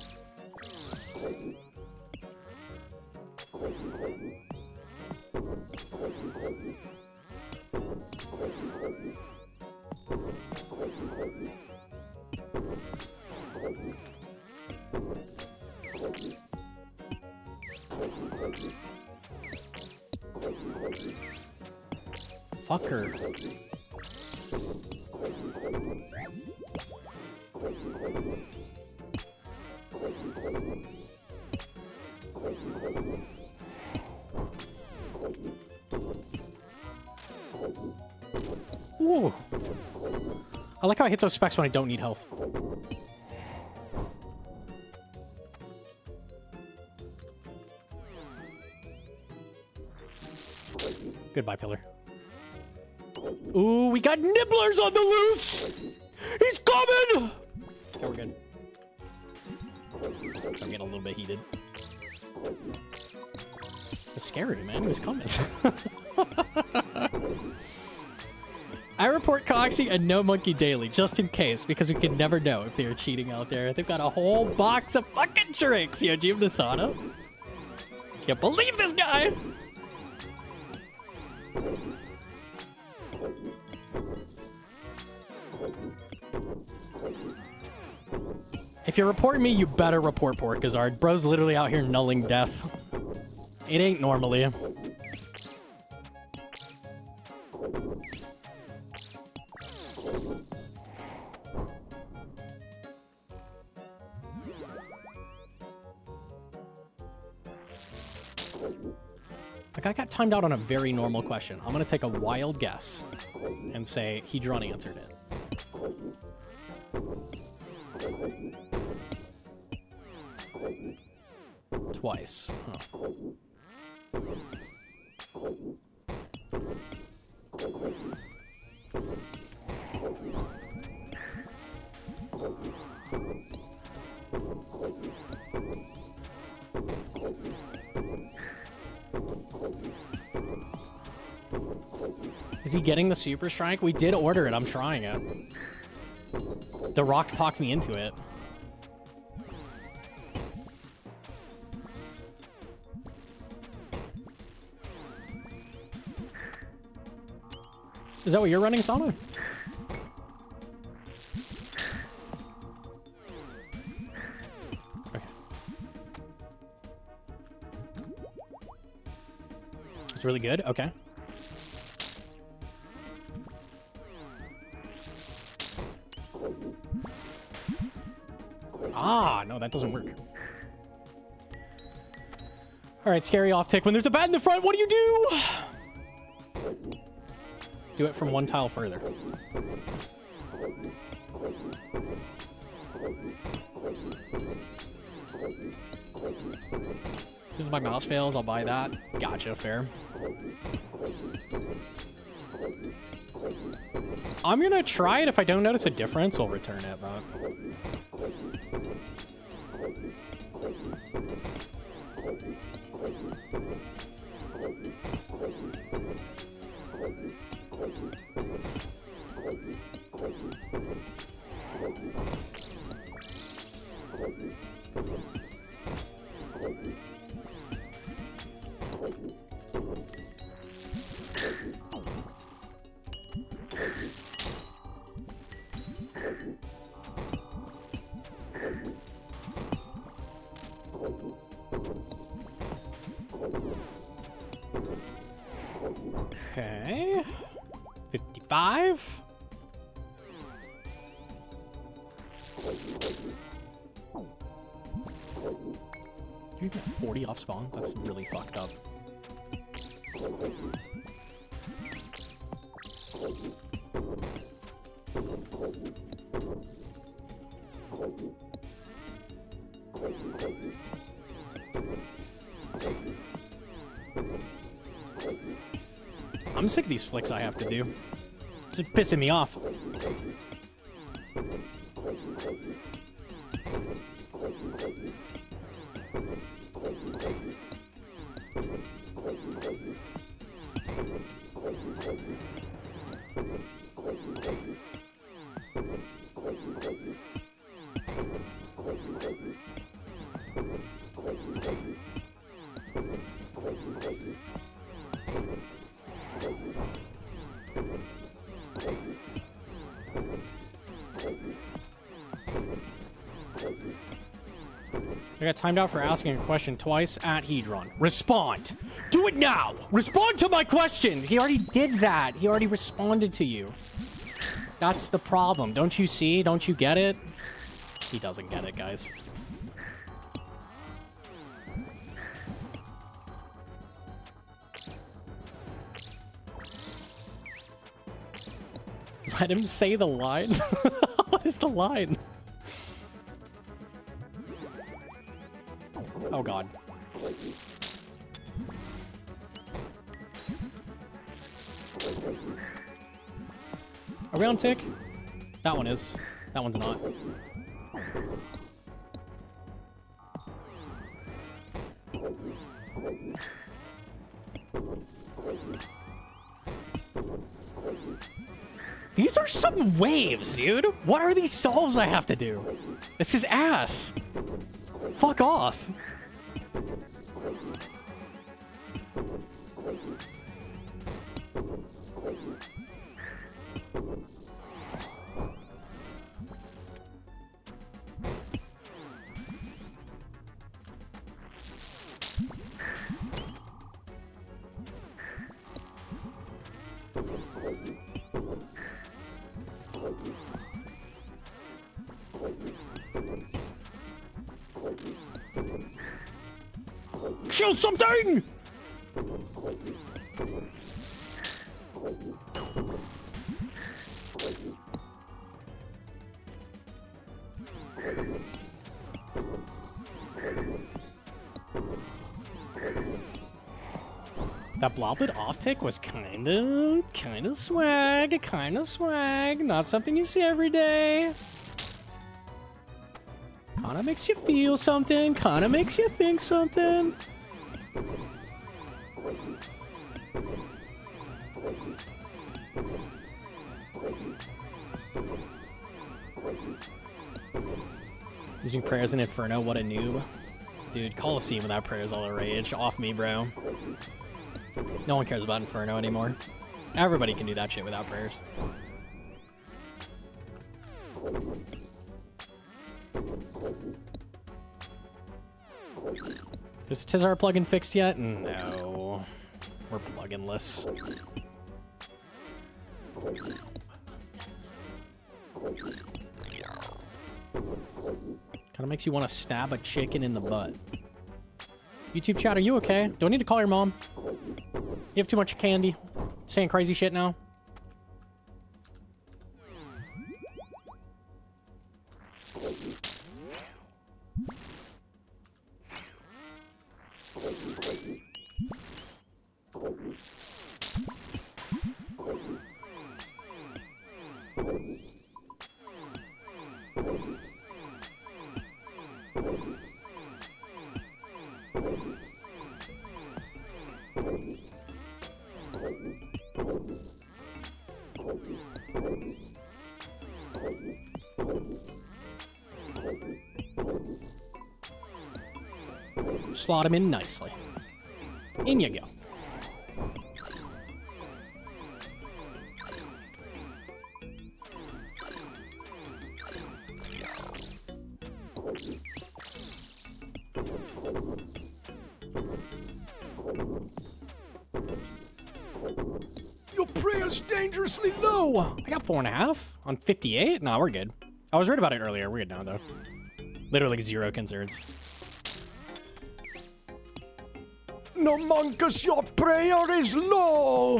Fucker. Ooh. I like how I hit those specs when I don't need health. Goodbye, Pillar. Ooh, we got nibblers on the loose! He's coming! Okay, we're good. I'm getting a little bit heated. It's scary, man. He was coming. I report Coxie and Gnomonkey daily, just in case, because we can never know if they are cheating out there. They've got a whole box of fucking tricks. Yo, Jim Nasana. Can't believe this guy! If you're reporting me, you better report Porkazard. Bro's literally out here nulling death. It ain't normally. Like, I got timed out on a very normal question. I'm gonna take a wild guess and say Hedron answered it. Twice. Huh. Is he getting the Super Strike? We did order it. I'm trying it. The Rock talked me into it. Is that what you're running, Sama? Okay. It's really good? Okay. Ah, no, that doesn't work. All right, scary off tick. When there's a bat in the front, what do you do? Do it from one tile further. As soon as my mouse fails, I'll buy that. Gotcha, fair. I'm gonna try it. If I don't notice a difference, we'll return it, but... Okay. 55. You get 40 off spawn? That's really fucked up. I'm sick of these flicks I have to do. It's just pissing me off. I got timed out for asking a question twice at Hedron. Respond! Do it now! Respond to my question! He already did that. He already responded to you. That's the problem. Don't you see? Don't you get it? He doesn't get it, guys. Let him say the line? What is the line? Oh god. Are we on tick? That one is. That one's not. These are some waves, dude. What are these solves I have to do? This is ass. Fuck off. Kill something! That bloblet off tick was kind of swag. Not something you see every day. Kinda makes you feel something, kinda makes you think something. Using prayers in Inferno, what a noob. Dude, Coliseum without prayers all the rage. Off me, bro. No one cares about Inferno anymore. Everybody can do that shit without prayers. Is Tizar plugin fixed yet? No. We're pluginless. Kind of makes you want to stab a chicken in the butt. YouTube chat, are you okay? Do I need to call your mom? You have too much candy? Saying crazy shit now? Slot him in nicely. In you go. Your prayer's dangerously low. I got 4.5 on 58. No, we're good. I was right about it earlier. We're good now, though. Literally 0 concerns. Gnomonkey, your prayer is low.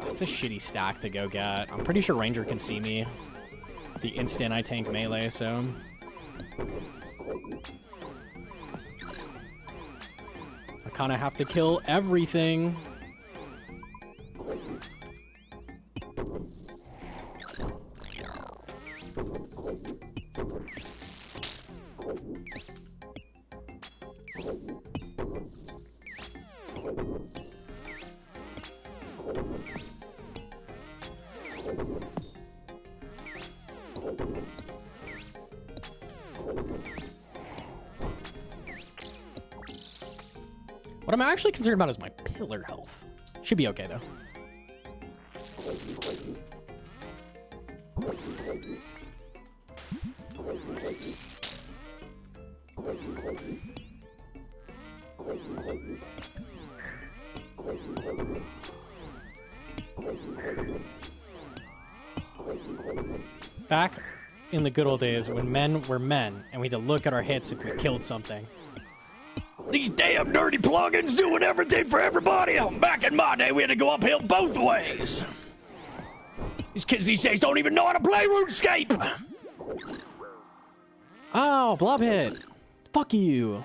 It's a shitty stack to go get. I'm pretty sure Ranger can see me the instant I tank melee, so... I kind of have to kill everything. What I'm actually concerned about is my pillar health. Should be okay, though. Back in the good old days when men were men and we had to look at our hits if we killed something. These damn dirty plugins doing everything for everybody. Back in my day, we had to go uphill both ways. These kids these days don't even know how to play RuneScape. Oh, blob hit. Fuck you.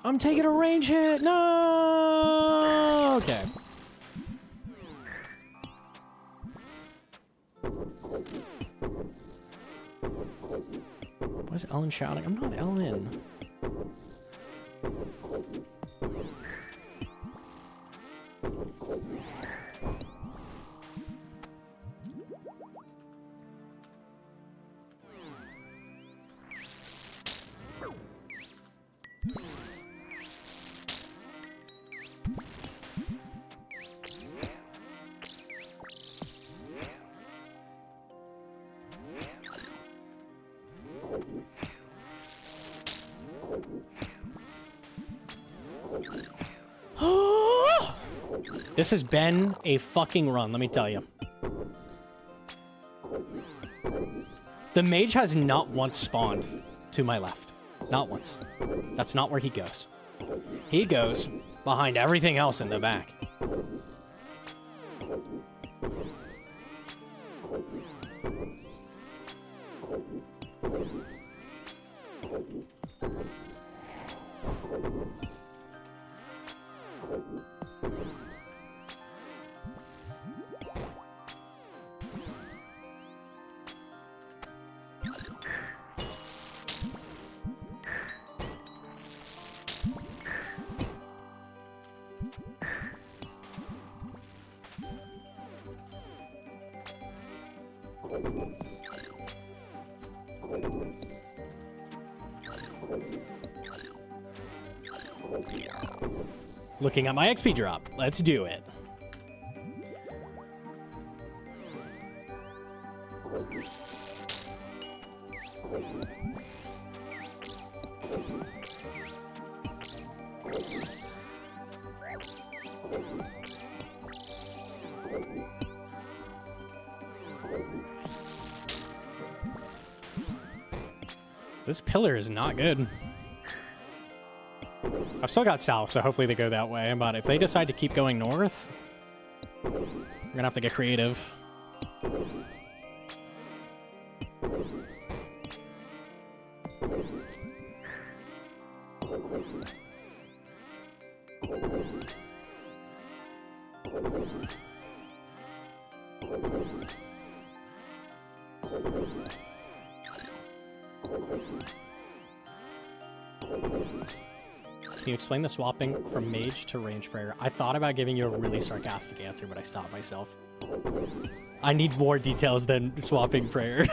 I'm taking a range hit. No. Okay. Why is Ellen shouting? I'm not Ellen. This has been a fucking run, let me tell you. The mage has not once spawned to my left. Not once. That's not where he goes. He goes behind everything else in the back. Looking at my XP drop. Let's do it. This pillar is not good. I've still got south, so hopefully they go that way. But if they decide to keep going north, we're gonna have to get creative. Can you explain the swapping from mage to range prayer? I thought about giving you a really sarcastic answer, but I stopped myself. I need more details than swapping prayer.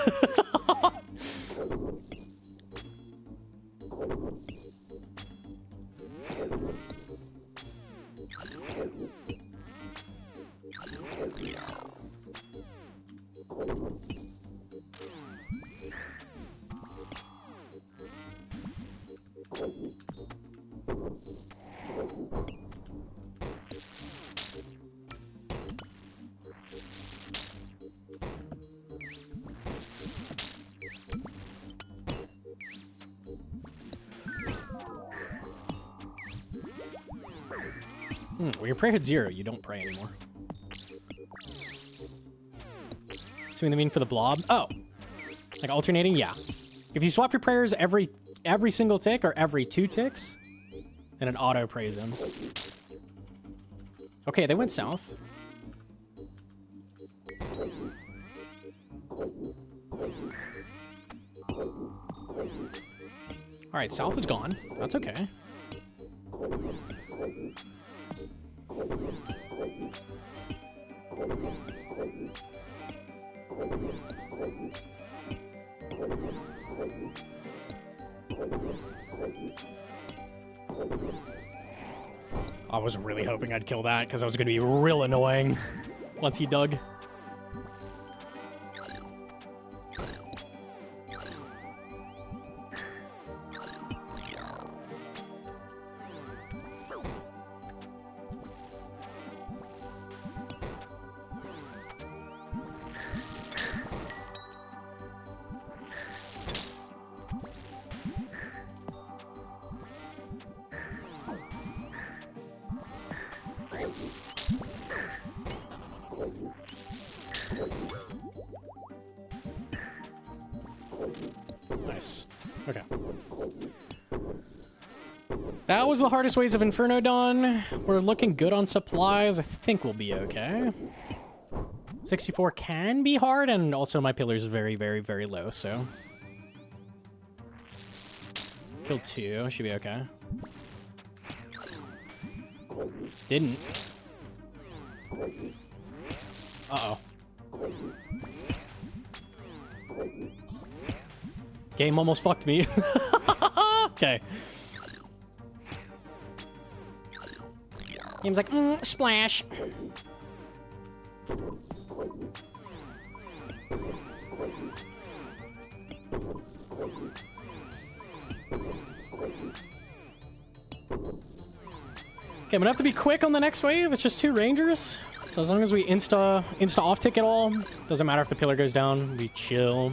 When your prayer hits 0, you don't pray anymore. So you mean for the blob? Oh, like alternating? Yeah. If you swap your prayers every single tick or every 2 ticks, then it auto prays him. Okay, they went south. All right, south is gone. That's okay. I was really hoping I'd kill that because I was going to be real annoying once he dug. Nice. Okay. That was the hardest ways of Inferno done. We're looking good on supplies. I think we'll be okay. 64 can be hard, and also my pillar's very, very, very low, so. Kill 2, should be okay. Didn't. Uh-oh. Game almost fucked me. Okay. Game's like, splash. Okay, I'm gonna have to be quick on the next wave. It's just 2 rangers. So as long as we insta off tick it all, doesn't matter if the pillar goes down, we chill.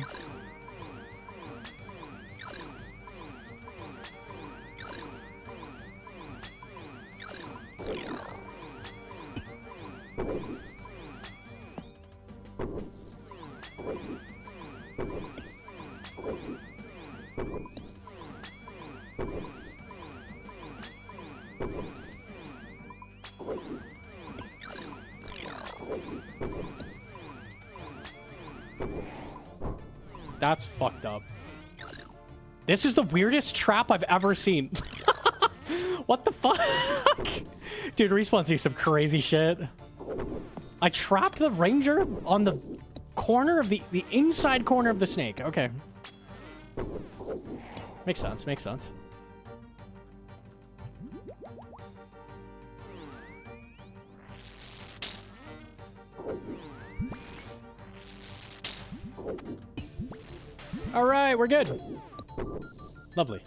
That's fucked up. This is the weirdest trap I've ever seen. What the fuck? Dude, Respawn's do some crazy shit. I trapped the ranger on the corner of the inside corner of the snake. Okay. Makes sense, makes sense. All right, we're good. Lovely.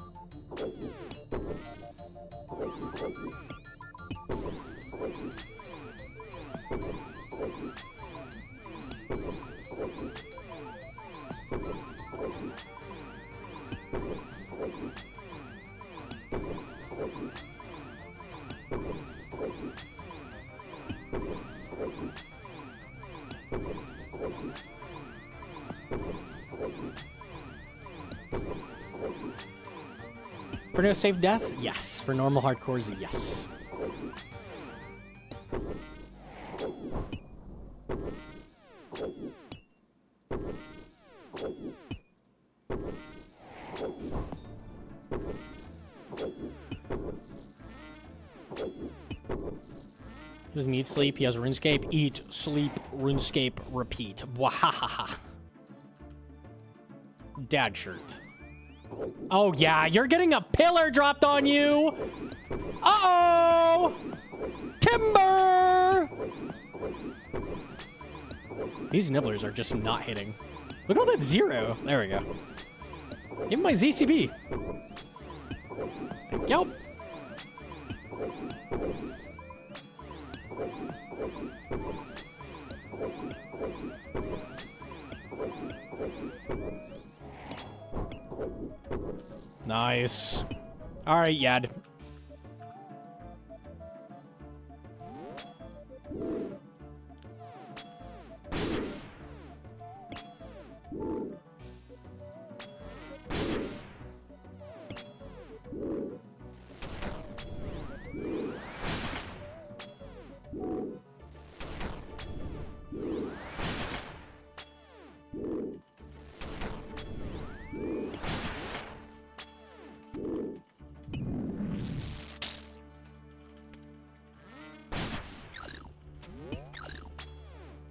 For no save death? Yes. For normal hardcores, yes. He doesn't need sleep. He has RuneScape. Eat, sleep, RuneScape, repeat. Wahahaha. Dad shirt. Oh, yeah. You're getting a pillar dropped on you. Uh-oh. Timber. These nibblers are just not hitting. Look at all that 0. There we go. Give me my ZCB. Thank you. Nice. All right, Yad.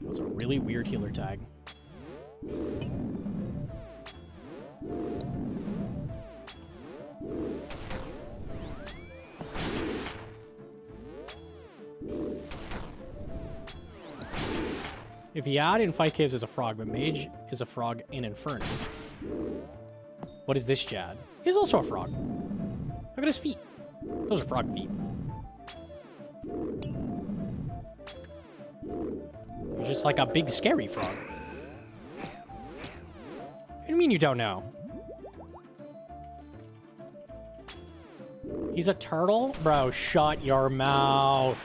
That was a really weird healer tag. If Yad in Fight Caves is a frog, but Mage is a frog in Inferno. What is this Jad? He's also a frog. Look at his feet. Those are frog feet. He's just like a big scary frog. What do you mean you don't know? He's a turtle? Bro, shut your mouth.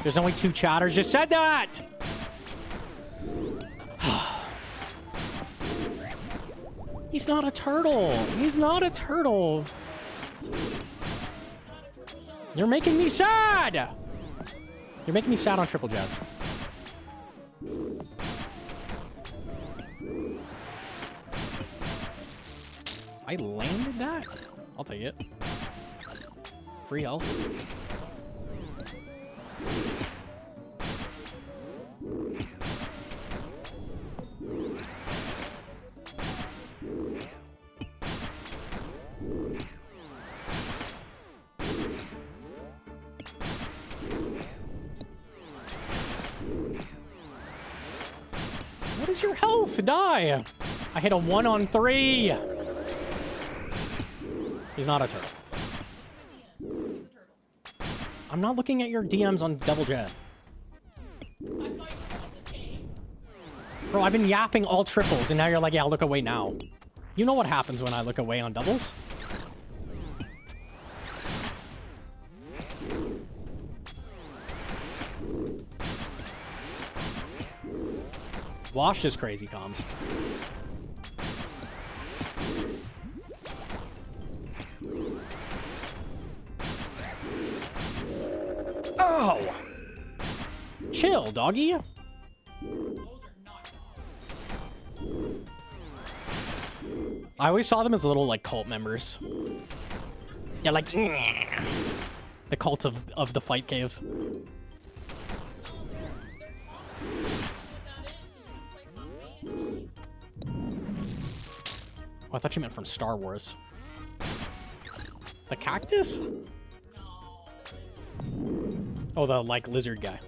There's only 2 chatters just said that! He's not a turtle. He's not a turtle. You're making me sad! You're making me sad on triple jets. I landed that? I'll take it. Free health. What is your health? Die! I hit a 1 on 3! He's not a turtle. I'm not looking at your DMs on Double Jet. Bro, I've been yapping all triples, and now you're like, yeah, look away now. You know what happens when I look away on doubles? Wash is crazy comms. Oh! Chill, doggy. I always saw them as little, like, cult members. Yeah, like, the cult of the fight caves. Oh, I thought you meant from Star Wars. The cactus? Oh, the, like, lizard guy.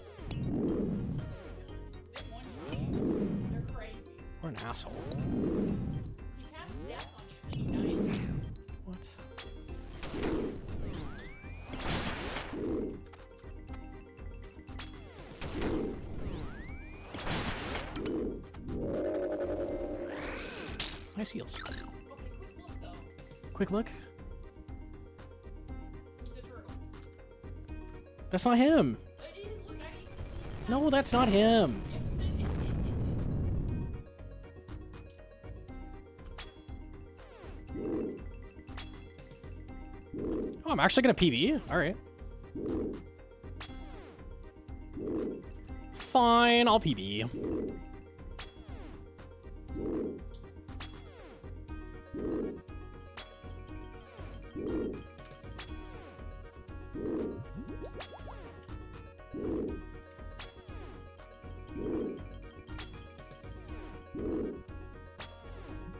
What an asshole. What? Nice heals. Okay, quick look though. Quick look. He's a turtle. That's not him. It is, look, No, that's not him. Oh, I'm actually gonna PB. All right. Fine, I'll PB.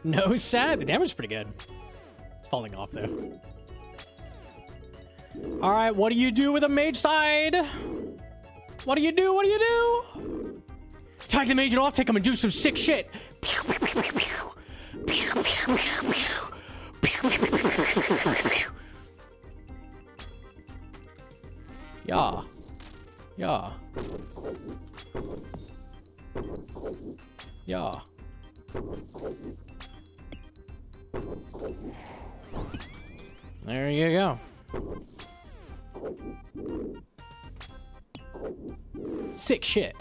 No sad. The damage is pretty good. It's falling off though. All right, what do you do with a mage side? What do you do? What do you do? Tag the mage and off, take him and do some sick shit. Yeah. Yeah. Yeah. There you go. Sick shit.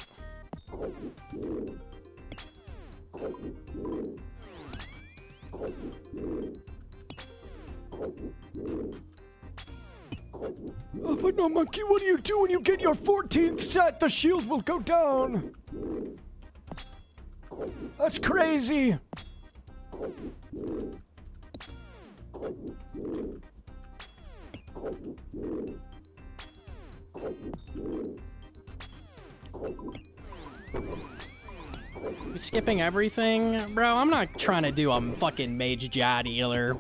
Oh, but Gnomonkey, what do you do when you get your 14th set? The shield will go down. That's crazy. You skipping everything? Bro, I'm not trying to do a fucking mage jad healer.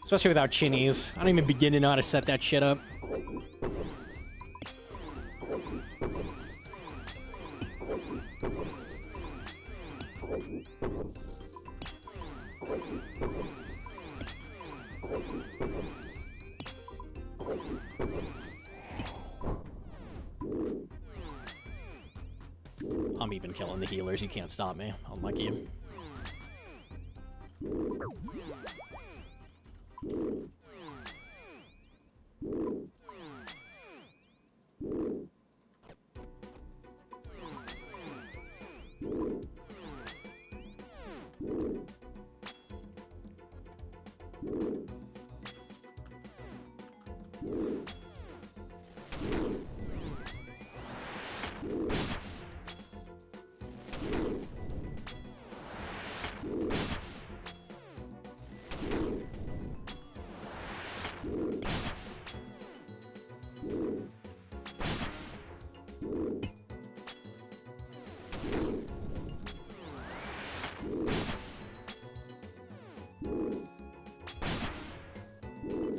Especially without chinnies. I don't even begin to know how to set that shit up. I'm even killing the healers. You can't stop me. Unlucky.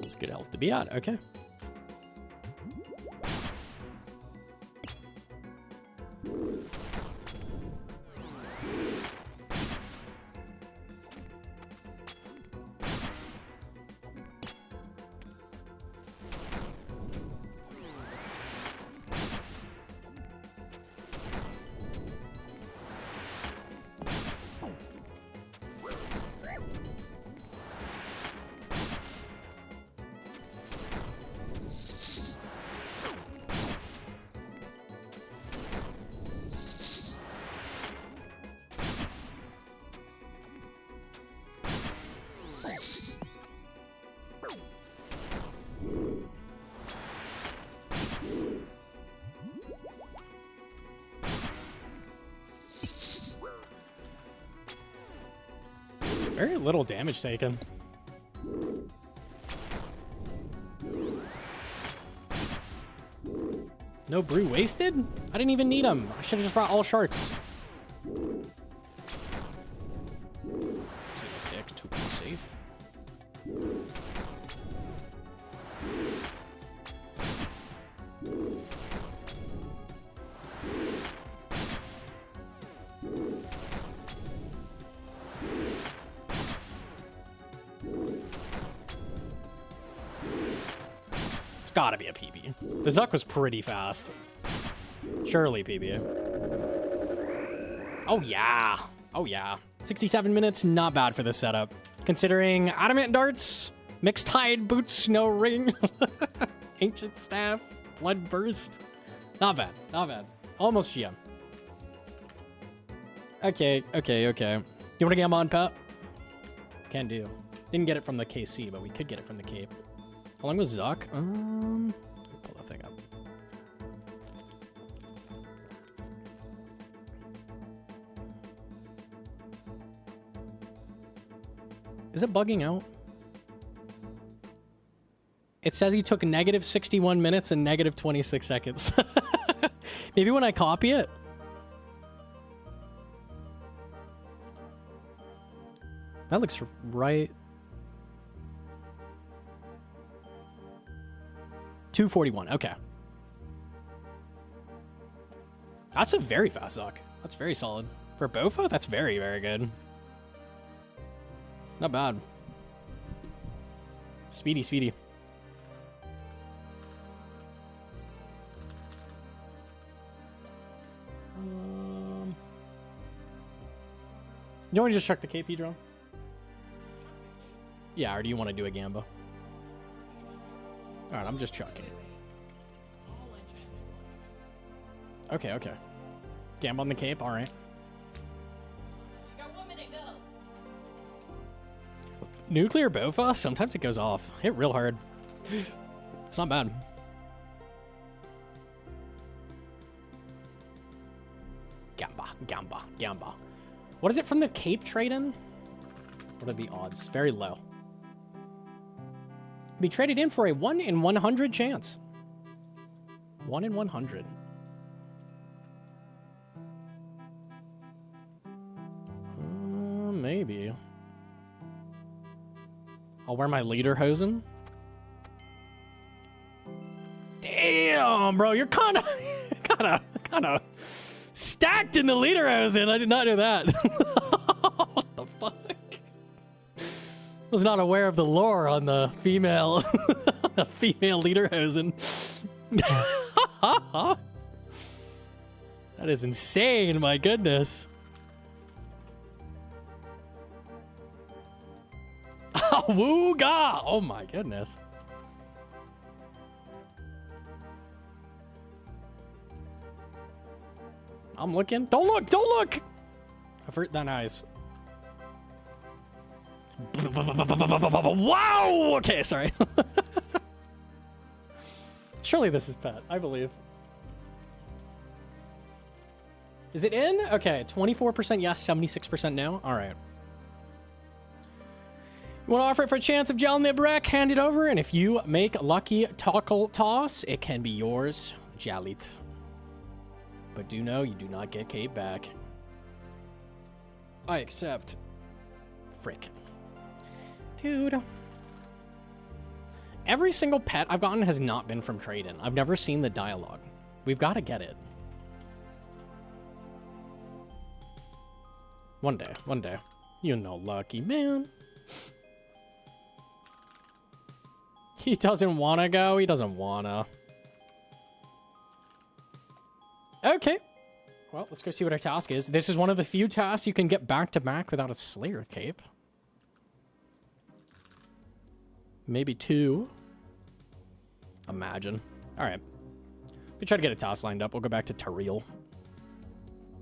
That's good health to be at. Okay. Very little damage taken. No brew wasted? I didn't even need them. I should have just brought all sharks. Tick to be safe. Gotta be a PB. The Zuck was pretty fast. Surely PB. Oh yeah. Oh yeah. 67 minutes, not bad for this setup. Considering adamant darts, mixed hide boots, no ring, ancient staff, blood burst. Not bad, not bad. Almost GM. Okay. You wanna game on, Pat? Can do. Didn't get it from the KC, but we could get it from the Cape. How long was Zuck? Pull that thing up. Is it bugging out? It says he took negative 61 minutes and negative 26 seconds. Maybe when I copy it. That looks right. 241. Okay. That's a very fast Zuck. That's very solid. For Bofa, that's very, very good. Not bad. Speedy. You want to just chuck the KP drone? Yeah, or do you want to do a Gamba? Alright, I'm just chucking. Okay. Gamba on the Cape, alright. Got 1 minute, go. Nuclear Bofa? Sometimes it goes off. Hit real hard. It's not bad. Gamba. What is it from the Cape trade-in? What are the odds? Very low. Be traded in for a 1 in 100 chance. 1 in 100. Maybe. I'll wear my lederhosen. Damn, bro, you're kind of stacked in the lederhosen. I did not know that. What the fuck? Was not aware of the lore on the female, the female lederhosen. That is insane. My goodness. Wooga! Oh my goodness. I'm looking. Don't look! Avert thine eyes. Wow! Okay, sorry. Surely this is Pet, I believe. Is it in? Okay, 24% yes, 76% no. All right. You want to offer it for a chance of Jal Nibrek? Hand it over, and if you make lucky tackle toss, it can be yours, Jalit. But do know you do not get Kate back. I accept. Frick. Dude. Every single pet I've gotten has not been from trade-in. I've never seen the dialogue. We've got to get it. One day. You know, lucky man. He doesn't want to go. He doesn't want to. Okay. Well, let's go see what our task is. This is one of the few tasks you can get back-to-back without a Slayer cape. Maybe 2. Imagine. All right. We try to get a task lined up. We'll go back to Tareel.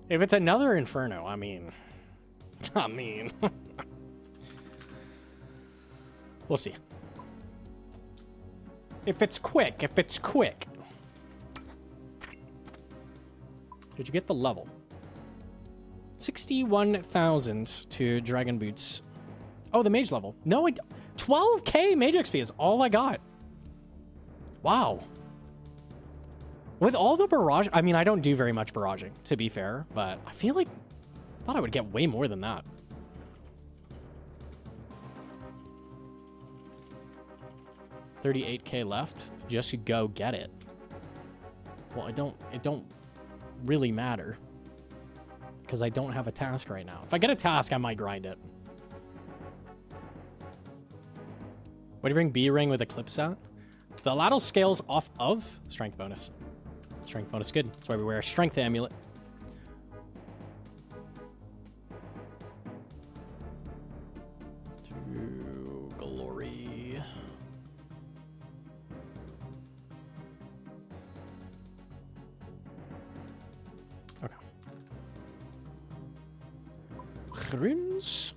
If it's another Inferno, I mean... We'll see. If it's quick. Did you get the level? 61,000 to Dragon Boots. Oh, the mage level. No, 12k mage XP is all I got. Wow. With all the barrage, I mean, I don't do very much barraging, to be fair, but I feel like I thought I would get way more than that. $38k left. Just go get it. Well, it don't really matter because I don't have a task right now. If I get a task, I might grind it. What do you bring B-Ring with Eclipse at? The lateral scales off of strength bonus. Strength bonus good. That's why we wear a strength amulet. Rinse.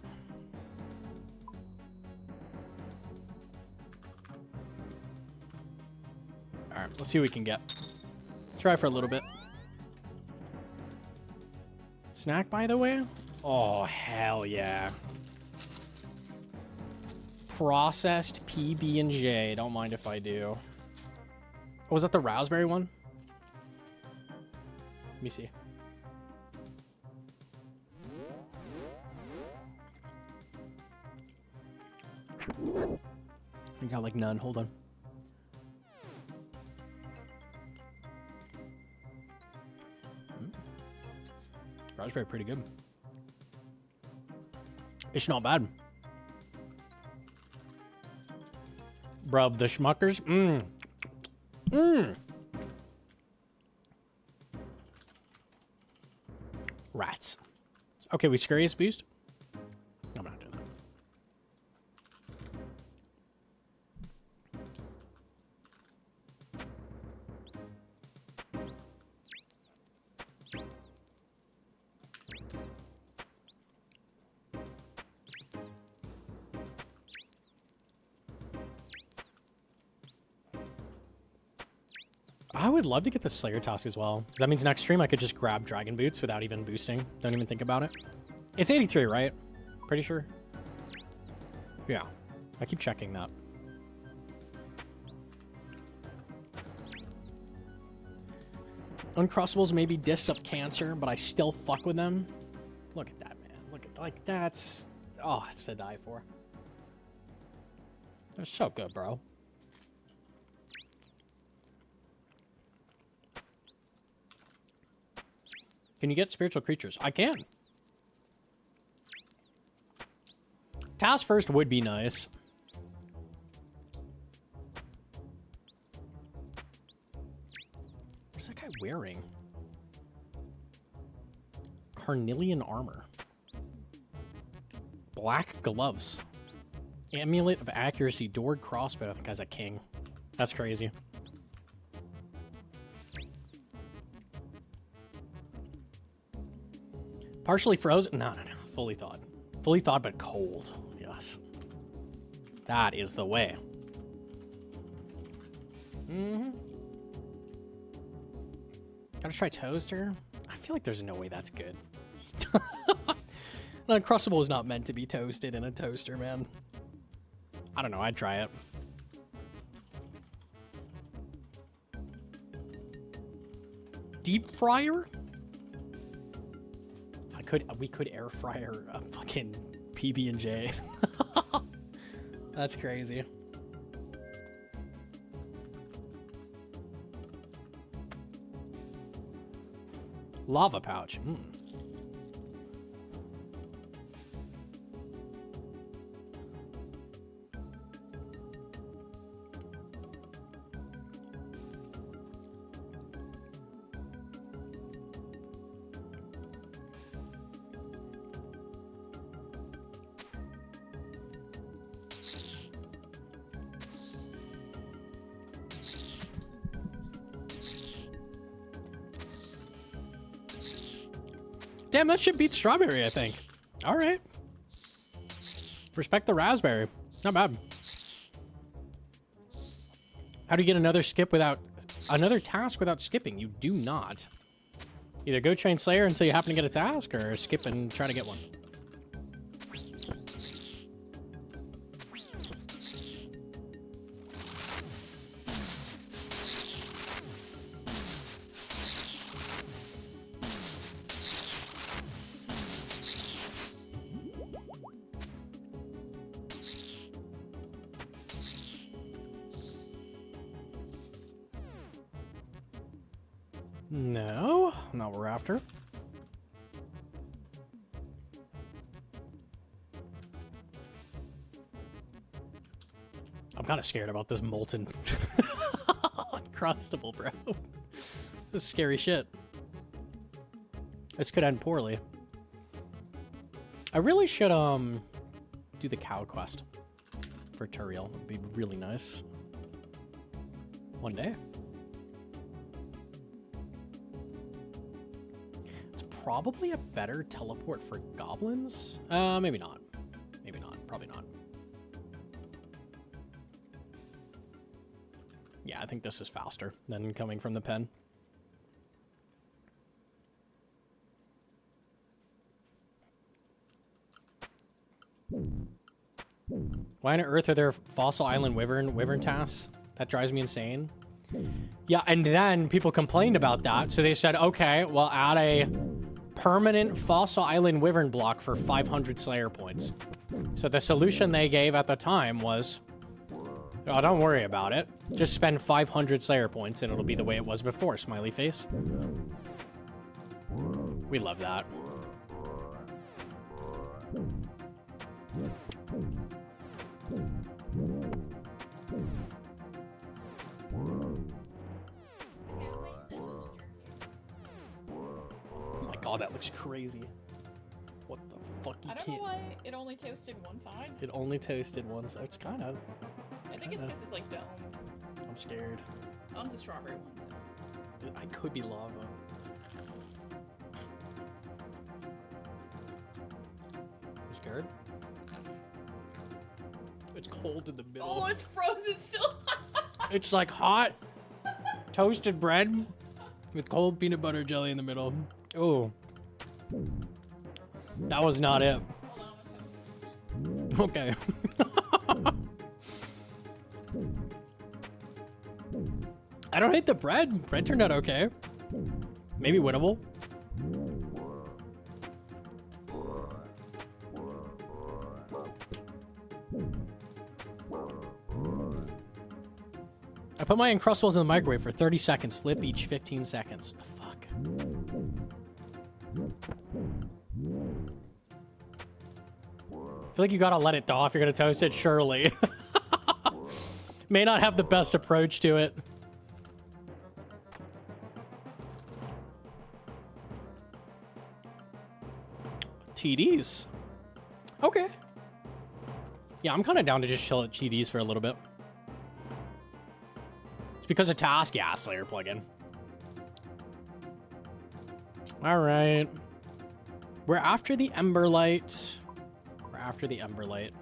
Alright, let's see what we can get. Try for a little bit. Snack, by the way? Oh, hell yeah. Processed PB&J. Don't mind if I do. Oh, was that the raspberry one? Let me see. I got like none. Hold on. Raspberry pretty good. It's not bad. Bruv, the schmuckers. Rats. Okay, we scariest boost. I'm not doing that. I would love to get the Slayer task as well. 'Cause that means next stream I could just grab Dragon Boots without even boosting. Don't even think about it. It's 83, right? Pretty sure. Yeah. I keep checking that. Uncrossables maybe diss up cancer, but I still fuck with them. Look at that, man. Look at, like, that's... Oh, it's to die for. They're so good, bro. Can you get spiritual creatures? I can. Task first would be nice. What's that guy wearing? Carnelian armor. Black gloves. Amulet of accuracy. Dord crossbow. I think guy's a king. That's crazy. Partially frozen? No. Fully thawed. Fully thawed, but cold. Yes. That is the way. Gotta try toaster? I feel like there's no way that's good. No, Uncrustable is not meant to be toasted in a toaster, man. I don't know. I'd try it. Deep fryer? We could air fryer a fucking PB&J. That's crazy. Lava pouch. Damn, that shit beats strawberry, I think. All right. Respect the raspberry. Not bad. How do you get another task without skipping? You do not. Either go train Slayer until you happen to get a task, or skip and try to get one. No, not what we're after. I'm kind of scared about this molten uncrustable, bro. This is scary shit. This could end poorly. I really should do the cow quest for Turiel. It'd be really nice. One day. probably a better teleport for goblins. Maybe not. Maybe not. Probably not. Yeah, I think this is faster than coming from the pen. Why on earth are there Fossil Island wyvern tasks? That drives me insane. Yeah, and then people complained about that, so they said, okay, well, add a permanent Fossil Island wyvern block for 500 Slayer points. So the solution they gave at the time was, oh, don't worry about it. Just spend 500 Slayer points and it'll be the way it was before, smiley face. We love that. Oh my god, that looks crazy. What the fuck? You I don't can't. know why it only toasted one side. It only toasted once. It's kind of. I think it's because it's like domed. I'm scared. One's a strawberry one. So. I could be lava. You scared? It's cold in the middle. Oh, it's frozen still. It's like hot toasted bread with cold peanut butter jelly in the middle. Oh, that was not it. Okay. I don't hate the bread. Bread turned out okay. Maybe winnable. I put my Uncrustables in the microwave for 30 seconds. Flip each 15 seconds. What the fuck? I feel like you gotta let it thaw if you're gonna toast it, surely. May not have the best approach to it. TDs. Okay. Yeah, I'm kind of down to just chill at TDs for a little bit. It's because of task? Yeah, Slayer plugin. All right. We're after the Emberlight. We're after the Emberlight.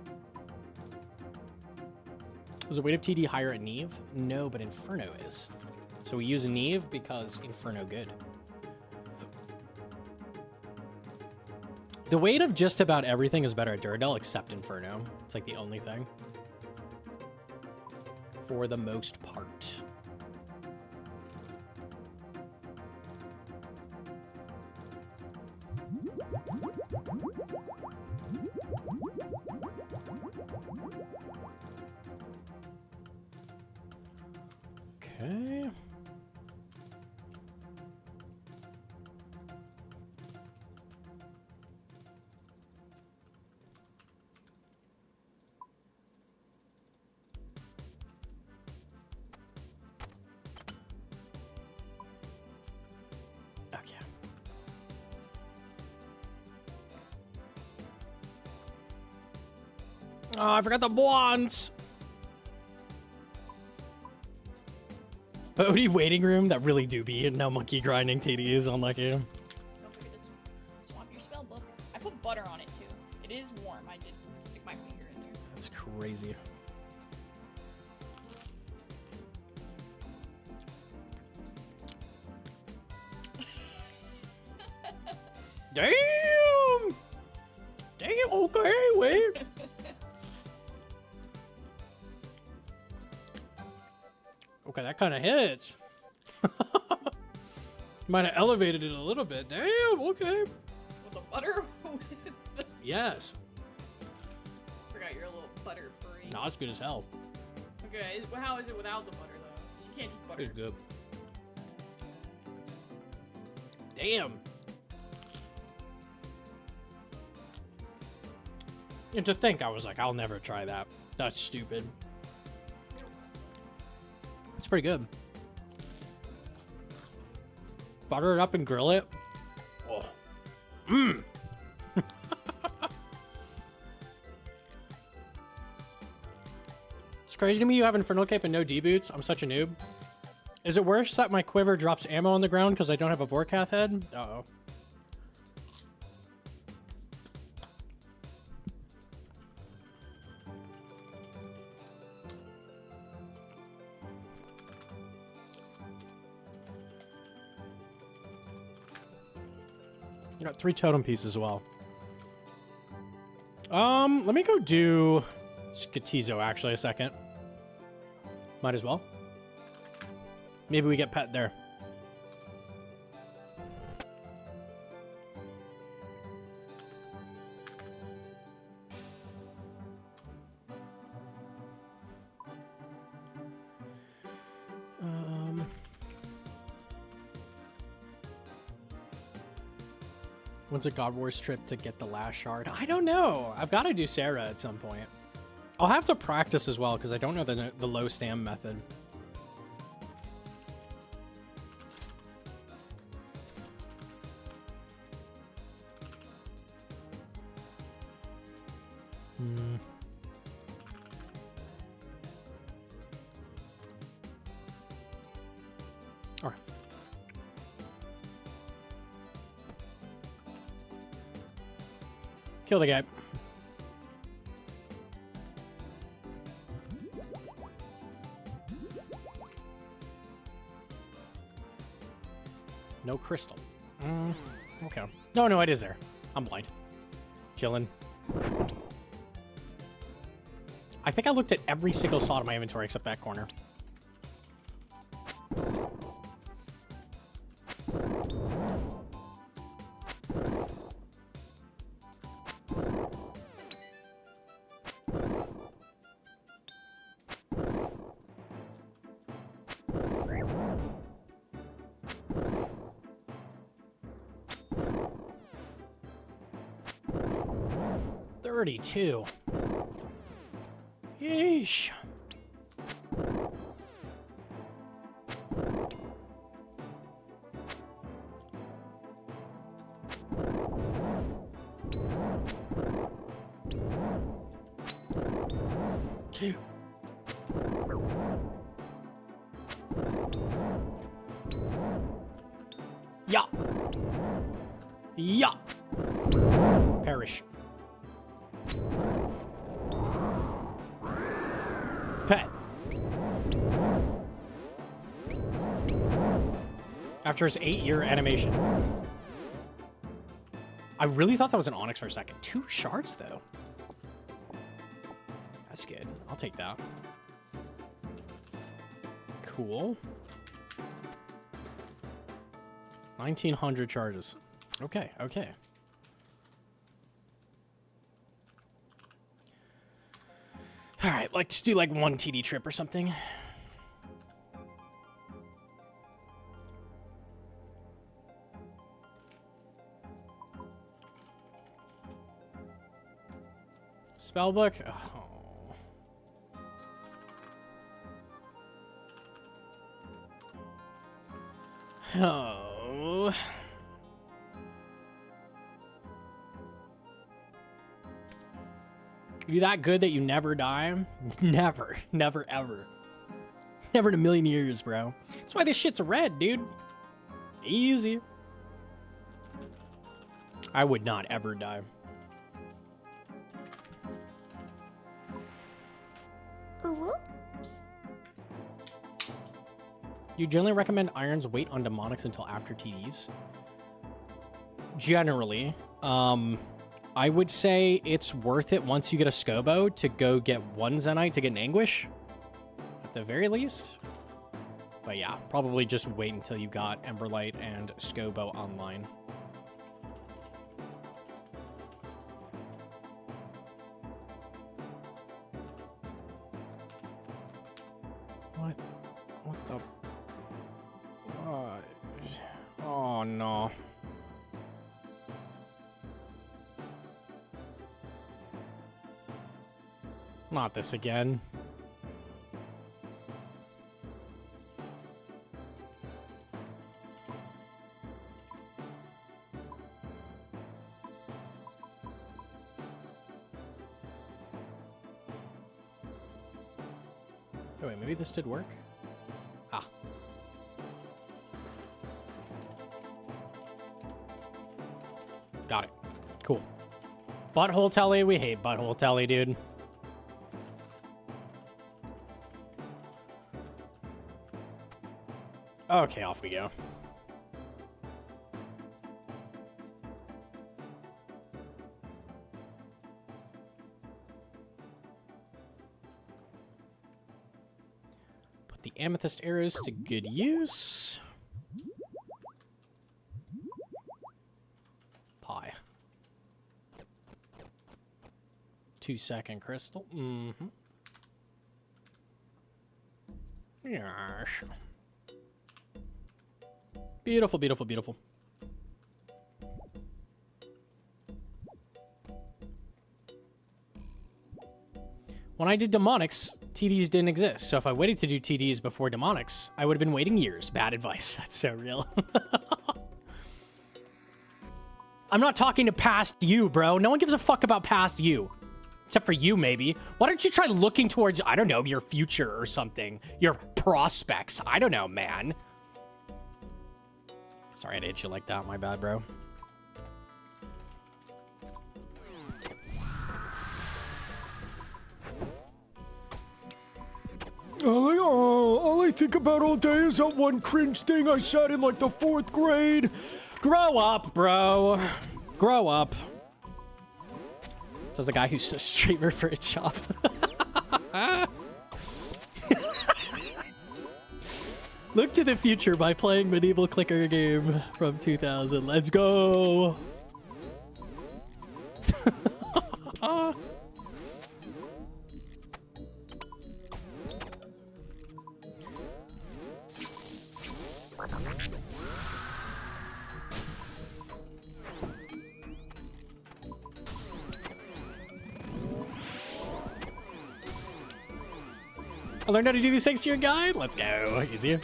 Is the weight of TD higher at Neve? No, but Inferno is. So we use Neve because Inferno good. The weight of just about everything is better at Duradel except Inferno. It's like the only thing. For the most part. Okay. Okay. Oh, I forgot the bonds. Bodhi waiting room, that really do be Gnomonkey grinding TDs on like you. Don't forget to swap your spell book. I put butter on it too. It is warm. I did stick my finger in there. That's crazy. Damn! Damn, okay, wait. Okay, that kind of hits. Might have elevated it a little bit. Damn, okay. With the butter or with the... Yes. Forgot you're a little butter free. No, it's good as hell. Okay, how is it without the butter though? You can't just butter. It's good. Damn. And to think, I was like, I'll never try that. That's stupid. It's pretty good. Butter it up and grill it. Oh. Mmm. It's crazy to me you have Infernal Cape and no D-boots. I'm such a noob. Is it worse that my quiver drops ammo on the ground because I don't have a Vorkath head? Uh-oh. You got 3 totem pieces as well. Let me go do Skatizo actually a second. Might as well. Maybe we get pet there. When's a God Wars trip to get the last shard? I don't know. I've got to do Sarah at some point. I'll have to practice as well because I don't know the low stam method. All right. Kill the guy. No crystal. Okay. No, it is there. I'm blind. Chilling. I think I looked at every single slot in my inventory except that corner. $32. Yeesh. Yeah. Yeah. Perish. Pet. After his 8-year animation. I really thought that was an Onyx for a second. 2 shards, though. That's good. I'll take that. Cool. 1,900 charges. Okay, okay. All right, let's do like 1 TD trip or something. Spellbook. Oh. You that good that you never die? Never. Never, ever. Never in a million years, bro. That's why this shit's red, dude. Easy. I would not ever die. You generally recommend irons wait on demonics until after TDs? Generally. I would say it's worth it once you get a Scobo to go get 1 Zenite to get an Anguish. At the very least. But yeah, probably just wait until you got Emberlight and Scobo online. What? What the? Oh no. Not this again. Oh wait, maybe this did work? Ah. Got it. Cool. Butthole telly, we hate butthole telly, dude. Okay, off we go. Put the amethyst arrows to good use. Pie. 2-second crystal. Mm-hmm. Yes. Beautiful, beautiful, beautiful. When I did demonics, TDs didn't exist. So if I waited to do TDs before demonics, I would have been waiting years. Bad advice. That's so real. I'm not talking to past you, bro. No one gives a fuck about past you. Except for you, maybe. Why don't you try looking towards, I don't know, your future or something. Your prospects. I don't know, man. Sorry I had to hit you like that. My bad, bro. All I think about all day is that one cringe thing I said in like the 4th grade. Grow up, bro. Grow up. Says a guy who's a streamer for a job. Look to the future by playing medieval clicker game from 2000. Let's go. I learned how to do these things to your guide. Let's go. Easier.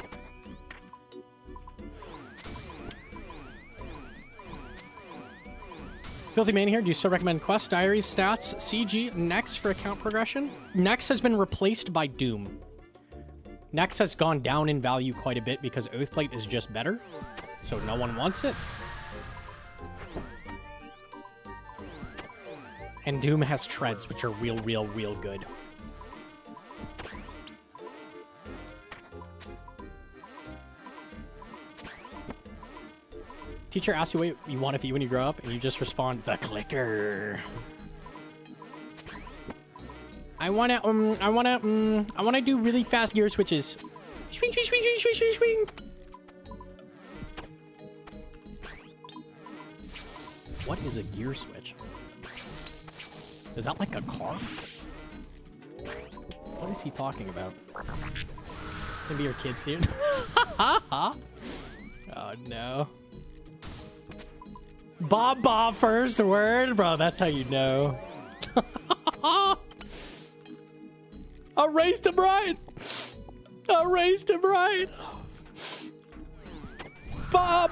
Filthy Man here. Do you still recommend quests, diaries, stats, CG, Next for account progression? Next has been replaced by Doom. Next has gone down in value quite a bit because Oathplate is just better. So no one wants it. And Doom has treads, which are real good. Teacher asks you what you want to be when you grow up, and you just respond, the clicker. I wanna do really fast gear switches. Swing, swing, swing, swing, swing, swing, swing. What is a gear switch? Is that like a car? What is he talking about? Gonna be your kid soon? Oh no. Bob first word? Bro, that's how you know. I raised him right. I raised him right. Bob.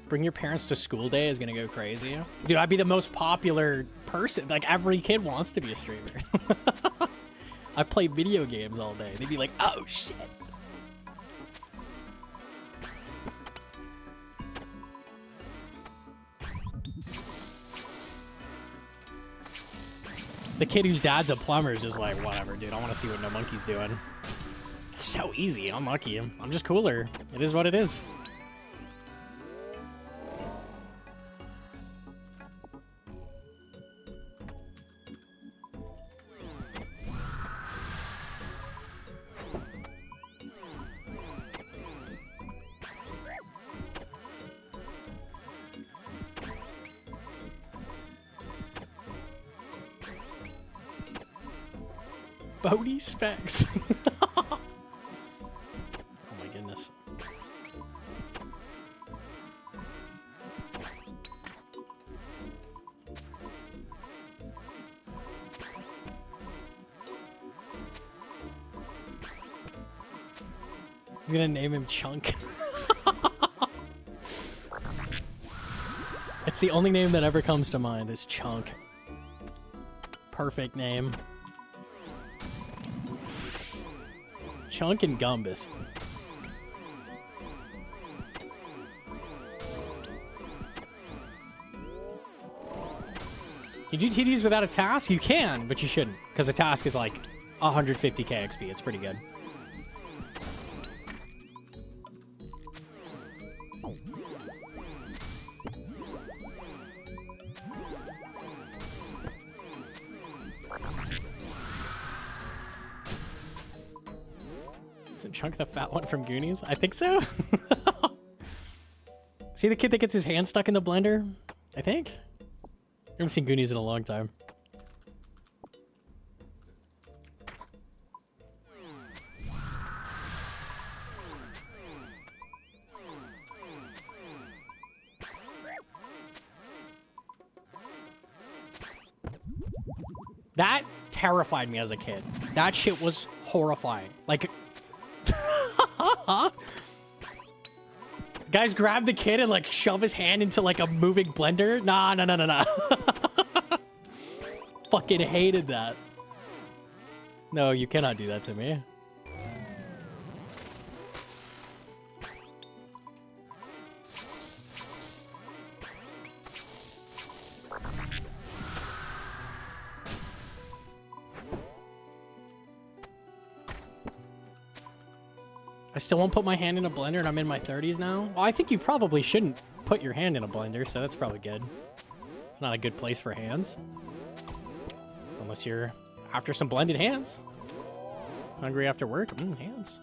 Bring your parents to school day is gonna go crazy. Dude, I'd be the most popular person. Like, every kid wants to be a streamer. I play video games all day. They'd be like, oh shit. The kid whose dad's a plumber is just like, whatever, dude. I want to see what Gnomonkey's doing. It's so easy. I'm lucky. I'm just cooler. It is what it is. Bodhi specs. Oh my goodness. He's gonna name him Chunk. It's the only name that ever comes to mind is Chunk. Perfect name. Chunk and Gumbus. You do TDs without a task? You can, but you shouldn't, because a task is like 150k XP. It's pretty good. Is it Chunk the fat one from Goonies? I think so. See the kid that gets his hand stuck in the blender? I think. I haven't seen Goonies in a long time. That terrified me as a kid. That shit was horrifying. Like, guys grab the kid and like shove his hand into like a moving blender. Nah. Fucking hated that. No, you cannot do that to me. I still won't put my hand in a blender and I'm in my 30s now. Well, I think you probably shouldn't put your hand in a blender, so that's probably good. It's not a good place for hands. Unless you're after some blended hands. Hungry after work? Hands.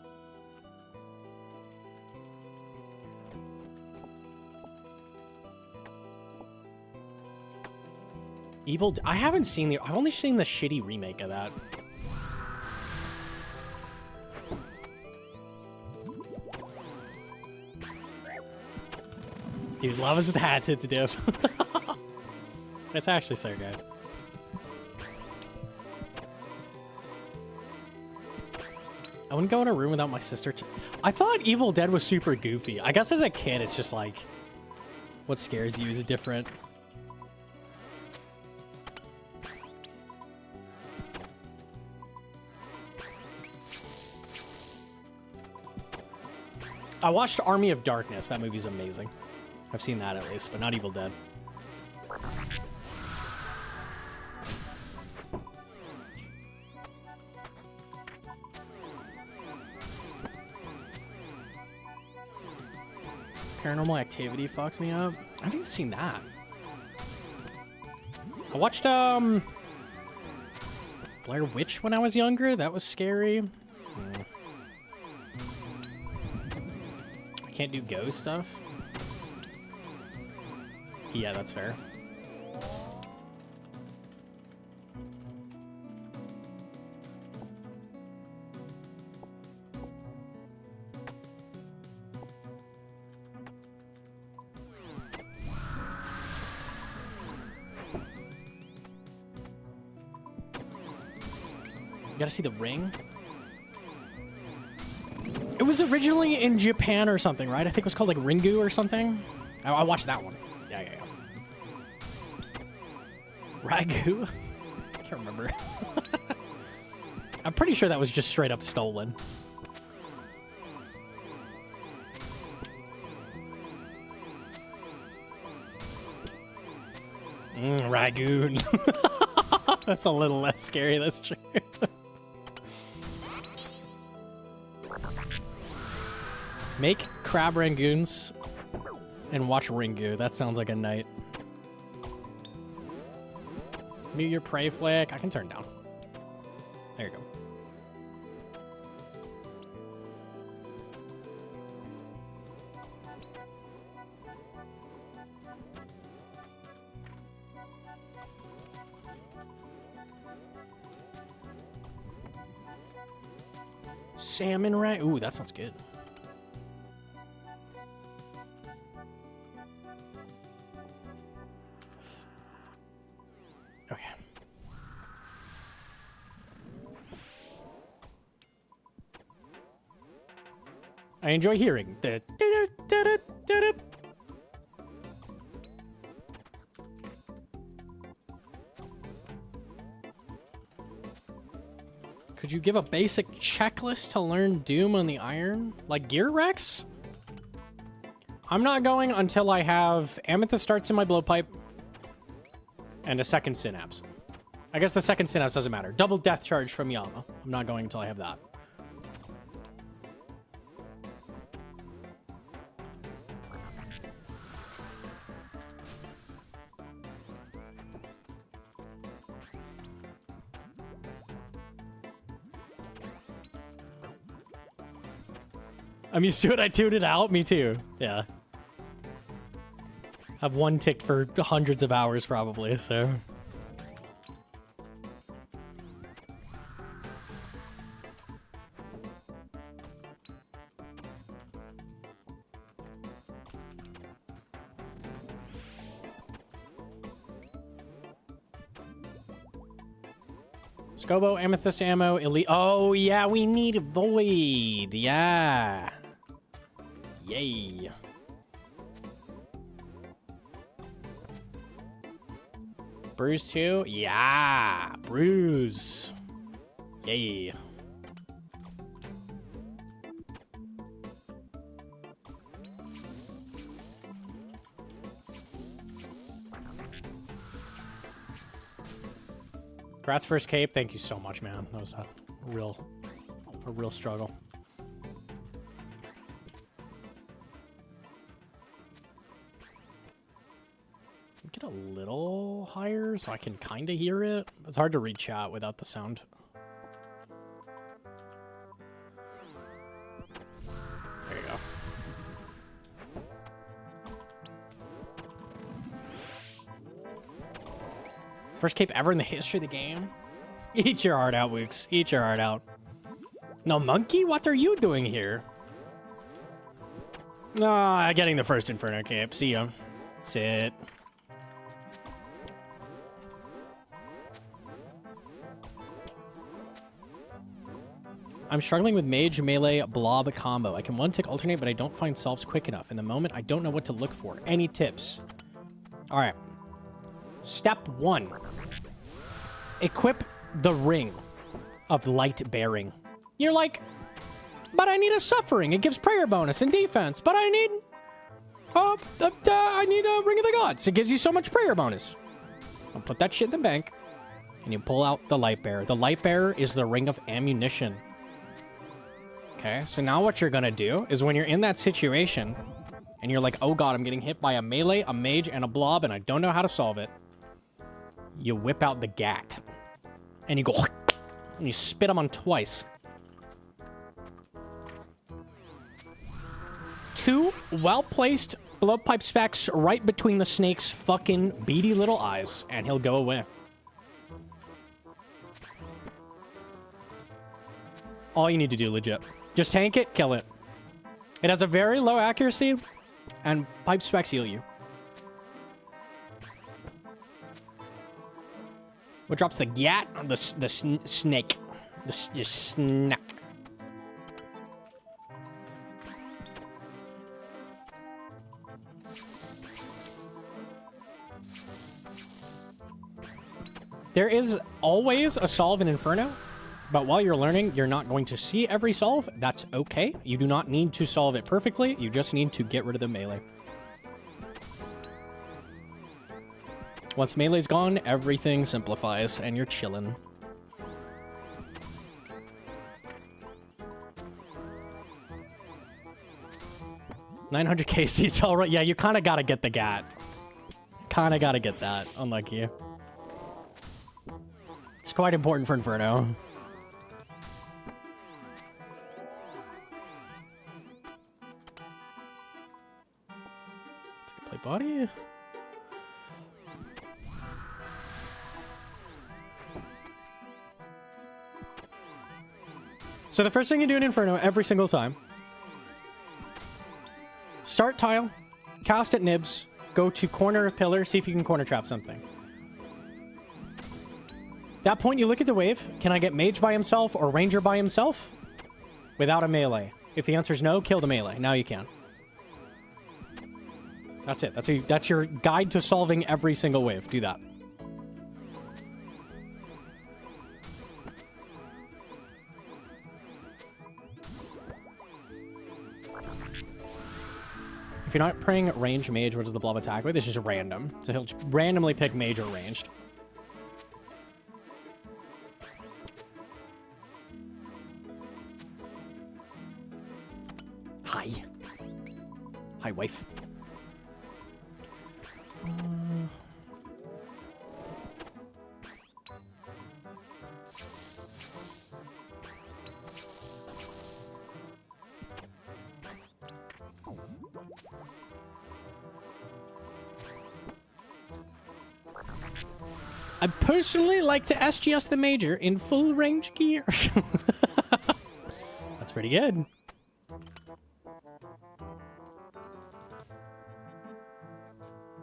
I haven't seen I've only seen the shitty remake of that. Dude, Lava's with the hats hit to diff. That's actually so good. I wouldn't go in a room without my sister. I thought Evil Dead was super goofy. I guess as a kid, it's just like, what scares you is different. I watched Army of Darkness. That movie's amazing. I've seen that at least, but not Evil Dead. Paranormal Activity fucked me up. I haven't even seen that. I watched Blair Witch when I was younger. That was scary. I can't do ghost stuff. Yeah, that's fair. You gotta see The Ring. It was originally in Japan or something, right? I think it was called like Ringu or something. I watched that one. Yeah. Ragu? I can't remember. I'm pretty sure that was just straight up stolen. Ragoon. That's a little less scary, that's true. Make crab rangoons and watch Ringu. That sounds like a night. Mute your prey flick. I can turn down. There you go. Salmon rat. Ooh, that sounds good. Okay. I enjoy hearing the. Could you give a basic checklist to learn Doom on the Iron? Like Gear Rex? I'm not going until I have Amethyst Starts in my blowpipe and a second Synapse. I guess the second Synapse doesn't matter. Double Death Charge from Yama. I'm not going until I have that. I'm used to it. I tuned it out. Me too. Yeah. I've one ticked for hundreds of hours probably, so. Scobo, Amethyst Ammo, Elite. Oh, yeah, we need Void. Yeah. Yay. Bruise 2? Yeah. Bruise. Yay. Grat's first cape, thank you so much, man. That was a real struggle. Get a little higher so I can kind of hear it. It's hard to read chat without the sound. There you go. First cape ever in the history of the game. Eat your heart out, Wooks. Eat your heart out. Gnomonkey, what are you doing here? Ah, getting the first Inferno cape. See ya. Sit. I'm struggling with mage, melee, blob combo. I can one-tick alternate, but I don't find solves quick enough. In the moment, I don't know what to look for. Any tips? All right. Step 1. Equip the ring of light bearing. You're like, but I need a suffering. It gives prayer bonus and defense. But I need, I need a ring of the gods. It gives you so much prayer bonus. I'll put that shit in the bank, and you pull out the light bearer. The light bearer is the ring of ammunition. Okay, so now what you're gonna do is when you're in that situation, and you're like, oh god, I'm getting hit by a melee, a mage, and a blob, and I don't know how to solve it. You whip out the gat. And you go, and you spit them on twice. 2 well-placed blowpipe specs right between the snake's fucking beady little eyes, and he'll go away. All you need to do, legit. Just tank it, kill it. It has a very low accuracy, and pipe specs heal you. What drops the gat? The snake. The snack. There is always a solve in Inferno, but while you're learning, you're not going to see every solve. That's okay. You do not need to solve it perfectly. You just need to get rid of the melee. Once melee's gone, everything simplifies, and you're chillin'. $900 KC's all right. Yeah, you kind of got to get the gat. Kind of got to get that. Unlucky. It's quite important for Inferno. Take a plate body. So the first thing you do in Inferno every single time, start tile, cast at nibs, go to corner of pillar, see if you can corner trap something. That point, you look at the wave. Can I get mage by himself or ranger by himself without a melee? If the answer is no, kill the melee. Now you can. That's it. That's your guide to solving every single wave. Do that. If you're not praying range mage, what does the blob attack with? It's just random. So he'll randomly pick mage or ranged. Hi. Hi, wife. I personally like to SGS the Major in full range gear. That's pretty good.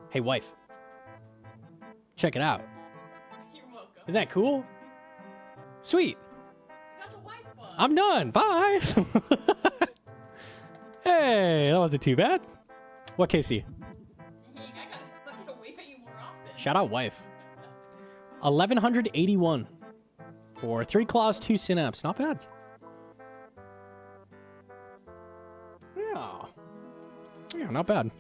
Hey, wife. Check it out. You're welcome. Isn't that cool? Sweet. Got the wife bug. I'm done. Bye. Hey, that wasn't too bad. What, Casey? I gotta wave at you more often. Shout out, wife. 1181 for 3 claws, 2 synapse. Not bad. Yeah, not bad.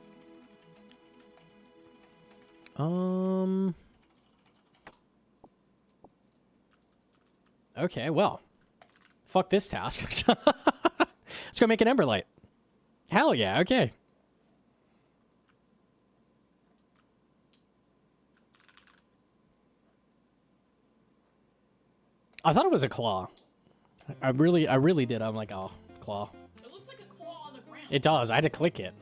Okay, well. Fuck this task. Let's go make an Emberlight. Hell yeah, okay. I thought it was a claw. I really did. I'm like, oh, claw. It looks like a claw on the ground. It does. I had to click it.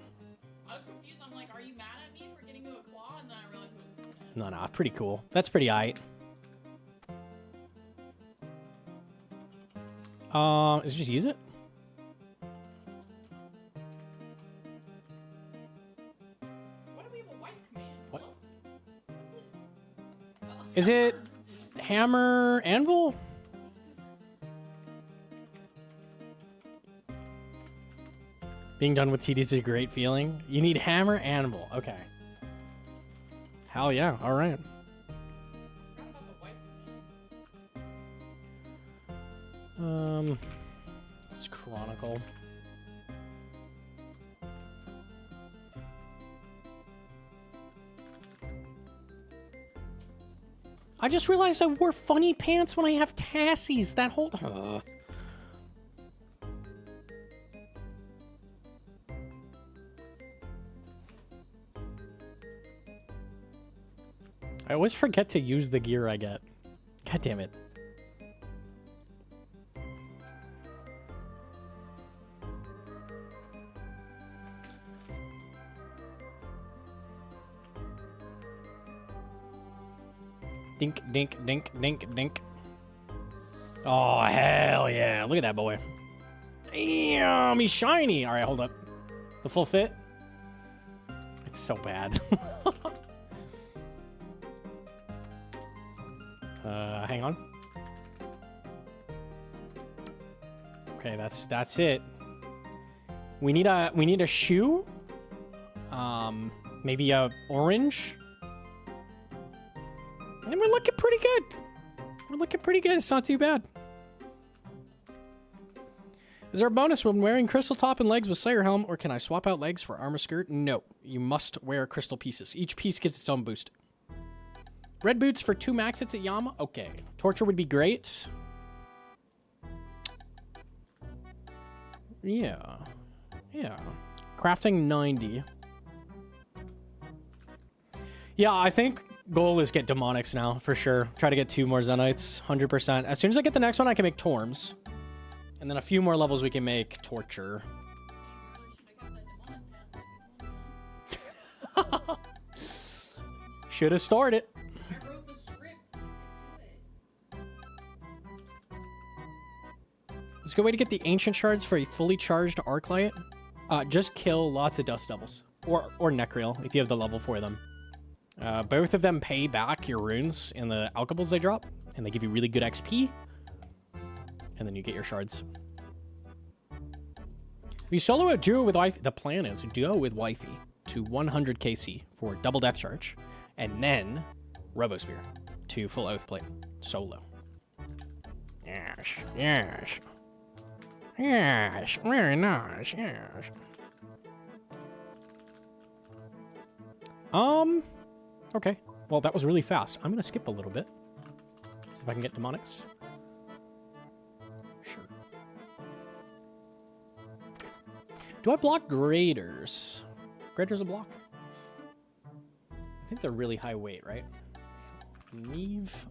I was confused. I'm like, are you mad at me for getting to a claw? And then I realized it was a snake. No, pretty cool. That's pretty aight. Is it just use it? Why do we have a wife command? What? Hello? What's this? Is it hammer anvil? Being done with TD is a great feeling. You need hammer anvil. Okay. Hell yeah. All right. Forgot about the wife command. It's Chronicle. I just realized I wore funny pants when I have tassies. That whole... I always forget to use the gear I get. God damn it. Dink, dink, dink, dink, dink. Oh, hell yeah. Look at that boy. Damn, he's shiny. All right, hold up. The full fit? It's so bad. Hang on. Okay, that's it. We need a shoe. Maybe a orange. And we're looking pretty good. We're looking pretty good. It's not too bad. Is there a bonus when wearing crystal top and legs with Slayer Helm, or can I swap out legs for armor skirt? No, you must wear crystal pieces. Each piece gives its own boost. Red boots for 2 max hits at Yama? Okay. Torture would be great. Yeah. Yeah. Crafting 90. Yeah, I think goal is get demonics now, for sure. Try to get 2 more Zenites, 100%. As soon as I get the next one, I can make Torms. And then a few more levels we can make Torture. Should have started it. I wrote the script. Stick to it. Let's go way to get the ancient shards for a fully charged arc light. Just kill lots of dust devils. Or Necreal, if you have the level for them. Both of them pay back your runes in the alchables they drop, and they give you really good XP. And then you get your shards. We solo a duo with wifey. The plan is duo with wifey to 100 KC for double death charge, and then Robo Spear to full oath plate solo. Yes, yes, yes, very nice, yes. Okay. Well, that was really fast. I'm gonna skip a little bit. See if I can get demonics. Sure. Do I block graders? Graders a block? I think they're really high weight, right? Neve.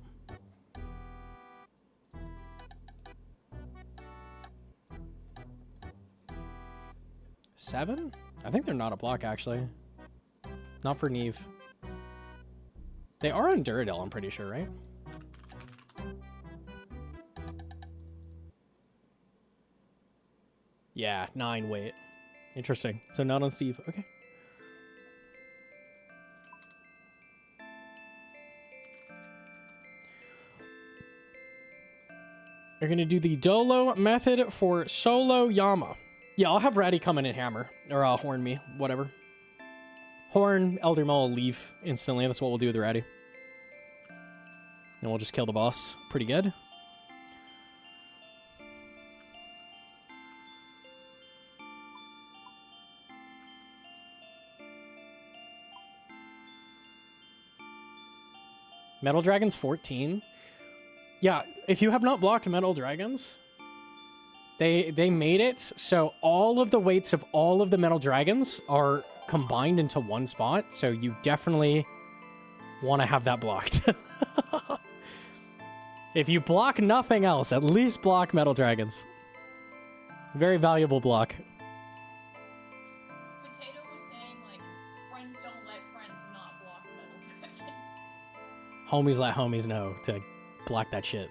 Seven? I think they're not a block, actually. Not for Neve. They are on Duradel, I'm pretty sure, right? Yeah, 9 weight. Interesting. So not on Steve. Okay. You're going to do the Dolo method for solo Yama. Yeah, I'll have Ratty come in and hammer. Or horn me. Whatever. Horn, Elder Maul, leave instantly. That's what we'll do with the Ratty. And we'll just kill the boss. Pretty good. Metal Dragons 14. Yeah, if you have not blocked Metal Dragons, they made it so all of the weights of all of the Metal Dragons are combined into one spot, so you definitely want to have that blocked. If you block nothing else, at least block Metal Dragons. Very valuable block. Potato was saying, like, friends don't let friends not block Metal Dragons. Homies let homies know to block that shit.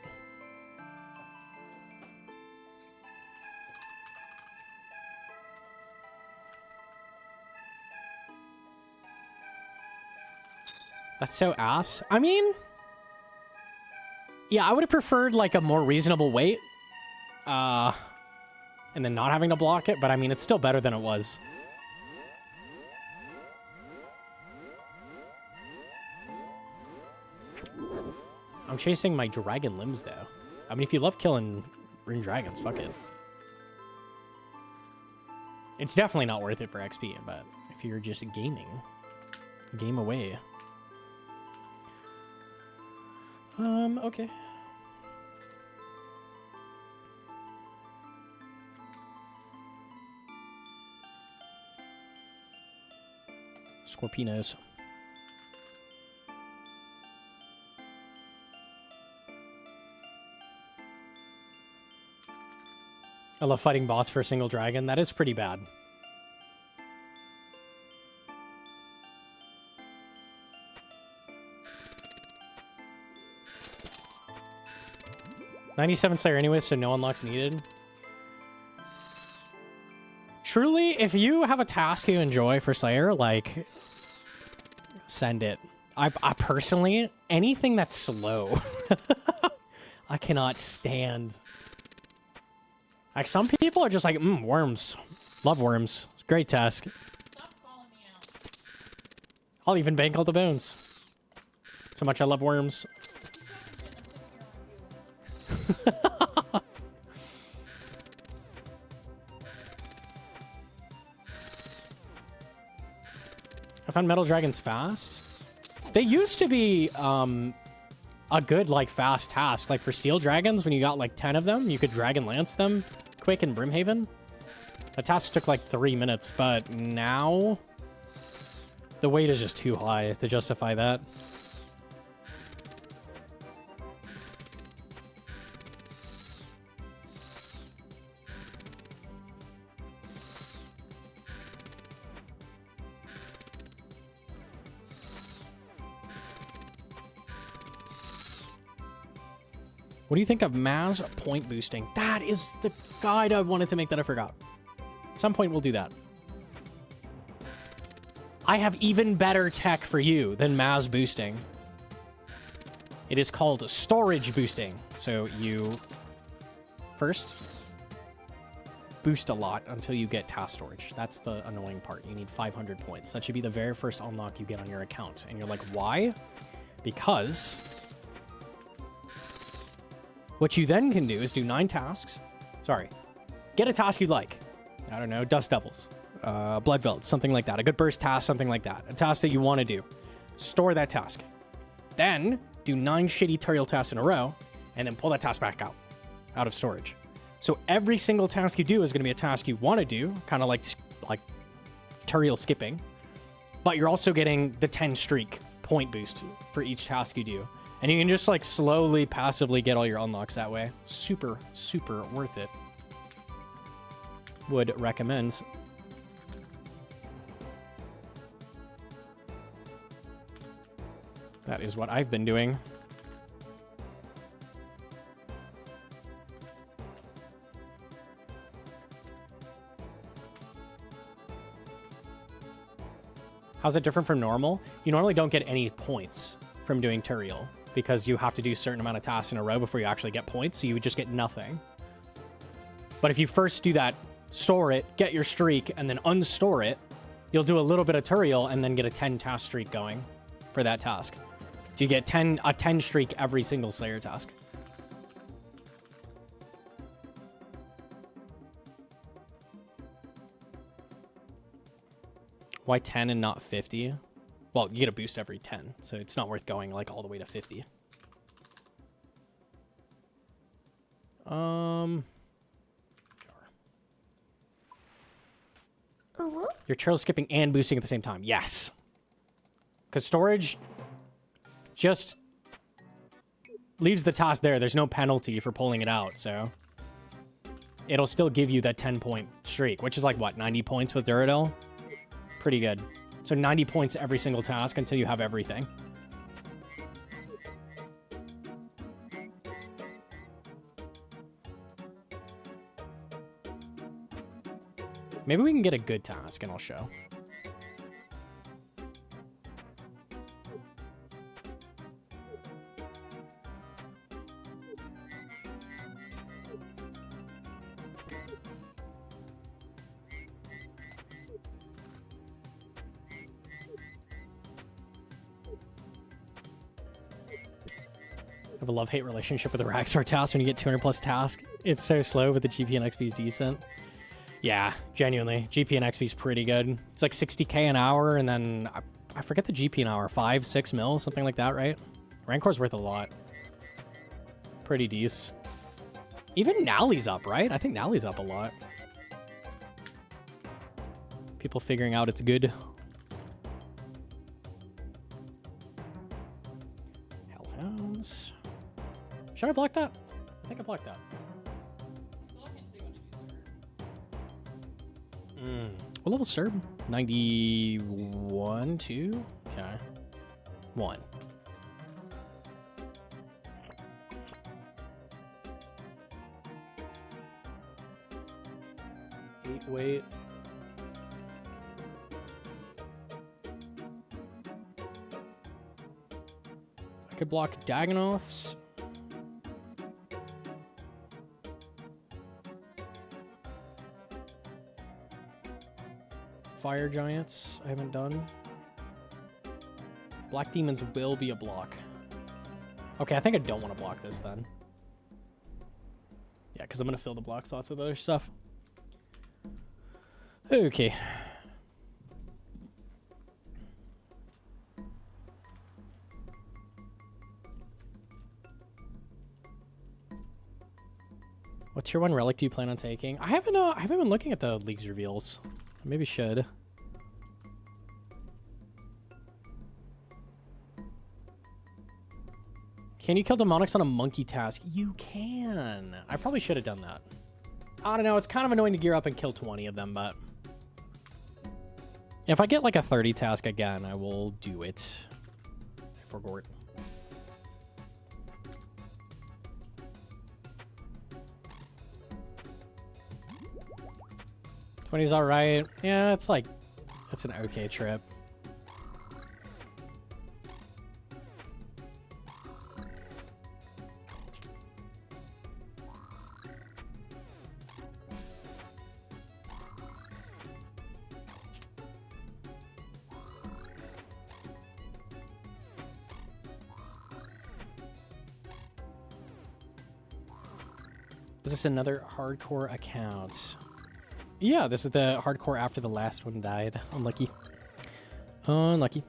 That's so ass. I mean, yeah, I would have preferred like a more reasonable weight. And then not having to block it, but I mean, it's still better than it was. I'm chasing my dragon limbs, though. I mean, if you love killing rune dragons, fuck it. It's definitely not worth it for XP, but if you're just gaming, game away. Okay. Scorpinos. I love fighting bots for a single dragon. That is pretty bad. $97 Slayer anyway, so no unlocks needed. Truly, if you have a task you enjoy for Slayer, like, send it. I personally, anything that's slow, I cannot stand. Like, some people are just like, worms. Love worms. Great task. Stop calling me out. I'll even bank all the bones. So much I love worms. I found Metal Dragons fast. They used to be a good, like, fast task. Like, for Steel Dragons, when you got, like, 10 of them, you could Dragon Lance them quick in Brimhaven. The task took, like, 3 minutes, but now the weight is just too high to justify that. What do you think of Maz point boosting? That is the guide I wanted to make that I forgot. At some point, we'll do that. I have even better tech for you than Maz boosting. It is called storage boosting. So you first boost a lot until you get task storage. That's the annoying part. You need 500 points. That should be the very first unlock you get on your account. And you're like, why? Because what you then can do is do 9 tasks. Sorry. Get a task you'd like. I don't know, Dust Devils, Blood Velds, something like that. A good burst task, something like that. A task that you want to do. Store that task. Then do 9 shitty Turiel tasks in a row, and then pull that task back out of storage. So every single task you do is going to be a task you want to do, kind of like Turiel skipping, but you're also getting the 10 streak point boost for each task you do. And you can just, like, slowly, passively get all your unlocks that way. Super, super worth it. Would recommend. That is what I've been doing. How's it different from normal? You normally don't get any points from doing Turiel because you have to do a certain amount of tasks in a row before you actually get points, so you would just get nothing. But if you first do that, store it, get your streak, and then unstore it, you'll do a little bit of Turiel and then get a 10 task streak going for that task. So you get a 10 streak every single Slayer task. Why 10 and not 50? Well, you get a boost every 10, so it's not worth going like all the way to 50. You're trail skipping and boosting at the same time. Yes. Because storage just leaves the task there. There's no penalty for pulling it out, so it'll still give you that 10-point streak, which is like, what, 90 points with Duradel? Pretty good. So 90 points every single task until you have everything. Maybe we can get a good task and I'll show. I have a love-hate relationship with the Ragstar task when you get 200 plus task. It's so slow, but the GP and XP is decent. Yeah, genuinely. GP and XP is pretty good. It's like 60k an hour, and then I forget the GP an hour, 5-6 mil, something like that, right? Rancor's worth a lot. Pretty decent. Even Nally's up, right? I think Nally's up a lot. People figuring out it's good. Hellhounds. Should I block that? I think I blocked that. What level Serb? 91, 2? Okay. 1. Wait. I could block Dagonoths. Fire Giants, I haven't done. Black Demons will be a block. Okay, I think I don't want to block this then. Yeah, because I'm going to fill the block slots with other stuff. Okay. What tier 1 relic do you plan on taking? I haven't been looking at the League's reveals. I maybe should. Can you kill demonics on a monkey task? You can. I probably should have done that. I don't know. It's kind of annoying to gear up and kill 20 of them, but if I get like a 30 task again, I will do it for Gort. $20's all right. Yeah, it's like, it's an okay trip. Is this another hardcore account? Yeah, this is the hardcore after the last one died. Unlucky. Unlucky.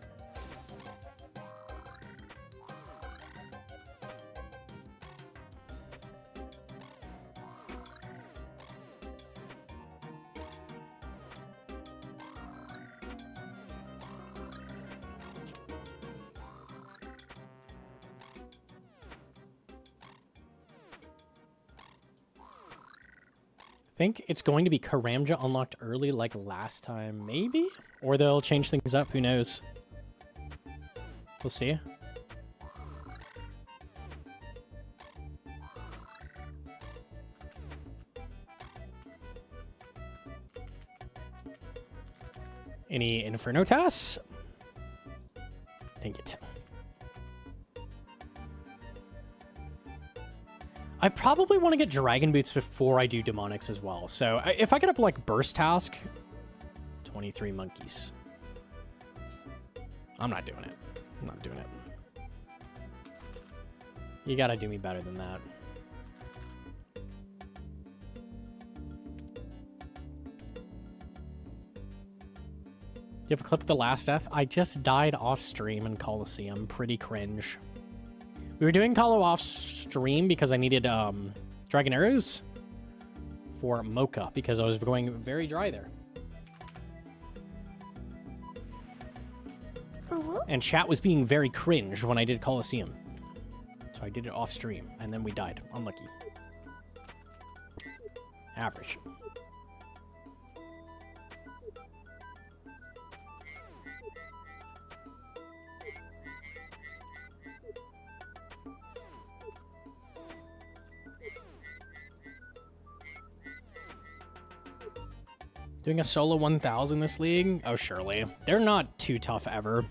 I think it's going to be Karamja unlocked early like last time, maybe? Or they'll change things up, who knows? We'll see. Any Inferno tasks? Dang it. I probably want to get Dragon Boots before I do Demonics as well. So if I get up like Burst Task, 23 monkeys. I'm not doing it. I'm not doing it. You gotta do me better than that. You have a clip of the last death? I just died off stream in Coliseum. Pretty cringe. We were doing Colo off stream because I needed Dragon Arrows for Mocha because I was going very dry there. And chat was being very cringe when I did Coliseum. So I did it off stream and then we died. Unlucky. Average. Doing a solo 1000 this league? Oh, surely. They're not too tough ever.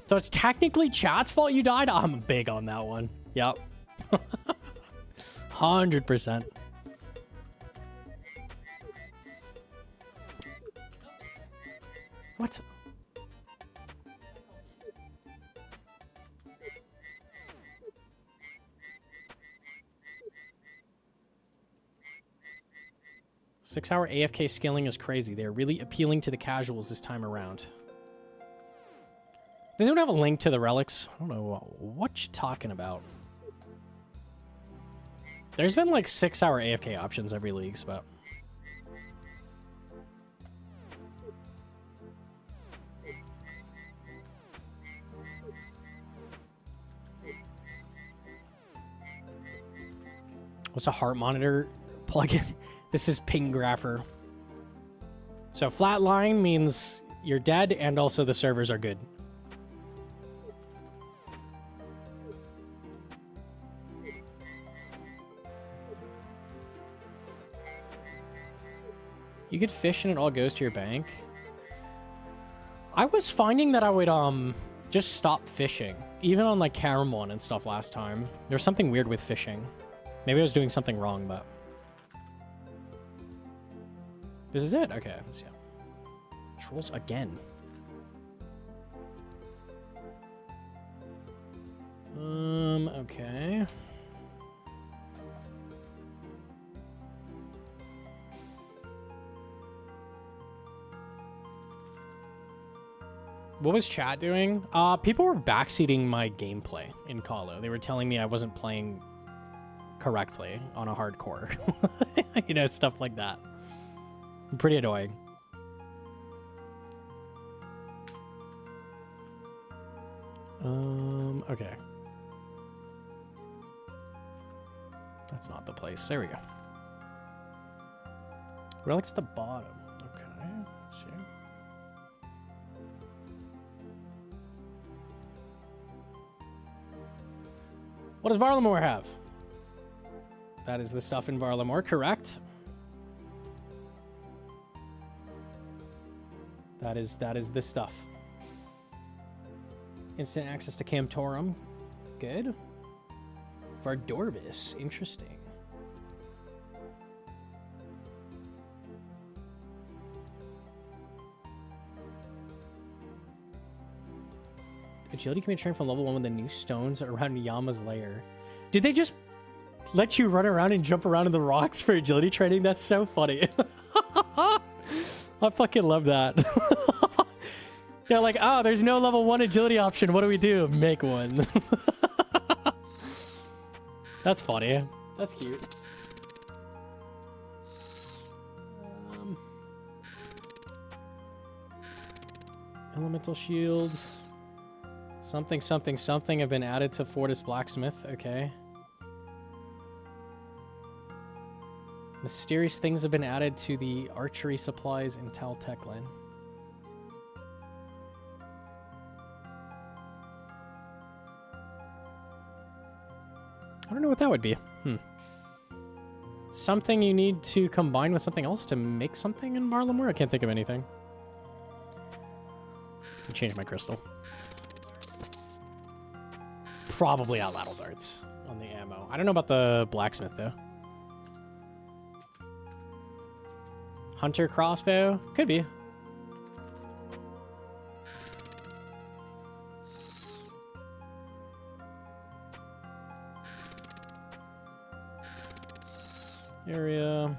So it's technically chat's fault you died? I'm big on that one. Yep. 100%. What? Six-hour AFK skilling is crazy. They're really appealing to the casuals this time around. Does anyone have a link to the relics? I don't know what you're talking about. There's been like 6-hour AFK options every league, but what's a heart monitor plugin? This is Ping Grapher. So flatline means you're dead and also the servers are good. You could fish and it all goes to your bank. I was finding that I would just stop fishing, even on like Caramon and stuff last time. There was something weird with fishing. Maybe I was doing something wrong, but this is it? Okay. So, yeah. Trolls again. Okay. What was chat doing? People were backseating my gameplay in Colo. They were telling me I wasn't playing correctly on a hardcore. You know, stuff like that. Pretty annoying. Okay. That's not the place. There we go. Relics at the bottom. Okay. Let's see. What does Varlamore have? That is the stuff in Varlamore, correct? That is the stuff. Instant access to Camtorum. Good. Vardorvis. Interesting. Agility can be trained from level 1 with the new stones around Yama's lair. Did they just let you run around and jump around in the rocks for agility training? That's so funny. I fucking love that. They're like, oh, there's no level 1 agility option. What do we do? Make one. That's funny. That's cute. Elemental shield. Something, something, something have been added to Fortis Blacksmith. Okay. Mysterious things have been added to the archery supplies in Tal Teclan. I don't know what that would be. Something you need to combine with something else to make something in Varlamore? I can't think of anything. Let me change my crystal. Probably outlateral darts on the ammo. I don't know about the blacksmith though. Hunter crossbow? Could be. Area.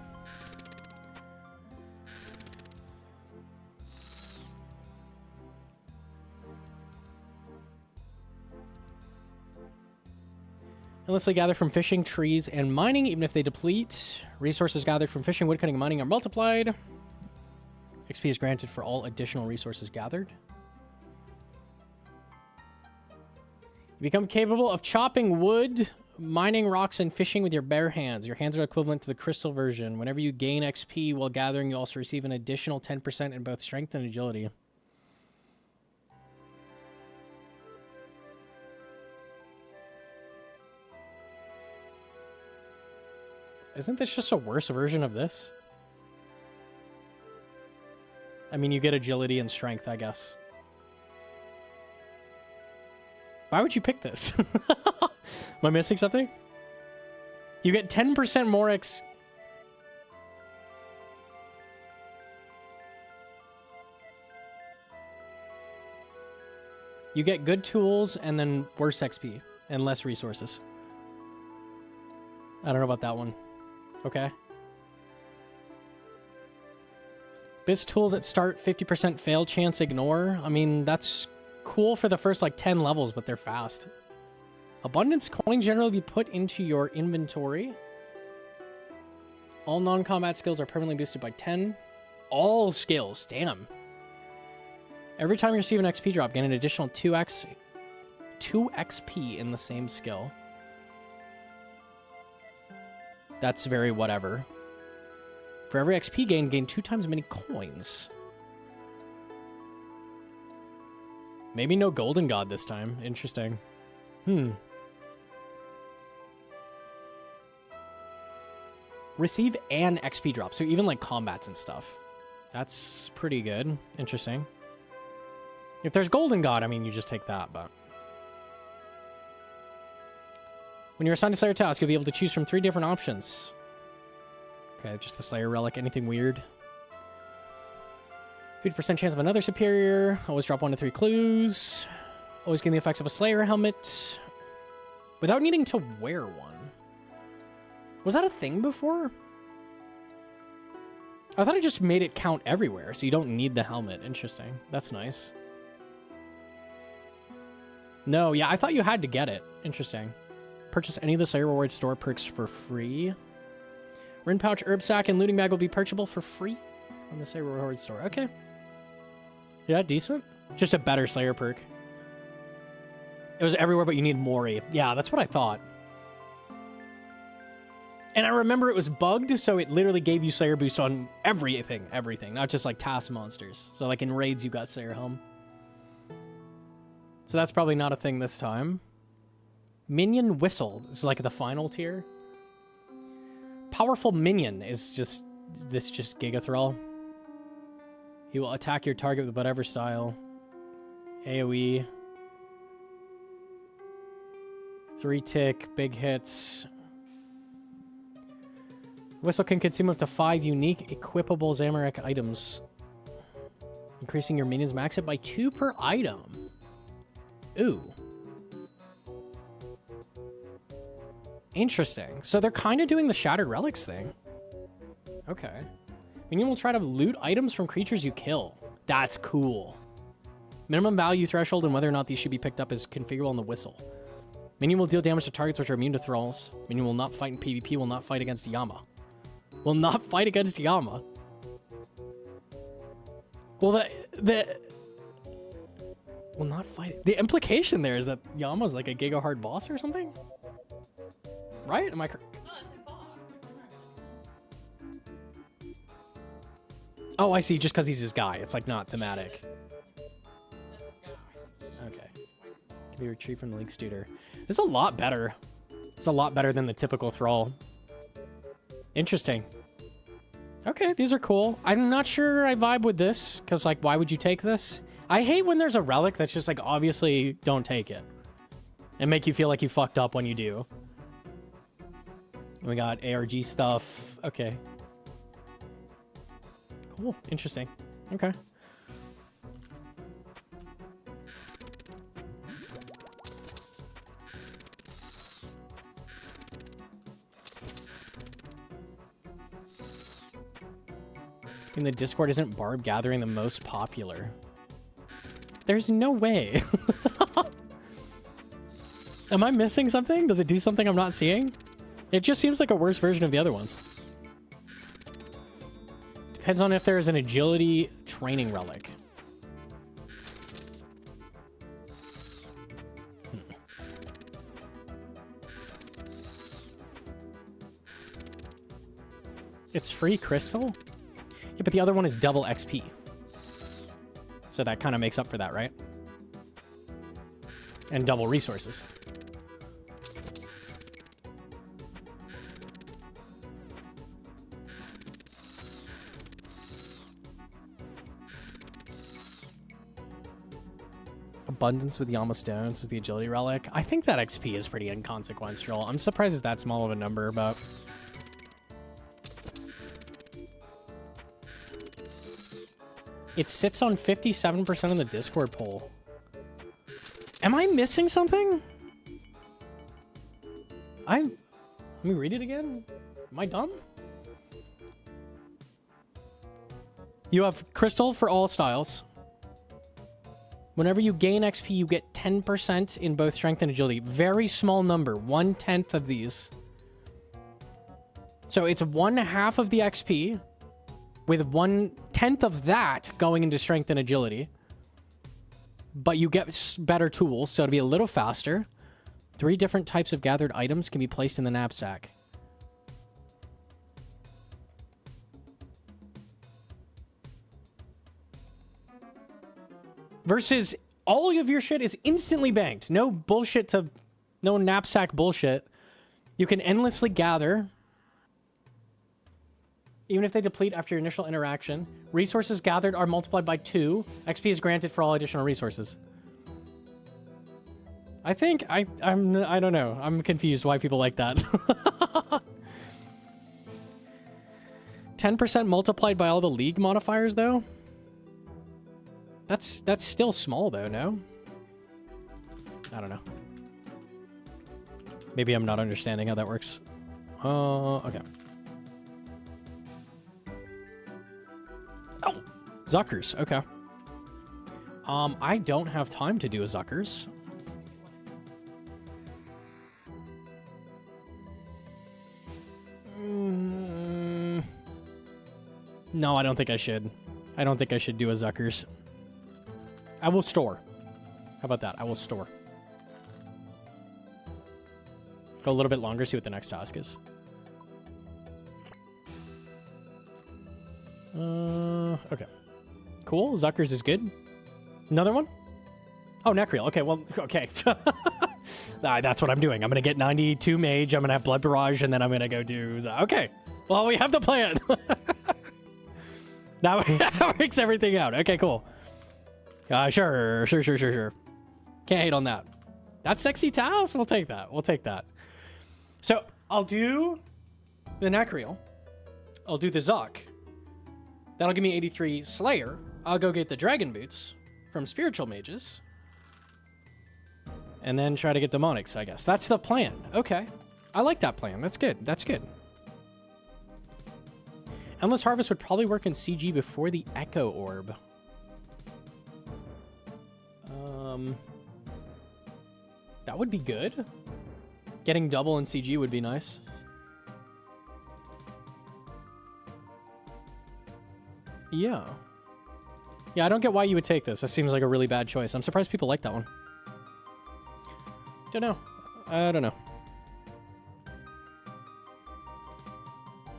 Unless they gather from fishing, trees, and mining, even if they deplete. Resources gathered from fishing, woodcutting, and mining are multiplied. XP is granted for all additional resources gathered. You become capable of chopping wood, mining rocks, and fishing with your bare hands. Your hands are equivalent to the crystal version. Whenever you gain XP while gathering, you also receive an additional 10% in both strength and agility. Isn't this just a worse version of this? I mean, you get agility and strength, I guess. Why would you pick this? Am I missing something? You get 10% more X... You get good tools and then worse XP and less resources. I don't know about that one. Okay. Biz tools at start, 50% fail chance ignore. I mean, that's cool for the first like 10 levels, but they're fast. Abundance coin generally be put into your inventory. All non-combat skills are permanently boosted by 10. All skills, damn. Every time you receive an XP drop, gain an additional 2 XP in the same skill. That's very whatever. For every XP gain, gain 2 times as many coins. Maybe no golden god this time. Interesting. Receive an XP drop. So even like combats and stuff. That's pretty good. Interesting. If there's golden god, I mean, you just take that, but... When you're assigned a Slayer task, you'll be able to choose from 3 different options. Okay, just the Slayer relic. Anything weird? 50% chance of another superior. Always drop 1 to 3 clues. Always gain the effects of a Slayer helmet. Without needing to wear one. Was that a thing before? I thought it just made it count everywhere, so you don't need the helmet. Interesting. That's nice. No, yeah, I thought you had to get it. Interesting. Purchase any of the Slayer Reward store perks for free. Rin Pouch, Herb Sack, and Looting Bag will be purchasable for free on the Slayer Reward store. Okay. Yeah, decent. Just a better Slayer perk. It was everywhere, but you need Mori. Yeah, that's what I thought. And I remember it was bugged, so it literally gave you Slayer boost on everything, not just like task monsters. So like in raids, you got Slayer Helm. So that's probably not a thing this time. Minion Whistle is like the final tier. Powerful Minion is just Giga Thrall. He will attack your target with whatever style. AoE. 3 tick, big hits. Whistle can consume up to 5 unique equipable Zamorak items, increasing your minion's max hit by 2 per item. Ooh. Interesting. So they're kind of doing the Shattered Relics thing. Okay. Minion will try to loot items from creatures you kill. That's cool. Minimum value threshold and whether or not these should be picked up is configurable on the Whistle. Minion will deal damage to targets which are immune to thralls. Minion will not fight in PvP, will not fight against Yama. Will not fight against Yama. Well, will not fight. The implication there is that Yama's like a Giga hard boss or something? Right? Am I correct? No, it's his boss. Oh, I see. Just because he's his guy. It's like not thematic. Okay. Can be retrieved from the League Studer. This is a lot better. It's a lot better than the typical Thrall. Interesting. Okay, these are cool. I'm not sure I vibe with this, because, like, why would you take this? I hate when there's a relic that's just like, obviously, don't take it. And make you feel like you fucked up when you do. And we got ARG stuff. Okay. Cool. Interesting. Okay. In the Discord, isn't Barb Gathering the most popular? There's no way. Am I missing something? Does it do something I'm not seeing? It just seems like a worse version of the other ones. Depends on if there's an agility training relic. It's free crystal? Yeah, but the other one is double XP. So that kind of makes up for that, right? And double resources. Abundance with Yama Stones is the agility relic. I think that XP is pretty inconsequential. I'm surprised it's that small of a number, but... It sits on 57% of the Discord poll. Am I missing something? Let me read it again. Am I dumb? You have Crystal for all styles. Whenever you gain XP, you get 10% in both Strength and Agility. Very small number. 1/10 of these. So it's 1/2 of the XP, with 1/10 of that going into Strength and Agility. But you get better tools, so to be a little faster. 3 different types of gathered items can be placed in the knapsack. Versus all of your shit is instantly banked. No bullshit no knapsack bullshit. You can endlessly gather. Even if they deplete after your initial interaction. Resources gathered are multiplied by 2. XP is granted for all additional resources. I think, I don't know. I'm confused why people like that. 10% multiplied by all the league modifiers, though? That's still small, though, no? I don't know. Maybe I'm not understanding how that works. Okay. Oh! Zuckers, okay. I don't have time to do a Zuckers. No, I don't think I should. I don't think I should do a Zuckers. I will store. How about that? I will store. Go a little bit longer, see what the next task is. Okay. Cool. Zuckers is good. Another one? Oh, Necreal. Okay, well, okay. That's what I'm doing. I'm going to get 92 Mage, I'm going to have Blood Barrage, and then I'm going to go do... Okay. Well, we have the plan. That works everything out. Okay, cool. Sure. Can't hate on that. That sexy task? We'll take that. We'll take that. So, I'll do the Necreal. I'll do the Zuck. That'll give me 83 Slayer. I'll go get the Dragon Boots from Spiritual Mages. And then try to get Demonics, I guess. That's the plan. Okay. I like that plan. That's good. That's good. Endless Harvest would probably work in CG before the Echo Orb. That would be good. Getting double in CG would be nice. Yeah. Yeah, I don't get why you would take this. This seems like a really bad choice. I'm surprised people like that one. Don't know. I don't know.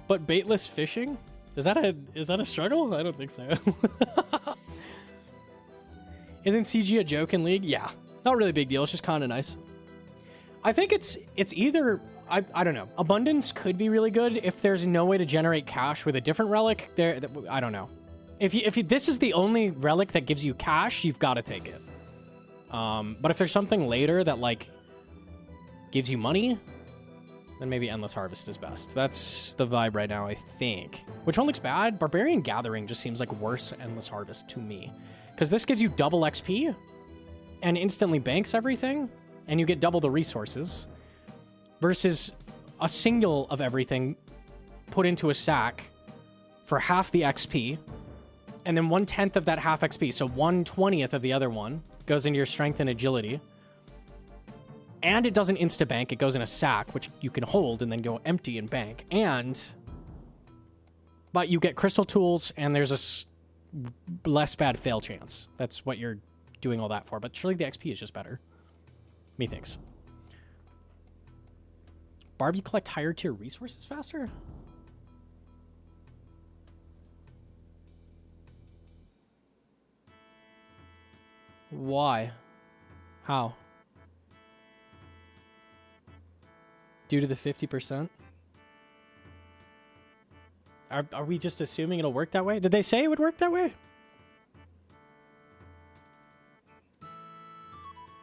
But baitless fishing? Is that a struggle? I don't think so. Isn't CG a joke in League? Yeah. Not really a big deal. It's just kind of nice. I think it's either... I don't know. Abundance could be really good if there's no way to generate cash with a different relic. I don't know. If this is the only relic that gives you cash, you've got to take it. But if there's something later that like gives you money, then maybe Endless Harvest is best. That's the vibe right now, I think. Which one looks bad? Barbarian Gathering just seems like worse Endless Harvest to me. Because this gives you double XP and instantly banks everything, and you get double the resources, versus a single of everything put into a sack for half the XP, and then 1/10 of that half XP, so 1/20th of the other one, goes into your strength and agility. And it doesn't insta-bank, it goes in a sack, which you can hold and then go empty and bank. But you get crystal tools, and there's a less bad fail chance. That's what you're doing all that for. But surely the XP is just better. Methinks. Barb, you collect higher tier resources faster? Why? How? Due to the 50%? Are we just assuming it'll work that way? Did they say it would work that way?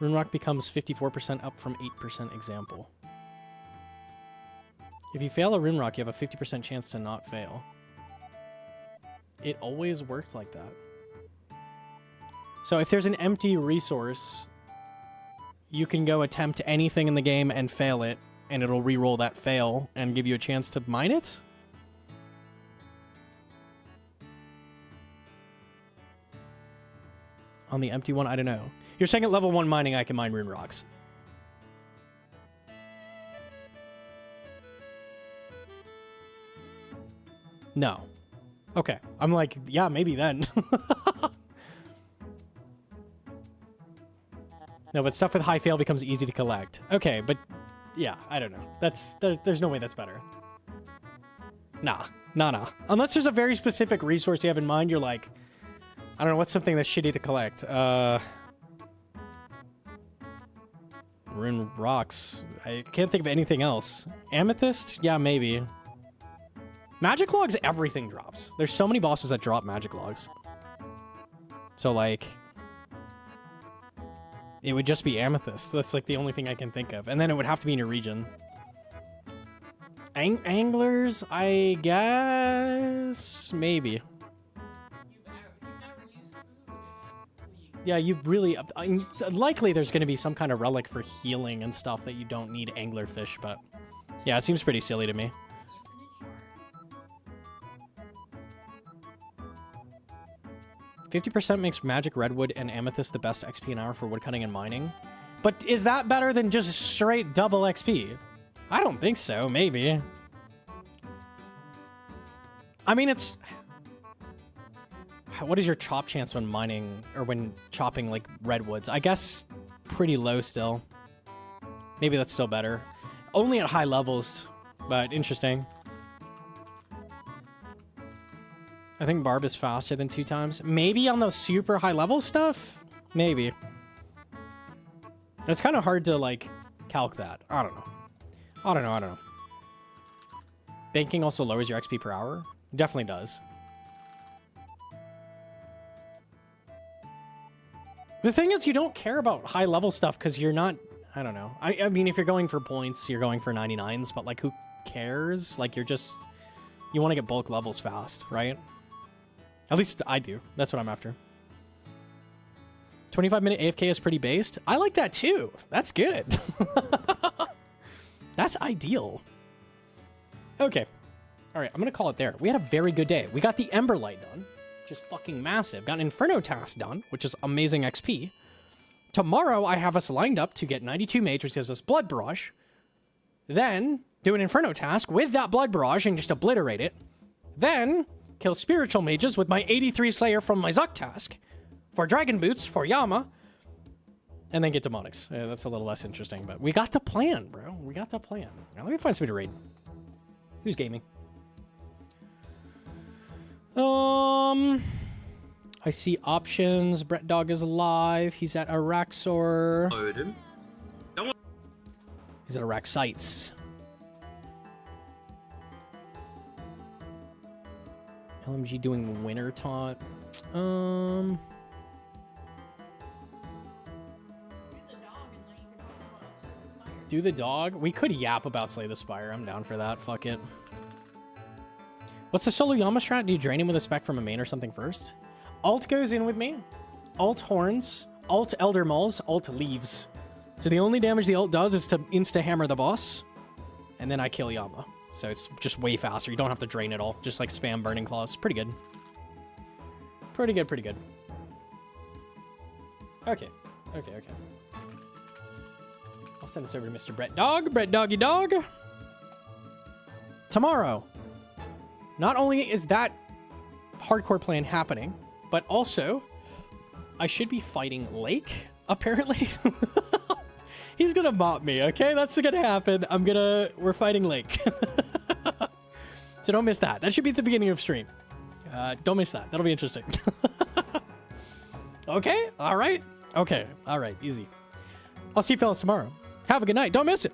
Runerock becomes 54% up from 8% example. If you fail a Runerock, you have a 50% chance to not fail. It always worked like that. So if there's an empty resource, you can go attempt anything in the game and fail it, and it'll re-roll that fail and give you a chance to mine it? On the empty one, I don't know. You're saying at level 1 mining, I can mine rune rocks. No. Okay. I'm like, yeah, maybe then. No, but stuff with high fail becomes easy to collect. Okay, but yeah, I don't know. There's no way that's better. Nah. Unless there's a very specific resource you have in mind, you're like, I don't know, what's something that's shitty to collect? Rune rocks. I can't think of anything else. Amethyst? Yeah, maybe. Magic logs, everything drops. There's so many bosses that drop magic logs. So, like, it would just be amethyst. That's, like, the only thing I can think of. And then it would have to be in your region. Anglers, I guess? Maybe. Yeah, you really... likely there's going to be some kind of relic for healing and stuff that you don't need anglerfish, but... yeah, it seems pretty silly to me. "50% makes magic redwood and amethyst the best XP an hour for woodcutting and mining." But is that better than just straight double XP? I don't think so. Maybe. I mean, it's... what is your chop chance when mining, or when chopping, like, redwoods? I guess pretty low still. Maybe that's still better. Only at high levels, but interesting. I think Barb is faster than 2 times. Maybe on the super high level stuff? Maybe. It's kind of hard to, like, calc that. I don't know. Banking also lowers your XP per hour? Definitely does. The thing is, you don't care about high level stuff because you're not... I don't know. I mean, if you're going for points, you're going for 99s, but, like, who cares? Like, you're just... you want to get bulk levels fast, right? At least I do. That's what I'm after. 25-minute AFK is pretty based. I like that too. That's good. That's ideal. Okay. All right, I'm going to call it there. We had a very good day. We got the Emberlight done, which is fucking massive. Got an Inferno task done, which is amazing XP. Tomorrow, I have us lined up to get 92 mage, which gives us Blood Barrage. Then, do an Inferno task with that Blood Barrage and just obliterate it. Then... kill spiritual mages with my 83 Slayer from my Zuck task. For Dragon Boots, for Yama. And then get Demonics. Yeah, that's a little less interesting, but we got the plan, bro. We got the plan. Now let me find somebody to raid. Who's gaming? I see options. Brett Dog is alive. He's at Araxor. He's at Araxites. LMG doing winter taunt. Do the dog? We could yap about Slay the Spire. I'm down for that. Fuck it. What's the solo Yama strat? Do you drain him with a spec from a main or something first? Alt goes in with me. Alt horns. Alt Elder Mauls. Alt leaves. So the only damage the alt does is to insta-hammer the boss. And then I kill Yama. So it's just way faster. You don't have to drain it all. Just like spam Burning Claws. Pretty good. Pretty good, pretty good. Okay. Okay, okay. I'll send this over to Mr. Brett Dog. Brett Doggy Dog. Tomorrow. Not only is that hardcore plan happening, but also I should be fighting Lake, apparently. He's gonna mop me, okay? That's gonna happen. We're fighting Lake. So don't miss that. That should be at the beginning of stream. Don't miss that. That'll be interesting. Okay, all right. Okay, all right, easy. I'll see you fellas tomorrow. Have a good night. Don't miss it.